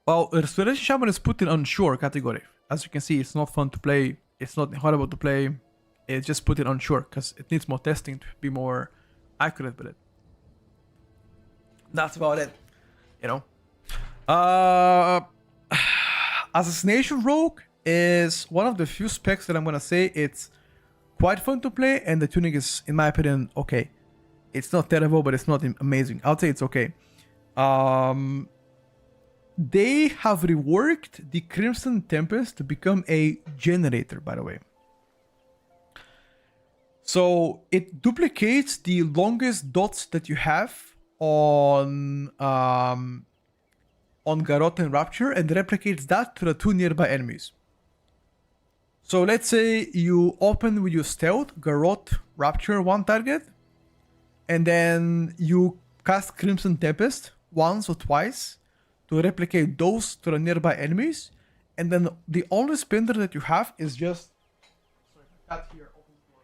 Well, Restoration Shaman is put in unsure category. As you can see, it's not fun to play. It's not horrible to play. It's just put in unsure because it needs more testing to be more accurate with it. That's about it. You know. Assassination Rogue is one of the few specs that I'm gonna say it's quite fun to play, and the tuning is, in my opinion, okay. It's not terrible, but it's not amazing. I'll say it's okay. They have reworked the Crimson Tempest to become a generator, by the way. So it duplicates the longest dots that you have on Garrote and Rapture and replicates that to the 2 nearby enemies. So let's say you open with your stealth, Garrote, Rapture, 1 target, and then you cast Crimson Tempest once or twice to replicate those to the nearby enemies, and then the only spender that you have is just... Sorry, my cat here opens the door.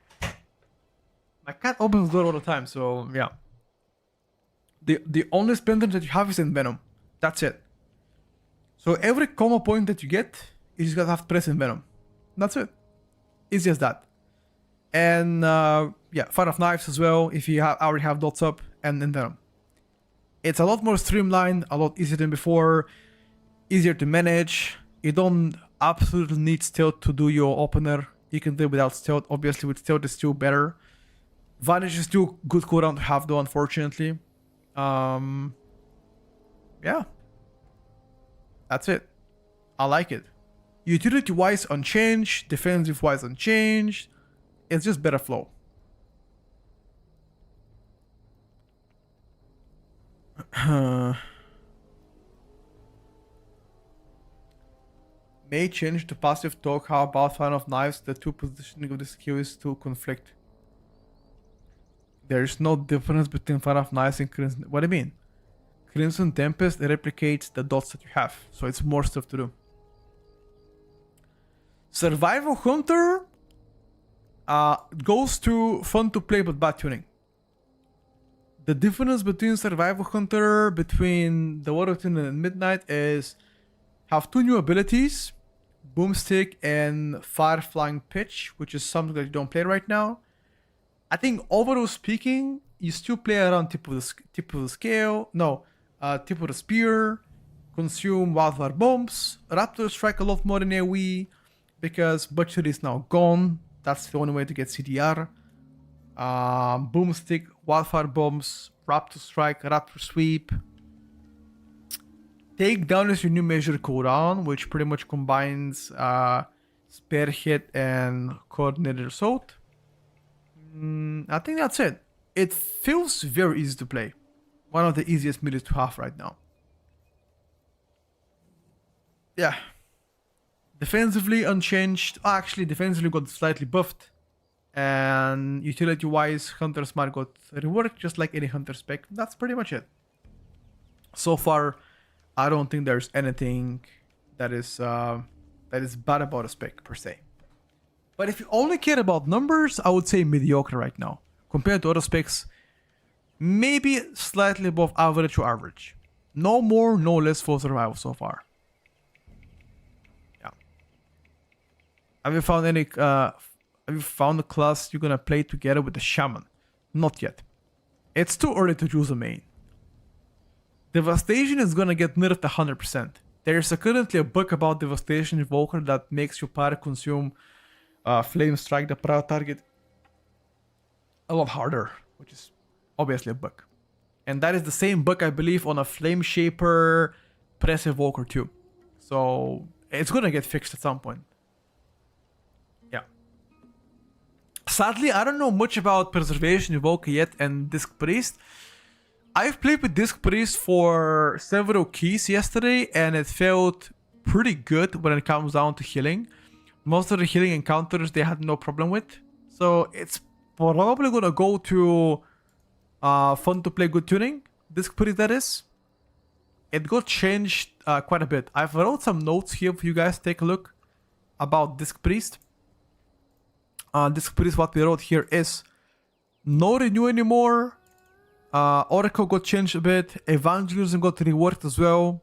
My cat opens the door all the time, so yeah. The only spender that you have is Envenom. That's it. So every combo point that you get, you just gotta have press Envenom. That's it. It's just that. And yeah, Fire of Knives as well, if you already have dots up, and Envenom. It's a lot more streamlined, a lot easier than before, easier to manage. You don't absolutely need stealth to do your opener. You can do it without stealth. Obviously, with stealth, it's still better. Vanish is still good cooldown to have, though, unfortunately. Yeah. That's it. I like it. Utility-wise, unchanged. Defensive-wise, unchanged. It's just better flow. May change to passive talk. How about Fan of Knives? The 2 positioning of the skill is to conflict. There is no difference between Fan of Knives and Crimson. What do you mean? Crimson Tempest replicates the dots that you have, so it's more stuff to do. Survival Hunter goes to fun to play but bad tuning. The difference between Survival Hunter, between the Water Tune and Midnight is have 2 new abilities, Boomstick and Fire Flying Pitch, which is something that you don't play right now. I think overall speaking, you still play around tip of the scale. No, tip of the spear, consume Wildfire Bombs, Raptor Strike a lot more in AoE because Butcher is now gone. That's the only way to get CDR. Boomstick, Wildfire Bombs, Raptor Strike, Raptor Sweep. Takedown is your new measure cooldown, which pretty much combines spare hit and coordinated assault. I think that's it. It feels very easy to play. One of the easiest melees to have right now. Yeah. Defensively unchanged. Actually, defensively got slightly buffed. And utility-wise, Hunter Smart got reworked just like any Hunter spec. That's pretty much it. So far, I don't think there's anything that is bad about a spec per se. But if you only care about numbers, I would say mediocre right now. Compared to other specs, maybe slightly above average or average. No more, no less for survival so far. Yeah. Have you found any? Have you found a class you're gonna play together with the shaman? Not yet. It's too early to choose a main. Devastation is gonna get nerfed 100%. There's currently a bug about Devastation Evoker that makes your party consume Flame Strike, the prior target, a lot harder, which is obviously a bug. And that is the same bug, I believe, on a Flame Shaper Press Evoker too. So it's gonna get fixed at some point. Yeah. Sadly, I don't know much about Preservation Evoker yet and Disc Priest. I've played with Disc Priest for several keys yesterday, and it felt pretty good when it comes down to healing. Most of the healing encounters they had no problem with. So it's probably gonna go to fun to play good tuning. Disc Priest, that is. It got changed quite a bit. I've wrote some notes here for you guys to take a look about Disc Priest. Disc Priest, what we wrote here is no renew anymore. Oracle got changed a bit. Evangelism got reworked as well.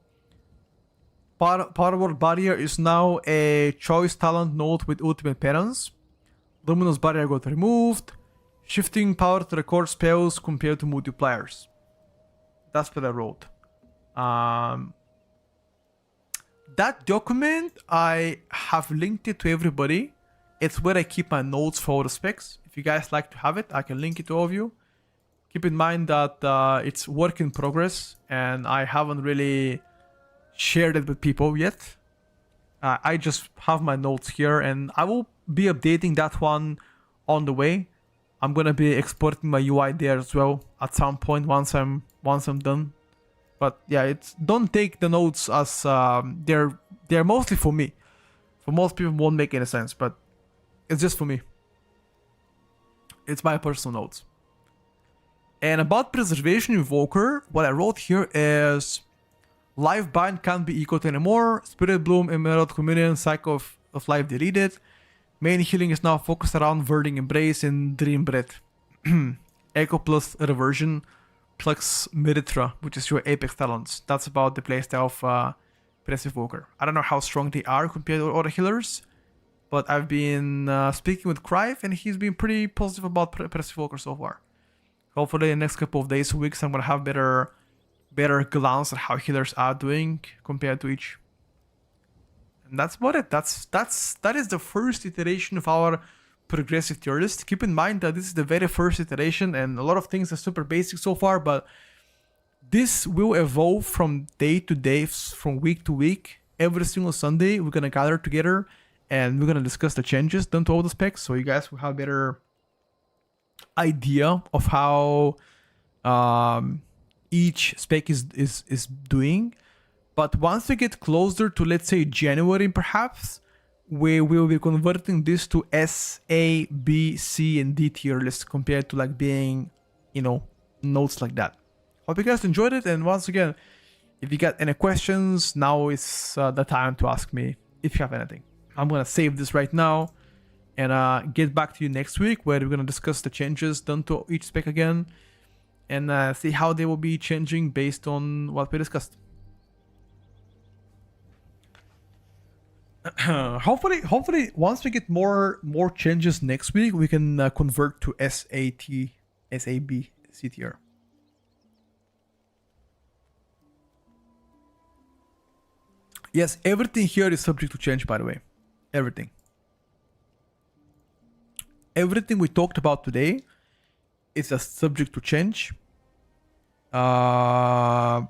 Power Word Barrier is now a choice talent node with ultimate penance. Luminous Barrier got removed. Shifting power to record spells compared to multipliers. That's what I wrote. That document, I have linked it to everybody. It's where I keep my notes for all the specs. If you guys like to have it, I can link it to all of you. Keep in mind that it's work in progress and I haven't really shared it with people yet. I just have my notes here and I will be updating that one on the way. I'm gonna be exporting my UI there as well at some point once I'm done. But yeah, don't take the notes as they're mostly for me. For most people, won't make any sense, but it's just for me. It's my personal notes. And about Preservation Evoker, what I wrote here is Life Bind can't be echoed anymore. Spirit Bloom, Emerald Communion, Cycle of Life deleted. Main healing is now focused around Verding Embrace and Dream Breath. Echo plus Reversion plus Meritra, which is your Apex Talents. That's about the playstyle of Press Evoker. I don't know how strong they are compared to other healers, but I've been speaking with Crive and he's been pretty positive about Press Evoker so far. Hopefully in the next couple of days, weeks, I'm gonna have better glance at how healers are doing compared to each. And that's about it. That is the first iteration of our progressive tier list. Keep in mind that this is the very first iteration and a lot of things are super basic so far, but this will evolve from day to day, from week to week. Every single Sunday, we're gonna gather together and we're gonna discuss the changes done to all the specs, so you guys will have better idea of how each spec is doing. But once we get closer to, let's say, January perhaps, we will be converting this to S, A, B, C, and D tier list compared to like being, notes like that. Hope you guys enjoyed it, and once again, if you got any questions, now is the time to ask me if you have anything. I'm gonna save this right now and get back to you next week where we're gonna discuss the changes done to each spec again and see how they will be changing based on what we discussed. Hopefully once we get more changes next week, we can convert to SAT, SAB, CTR. Yes, everything here is subject to change, by the way. Everything we talked about today is a subject to change. And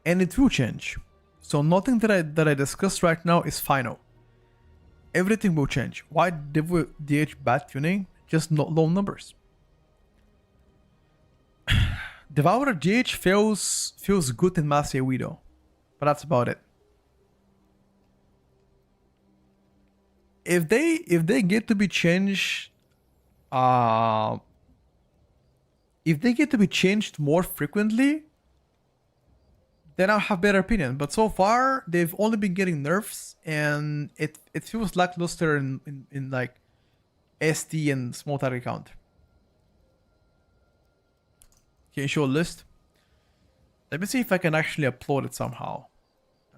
and it will change. So nothing that I discussed right now is final. Everything will change. Why DH bad tuning? Just low numbers. Devourer DH feels good in Master Widow, but that's about it. If they get to be changed, if they get to be changed more frequently, then I'll have better opinion. But so far, they've only been getting nerfs, and it feels lackluster in like ST and small target count. Can you show a list? Let me see if I can actually upload it somehow.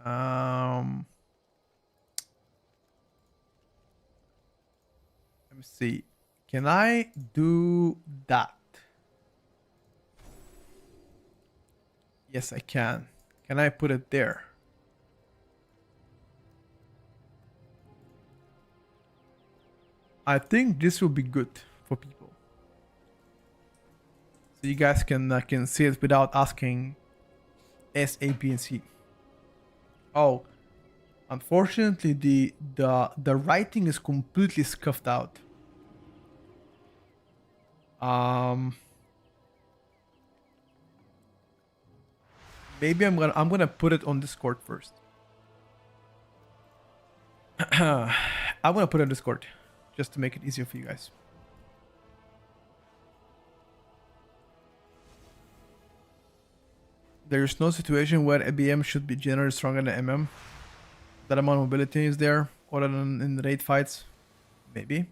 Let me see. Can I do that? Yes, I can. Can I put it there? I think this will be good for people. So you guys can see it without asking S, A, B, and C. Oh, unfortunately, the writing is completely scuffed out. Maybe I'm gonna put it on Discord first. I'm gonna put it on Discord just to make it easier for you guys. There's no situation where a BM should be generally stronger than MM. That amount of mobility is there, other than in the raid fights. Maybe.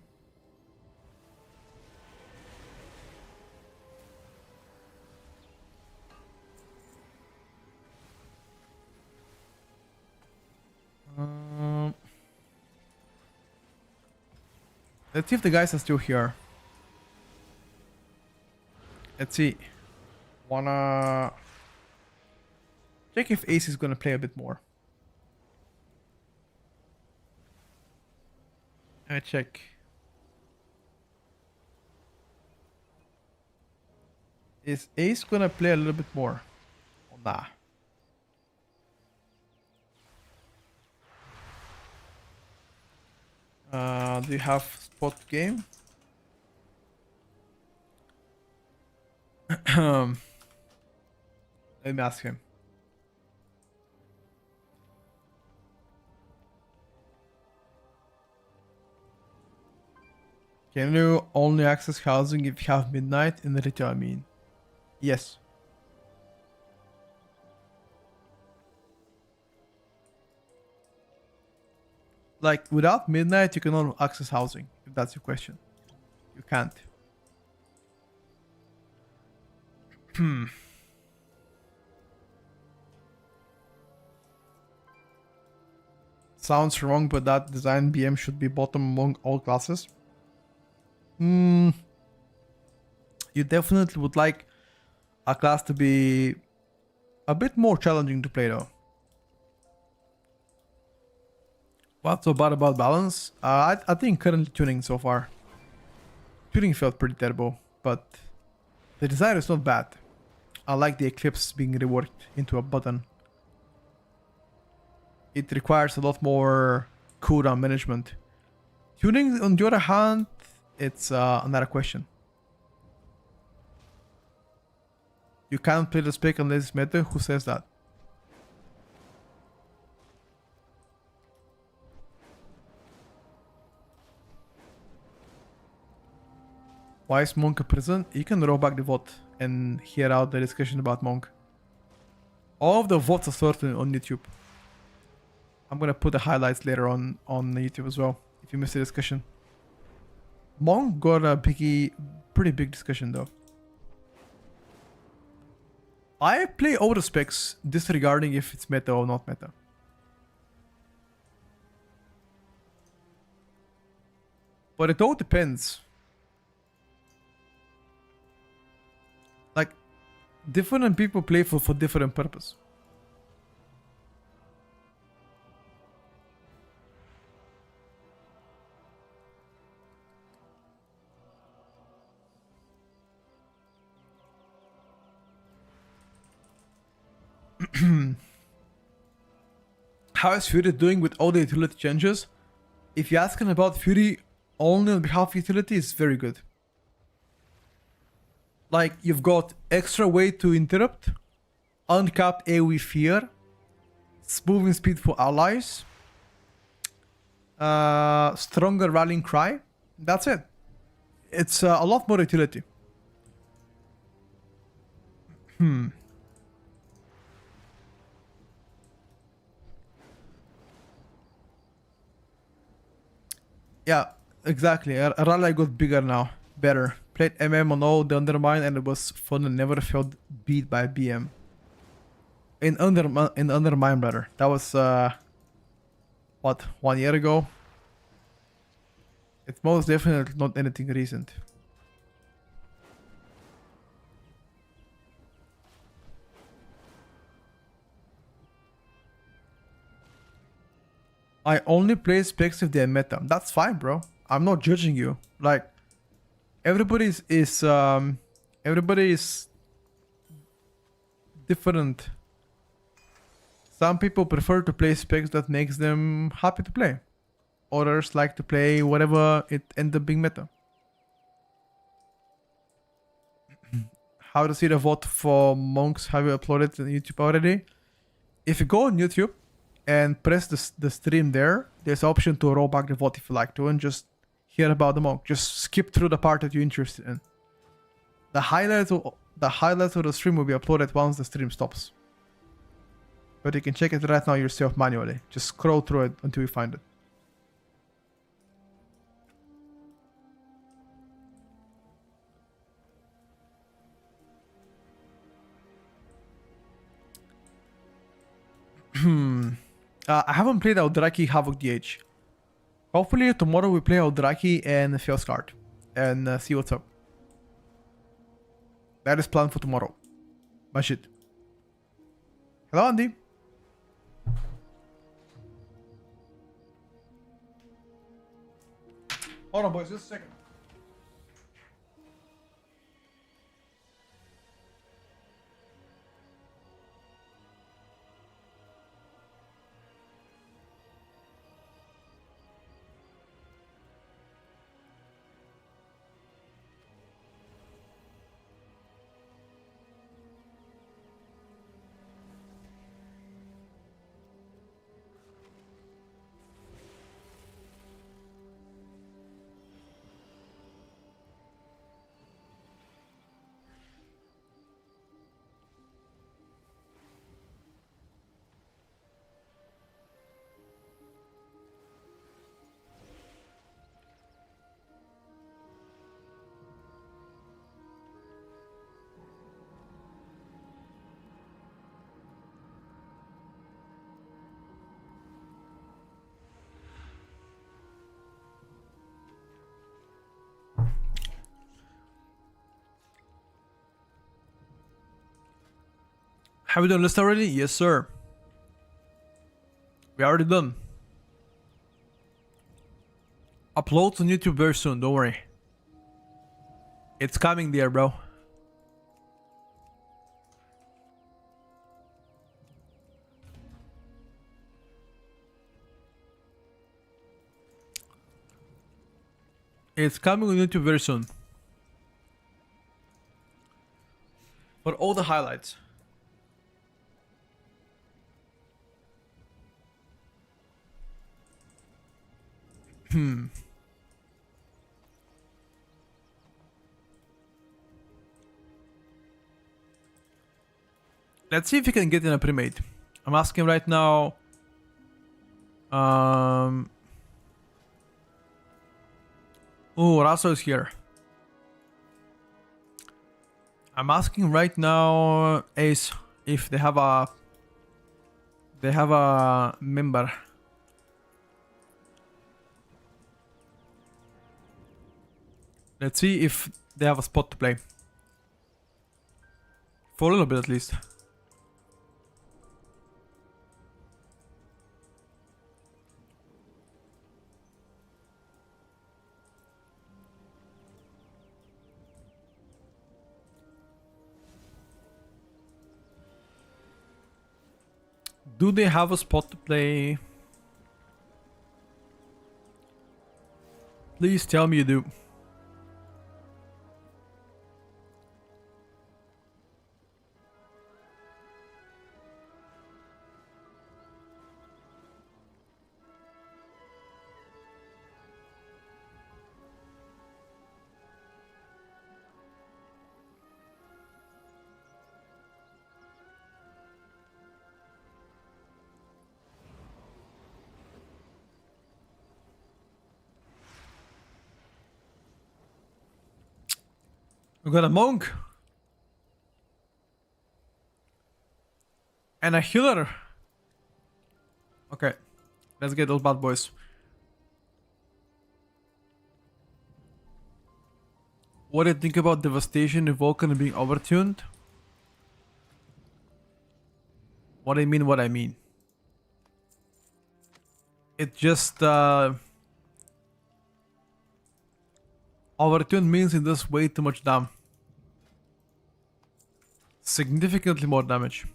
Let's see if the guys are still here. Let's see. Wanna check if Ace is gonna play a bit more. I check. Is Ace gonna play a little bit more? Or nah? Do you have spot game? Let me ask him. Can you only access housing if you have midnight in the retail? I mean, yes. Like, without midnight, you cannot access housing, if that's your question. You can't. Sounds wrong, but that design BM should be bottom among all classes. You definitely would like a class to be a bit more challenging to play though. What's so bad about balance? I think currently tuning so far. Tuning felt pretty terrible, but the design is not bad. I like the Eclipse being reworked into a button. It requires a lot more cooldown management. Tuning, on the other hand, it's another question. You can't play the spec unless it's meta? Who says that? Why is Monk a prison? You can roll back the vote and hear out the discussion about Monk. All of the votes are sorted on YouTube. I'm gonna put the highlights later on YouTube as well, if you missed the discussion. Monk got a pretty big discussion though. I play all the specs disregarding if it's meta or not meta. But it all depends. Like, different people play for different purpose. How is Fury doing with all the utility changes? If you're asking about Fury only on behalf of utility, it's very good. Like, you've got extra way to interrupt, uncapped AoE fear, moving speed for allies, stronger rallying cry. That's it. It's a lot more utility. Yeah, exactly. Rally got bigger now. Better. Played on all the Undermine and it was fun and never felt beat by BM. In Undermine, brother. That was, what, 1 year ago? It's most definitely not anything recent. I only play specs if they're meta. That's fine, bro. I'm not judging you. Like, everybody is different. Some people prefer to play specs that makes them happy to play. Others like to play whatever it ends up being meta. How to see the vote for monks? Have you uploaded to YouTube already? If you go on YouTube and press the stream there, there's an option to roll back the vote if you like to and just hear about the monk. Just skip through the part that you're interested in. The highlights of the stream will be uploaded once the stream stops. But you can check it right now yourself manually. Just scroll through it until you find it. I haven't played Eldraki Havoc DH. Hopefully tomorrow we play Eldraki and Felscard and see what's up. That is planned for tomorrow. My shit. Hello, Andy. Hold on, boys, just a second. Have we done list already? Yes, sir. We already done. Uploads on YouTube very soon, don't worry. It's coming there, bro. It's coming on YouTube very soon. For all the highlights. Let's see if we can get in a pre-made. I'm asking right now. Oh, Russell is here. I'm asking right now, Ace, if they have a member. Let's see if they have a spot to play. For a little bit at least. Do they have a spot to play? Please tell me you do. We got a monk. And a healer. Okay. Let's get those bad boys. What do you think about devastation, evoker, and being overtuned? What I mean. It just overtuned means it does way too much damage. Significantly more damage.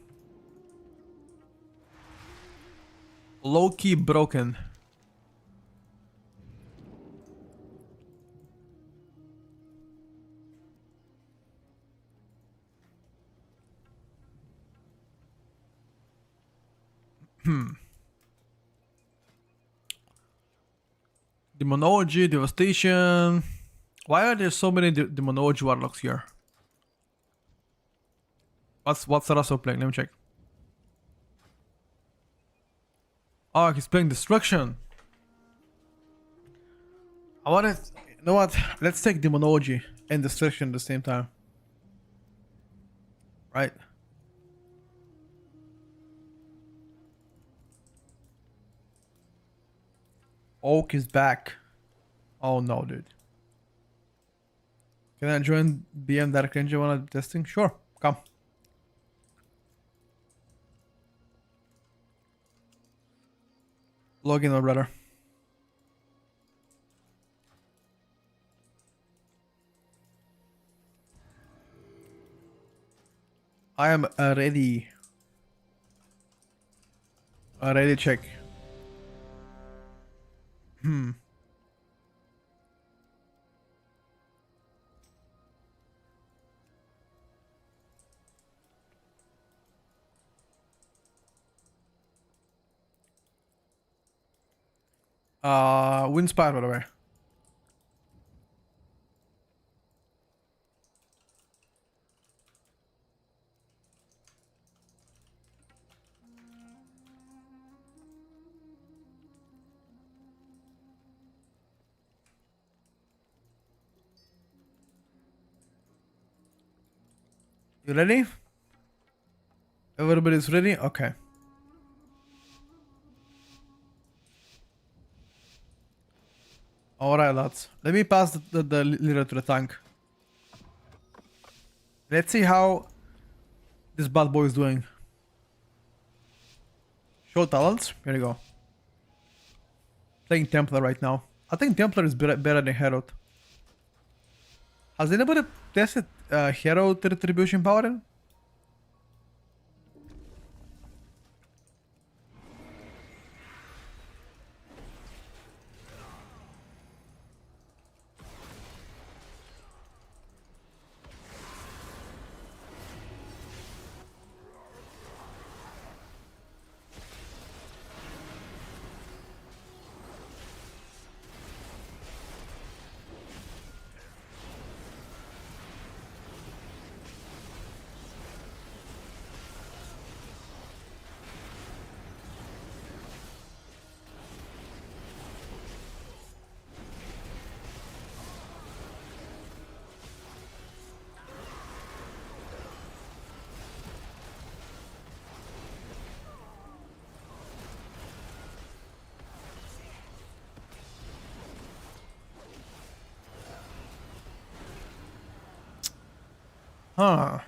Low-key broken. Demonology, devastation. Why are there so many demonology warlocks here? What's Russell playing? Let me check. Oh, he's playing destruction. I wanna, you know what? Let's take demonology and destruction at the same time. Right. Oak is back. Oh no, dude. Can I join BM Dark Ranger when I'm testing? Sure, come. Log in, my brother. I am ready. Ready, check. Windspire, by the way. You ready? Everybody's ready? Okay. Alright, lads. Let me pass the leader to the tank. Let's see how this bad boy is doing. Show talents. Here you go. Playing Templar right now. I think Templar is better than Herald. Has anybody tested Herald Retribution Paladin? Huh.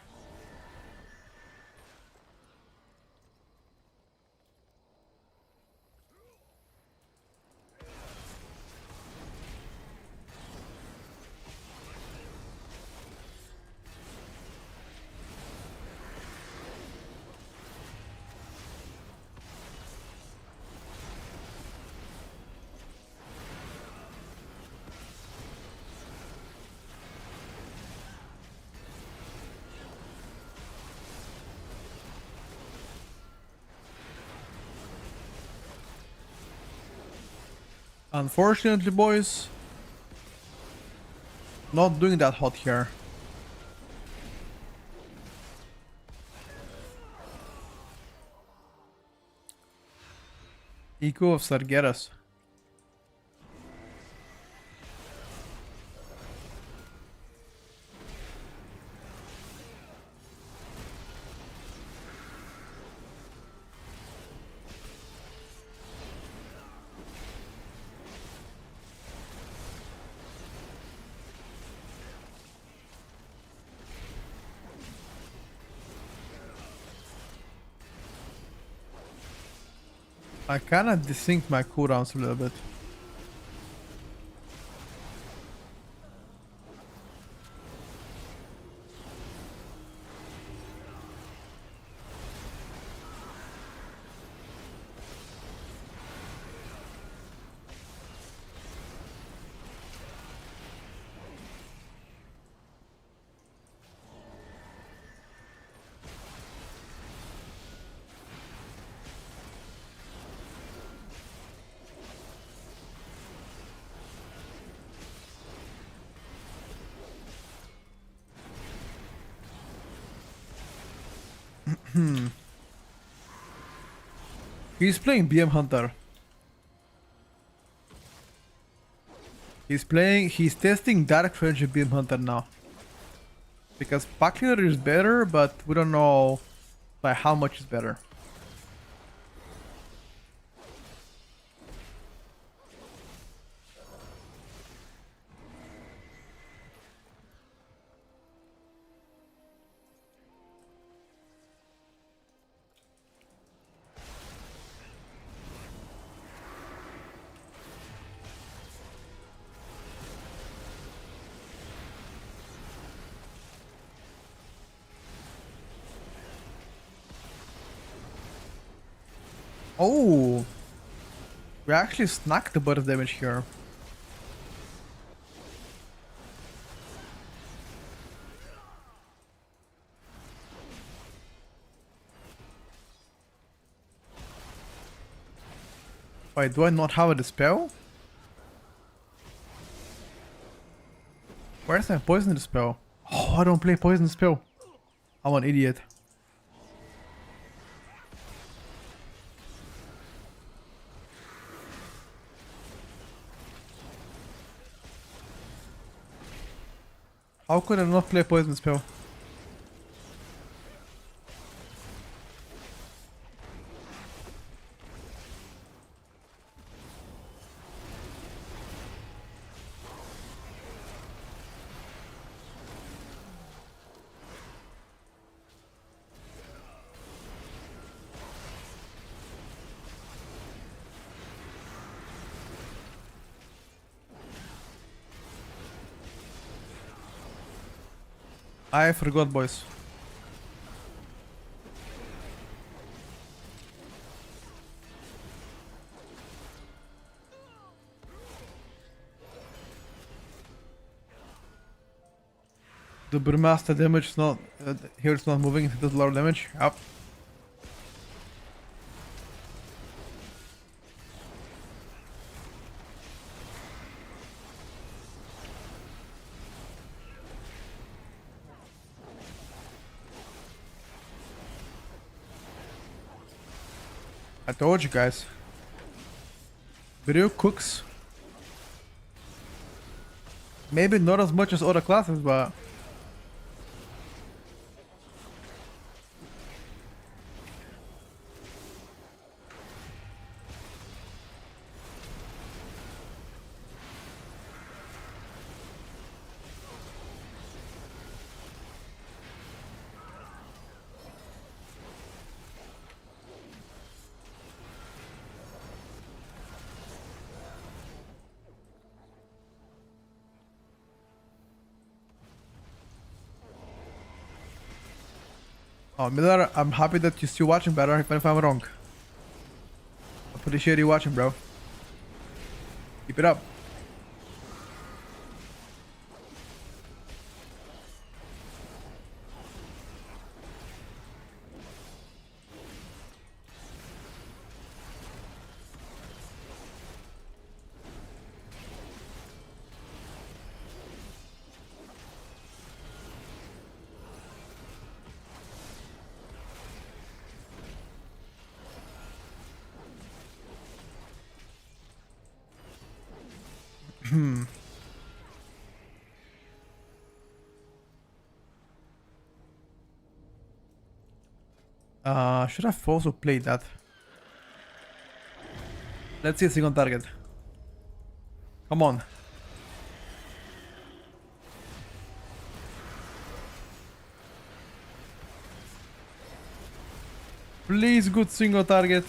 Unfortunately, boys, not doing that hot here. Eco of Sargeras. I kinda desynced my cooldowns a little bit. He's playing BM Hunter. He's testing Dark Friendship BM Hunter now. Because Pack Leader is better, but we don't know by how much is better. Oh, we actually snacked the butt of damage here. Wait, do I not have a dispel? Where's my poison dispel? Oh, I don't play poison spell. I'm an idiot. How could I not play poison spell? I forgot, boys. The Brewmaster damage is not here. It's not moving. It does a lot of damage. Yep. I told you guys. Brew cooks. Maybe not as much as other classes, but oh, Miller, I'm happy that you're still watching, better even if I'm wrong. Appreciate you watching, bro. Keep it up. Should have also played that. Let's see a single target. Come on. Please, good single target.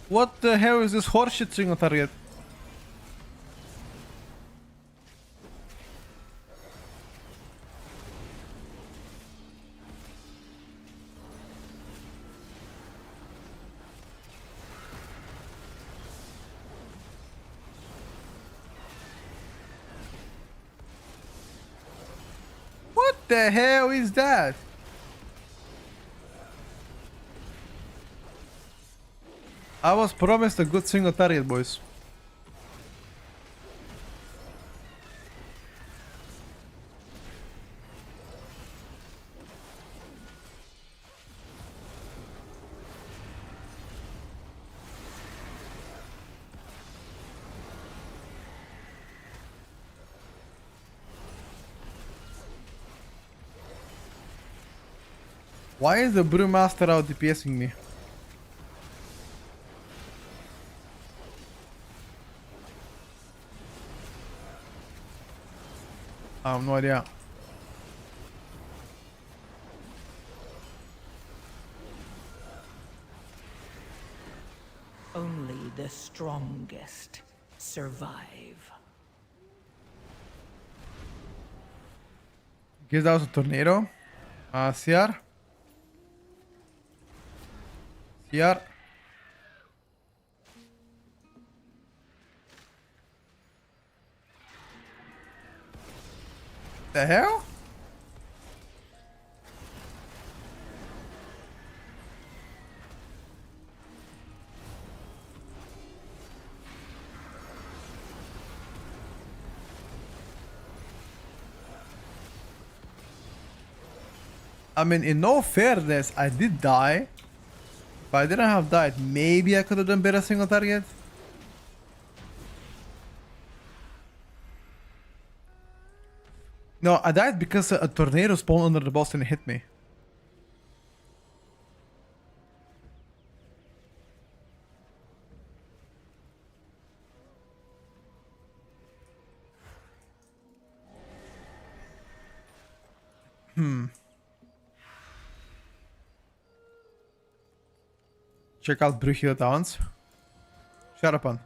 What the hell is this horseshit single target? What the hell is that? I was promised a good single target, boys. Why is the Brewmaster out DPSing me? I have no idea. Only the strongest survive. Guess that was a tornado. CR. CR. The hell? I mean, in no fairness, I did die. If I didn't have died, maybe I could have done better single target. No, I died because a tornado spawned under the boss and hit me. Check out Brugge Towns. Shut up on.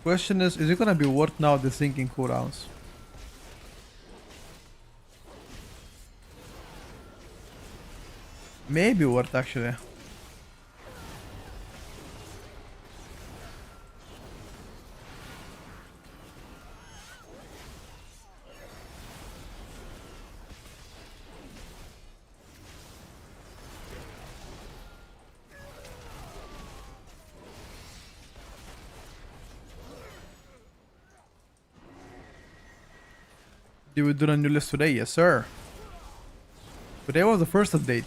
Question is it gonna be worth now the sinking cooldowns? Maybe worth actually. Did we do a new list today? Yes, sir. Today was the first update.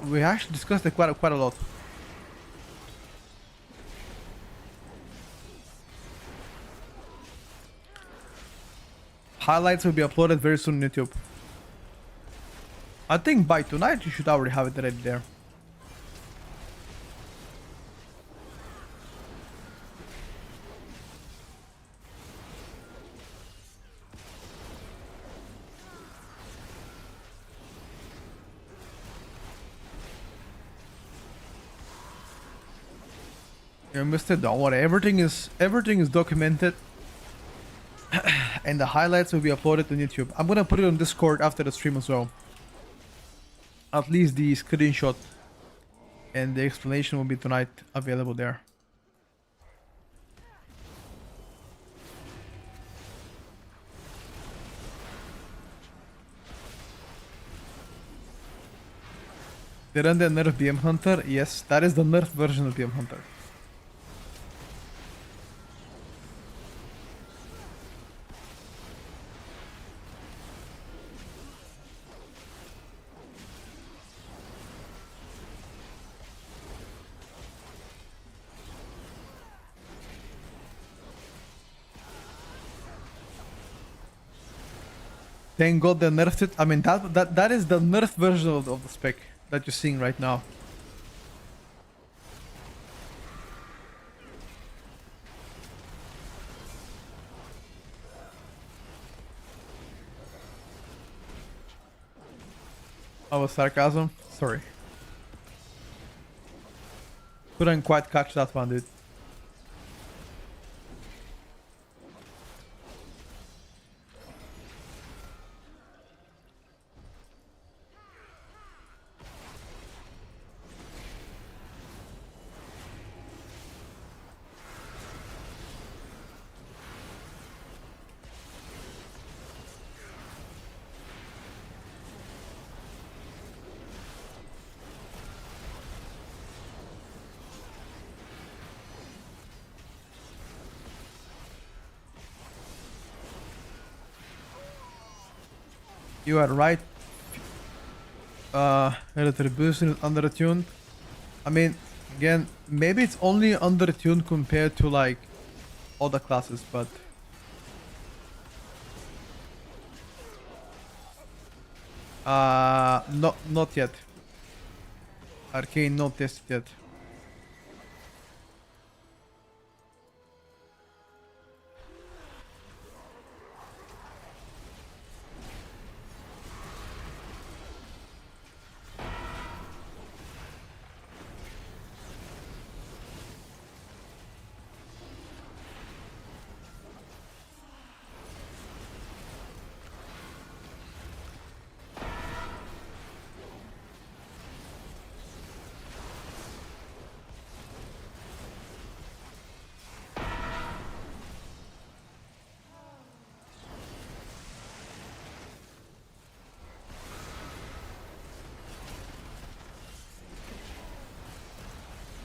We actually discussed it quite a lot. highlights will be uploaded very soon on YouTube. I think by tonight you should already have it ready there. You missed it, don't worry. Everything is documented. And the highlights will be uploaded on YouTube. I'm gonna put it on Discord after the stream as well. At least the screenshot and the explanation will be tonight available there. Didn't they nerf BM Hunter? Yes, that is the nerf version of BM Hunter. Thank God they nerfed it. I mean, that is the nerf version of the spec that you're seeing right now. That was sarcasm. Sorry. Couldn't quite catch that one, dude. You are right. Retribution is undertuned. I mean, again, maybe it's only undertuned compared to like other classes, but not yet. Arcane not tested yet.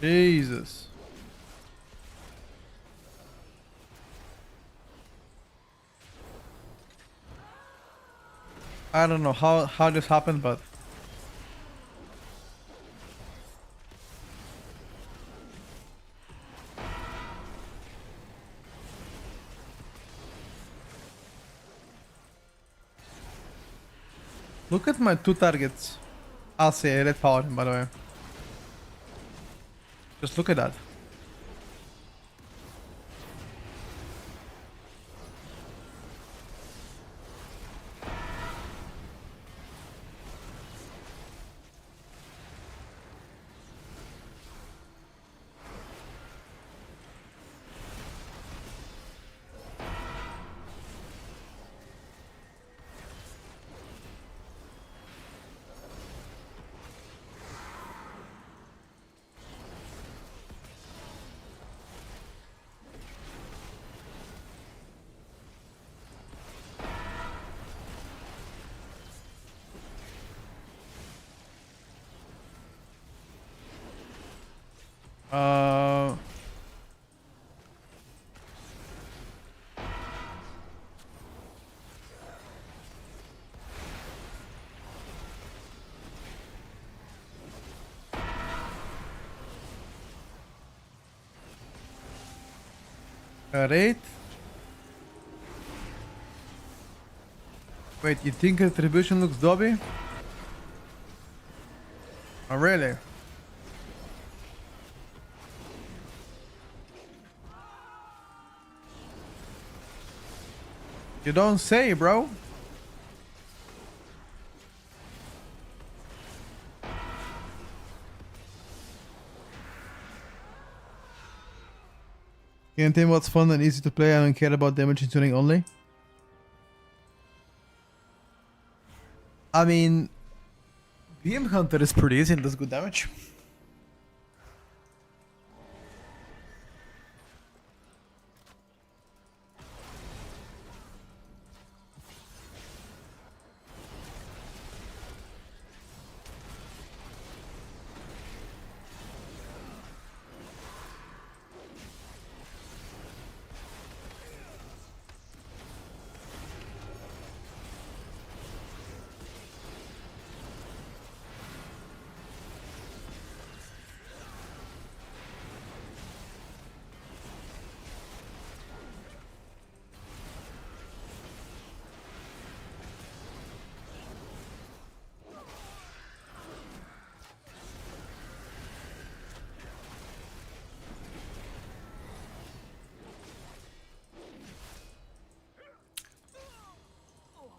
Jesus. I don't know how this happened, but look at my 2 targets. I'll say red power, by the way. Just look at that. Alright. Wait, you think Retribution looks dobby? Oh, really? You don't say, bro. Can you tell me what's fun and easy to play? I don't care about damage and tuning only. I mean, BM Hunter is pretty easy and does good damage.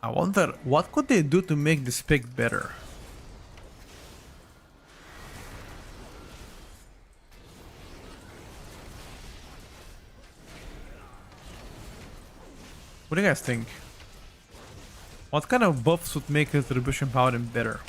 I wonder, what could they do to make the spec better? What do you guys think? What kind of buffs would make Retribution Paladin better?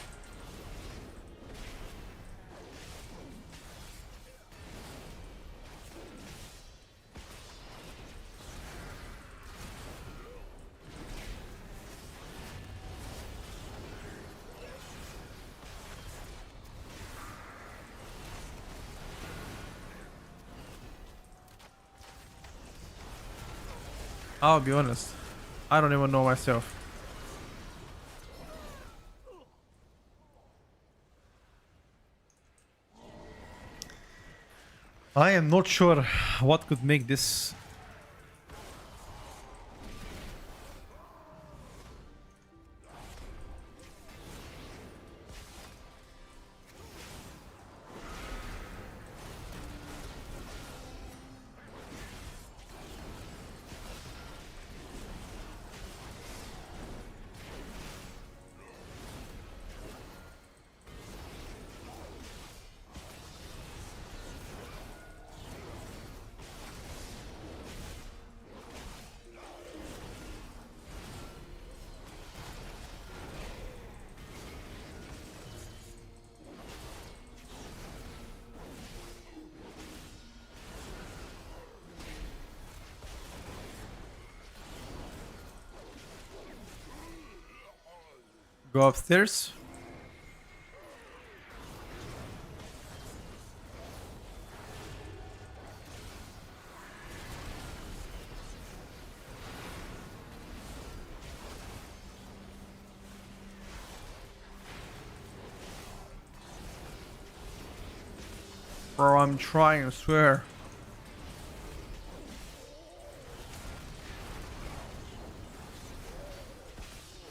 I'll be honest, I don't even know myself. I am not sure what could make this. Go upstairs. Bro, I'm trying, I swear.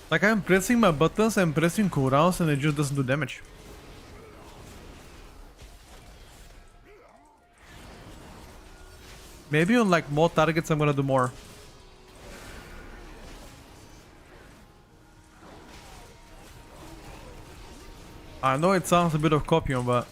Like, I'm pressing my buttons, I'm pressing cooldowns, and it just doesn't do damage. Maybe on like more targets I'm gonna do more. I know it sounds a bit of copium, but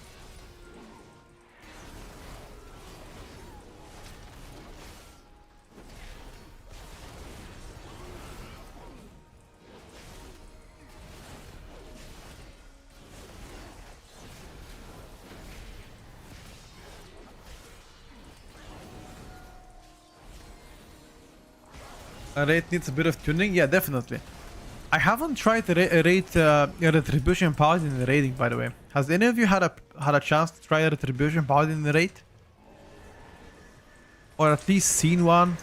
a raid needs a bit of tuning? Yeah, definitely. I haven't tried Retribution Paladin in raiding, by the way. Has any of you had a chance to try Retribution Paladin in the raid? Or at least seen one?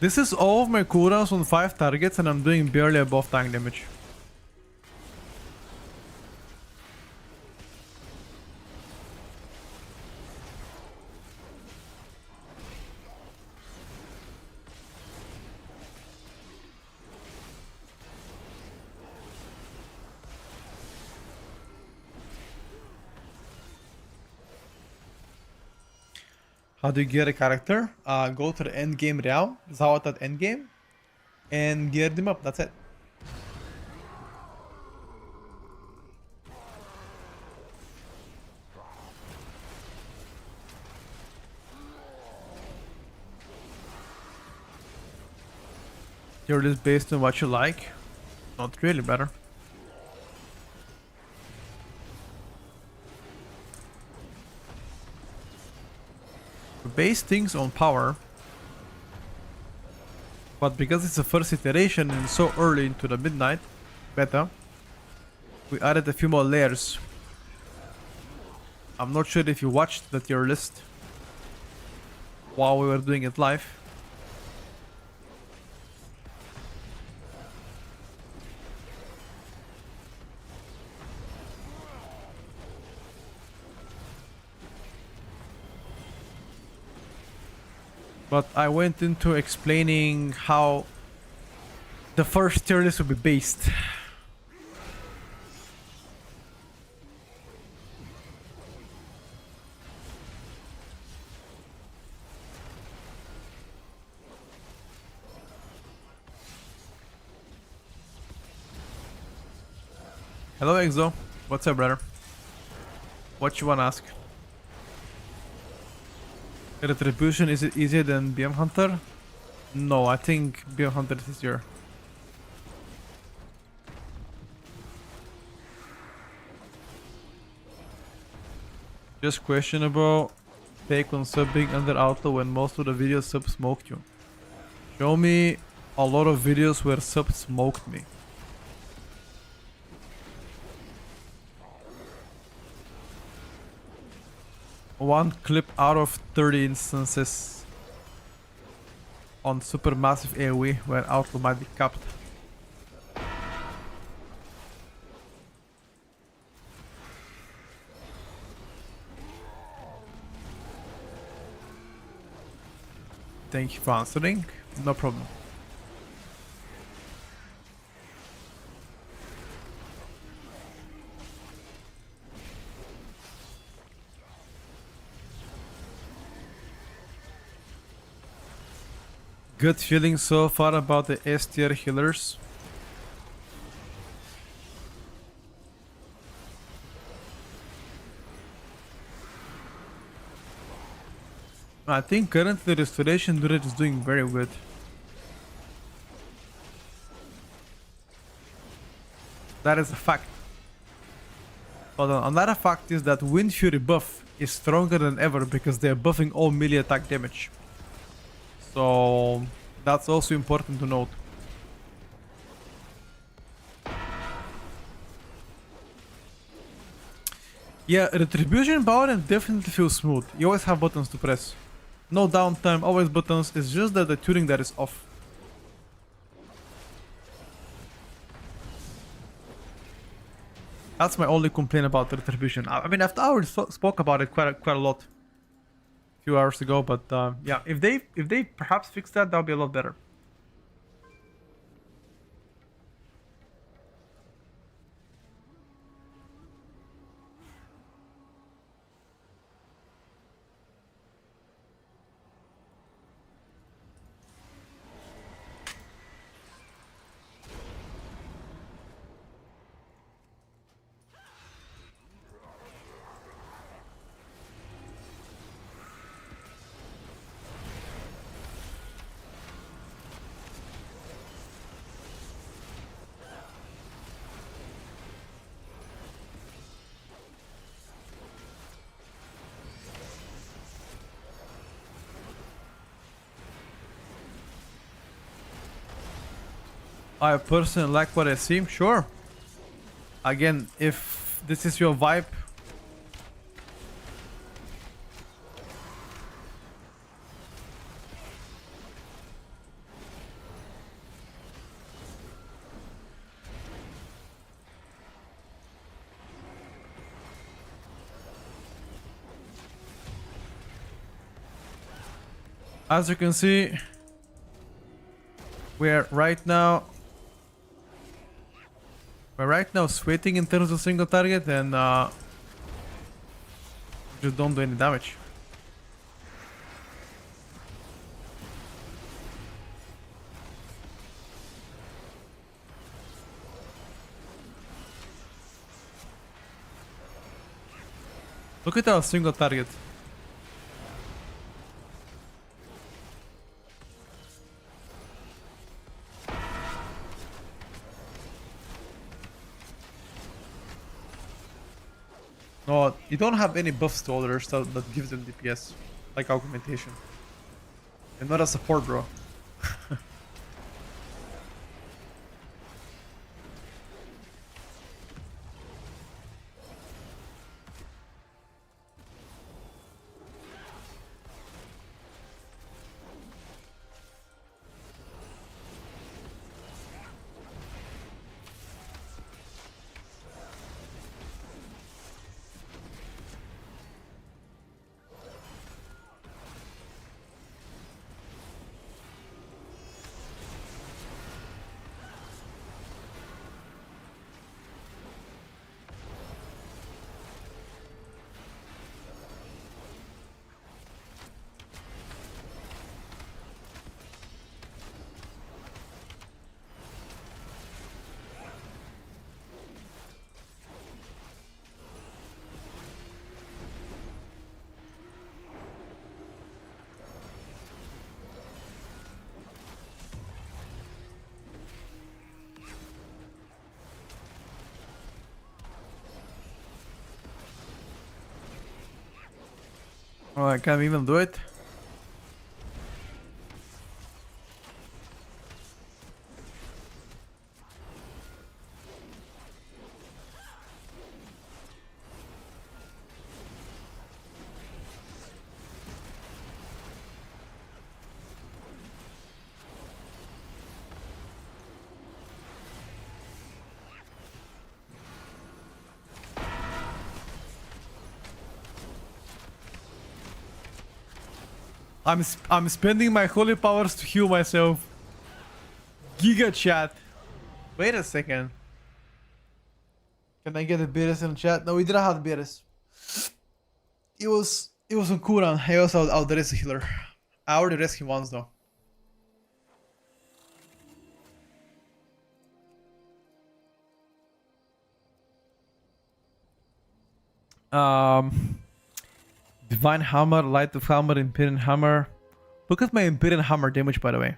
This is all of my cooldowns on 5 targets and I'm doing barely above tank damage. How do you get a character? Go to the end game realm, Zawat at end game, and gear them up. That's it. Tier list based on what you like. Not really better. We base things on power, but because it's the first iteration and so early into the midnight beta, we added a few more layers. I'm not sure if you watched the tier list while we were doing it live. But I went into explaining how the first tier list will be based. Hello Exo, what's up brother? What you wanna ask? Retribution, is it easier than BM Hunter? No, I think BM Hunter is easier. Just questionable take on subbing under auto when most of the videos sub smoked you. Show me a lot of videos where sub smoked me. One clip out of 30 instances on supermassive AoE where auto might be capped. Thank you for answering. No problem. Good feeling so far about the S tier healers. I think currently Restoration Druid is doing very good. That is a fact. But another fact is that Wind Fury buff is stronger than ever because they are buffing all melee attack damage. So that's also important to note. Yeah, Retribution Paladin definitely feels smooth. You always have buttons to press. No downtime, always buttons. It's just that the tuning that is off. That's my only complaint about Retribution. I mean, I already spoke about it quite a lot a few hours ago, but yeah, if they perhaps fix that, that'll be a lot better. I personally like what I see, sure. Again, if this is your vibe. As you can see, we're right now sweating in terms of single target and just don't do any damage. Look at our single target. No, you don't have any buffs to others that gives them DPS, like augmentation. You're not a support, bro. Oh, I can't even do it. I'm spending my holy powers to heal myself. Giga chat. Wait a second. Can I get a Beerus in the chat? No, we didn't have Beerus. It was on cooldown. I also out the rest healer. I already rescued once though. Divine Hammer, Light of Hammer, Imperial Hammer. Look at my Imperial Hammer damage, by the way.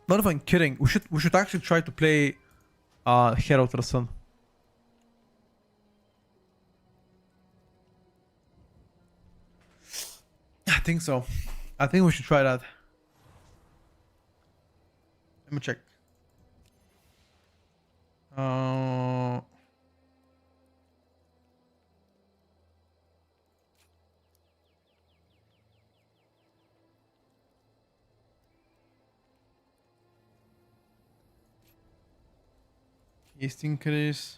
Not even kidding. We should actually try to play Herald or Sun. I think so. I think we should try that. Let me check. East increase.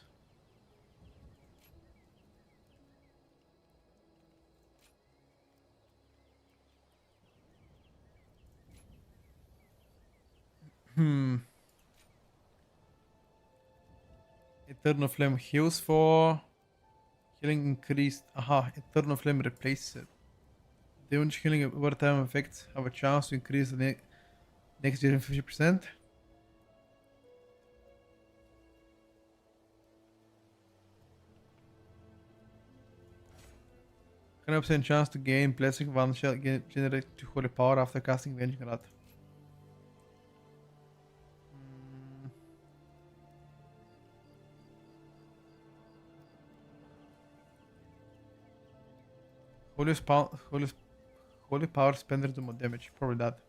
Eternal Flame heals for healing increased. Aha, Eternal Flame replaces it. Damage healing over time effects have a chance to increase the next year 50%. 100% chance to gain blessing one shall generate to holy power after casting Venging Rod. Holy power spender do more damage. Probably that.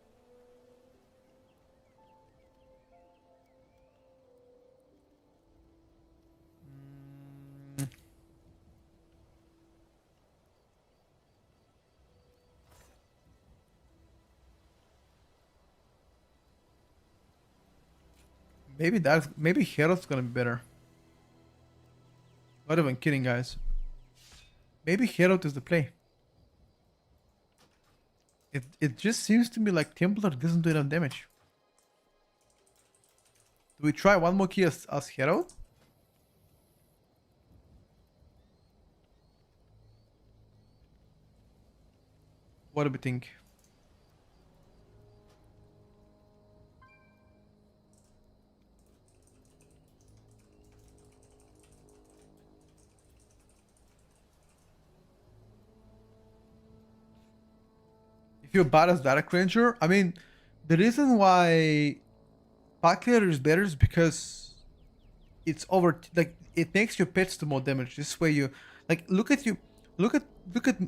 Maybe Herald's gonna be better. Not even kidding, guys. Maybe Herald is the play. It just seems to me like Templar doesn't do enough damage. Do we try one more key as Herald? What do we think? If you're bad as Dark Ranger, I mean, the reason why Pack Leader is better is because it's like it makes your pets do more damage. This way you like look at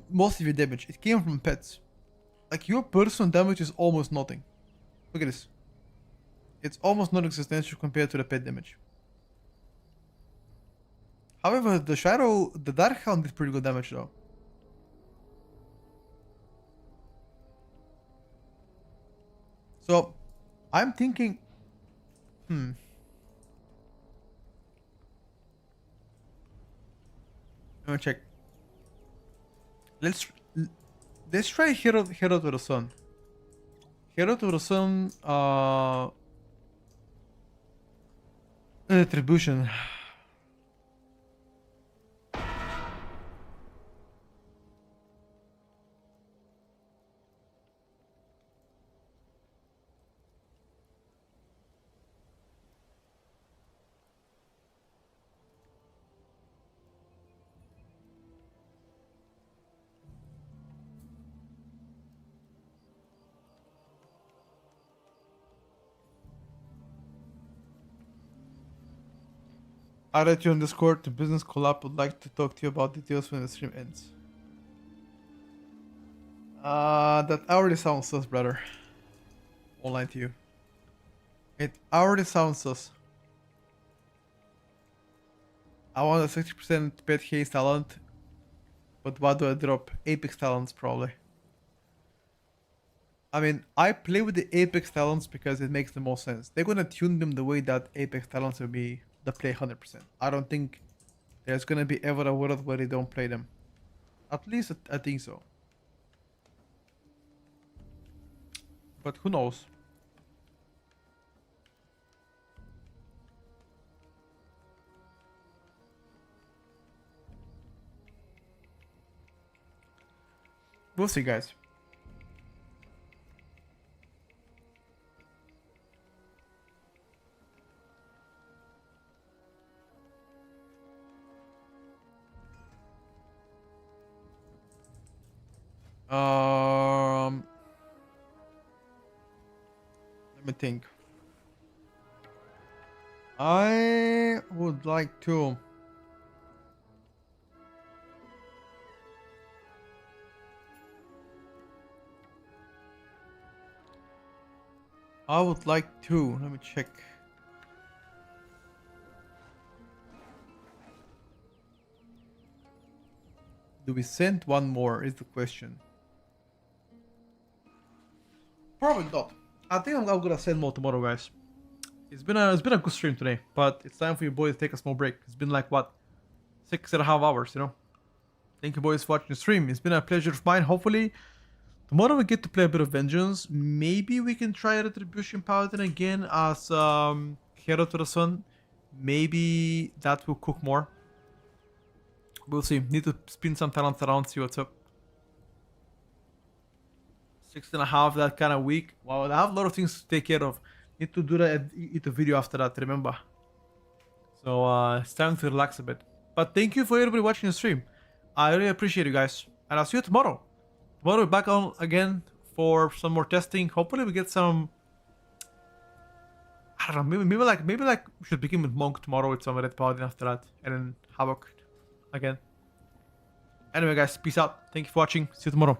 most of your damage. It came from pets. Like your personal damage is almost nothing. Look at this. It's almost non-existential compared to the pet damage. However, the Dark Hound did pretty good damage though. So, I'm thinking, Let me check. Let's try Hero to the Sun. Hero to the Sun, Retribution. I'll add you on Discord to Business Collab. Would like to talk to you about details when the stream ends. That already sounds sus, brother. Won't lie to you. It already sounds sus. I want a 60% pet haste talent, but what do I drop? Apex talents probably. I mean, I play with the Apex talents because it makes the most sense. They're gonna tune them the way that Apex talents will be the play 100%. I don't think there's gonna be ever a world where they don't play them. At least I think so. But who knows? We'll see, guys. Let me think. I would like to. Let me check. Do we send one more is the question. Probably not. I think I'm gonna send more tomorrow, guys. It's been a good stream today, but it's time for you boys to take a small break. It's been like what, 6.5 hours, you know. Thank you boys for watching the stream. It's been a pleasure of mine. Hopefully tomorrow we get to play a bit of Vengeance. Maybe we can try Retribution Paladin again as Hero to the Sun. Maybe that will cook more. We'll see. Need to spin some talents around, see what's up. 6.5 that kind of week. Wow, I have a lot of things to take care of. Need to do the video after that, remember. So it's time to relax a bit. But thank you for everybody watching the stream. I really appreciate you guys. And I'll see you tomorrow. Tomorrow we're back on again for some more testing. Hopefully we get some, I don't know, maybe like we should begin with Monk tomorrow with some Red Paladin after that. And then Havoc again. Anyway guys, peace out. Thank you for watching. See you tomorrow.